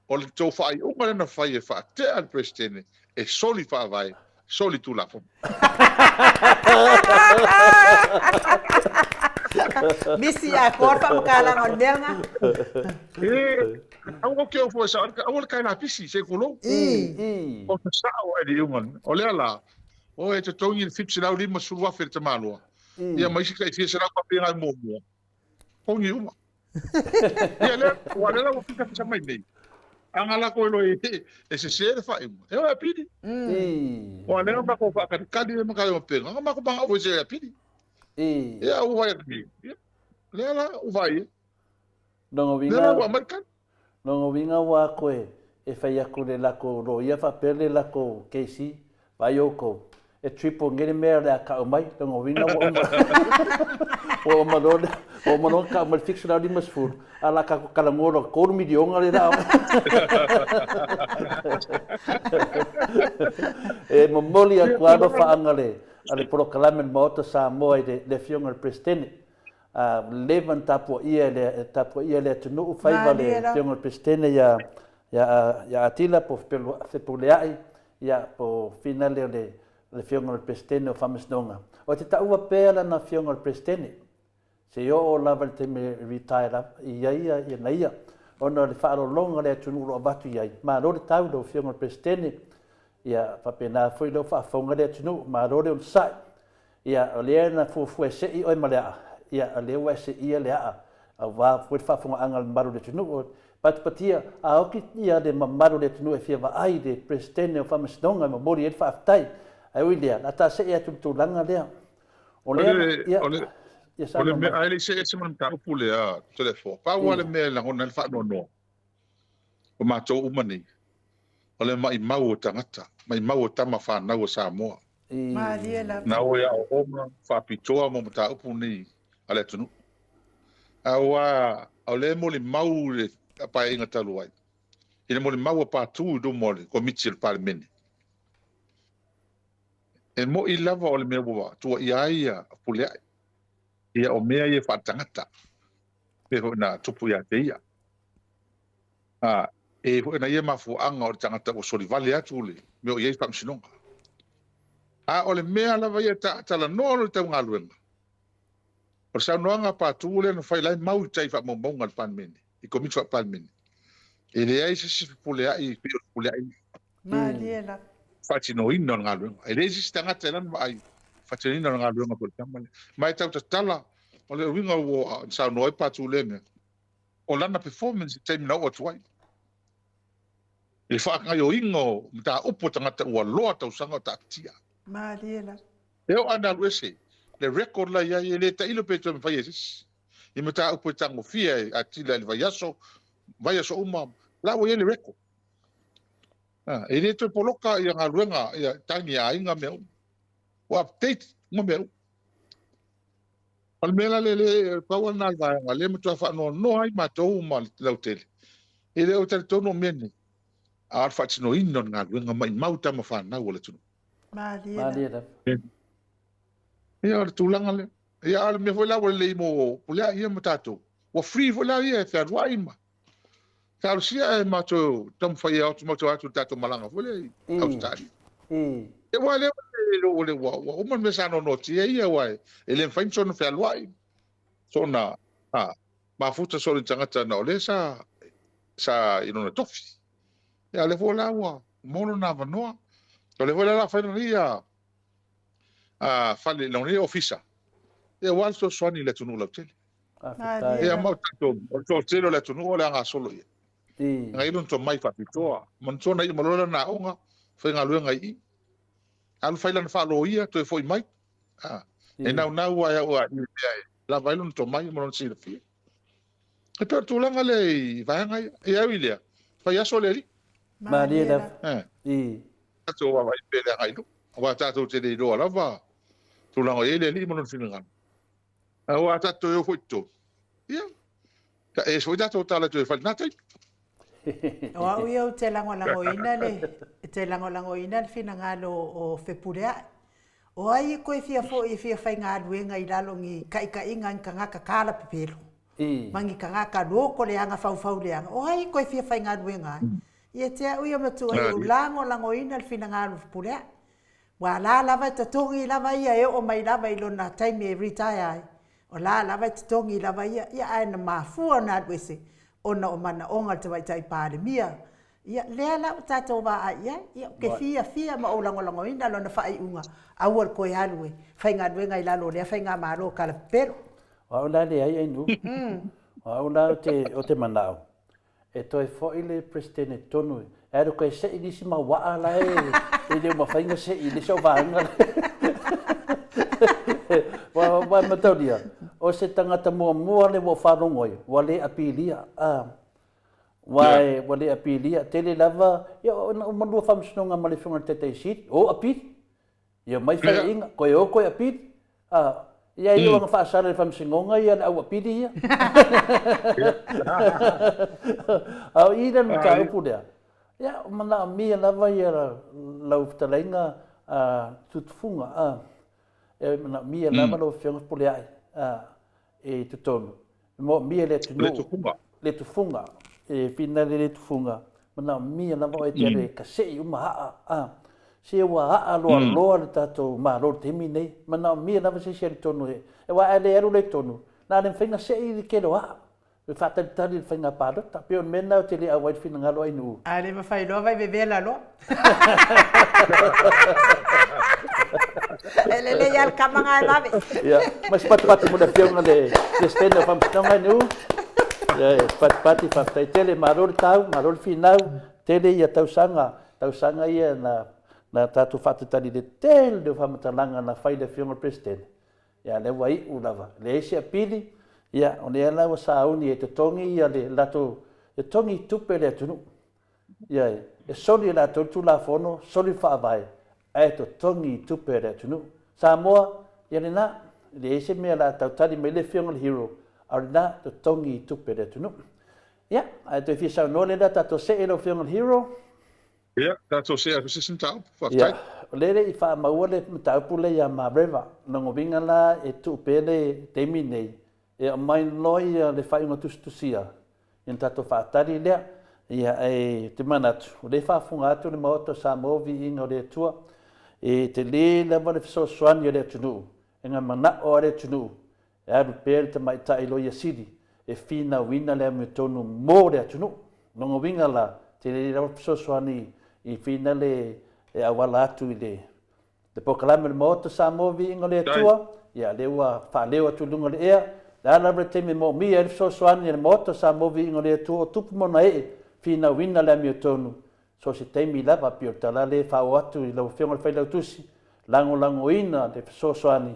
o le tau fa ai unga na fa e fa te al presidente e soli fa vai soli tu la fo Misi a korfa makalang on nga. Ang okay o sa awal kay na pisi se kulo. O sa o di uman. O le ala. O e te tongi fix na lima suwa fer te malua. Ia mai sika fi sera pa pinga mo mo. Pongi uma. Ia le wala la o fika sa mai nei. Ang ala ko lo e se se fa e. E o pidi. O le ma ko fa ka kadi ma ka o penga. Ma ko ba o se pidi. Ia o vai aqui. Lela o vai. Nongo winga wa koe e fai aku le lako ro ia fa pele lako KC vai oko e triple ngere mea le ka mai nongo winga o mano ka mal fix na di masfur ala ka kala ngoro ko milionga le na e momoli a quadro fa angale ale proclame moto sa moi de fionga presidente leven tapo ia le tunu fai vale fionga presidente ya atila po fepuleai ya po finale le fionga presidente o famas nonga o te taua pela na fionga presidente se yo o lava te me retire ia naia ona le faro longa le tunu ro batu ia ma ro tau do fionga presidente ia papena foi lo fa fonga le tunu ma ro le sai ia le na fu se i o malea ia le wa se ia le a va foi fa fonga angal maru le tunu patia a o ki ia de maru le tunu e fia va ai de presidente o famas nonga ma mori e fa tai ai ui le ata se ia tu langa le o le ia ole me ai se man ta pule a telefon pa wale me la ona fa no o ma to umani ole mai mau tangata mai mau tama fa na o sa mo Mariela na o ya o ma fa pitoa mo ta upuni ale tunu awa ole mo le mau le pa inga taluai ile mo le mau pa tu do mo le ko Mitchell Parmen e mo I lava ole me bo tu ia pule ia o mea ia whaatangata. E ho na tupu ia te ia. E ho na ia mafuanga o tangata o solivale atu le. Me o iei whamsinonga. O le mea lava ia tala noa le tau ngā luenga. O sa noanga pātu le no whailai mau i tai whamaunga le panmene. I komitu wa panmene. E le ai sisi pulea I pio pulea I. Mariela. Whatino ino ngā luenga. E le sisi tangata elan ma ai. Fatirina nga luenga por tamale mai tau tala o le winga o sa no pa tu le me o lana performance time na o tuai e fa nga yo ingo mta upo tangata o lo tau sanga ta tia Mariela e o ana luese le record la ya le ta ilo peto me fayesis e mta upo tango fia atila le vayaso uma la o le record e le to poloka ya nga luenga ya tangi a inga me o update mo meu almela le pawa na va le mo fa no ai matou mal lautele ele o tel tono mene a fa tino ino nga nga mai mauta ma fa na wala tu Mariela ia tulanga le ia me foi la le mo pula ia matato o free foi la ia fa waima ka sia mato tam fa ia mo to atu tato malanga foi le australia e wa le o man me sa no noti e wa ele fain so no fe alwai so na ma futa so le tangata na ole sa ino na tofi ya le vola wa mono na vanoa to le vola la fain ria fale la ofisa e wa so swani le tunu la tele e ma to tele le tunu ole nga solo ye ngai lun to mai fa pitoa man so na i malola na onga fa nga lu ngai al failan fa lo ia to foi mai e na wa la vailun to mai mo non si fi e per tu langa le vai ngai e awilia fa ya soleri Maria to wa vai pele ngai lu wa ta to te do la va tu langa ele li mo non fi ngan wa ta to yo fuito ia ta e so da to ta la to fa na tai Wa uia te langoina le fina ngalo o fepurea. O ai koe fia fai ngā ruenga i lalongi ka inga ngaka kala pepelo. Mangi ka ngaka loko le anga fau le anga. O ai koe fia fai ngā ruenga. Ia te uia matua i u langoina le fina ngalo fepurea. Wa la lava te tongi lava ia e o mai lava i lona time e retire ai. O la lava te tongi lava ia aina mafua na adwese. Ona o mana onga te vai tai pāre mia. Ia lea la o tātou wā a ia ke fia ma o langolango ina lona whai unga. Aua al koe halue. Whai ngā duenga i lalo lea, whai ngā maro kala pero. Wau la le ai ainu. Wau la o te manao. E toi fo ile prestene tonu. E aro koe se inisi ma waa la e. E leo ma whainga se inisi o vāanga. Wa matauria. O se tangata mua le wo whanongoi. Wa le apilia. Wa le apilia. Tele lava. Ia o manua whamsunga ma le whunga te sit. O apili. Ia mai whai inga. Koe o koe apili. Ia i wanga whaasara le whamsunga ia le au apili ia. Au i le nuka upu lea. Ia o mana mia lava ia lau whtalainga tutufunga. E mana mia lava lau whionga pule ai. E tutonu. Mo mia le tunu. Le tufunga. E pina le tufunga. Mana mia lava e tere ka sei uma haa. Se wa haa loa le tatou ma lo temi nei. Mana mia lava se le tonu he. E wa ele eru le tonu. Nā le whainga sei le kero haa. E whātari le whainga pārota. Peo mena o te le awai whina ngalo ai nuu. A le mawhai loa vai vevela loa. Ele ia kamanga e mawe. Ia, mas pati mo le whionga le stenda whamstonga ai nuu. Ia, pati whaftai tele marori tau, marori whinau. Tele ia tausanga ia na tātou whātatari le tele le whamatalanga na whai le whionga president. Ia, le wai ulawa. Le esi apili. Ia, o le ala wa sauni e te tongi ia le lato, e tongi tupe le atunu. Ia, e soli la tu la fono, soli whaavai, e to tongi tupe le atunu. Samoa, ia le na, le ese mea la tautari me le whionga le hero, au le na, to tongi tupe le atunu. Ia, ai to fia sau no le na tato se e lo whionga le hero. Ia, tato se a position tau, ia, lere i wha maua le mtaupule ia ma breva, nango vinga la e tupe le temi nei. E mai noi le whainga tustusia. Ia tato whaatari lea. Ia e te manatu. O le whaafunga atu le maoto sa movi inga o le tua. E te le lewa le fisosoani o le tunu. E ngā mana o le tunu. E aru pēr te mai tai loia siri. E whina wina le amu tonu mō le tunu. Nongo winga la. Te le lewa fisosoani i whina le e awala atu i le. Le pokalame le maoto sa movi inga o le tua. Ia lewa whaaleo atu lunga le ea. Ala bre te me mo mi e so swani e moto sa movi ngore tu tupu mona e fina wina la mi tonu so se te mi lava pio tala le fa watu i lo fiona fa lo tusi lango ina de so swani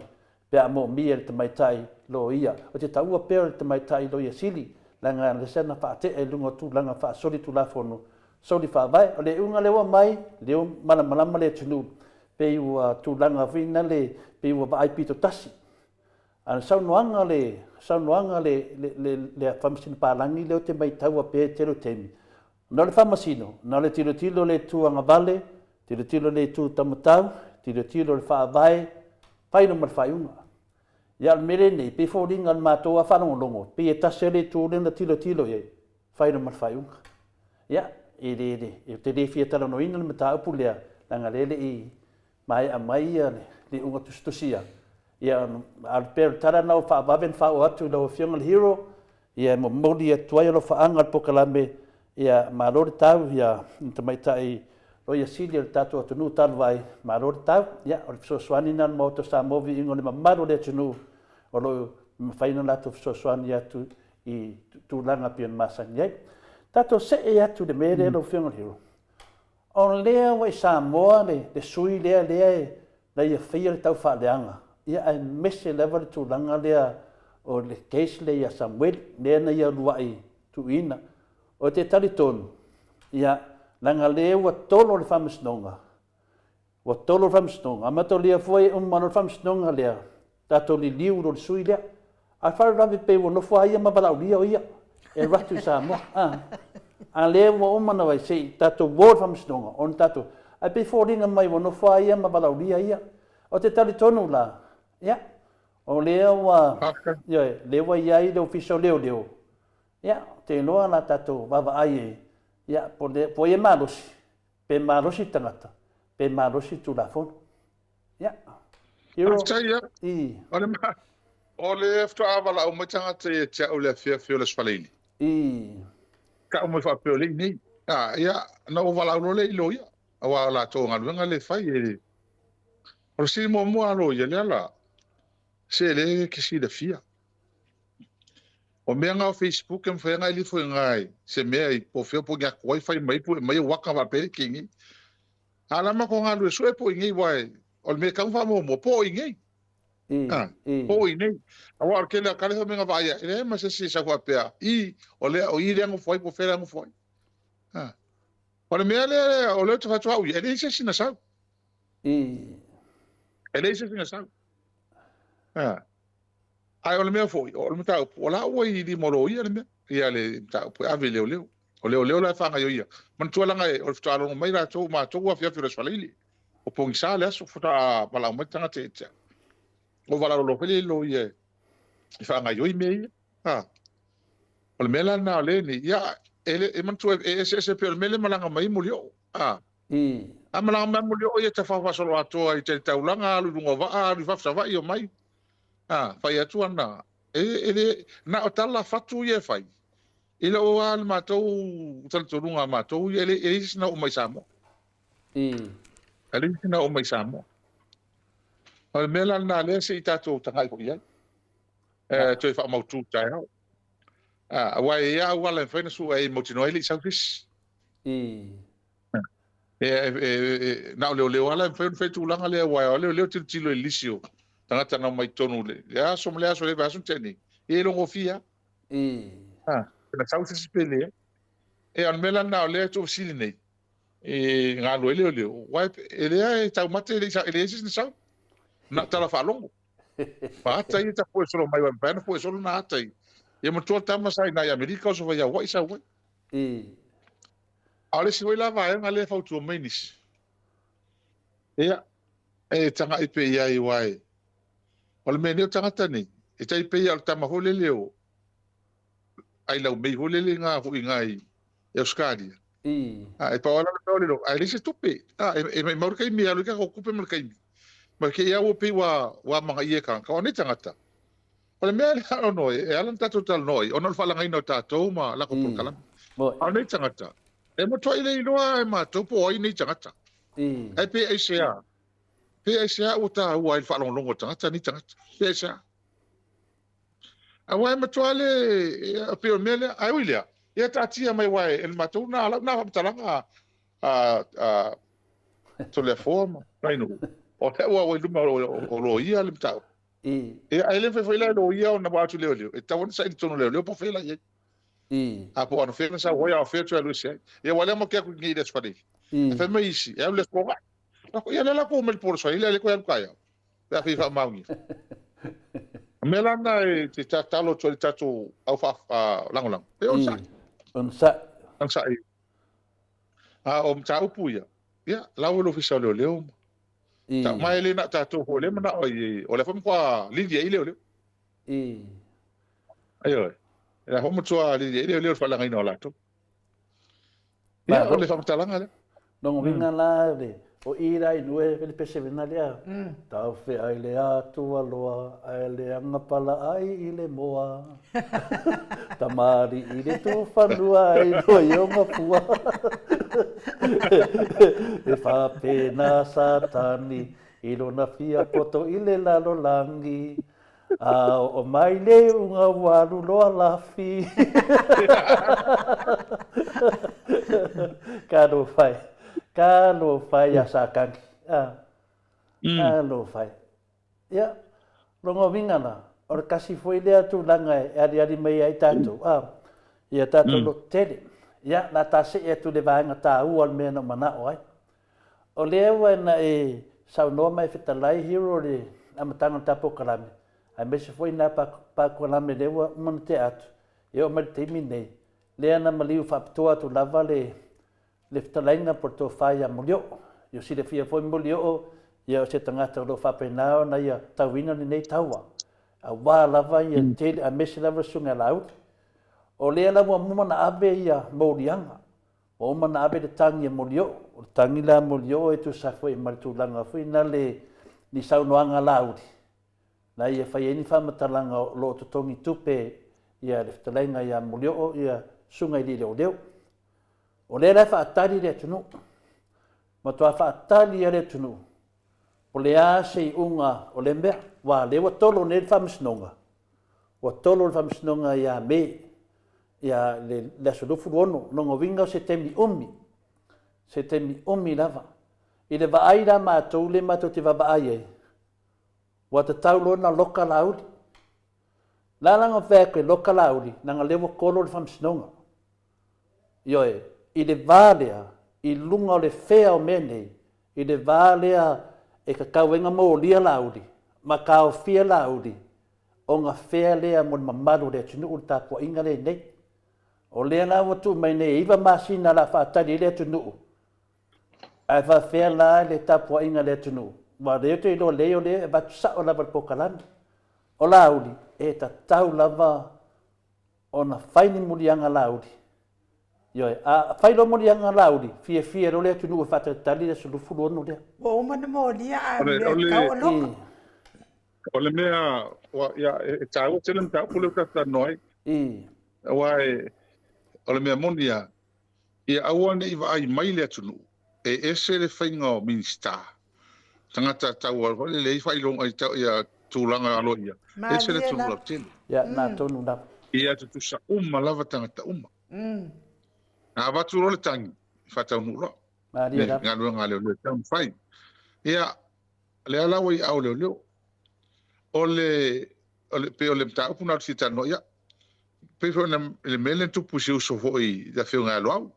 pe mo mi e te mai tai lo ia o te taua pe te mai tai lo ia sili langa le sena fa te e lungo tu langa fa soli tu la fono soli fa vai o le unga le wa mai le mala le tunu pe u tu langa vina le pe u vai pito tasi ana saunoanga le whamasin pālangi leo te mai taua pē tero temi. Nā le whamasino, nā le tilo le tuanga vale, tilo le tu tamatau, tilo le whaavai, whaino mar whaiunga. Ia mere nei, pe fōringa al mātoa whanongolongo, pe e tase le tu lena tilo ye, whaino mar whaiunga. Ia, e te re fia tala no ina le mata upu lea, langa lele i mai a mai ia le unga tustusia ia al per tara na fa baben fa o atu lo fianga hero ia mo modi e tuai lo fa anga po kalame ia malor tau ia tamai tai lo ia silia tatu atu nu tal vai malor tau ia o so swani nan mo to sa movi ingo le mamaro le tunu o lo faina la to so swani atu i tu langa pian masang tato se e atu de mere lo fianga hero on lea wa Samoa le sui lea la ia fia tau fa leanga ia ai messe level tu langa lea o le case le ia Samuel le na ia ruai tu ina o te taliton ia langa le wa tolo le famsnonga ama to lea foi mano famsnonga lea tato li liu ro sui lea a far ravi pe wo no foi ia ma bala ia e ratu Samoa a le wo mana vai sei tato word famsnonga on tato ai pe foringa mai wo no foi ia ma bala ia o te talitonu la ia o leo wa lewa iai le official leo ia te noa la tato vava ai ia po e malosi pe malosi tangata pe malosi tu la fon ia hero i ole after avala o matanga te ole fia le spalili ka o mo fa pe ni ia no vala lo le lo ia wa la to nga le fai e o si mo alo ia la se le ke si da fia o me nga Facebook em fa nga ili fo ngai se me ai po fe po nga wifi mai waka va pe kingi ala ma ko nga lu so po ngai wai o me ka fa mo po ngai po ngai a wa ke la ka le me nga va ia ele ma se si sa ko pe o le ngo foi po fe ngo foi o le me le o le fa twa ele se si na sa ele se si na sa ai o le mea foi o le mea o la o i di moro ia le mea ia le ta po ave leo o leo la fanga yo ia man tu langa o le talo mai la to ma to wa fia fia swalili o pongi sa le so futa pala o tanga te o vala lo pele lo ia i fanga yo i mei o le mela na le ni ia ele e man tu e se pe o mele malanga mai mulio a malanga mai mulio ia te fa so ato ai te taulanga lu ngo va ri fa va io mai fai atu ana ele na o tala fatu ye fai ele o al matou taltorunga matou ele sina o mai samo ele sina o mai samo o mela na le se tato tangai ko ia to fa mau tu tai ho wa ia wala fa su ai motino ele saufis na le wala fa tu langa le wa le tilo elisio tangata na mai tonu le ya so mle aso le basu teni e lo ngofia na sauti spele e an mela na le to sili nei e nga lo le wa ele ai ta mate le sis sa na tala fa longo pa ta i ta po so mai wa pa po so na ta e mo to ta masai na america so va ya wa isa wa ale si wa la va nga le fa tu menis e tanga i pe ia i wai wala me leo tangata nei e tai pe al tama hole leo ai lau mei hole le nga fu ngai euskadi e pa wala le lo ai lise tupe e mai maur kai mi alu ka ko kupe mal kai ma ke ia o pe wa manga ie ka ne tangata wala me ala no e ala ta total no o no fala ngai no tato ma la ko por kala ne tangata e mo toi le no ai ma to po ai ne tangata ai pe ai sea PSA o ta wa il fa longo tangata ni tangata PSA a wa ma toale pe o mele ai wilia ia ta tia mai wa el matou na talanga a telefone vai no o te wa luma o lo ia le tau ai le fe la lo ia na ba tu leo e ta won sa in tono leo po fe la ye a po no fe sa wa ya fe tu lo se e wa le mo ke ku ngi des fadi fe mai si e le ko ia la ko mel por so ile le ko al kaya ya fi fa maungi melana e te tatalo to tatu au fa langolang e on sa o mta upuya ya la wo lo fi so leo ta mai le na tatu ho le mana o le fam kwa lidia ile le ayo la homo to lidia ile le fa langa ino la to ya o le fam talanga le no vinga la o ira inue vele pese vena lea. Tau fe ai le atua loa, ai le anga pala ai i le moa. Tamari i le tu whanua ai no ionga pua. E whapena satani, i lona fia poto i le lalo langi. O mai le unga waru loa lafi. Kalo fai a sakangi. Kalo fai. Ia, rongo vingana. Ora kasi foi lea tu langa e ari mai ai tātou. Ia tātou lo tele. Ia, nā tāse e tu le vāinga tā ua mea no mana o ai. O lea wana e sau noa mai whitalai hero le amatanga tapo kalame. Ai mese foi nā pa kalame lewa umana te atu. E o mari teimi nei. Lea na maliu whapitoa tu lava le whitalainga por tō whaia mulio. Io si le fia foi mulio ia o se tangata lo whapenao na ia tauina ni nei taua. A wā lava ia tele a mese lava sunga laut. O lea lava mumana abe ia maurianga. O umana abe le tangi mulio. O tangi la mulio e tu sa foi maritu langa foi na le ni saunoanga lauri. Na ia whai eni whamatalanga lo tutongi tupe ia le whitalainga ia mulio ia sunga i leo leo. O lea lai whaatari le tunu. Ma toa whaatari le tunu. O lea se i unga o le mea. Wa lewa tolo ne le whamisnonga. Wa tolo le whamisnonga ia me. Ia le asolufu ono. Nongo winga se temi umi. Se temi umi lava. I le vaai la mātou le mātou te vaai e. Wa te tau lona loka lauri. Lalanga whēke loka lauri. Nanga lewa kolo le whamisnonga. Ioe. I le vālea. I lunga o le whea o menei. I le vālea e ka kauenga mo lia lauri. Ma kao fia lauri. O ngā whea lea mo mamaru le tunu ur tāpua inga le nei. O lea la watu mai nei. Iwa masina la whaatari le tunu. Ai wha whea la le tāpua inga le tunu. Wa leo te ilo leo le e watu sa o lava pokalani. O lauri e ta tau lava o na whaini murianga lauri. Ioe, a whailo murianga lauri, fia ro lea tunu e whatatali le sulufuru onu lea. O umana mo lia a mea kaua loka. O le mea, e tāua tēnam tāu pule tata noi. Wa o le mea monia, ia awane i wa ai mai lea tunu. E ese le whainga o minista. Tangata tāua, le lei whailonga i tau ia tūlanga alo ia. Ese le tunu lau tēne. Ia, nā tonu nā. Ia te tusa lava tangata uma. Nā watu role tangi, whatau nura. Ngā lua ngā leo tau whai. Ia, le alawa i au leo. O le mta upu nau tita no ia. Pefo na le mele tupu si uso hoi da whio ngā loau.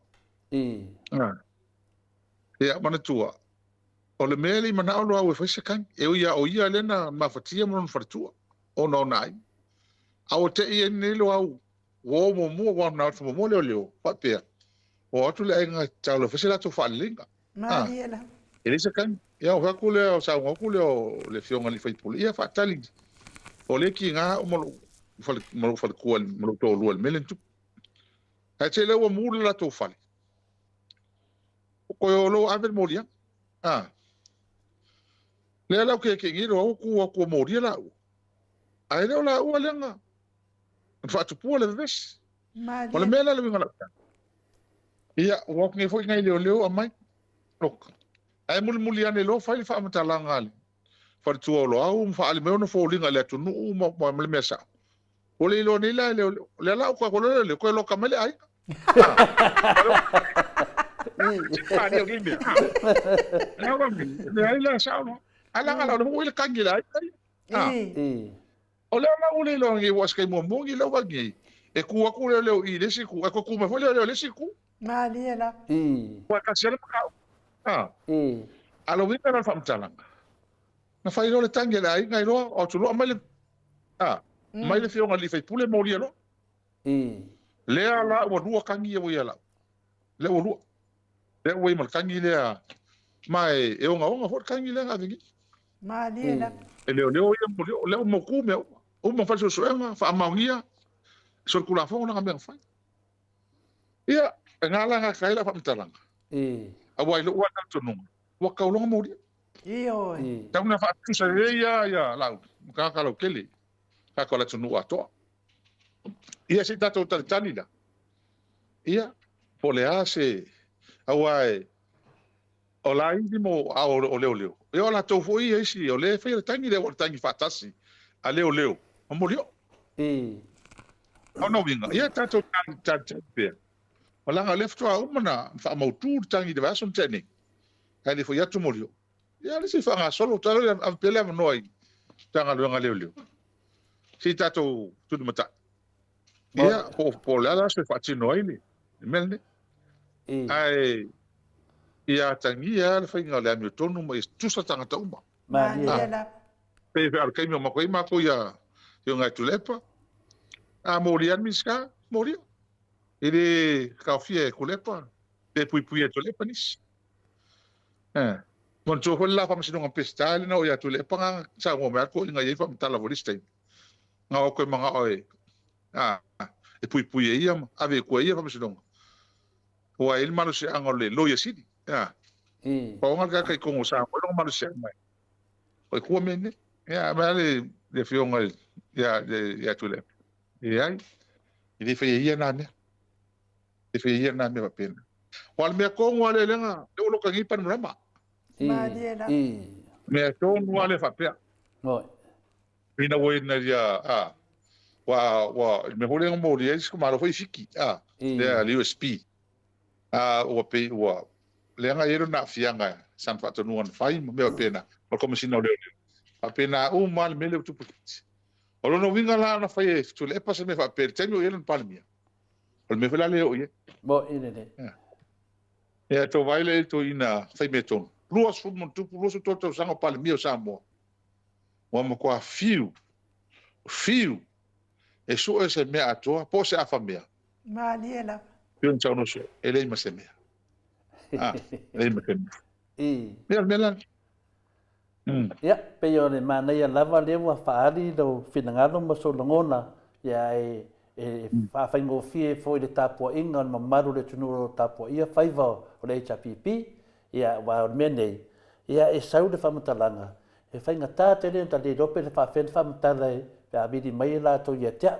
Ia, mana tua. O le mele i mana au loau e whaisa kangi. E o ia lena mawhatia mono wharatua. O no nai. Au te i ene loau. Wo mo mua wa na tu mo leo. Whapea. O atu le ainga tau le whaisa lato whalinga. Mariela. Elisa kangi. Ia o hakule o sa ngakule o le whio ngali whaipule. Ia whaatali. O le ki ngā o malo whalekua malo tō lua le mele tupu. Hai te leo o mūle la tō whale. O koe o lo avel moria. Lea lau ke ngiro au kua moria la u. Ai leo la ua lenga. Whaatupua le vesi. O le mele le winga lauta. Ia, wak ngai fwoi ngai leo a mai. Loka. Ai muli ane lo whaile whaamata ngali. Wharitua o lo au, whaale meo na whaulinga le atu nuu ma mele mea sao. O le ilo ni la le lau kwa kolore le koe loka mele ai. Ani o gimia. Le ai la sao no. Ala ngala o le kangi la ai. O le lau le ilo ngi waskai mua mongi lau wangi. E kua kule leo i le siku. E kua kuma fwile leo le siku. Mariela. Kua kasi ala pakao. Alo wina na whamtalanga. Na whairo le tangi la inga iroa o tu loa mai le mai le whionga li whaipule mauri alo. Lea la ua lua kangi e wai ala. Lea ua lua. Lea wai mal kangi lea mai e onga hot kangi lea ngā vingi. Mariela. E leo ia mo leo mo ku mea o mo whaso soenga wha amaungia so kula fonga nga mea whai. Ia e ngā langa kaila whamtalanga. A wai lo ua tato nunga. ua kaulonga mo ria Io. tau na fa tu sa ia lau ka ka lo kele ka ko la tunu ato ia se tato tani la ia po le ase awai o la indi mo a o leo e o la tau foi e si o le fe tani le o tani fatasi a leo o morio o no vinga ia tato tani pe o la left wa umana fa mo tu tani de vason tani ele foi atu morio ia le se fa nga solo talo a pele mo noi tanga lo leo si tato tu mata ia po la se fa tino ile melne ai ia tangia le fainga le amiu tonu ma tusa tangata uma. Mariela. Pe ar kai mo koi ma ko ia yo ngai tulepa. A morian miska, morio. Ele kafie kulepa. Pe pui tulepa nis. Mon so holla fam sinong pestal na o ia tulepa nga sa mo mer ko ngai fam tala voliste. Nga o ko manga oi. E pui ia ave ko ia fam sinong. Wa il manu se angole lo ia sidi. Ya. Paunga ka kai kongo sa mo no malu se mai. Oi ku mene. Ya, vale de fionga ya tule. Ya. Ile fe ia na me. Ile fe ia na me va pena. Wal me kongo ale lenga, de lo ka ngipan mrama. Mariela. Me kongo ale fa pea. Oi. Ina wo na ya wa me hole ngo mo ries ko malo foi fiki. De USP. O pe wa lenga ero na fianga san fa tonu on fai me pena o como si no le apena mal mele tu puti o no winga la na fai tu le pasa me fa per tenio ero palmia o me fa le o ye bo ine e to vaile to ina fai meton luas fu mon tu luas to sango palmia o samo o mo kwa fiu e so ese me ato po se afamia Mariela. pion chao no so ele ma se me ele ma se me melan ya pe yo le mana ya lava le wa faali do finangalo mo so longona ya fa fa ngo fie fo le tapo inga ma maru le tunu tapo ia faiva o le HPP ya wa mene ya e sau de famutalanga e fa nga ta le ta le dope le fa fen famutala ya bidi mai la to ya tia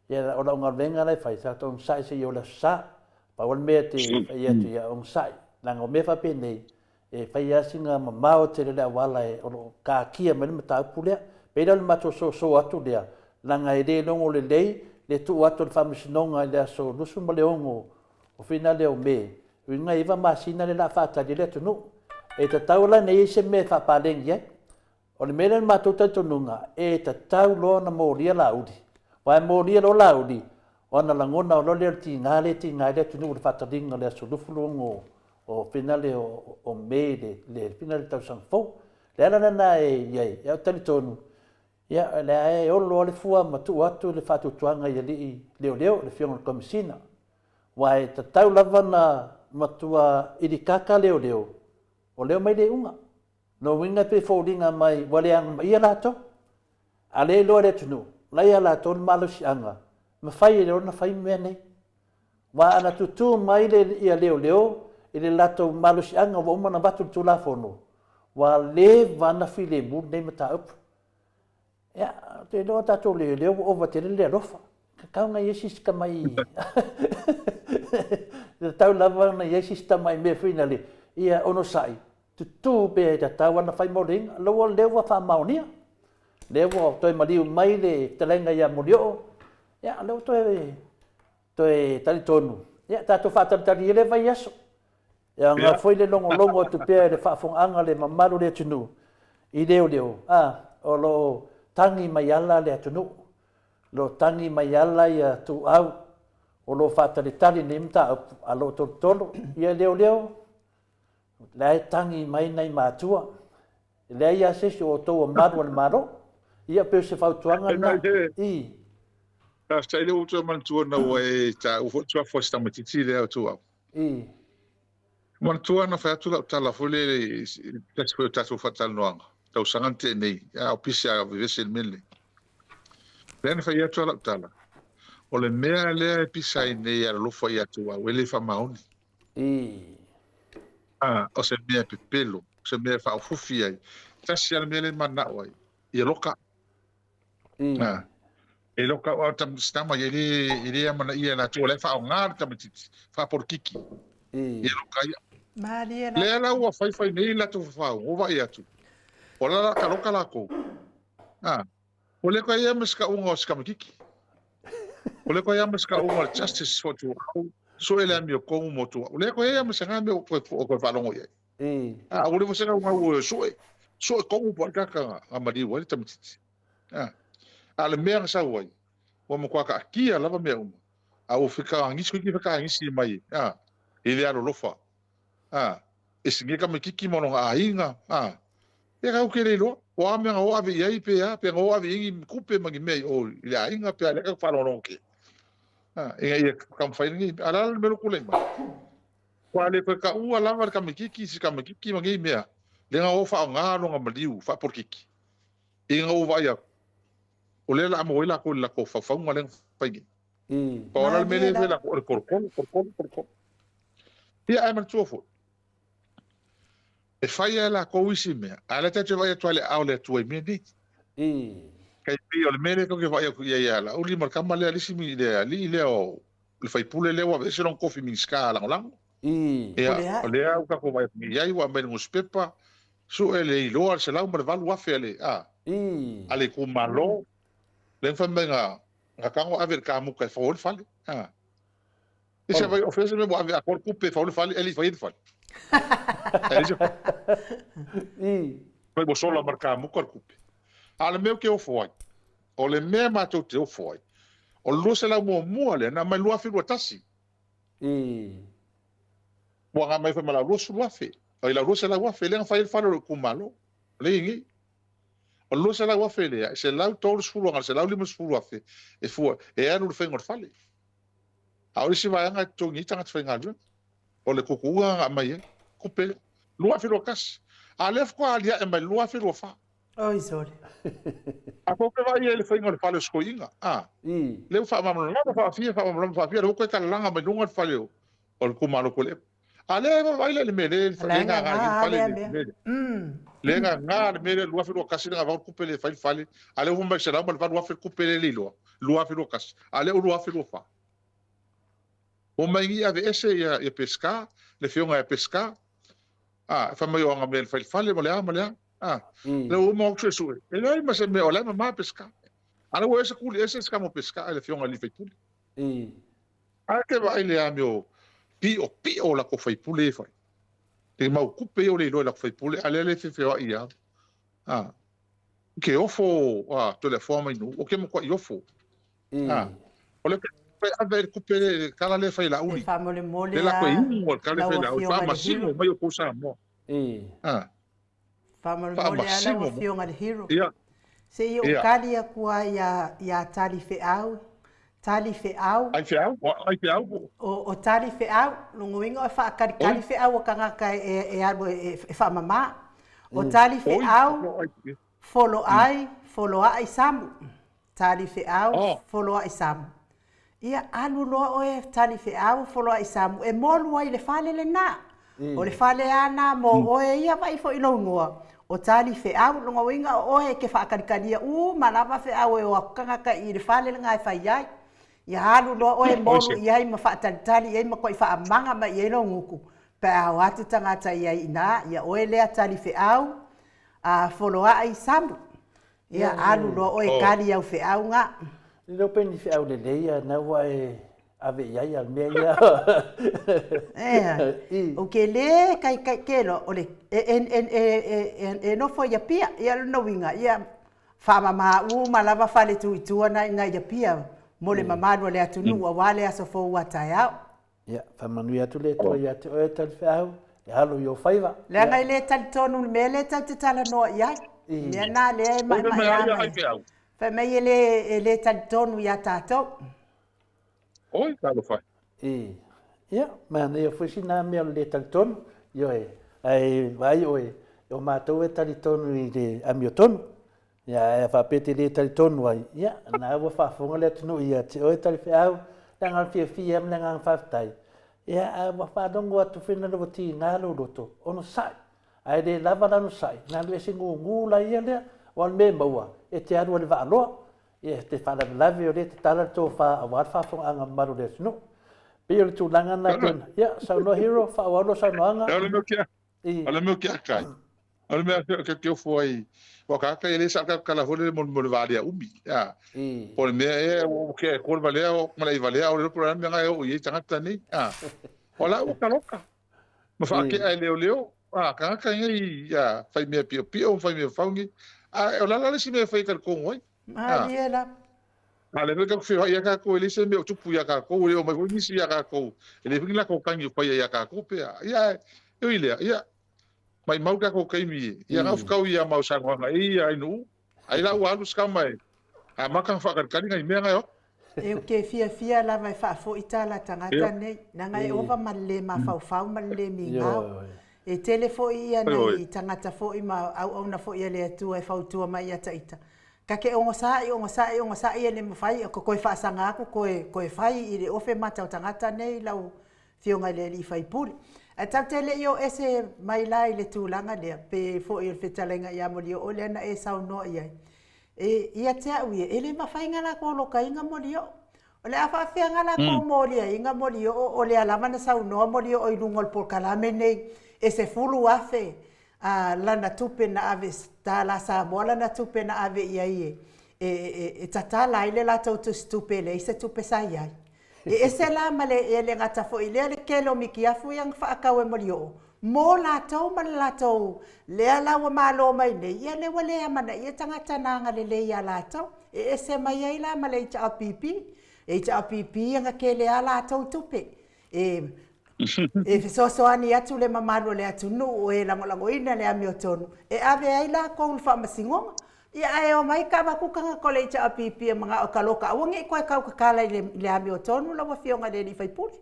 ya o la nga venga le fa sa to sai se yo la sa pa wal me te ya tu ya on sai la ngo me fa pene e fai asinga ma mao te rea wala e o ka kia mele mata pulea pe dal mato so atu lea langa e de longo le lei le tu atu le famisinonga le so lusu ma le ongo o fina le o me winga iva masina le la fata le tunu e ta taula nei se me fa paleng ye o le mele mato tununga e ta tau lo na moria laudi wa moria lo laudi ona langona o le tingale le tunu le fata dinga le so lufu longo o finale o mele le finale tau sang fo le ana na ye ya tani tonu ya le o lo le fua ma tu atu le fatu tuanga ye leo le fiong komisina wa e tau lava na matua idikaka leo o leo mai le unga no winga pe foldinga mai wale ang ia lato ale lo le tunu la ia lato malusi anga ma fai le ona fai mene wa ana tutu mai le ia leo ele lato malusi anga wa umana batu tula fono wa le vana file bu ne mata up ya te do ta to le o va te le rofa ka nga yesis ka mai te tau lava na yesis ta mai me finally ia ono sai tu be ta ta wana fai moring lo le wa fa maunia le wa to maliu mai le telenga ya mulio ya lo to tali tonu ya ta to fa ta le vai yaso ya nga foi le longo tu pe le fa fong anga le mamalu le tunu i leo o lo tangi mayala le tunu lo tangi mayala ya tu au o lo fa tali nimta a lo tolo ia leo le tangi mai nei matua le ia se o to maru maro ia pe se fa tuanga na i ta stai le uto man tu na we ta u fo tu fo sta matiti le tu i man tu na fa tu la fole ta se ta so fatal no tau sangante nei a opisia vivese mele len fa ia tu la tala o le mea le pisa nei a lo fa ia tu we le fa mauni o se mea pepelo se me whauwhuwhi ai. Tasi ala mele mana o ai. Ia loka. E loka o tam stama ele amana ia na tole fa ngar tam titi fa por kiki e loka ia Mariela le la wa fai nei la tu fa o va ia tu o la ka loka la ko o le ko ia meska unga ska kiki o le ko ia meska unga justice for tu so ele mi ko mo tu o le ko ia meska me o ko fa longo ia o le meska unga o so ko mo por ka amari o tam titi ale mea sa wai o mo kwa ka kia lava mea uma a o fika ngisi ki fika ngisi mai ele aro lofa e singe ka me kiki mono a inga e ka ke le lo o ame o ave ia pe o ave ingi kupe magi mei o ile a inga pe ale ka fa no ke e ka fa ni ala me lo kule ma kwa le ka u lava ka me kiki si ka me kiki magi mea le nga o fa nga no nga maliu fa por kiki inga o vai o le la mo ila ko la ko fa fa nga le fai ko la me le la ko ia ai man tofo e fai la ko wisi me ala te te vai toale au le tu me ni kai pi o le me le ko ke vai ku ia la o li mar kama le alisi mi le ali le o le fai pule le wa se non kofi min ska la lang ia o le au ka ko vai mi ia wa me ngos pepa su ele lo al se la mo valu afe ale ale ku malo le fa menga ngakango ave ka mu ka fo fale e se vai ofese me mo ave akor kupe fo fale ele vai fale vai bo sola marca mu kor kupe ale meu que o foi o le me ma to te o foi o lo se la mo mo le na mai lo afi lo tasi mo nga mai fa mala lo su lo afi o la lo se la wa fe le fa fale ku malo le ngi o lo se la wa fe le se la to su lo ngal se la limus fu lo afi e fu e anu fe ngor fale a o si vai nga to ngi tanga fe ngal o le kukuga mai kupe lo afi lo kas alef ko alia e mai lo afi lo fa oi sole a ko ke vai ele fe ngor fale sko inga le fa ma no fa fa lo ko ka langa mai ngor fale o ku malo ko le ale vai le me le fa nga fale le nga me le lo afi lo kas nga va kupe le fale ale hu mai sera ma lo afi kupe le lo afi lo kas ale lo afi lo fa o mai ia de ese ia pescar le fionga ia pescar fa mai o nga me fale mo le le o mo que su e ai ma se me ola ma pescar ana o ese kuli ese ska mo pescar le fionga li fai puli que vai le amio pi o la ko fai puli fai te mau kupe o le lo la fai puli ale le fe ia que ofo to le forma inu o que mo ko ofo o le a ver kupere kala le fai la uni fa mole mole le la ko ingo kala fai la uni fa masimo mai o kusa mo fa mole mole ala o fionga de hero se yo kali ya kwa ya tali fe au ai fe au o tali fe au lungo ingo fa kali fe au kanga ka e fa mama o tali fe au follow ai samu tali fe au follow ai samu ia alu loa o e tali fe au follow ai samu e molu ai le fale le na o le fale ana mo o e ia vai fo ilo ngoa o tali fe au longa winga o e ke fa karikalia malava fe au e o kanga ka i le fale le ngai fai ai ia alu loa o e molu ia i ma fa tali ia ma ko i fa manga ma ia lo nguku pe au atu tangata ia ina ia o e le tali fe au follow ai samu ia alu loa o e kali au fe au nga no peni fe au le leia na wai ave ia al meia o ke le kai ke lo o le no fo ia pia ia no winga ia fa mama malava fale tu na nga ia pia mo le mama no le atunu wa wale aso fo wa tai ia fa manu ia tu le to ia te o tal fe au ia halo yo faiva le nga le tal tonu me le tal te tala no ia le na le ma fa me le tal tonu ia tato oi ka lo fai ia ma ne fo sina me le tal tonu yo ai vai oi o ma to e tal tonu i de amio tonu ia fa pete le tal tonu ai ia na wa fa fo le tonu ia te o tal fe au tanga fi am nang fa tai ia wa fa dongo atu fina no ti na lo roto ono sai ai le lava lanu sai na le singu ngula ia le wan me maua e te aru le vaaloa ia te fala lave o le te tala to fa awar fa fo anga maru le no pe le tulanga na tona ia sa no hero fa awalo sa no anga ala meu kia kai ala meu que foi o kaka ele sa kala hole mo vale umi ya por me o que cor vale o malai vale o programa nga o ye tanga tani ola o kaloka ma fa ke ai leo kaka ngai ya fai me pio fai me faungi ola la si me fai kal kongoi Mariela. Ale me ka fio ya ka ko ele se me o tupu ya ka ko o mai ni si ya ka ko ele fingi ko kangi pa ya ka ko pe ya eu ile ya mai mau ka ko kai mi ya nga fukau ya mau sa nga ai nu ai la wa lu ska mai a maka fa ka kali ngai me nga yo E ke fia la mai fa fo itala tangata nei na ngai ova malle ma fa malle mi ngau e telefo ia nei tangata fo i ma au na fo ia le tu e fa tu mai ia taita ka ke ongo sa ia le mafai ko ko fa sanga ko fai i le ofe mata tangata nei lau fio ngai le li fai puli a tele yo ese mai lai le tulanga le pe fo i fe talenga ia mo dio ole na e sau no ia e ia te ui ele mafai ngala ko lo kai nga mo dio ole afa fe ngala ko mo lia inga mo dio ole ala mana sau no mo dio o ilungol por kalame nei ese fulu afe lana tupe na ave tala sa mola na tupe na ave ia e tatala ile la tau tu stupe le se tupe sa ia e ese la male ele ngata fo ile le kelo miki afu yang fa akawe molio mo la tau man la tau le ala wa malo mai ne ia le wale amana ia tangata nanga le ia la tau e ese mai ai la male cha pipi e cha pipi nga kele ala tau tupe e so ani atu le mamalo le atu no e lango ina le ami otonu e ave ai la ko fa masingo ia ai o mai ka ba ku ka ko le cha pipi mga o kaloka o ngi ko ka kala le ami otonu la wa fionga le ni fai puli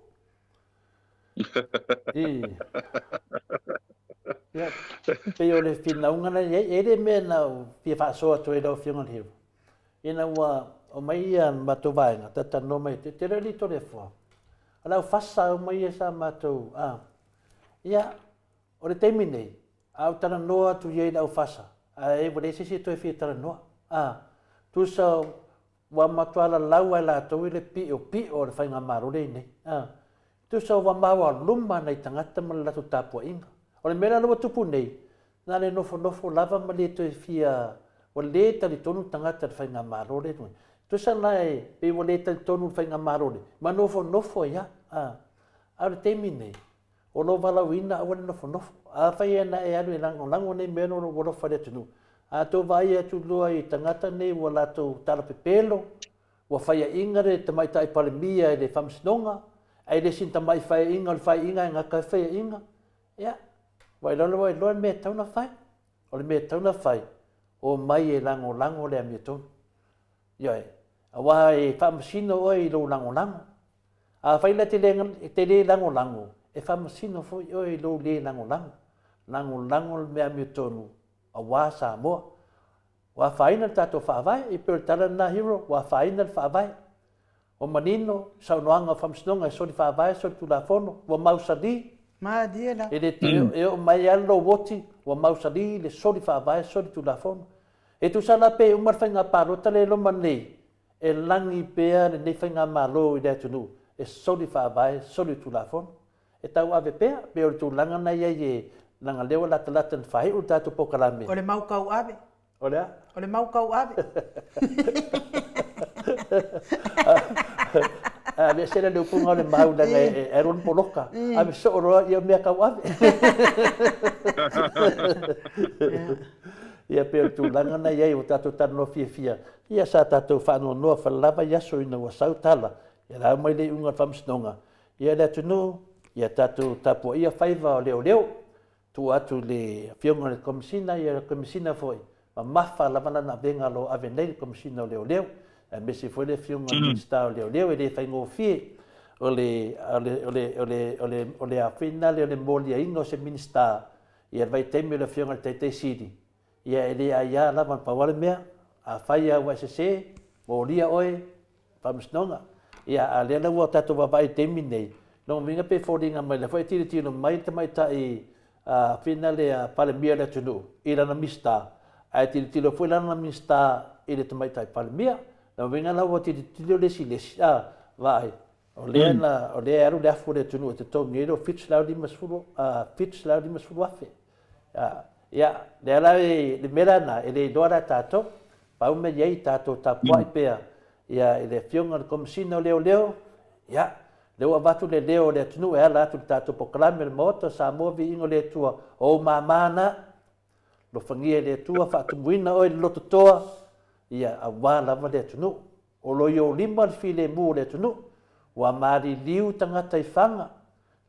ya pe le fina unga na e le me na pi fa so to e do fionga hiu ina wa o mai an matovainga tata no mai te li to le fo ala fasa mai esa matou ia o le temine au tana noa tu ye au fasa e vole se to fi tana noa tu so wa matwala lawa la to le pi o le fainga maro le ne tu so wa mawa lumma nei tangata ma la tu tapo inga o le mera lo tupu nei na le nofo lava ma le to fia o le tali tonu tangata le fainga maro le tu sa lai pe vole tali tonu fainga maro le ma nofo ya au temine o lo vala wina o le nofo fai na e anu lango nei meno lo fa le tunu to vai atu loa i tangata nei wala to tala pepelo wa fai inga re te mai tai palemia le famsnonga ai le sinta mai fai inga nga ka fai inga ya vai lo me tauna fai o le me tauna fai o mai e lango le amiton yo wa e famsino o i lo lango fai la te le lango e famsino fo o i lo le lango me amiton a wa sa mo wa faina tato fa vai e per tala na hero wa faina fa vai o manino sa noanga famsnonga so di fa vai so tu la fono wa mausadi ma diela e o mai allo woti wa mausadi le so di fa vai so di tu la fono e tu sala pe umar fainga paro tale lo manei e langi pe ne fainga malo i da tunu e so di fa vai so di tu la fono e tau ave pe o tu langa na ye langa lewa latan fai o tatu pokalame o le mau kau ave olha o le mau kau ave me sera le punga le mau da e ron poloka a so ro ia me kau ave ia pe tu langa na ye o tatu tano fia ia sa tatu fa no fa lava ia so ina wa sautala ia la mai le unga famsnonga ia le tunu ia tatu tapo ia faiva leo tu atu le fionga le komisina ia komisina foi ma mafa lavana na venga lo ave nei komisina leo e mesi foi le fionga sta leo e le faingo fi ole a finale le molia ingo se minista ia vai temi le fionga te sidi ia ele ia lava pa wale mea a faia wa se molia oi pamsnonga ia ale la wa tatu va vai temi nei no minga pe fodinga mai le foi tiri mai te mai tai fina le palemia le tunu i lana mista ai tilo foi lana mista i le tamaitai palemia na venga la wati tilo le silesi vai o le aru le afu le tunu te tau ngero fits laudi masfulu afe ya le la le merana le dora tato pa me yei tato tapua pea ya le fionga kom sino leo ya leo avatu le leo le tunu e ala tu tato poklame le moto sa movi ingo le tua o mamana lo fangie le tua fa tumuina o lo toa ya awala ma le tunu o lo yo lima file mu le tunu wa mari liu tangata i fanga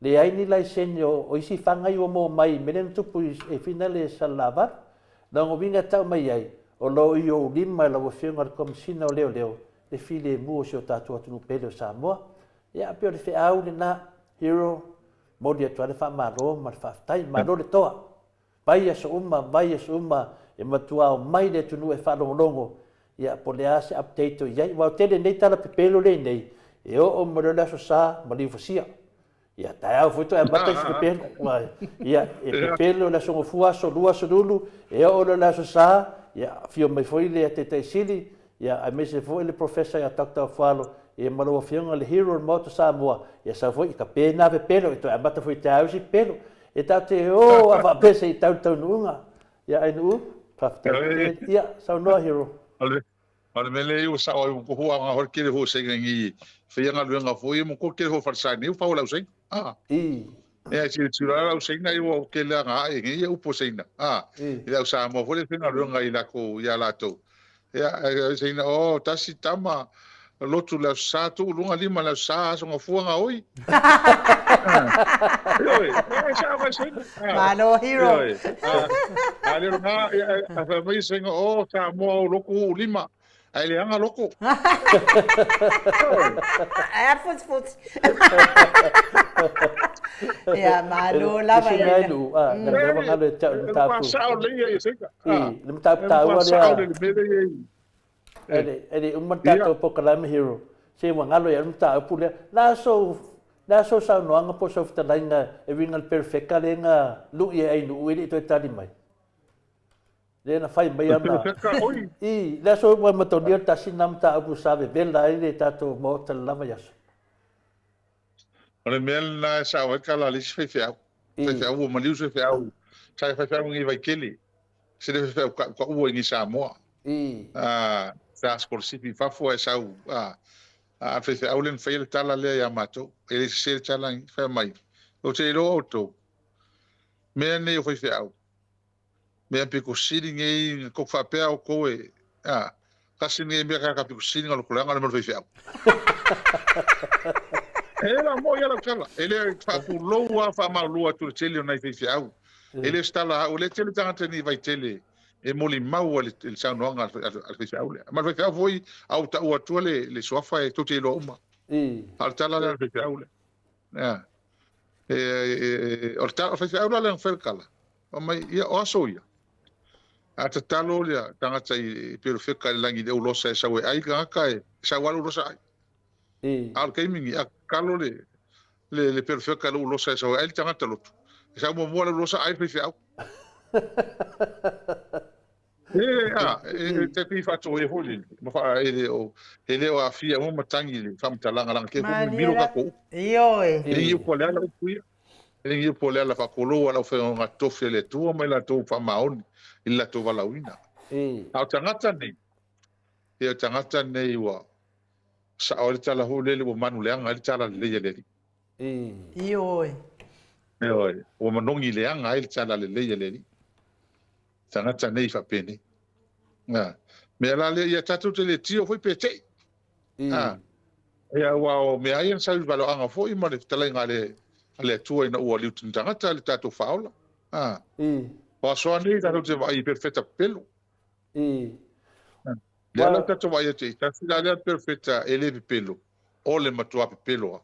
le ai ni lai senyo o isi fanga i o mo mai menen tupu e finale salava na ngo vinga tau mai ai o lo yo lima la wafenga kom sino leo le file mu o tato tunu pelo sa mo ya pio le fe au le na hero modi atu le fa maro ma fa tai maro le toa vai so uma e matua mai le tunu e fa longo ya po le ase update ya wa tele nei tala pelo le nei e o mo le so sa ma li fosia ya ta au foto e mata se pelo vai ya e pelo la so fua so lua so lulu e o le so sa ya fio mai foi le te sili ya a mese foi le professor ya doctor falo e malo fionga le hero moto Samoa e sa foi ka pena ve pelo e to abata foi tau si pelo e tau te o ava pese i tau nunga ya ai nu pafta ya sa no hero ale mele u sa o ko hua nga hor kile ho se ngi fianga luenga foi mo ko kile ho farsani u faula usai e ai si tsura usai na i ke la nga e ngi u poseina i da sa mo foi fianga luenga i la ko ya la to ya sei na o tasi tama lotu la sa tu lunga lima la sa so nga fuanga oi Mano hero ale nga a fa mai senga o sa mo loku lima ai le anga loko fut ya mano lava ya na leva ngalo tapu sa o le ia senga le tapu ele un tato pokalame hero se wa ngalo ya mta pule la so sa no anga po so fta lainga e vinga perfecta lenga lu ye ai nu ele to tali mai le na fai mai ama la so wa matodia ta sinam ta abu sabe bella ele tato mo tal lava ya ole mel na sa wa kala li se fe o maliu se fe au sa fe ngi vai keli se de fe ko o ngi sa mo sa scorsipi fa fo esa fe aulen fail tala le ya mato ele se tala fa mai o te ro auto me ne o fe au me pe ko sitting e ko fa pe o ko e kasi ne me ka pe ko sitting o ko langa mo fe au ela mo ya la kala ele fa ku lo wa fa ma lo tu tele na fe au ele stala o le tele tanga ni vai tele e moli mau le sound wrong al fe au ma fe au foi au ta o tu le sofa e tu te lo uma al tala le fe au ya o fe au la fe kala o mai ia o so ia ata talo le tanga tai perfect langi de lo sa sa we ai ka kai sa wa lo sa al kai mingi a kalo le perfect lo sa sa ai tanga talo sa mo mo lo sa ai fe au te pi fa to e holi ma fa ele o afia mo matangi le fa mtalanga lang ke ko miro ka ko e ko le ala ku e ko le ala fa ko lo ala fa nga tofe le tu ma la to fa maon illa to vala wina au tangata nei wa sa o tala ho le mo manu le anga tala le o manongi le anga il tala le tangata nei fa pene me la le ya tatu te le tio foi pete ya wa me ai sa valo anga foi ma le tala le tua ina o le tangata le tatu faula pa so ani tatu te vai perfetta pelo ya la tatu vai te tatu la perfetta ele pelo o le matua pelo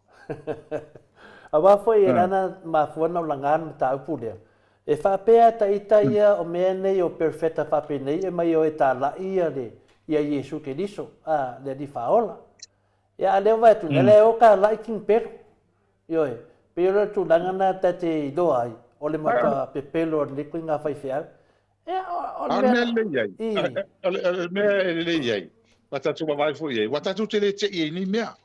ava foi rana ma fuana langan ta pule e fa pea ta itaia o mene o perfetta fa pene e mai o eta la ia le ia Yesu Cristo le di faola ya le vai tu le o ka la king per yo e pero tu langana ta te do ai o le mata pepelo le ko nga fai fea o Al me le yai. Al me le yai. Wata tu mai fu yai. Wata tu te le te i ni mea.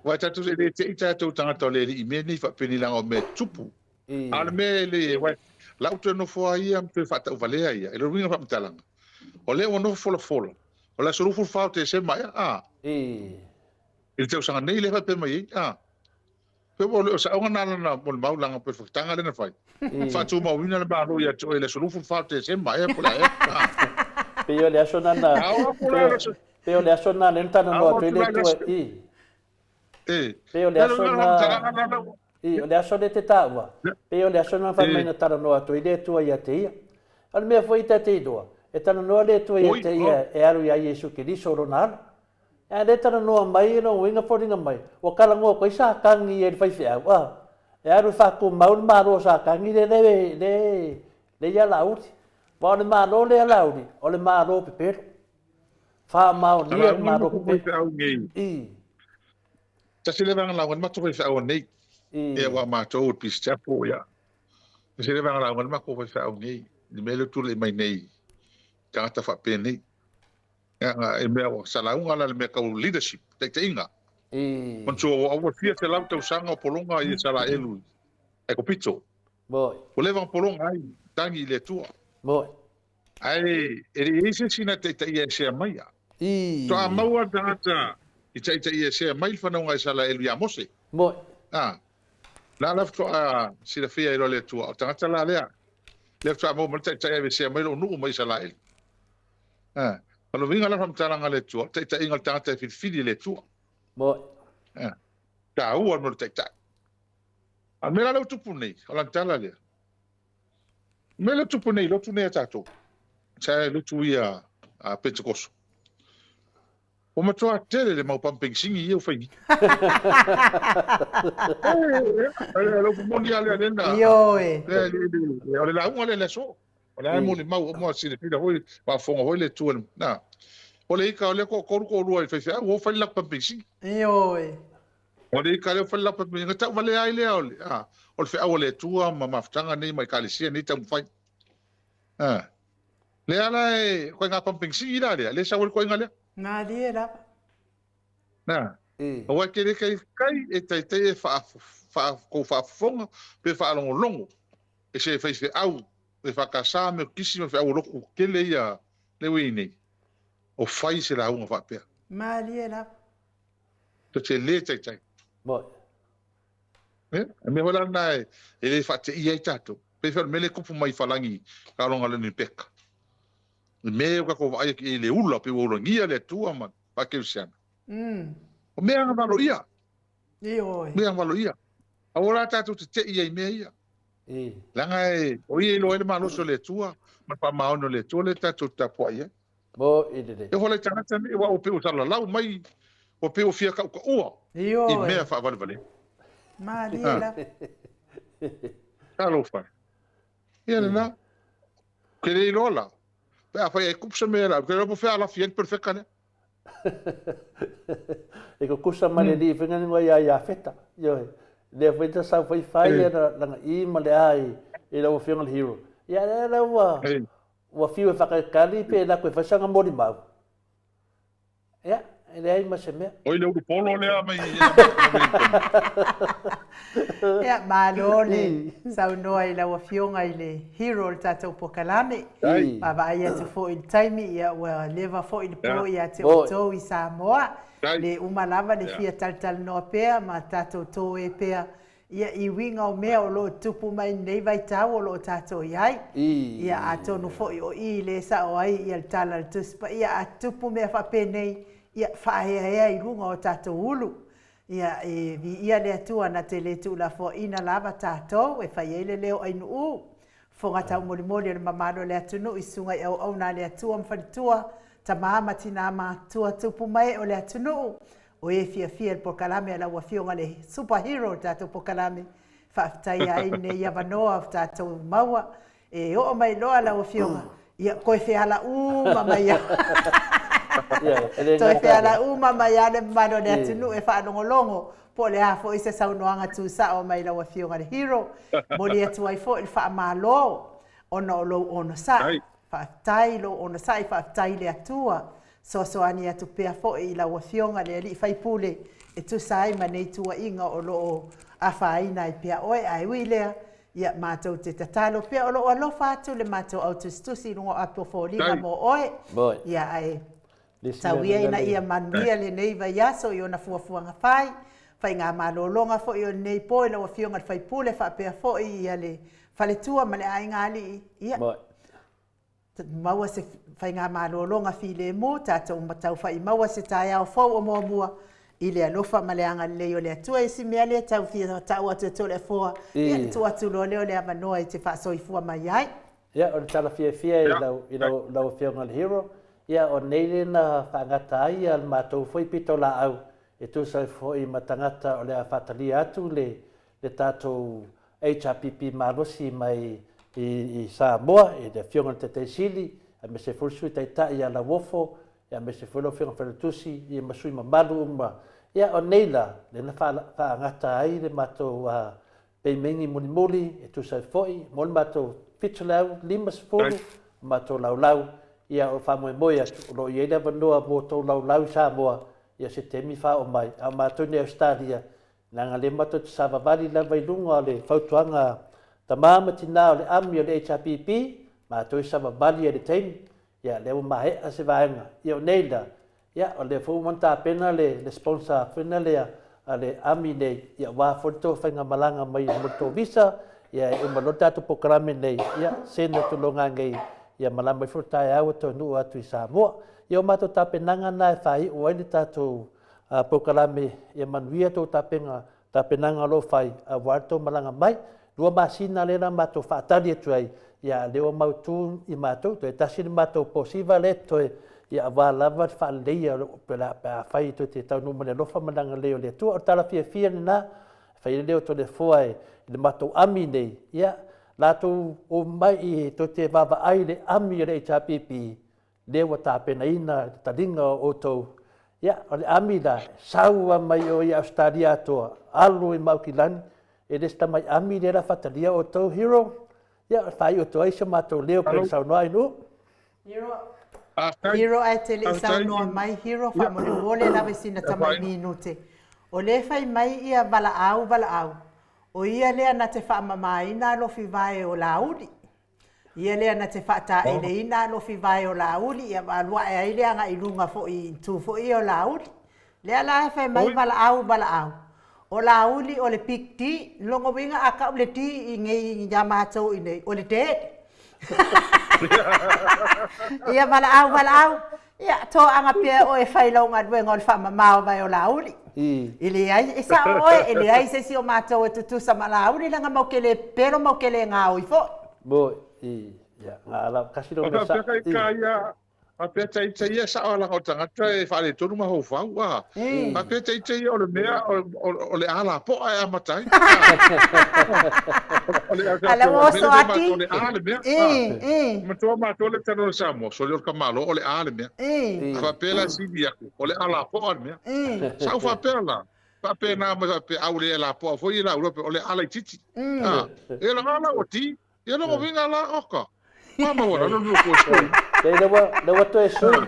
Wata tu le te i tātou tangata le i me ni fa peni langa o me tupu. Al me le wai. La uto no fo ai am te fata uvalea ia. E lo winga fa mtalanga. O le o no fola fola. O la suru fa te se mai Il te usanga nei le fa pe mai Pe o sa ona na mo maulanga pe tanga le na fai. Fa tu ma wina le ba ro ya to le suru fa te se mai po la Pe yo le asona na. Pe yo le asona le tana no te le tu Pe yo le asona o le asona te tawa. Pe yo le asona fa mai na tana no to ile tu ia te ia. Al me foi ta te doa. E tana no le tu ia te ia e aru ia Yesu ki diso ronala. E le tana no mai no winga poringa mai. O kala ngo ko isa kangi e fai fea. E aru fa ku maul maro sa kangi le ya lauti. Wa le maro le lauti. O le maro pepero. Fa mau ni maro pepero. Ta se le vanga la ngon matu fa o nei. E wa ma to pis chapo ya. Se le vanga la ngon ma ko fa o nei. Ni mele tu le mai nei. Ka ta fa pe nei. E mea o salaunga la le mea kau leadership, te inga. Manso o fia te lau tau sanga o polonga i sala elu. E ko pito. O lewa polonga ai, tangi le tua. Ai, e eise sina te ia e sea mai a. Toa maua tangata, i te ia e sea mai whanaunga i sala elu i amose. La laf toa sila fia i lo le tua, o tangata la lea. Lef toa mau te ia e sea mai lo nuu mai sala elu. Kalau vinga la famtalanga le tua, te ingal tangata e fili le tua. Ta ua no te ta. Al mela lo tupu nei, ala tala le. Mela tupu nei, lo tu nei tato. Sa lo tu ia a Pentecost. O matua tele le mau pamping singi eu fai. Lo mondial le na. Yo le la unga le so. Ola mo le mau mo si le pila hoi pa fonga hoi le tuan na. Ole ika ole ko ko rua i fai o fai la pampisi. Ole ika le fai la pampisi ngata vale ai le ole. Ole fe ole tua ma maftanga nei mai kalisia ni tam fai. Le ala e ko nga pampisi ila le sa ko nga le. Na le la. Na. O wa ke le kai e te fa ko fa fonga pe fa longo longo. E se fai fe au e whakasa me kisi me whao roku kele ia le wini. O whai se la unga whapea. Ma lia la. To te le tai tai. E me hola nai e le whate ia i tato. Pe whao me le kupu mai whalangi ka ronga le ni peka. Me o kako vai ki le ula pe o rongia le tua man. Pake usiana. O mea nga malo ia. Mea nga malo ia. A ora tato te ia i mea ia. Langa e o ie lo ele malo so le tua ma pa maono le tua le tatu tapo ia e hola tangata ni wa o pe o sala lau mai o pe o fia ka ua i mea fa vale ma lia alo fa ia na ke le lola pe a fa e kupsa me la ke lo fa la fien perfecta ne e ko kusa male di fenga ni ya feta yo le feta sa foi la i male ai e lo fianga hero ya la wa fiu fa kali pe la ko fa sanga mori ma ya ele ai ma se me oi le polo le a mai ya malole sa no ai la wa fianga ile hero tato pokalame ba ba ia te fo in time ya wa leva fo in pro ya te to i Samoa le umalava le fia tal no pea ma tato to e pea ia i winga o mea o lo tupu mai nei vai tau o lo tato iai ia ato no fo o i le sa o ai ia tala tuspa ia atupu mea fa penei ia fa ia i runga o tato ulu ia ia le atua na te le tu la fo ina lava tato e fa ele leo ai nu fonga tau moli moli le mamano le atunu i sunga i au na le atua mfanitua ta mama tina ma tua tupu mai o le atunu o e fia por kalame la wa fionga le superhero tato por kalame fa tai ai ne ia vanoa tato maua e o mai loa la wa fionga ia ko e ala mama ia Toi fea la uma mai ale mano le atunu e whaanongolongo. Po le hafo i se saunoanga tu sa o mai la wafionga le hero. Moli atu ai fo il wha malo. Ona o lo ono sai. Whaatai lo ono sai whaatai le atua. So ani atu pea fo i la wafionga le ali whaipule. E tu sai ma nei tua inga o lo a whaina i pea oe ai wilea. Ia mātou te tatalo pea o lo alofa atu le mātou au tustusi rungo apo fōlinga mo oe. Ia ai. Tauia ina ia manuia le nei vai aso i ona fuafuanga whai. Whai ngā malolonga fo i o nei poe la wafionga whaipule whaapea fo i ia le whaletua ma le ai ngali ia. Maua se whai ngā malolonga while mo, tātou matau whai maua se tai au fau o mua mua. I le alofa ma le anga leo le atua e si mea le tau fia tau atu to le foa. Ia tu atu lo leo le amanoa i te whaasoifua mai ai. Ia o le tala fia i lau whionga le hero. Ia o neile na whangata ai al mātou whaipito la au. E tu sai foi matangata o le a whatali atu le tātou HRPP marosi mai i Samoa e le whionga te te sili. A me se fulsui tai tai a la wofo. Ia me se fulo whionga whanatusi i masui mamalu uma. Ia o neila le na whaangata ai le mātou peimengi muli muli e tu sai foi. Mol mātou pitulau, limas fulu, mātou laulau. Ia o whamoe moia lo i eina vanua mō tō laulau Samoa. Ia se temi wha o mai, a mātou ne Australia. Nanga le mātou te savavali la vai lunga o le whautuanga ta māmati nā o le ami o le HRPP, mātou i savavali e le teimi. Ia le o mahe a se vaenga, ia o neila. Ia o le whumanta pena le sponsor pena le a le ami nei. Ia wā whoto whainga malanga mai moto visa. Ia e malota atu pokarame nei. Ia sena tu longa ngei. Ia malama i whotai au to nuu atu i Samoa. Ia o mātou tāpenanga nā e whai o aile tātou pokalame ia manuia tō tāpenanga lo whai a warto malanga mai. Rua māsina lera mātou whaatari atu ai. Ia leo mautū i mātou, to e tasiri mātou posiva le to e ia wālava whaaleia pela whai to te tau numane lofa malanga leo le tua. O tala fia ni nā, whai leo to le fua e le mātou ami nei. Ia lātou o mai i to te wawa ai le ami le HRPP. Lewa tāpena ina taringa o tau. Ia, o le amila, saua mai o i Australia atoa, alu i Maukilani, e resta mai ami lera whatalia o tau hero. Ia, whai o tau aisa mātou leo pere saunoa inu. Hero ai te le saunoa mai, hero whamone mole lawe sina tamai minute. O le whai mai ia vala au. O ia lea na te whaamamaina lofi vai o lauri. Ia lea na te whata e le ina lofi vai o lauri, ia alua e ai lea nga i runga fo i tū fo i o lauri. Lea la e whai mai vala au. O lauri o le pikti, longo winga aka o le ti i ngei i ngā mātou i nei, o le te. Ia vala au. Ia tō anga pia o e whai launga duenga o le whamamao vai o lauri. I le ai, e sa oe, e le ai se si o mātou e tutusa ma lauri, langa maukele pero maukele ngā oi fo. Ia, ala kasiro na sa. A pe tai tai sa ala ko tangata e fale tonu ma ho fa wa. A pe tai tai o le mea o le ala po a matai. Ala mo so ati. O le ala mea. Ma to le tano sa mo so le kamalo o le ala mea. Fa pela sibia o le ala po a mea. Sa fa pela. Fa pena ma pe au le ala po fo i la o le ala titi. E la ala o ti. Ia no vinga la oka. Mama ora no ko so. Lewa to e sui.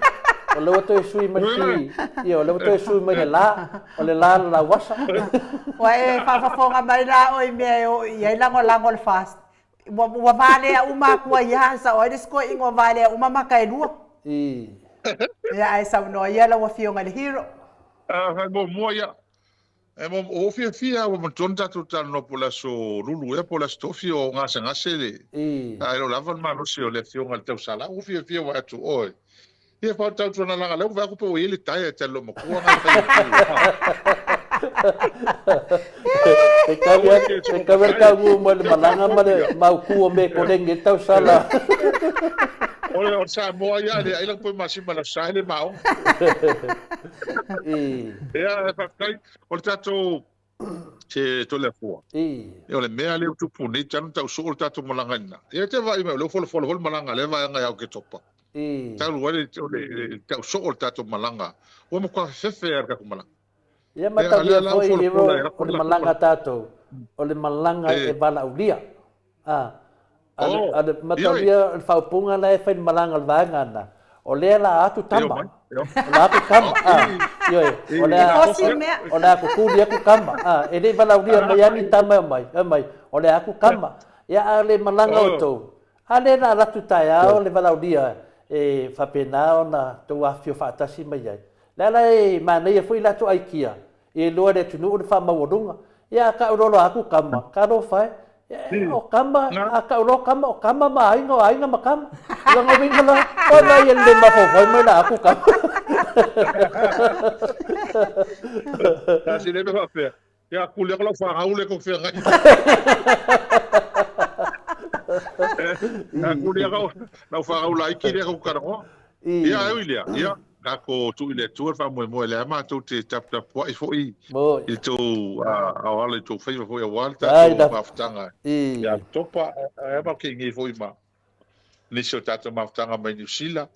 O lewa to e sui mai sui. Ia o lewa to e sui mai la. O le la wasa. Wa e fa fonga mai la o i me o ia lango fast. Wa vale a uma kua ia sa o disko ingo vale a uma makai lua. Ia ai sa no ia la wa fionga le hero. Mo ia. E mo o fia o mo tonta tu no pola so lulu e pola stofi o ngase le. Ai lo lava ma no se o le fionga le tau sala o fia wa tu oi. Ia fa tau tona langa le va ko po ile tai te lo mo ko Te kawer ka ngu mo le malanga ma ku o me ko le tau sala. Ole o sa mo ia le ai lang po masima la sa le mao. Ia fa kai o tato che to le fo. E o le mea le tu puni tan tau so tato malanga ina. Ia te vai me lo fo malanga le vai nga ya ke topa. Talu wale tau so o tato malanga. O mo kwa fefe ar ka malanga. Ia matau ia foi o le malanga tatou. O le malanga e bala ulia. Ale matau ia le faupunga la e fai malanga le vanga na. O le la atu tamba. La atu tamba. O le aku kuli aku kama. E le bala ulia mai ani tama mai. O le aku kama. Ia ale malanga o tou. Ale na ratu tai ao le bala ulia. E whapenao na tau awhio whaatasi mai ai. Lala e mana ia fui lato aikia. E loa le tunu o le whamauarunga. Ia ka urolo aku kama. Ka ro whai. O kama. A ka urolo kama. O kama ma ainga o ainga ma kama. Ia ngā winga la. O na ia le mawhawhai mai na aku kama. Kasi lebe whapea. Ia kulia kala whangaule ko whea ngai. Kulia kau na whangaula iki rea ko karangoa. Ia au ilia. Ia. Kako tu ile tu fa mo le ama tu te tap po i fo i tu a wala tu fa fo i walta tu maftanga ya topa e ba ke ngi fo i ma ni so tata maftanga mai ni sila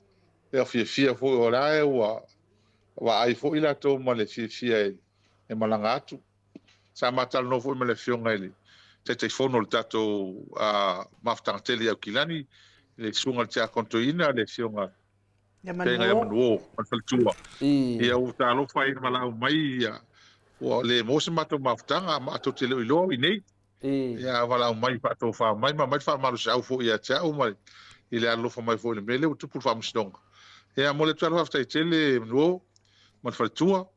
e fia fo ora e wa ai fo i la to mo le fia e malanga atu sa matal no fo me le fio ngai te fo no tato maftanga tele au kilani le sunga tia kontoina le fio ngai tenga ya manuo faltua ia o talo fai malau mai ia o le mos mato maftanga ma to te lo i nei ia wala mai pa to fa mai fa malu sa fo ia cha o mai ile alo fa mai fo le mele o tu por fa msdong ia mo le talo fa tele no ma faltua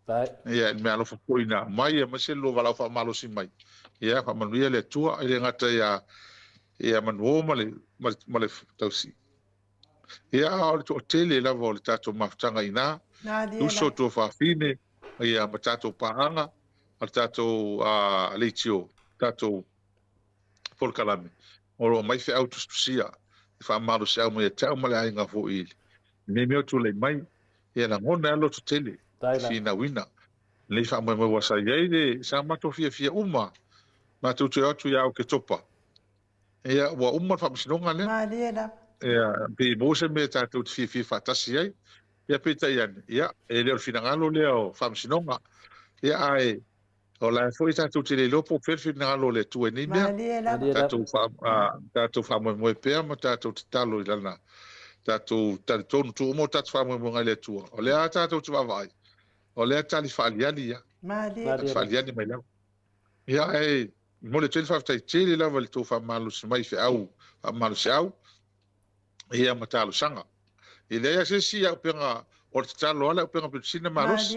ia me alo fa poina mai ma se lo wala fa malu si mai ia fa manu ia le tua ile ngata ia manuo ma le tausi ia o to tele la vol tato maftanga ina uso to fa fine ia matato paanga al tato leitio tato por kalame o mai fe auto sia fa malu sa mo ia mo le ainga fo il me to le mai ia na ngona lo to tele fina wina le fa mo wasa ye sa mato fia uma mato to atu ya o ke topa ia wa uma fa msinonga le ia pe mose me tatou te fi fatasi ai ia pe tai an ia e le finangalo le o famsinonga ia ai o la foi tatou te le lopo pe finangalo le tu ni me tatou fa mo pe ma tatou te talo ilana tatou tatou tu mo tatou fa mo ngale tu o le tatou tu vai o le tali faliani ia faliani mai la ia ai mo le tele fa tai tele la val tu fa malu mai fe au malu se au ia matalo sanga ile ya se ia penga o talo ala penga pisina malos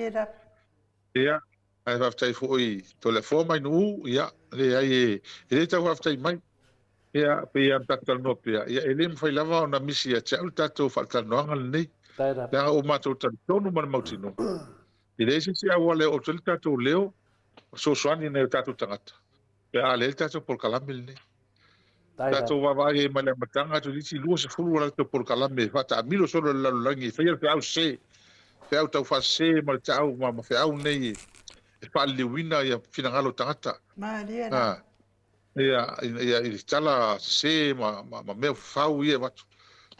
ia ai va tai foi telefone mai nu ia le ai ile ta va tai mai ia pe ia tatal no pe ia ele foi lava na misia tau tato falta no ngal nei da o mato tonu man mautino ile se ia wale o tato leo so soani ne tato tangata pe ale tato por kalamil nei tato vai e male matanga tu disi lu se fulu la to por kalame fata milo solo la langi fa ia au se fe au tau fa se mal tau ma fe au nei e fa le wina ia finangalo tangata ia i tala se ma me fau ia watu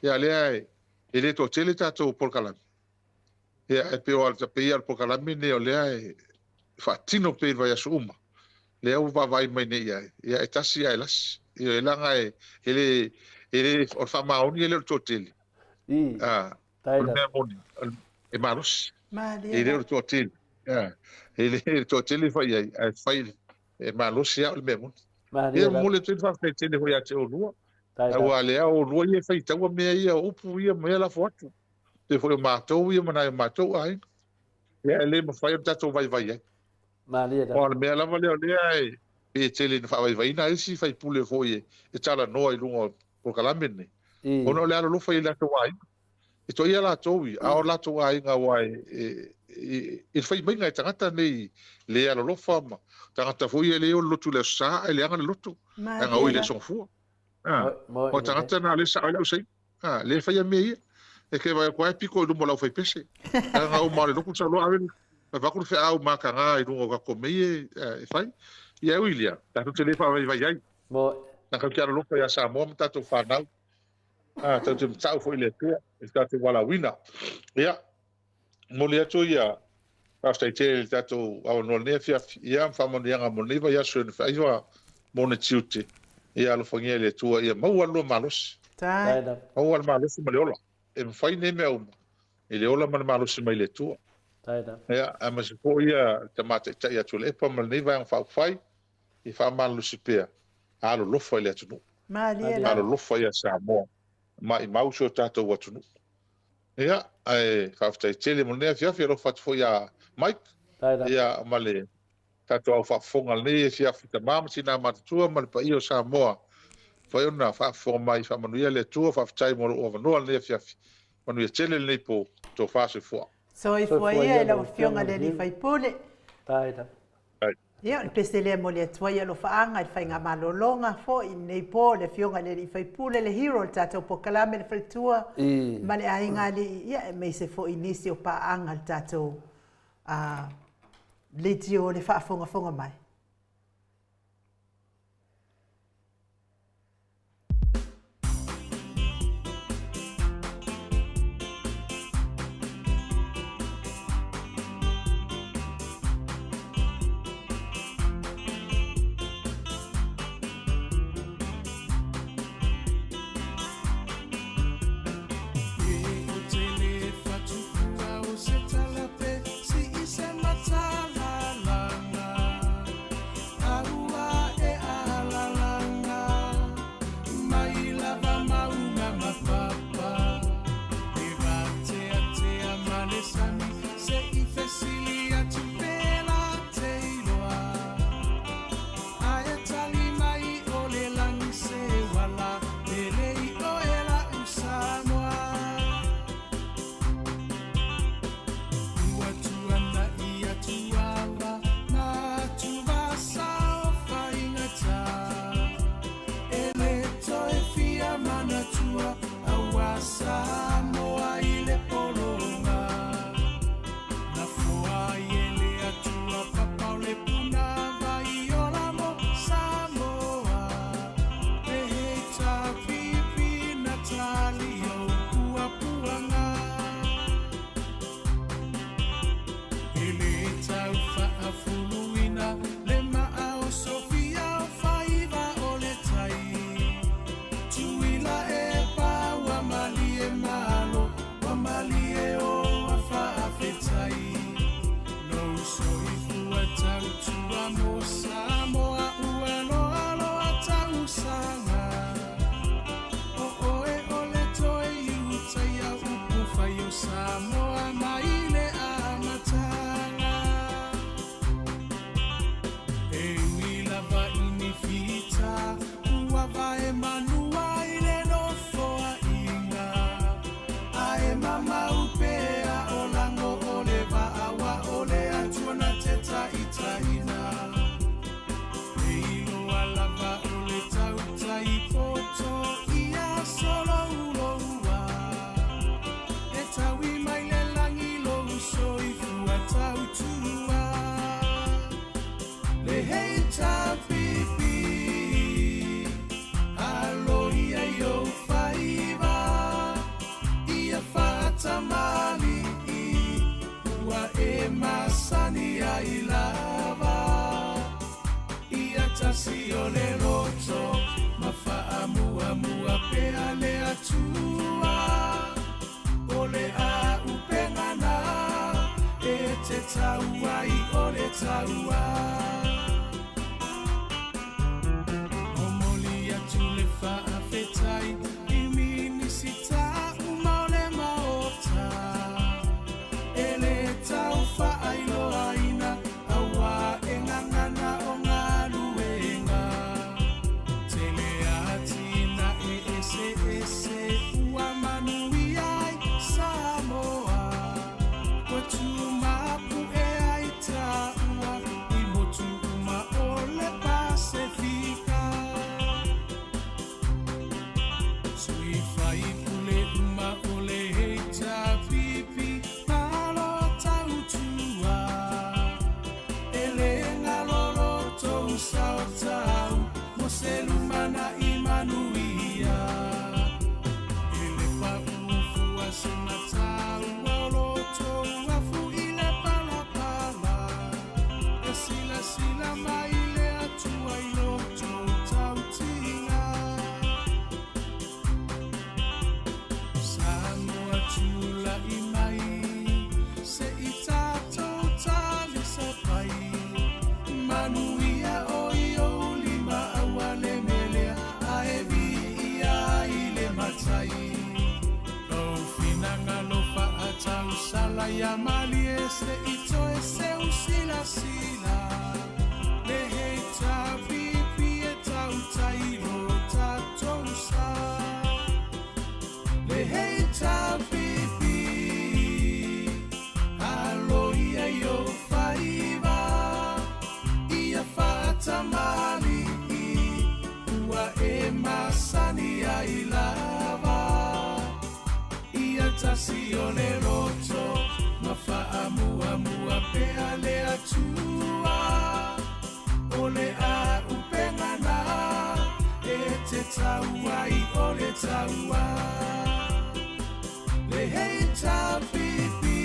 ia le ele to tele tato por kalame ia e pe o alta pe ia por kalame ne o le fa tino pe vai asuma le au vai mai nei ia e tasi ia las ia langa ele o fa mauni ele to tele e malos ele o to tele ele to tele fa ia fai e malos ia o memo e mo le tele fa tele ho ia te o lua o ale o lua ia fai tau me ia upu ia me la foto te foi matou ia mana matou ai ia ele mo fai tato vai o me la vale ole e tele fa vai na isi fai pule foi e tala no ai lungo por kalamene ono le alo fai la to ai e to ia la to a o la to ai nga wai e fai mai ngai tangata nei le alo lo fama tangata foi le o lotu le sa ele anga lotu anga o ile son fu o tangata na le sa ile o sei le fai me e ke vai ko pico do mola fai pese anga o mare loku sa lo ave va ko fe au makanga i lungo ka komei e fai ia William, tato te lefa vai ai. Mo na ka kia lofa ia sa mo tato fa nau. tau te tau fo ile tua e tatu wala wina ia mo le atu ia pasta te tatu au no ne fia ia fa mo ia mo ne va ia so fa ia mo ne tiuti ia lo fangia le tua ia mau lo malos Tai. mau al malos mo le ola e fai ne me o ele ola man malos mai le tua ia ama se po ia te mate ta ia tule pa mo ne va fa fai e fa malos pe alo lo fa le atu Malia alo lo fa ia sa mo mai mau so tatu watu ia ai fa tele mo ne fia lo fa fo ia Mike ia male tatu au fa fonga le fia fita mam sina matua mal pa io sa mo fa ona fa fo mai fa manuia le tua fa tai mo o no le fia manuia tele le po to fa se fo so i foi ia la fionga le ni fai pole ia le pesele mo le tuia lo faanga fai nga malolonga fo i nei po le fionga le ni fai pole le hero tatu po kalame le fai tua male ainga le ia me se fo inisio pa anga tatu le tio le whaafonga mai. sala ya mali este ito ese usila sila le hei ta pipi e tau tairo tatou sa le hei ta pipi alo ia yo faiva ia fata mali ua e masani ai lava ia tasi o le roto ma fa'amua mua pea le atua o le a upengana e te taua i o le taua le hei ta pipi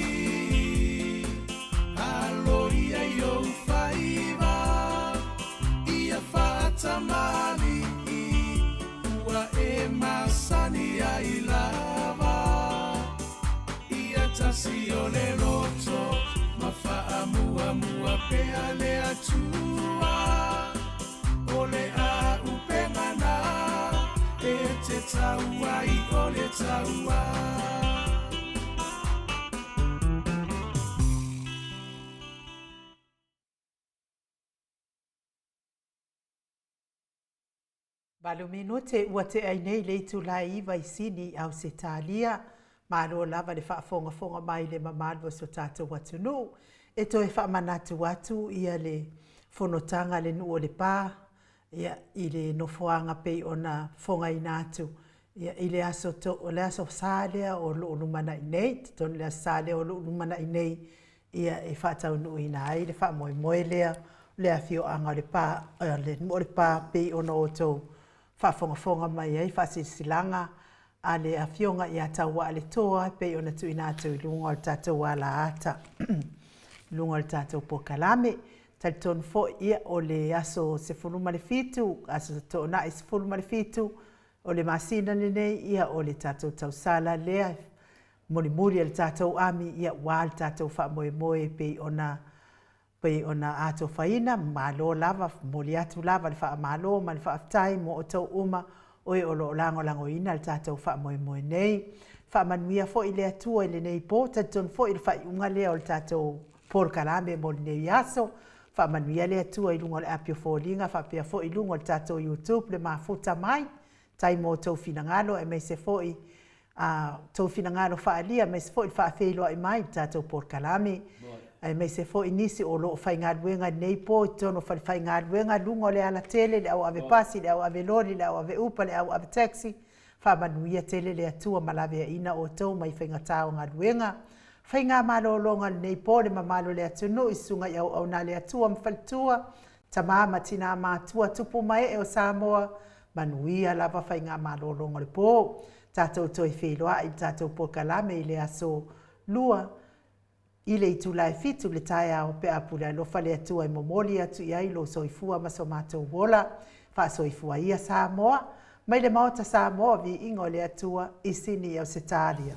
alo ia i o faiva ia fata mali ua e masani ai lava ia tasi o le roto ma fa'amua mua pea le atua o le a upengana e te taua i o le taua Balu minute ua te ai nei le tu la iwa i sini au se talia. Maro lava le whaafonga mai le mamalwa so tātou watunu. E to e whaamanatu watu ia le whonotanga le nuo le pā. Ia i le nofoanga pei ona whonga i nātu. Ia i le aso sālea o lo lumana i nei. Tonu le sālea o lo lumana i nei. Ia e whaatau nui nā ai le whaamoe lea. Le a fio anga le pā. Le nuo le pā pei ona o tau. Whaafonga mai ai, whaasisilanga, a le a fionga i a taua le toa, pei ona tu inātou i lunga o tātou ala ata. Lunga o tātou po kalame, tali tonu fo ia o le aso se fuluma le fitu, aso to na se fuluma le fitu, o le masina nei ia o le tātou tausala lea, moli le tātou ami ia wāl tātou wha moe pei ona ato faina malo lava moli atu lava le fa malo man fa aftai mo o tau uma o e olo lango ina le tātou fa moe nei fa manuia fo ile atua ile nei po taton fo ile fa unga lea o le tātou por kalame mo nei aso fa manuia le atua i lunga le apio fo linga fa pia fo i lunga le tātou YouTube le mafuta mai tai mo tau finangalo e me se fo i tau finangalo fa alia me se fo il fa feilo i mai tātou por kalame ai me se fo inisi o lo whaingaruenga nei po tono whaingaruenga lungo le ala tele le au ave pasi le au ave lori le au ave upa le au ave taxi whamanuia tele le atua malawea ina o tau mai whaingatao ngaruenga whainga malolonga nei po le mamalo le atunu isunga i au na le atua mwhalitua tamama tina matua tupu mai e o Samoa manuia lava whainga malolonga le po tātou toi wheloa i tātou po kalame i le aso lua ile i tulai fitu le taia o pe apura lo fale atua i momoli atu i ailo soifua maso mātou wola, wha soifua ia Samoa, mai le maota Samoa vi ingo le atua i sini au se tālia.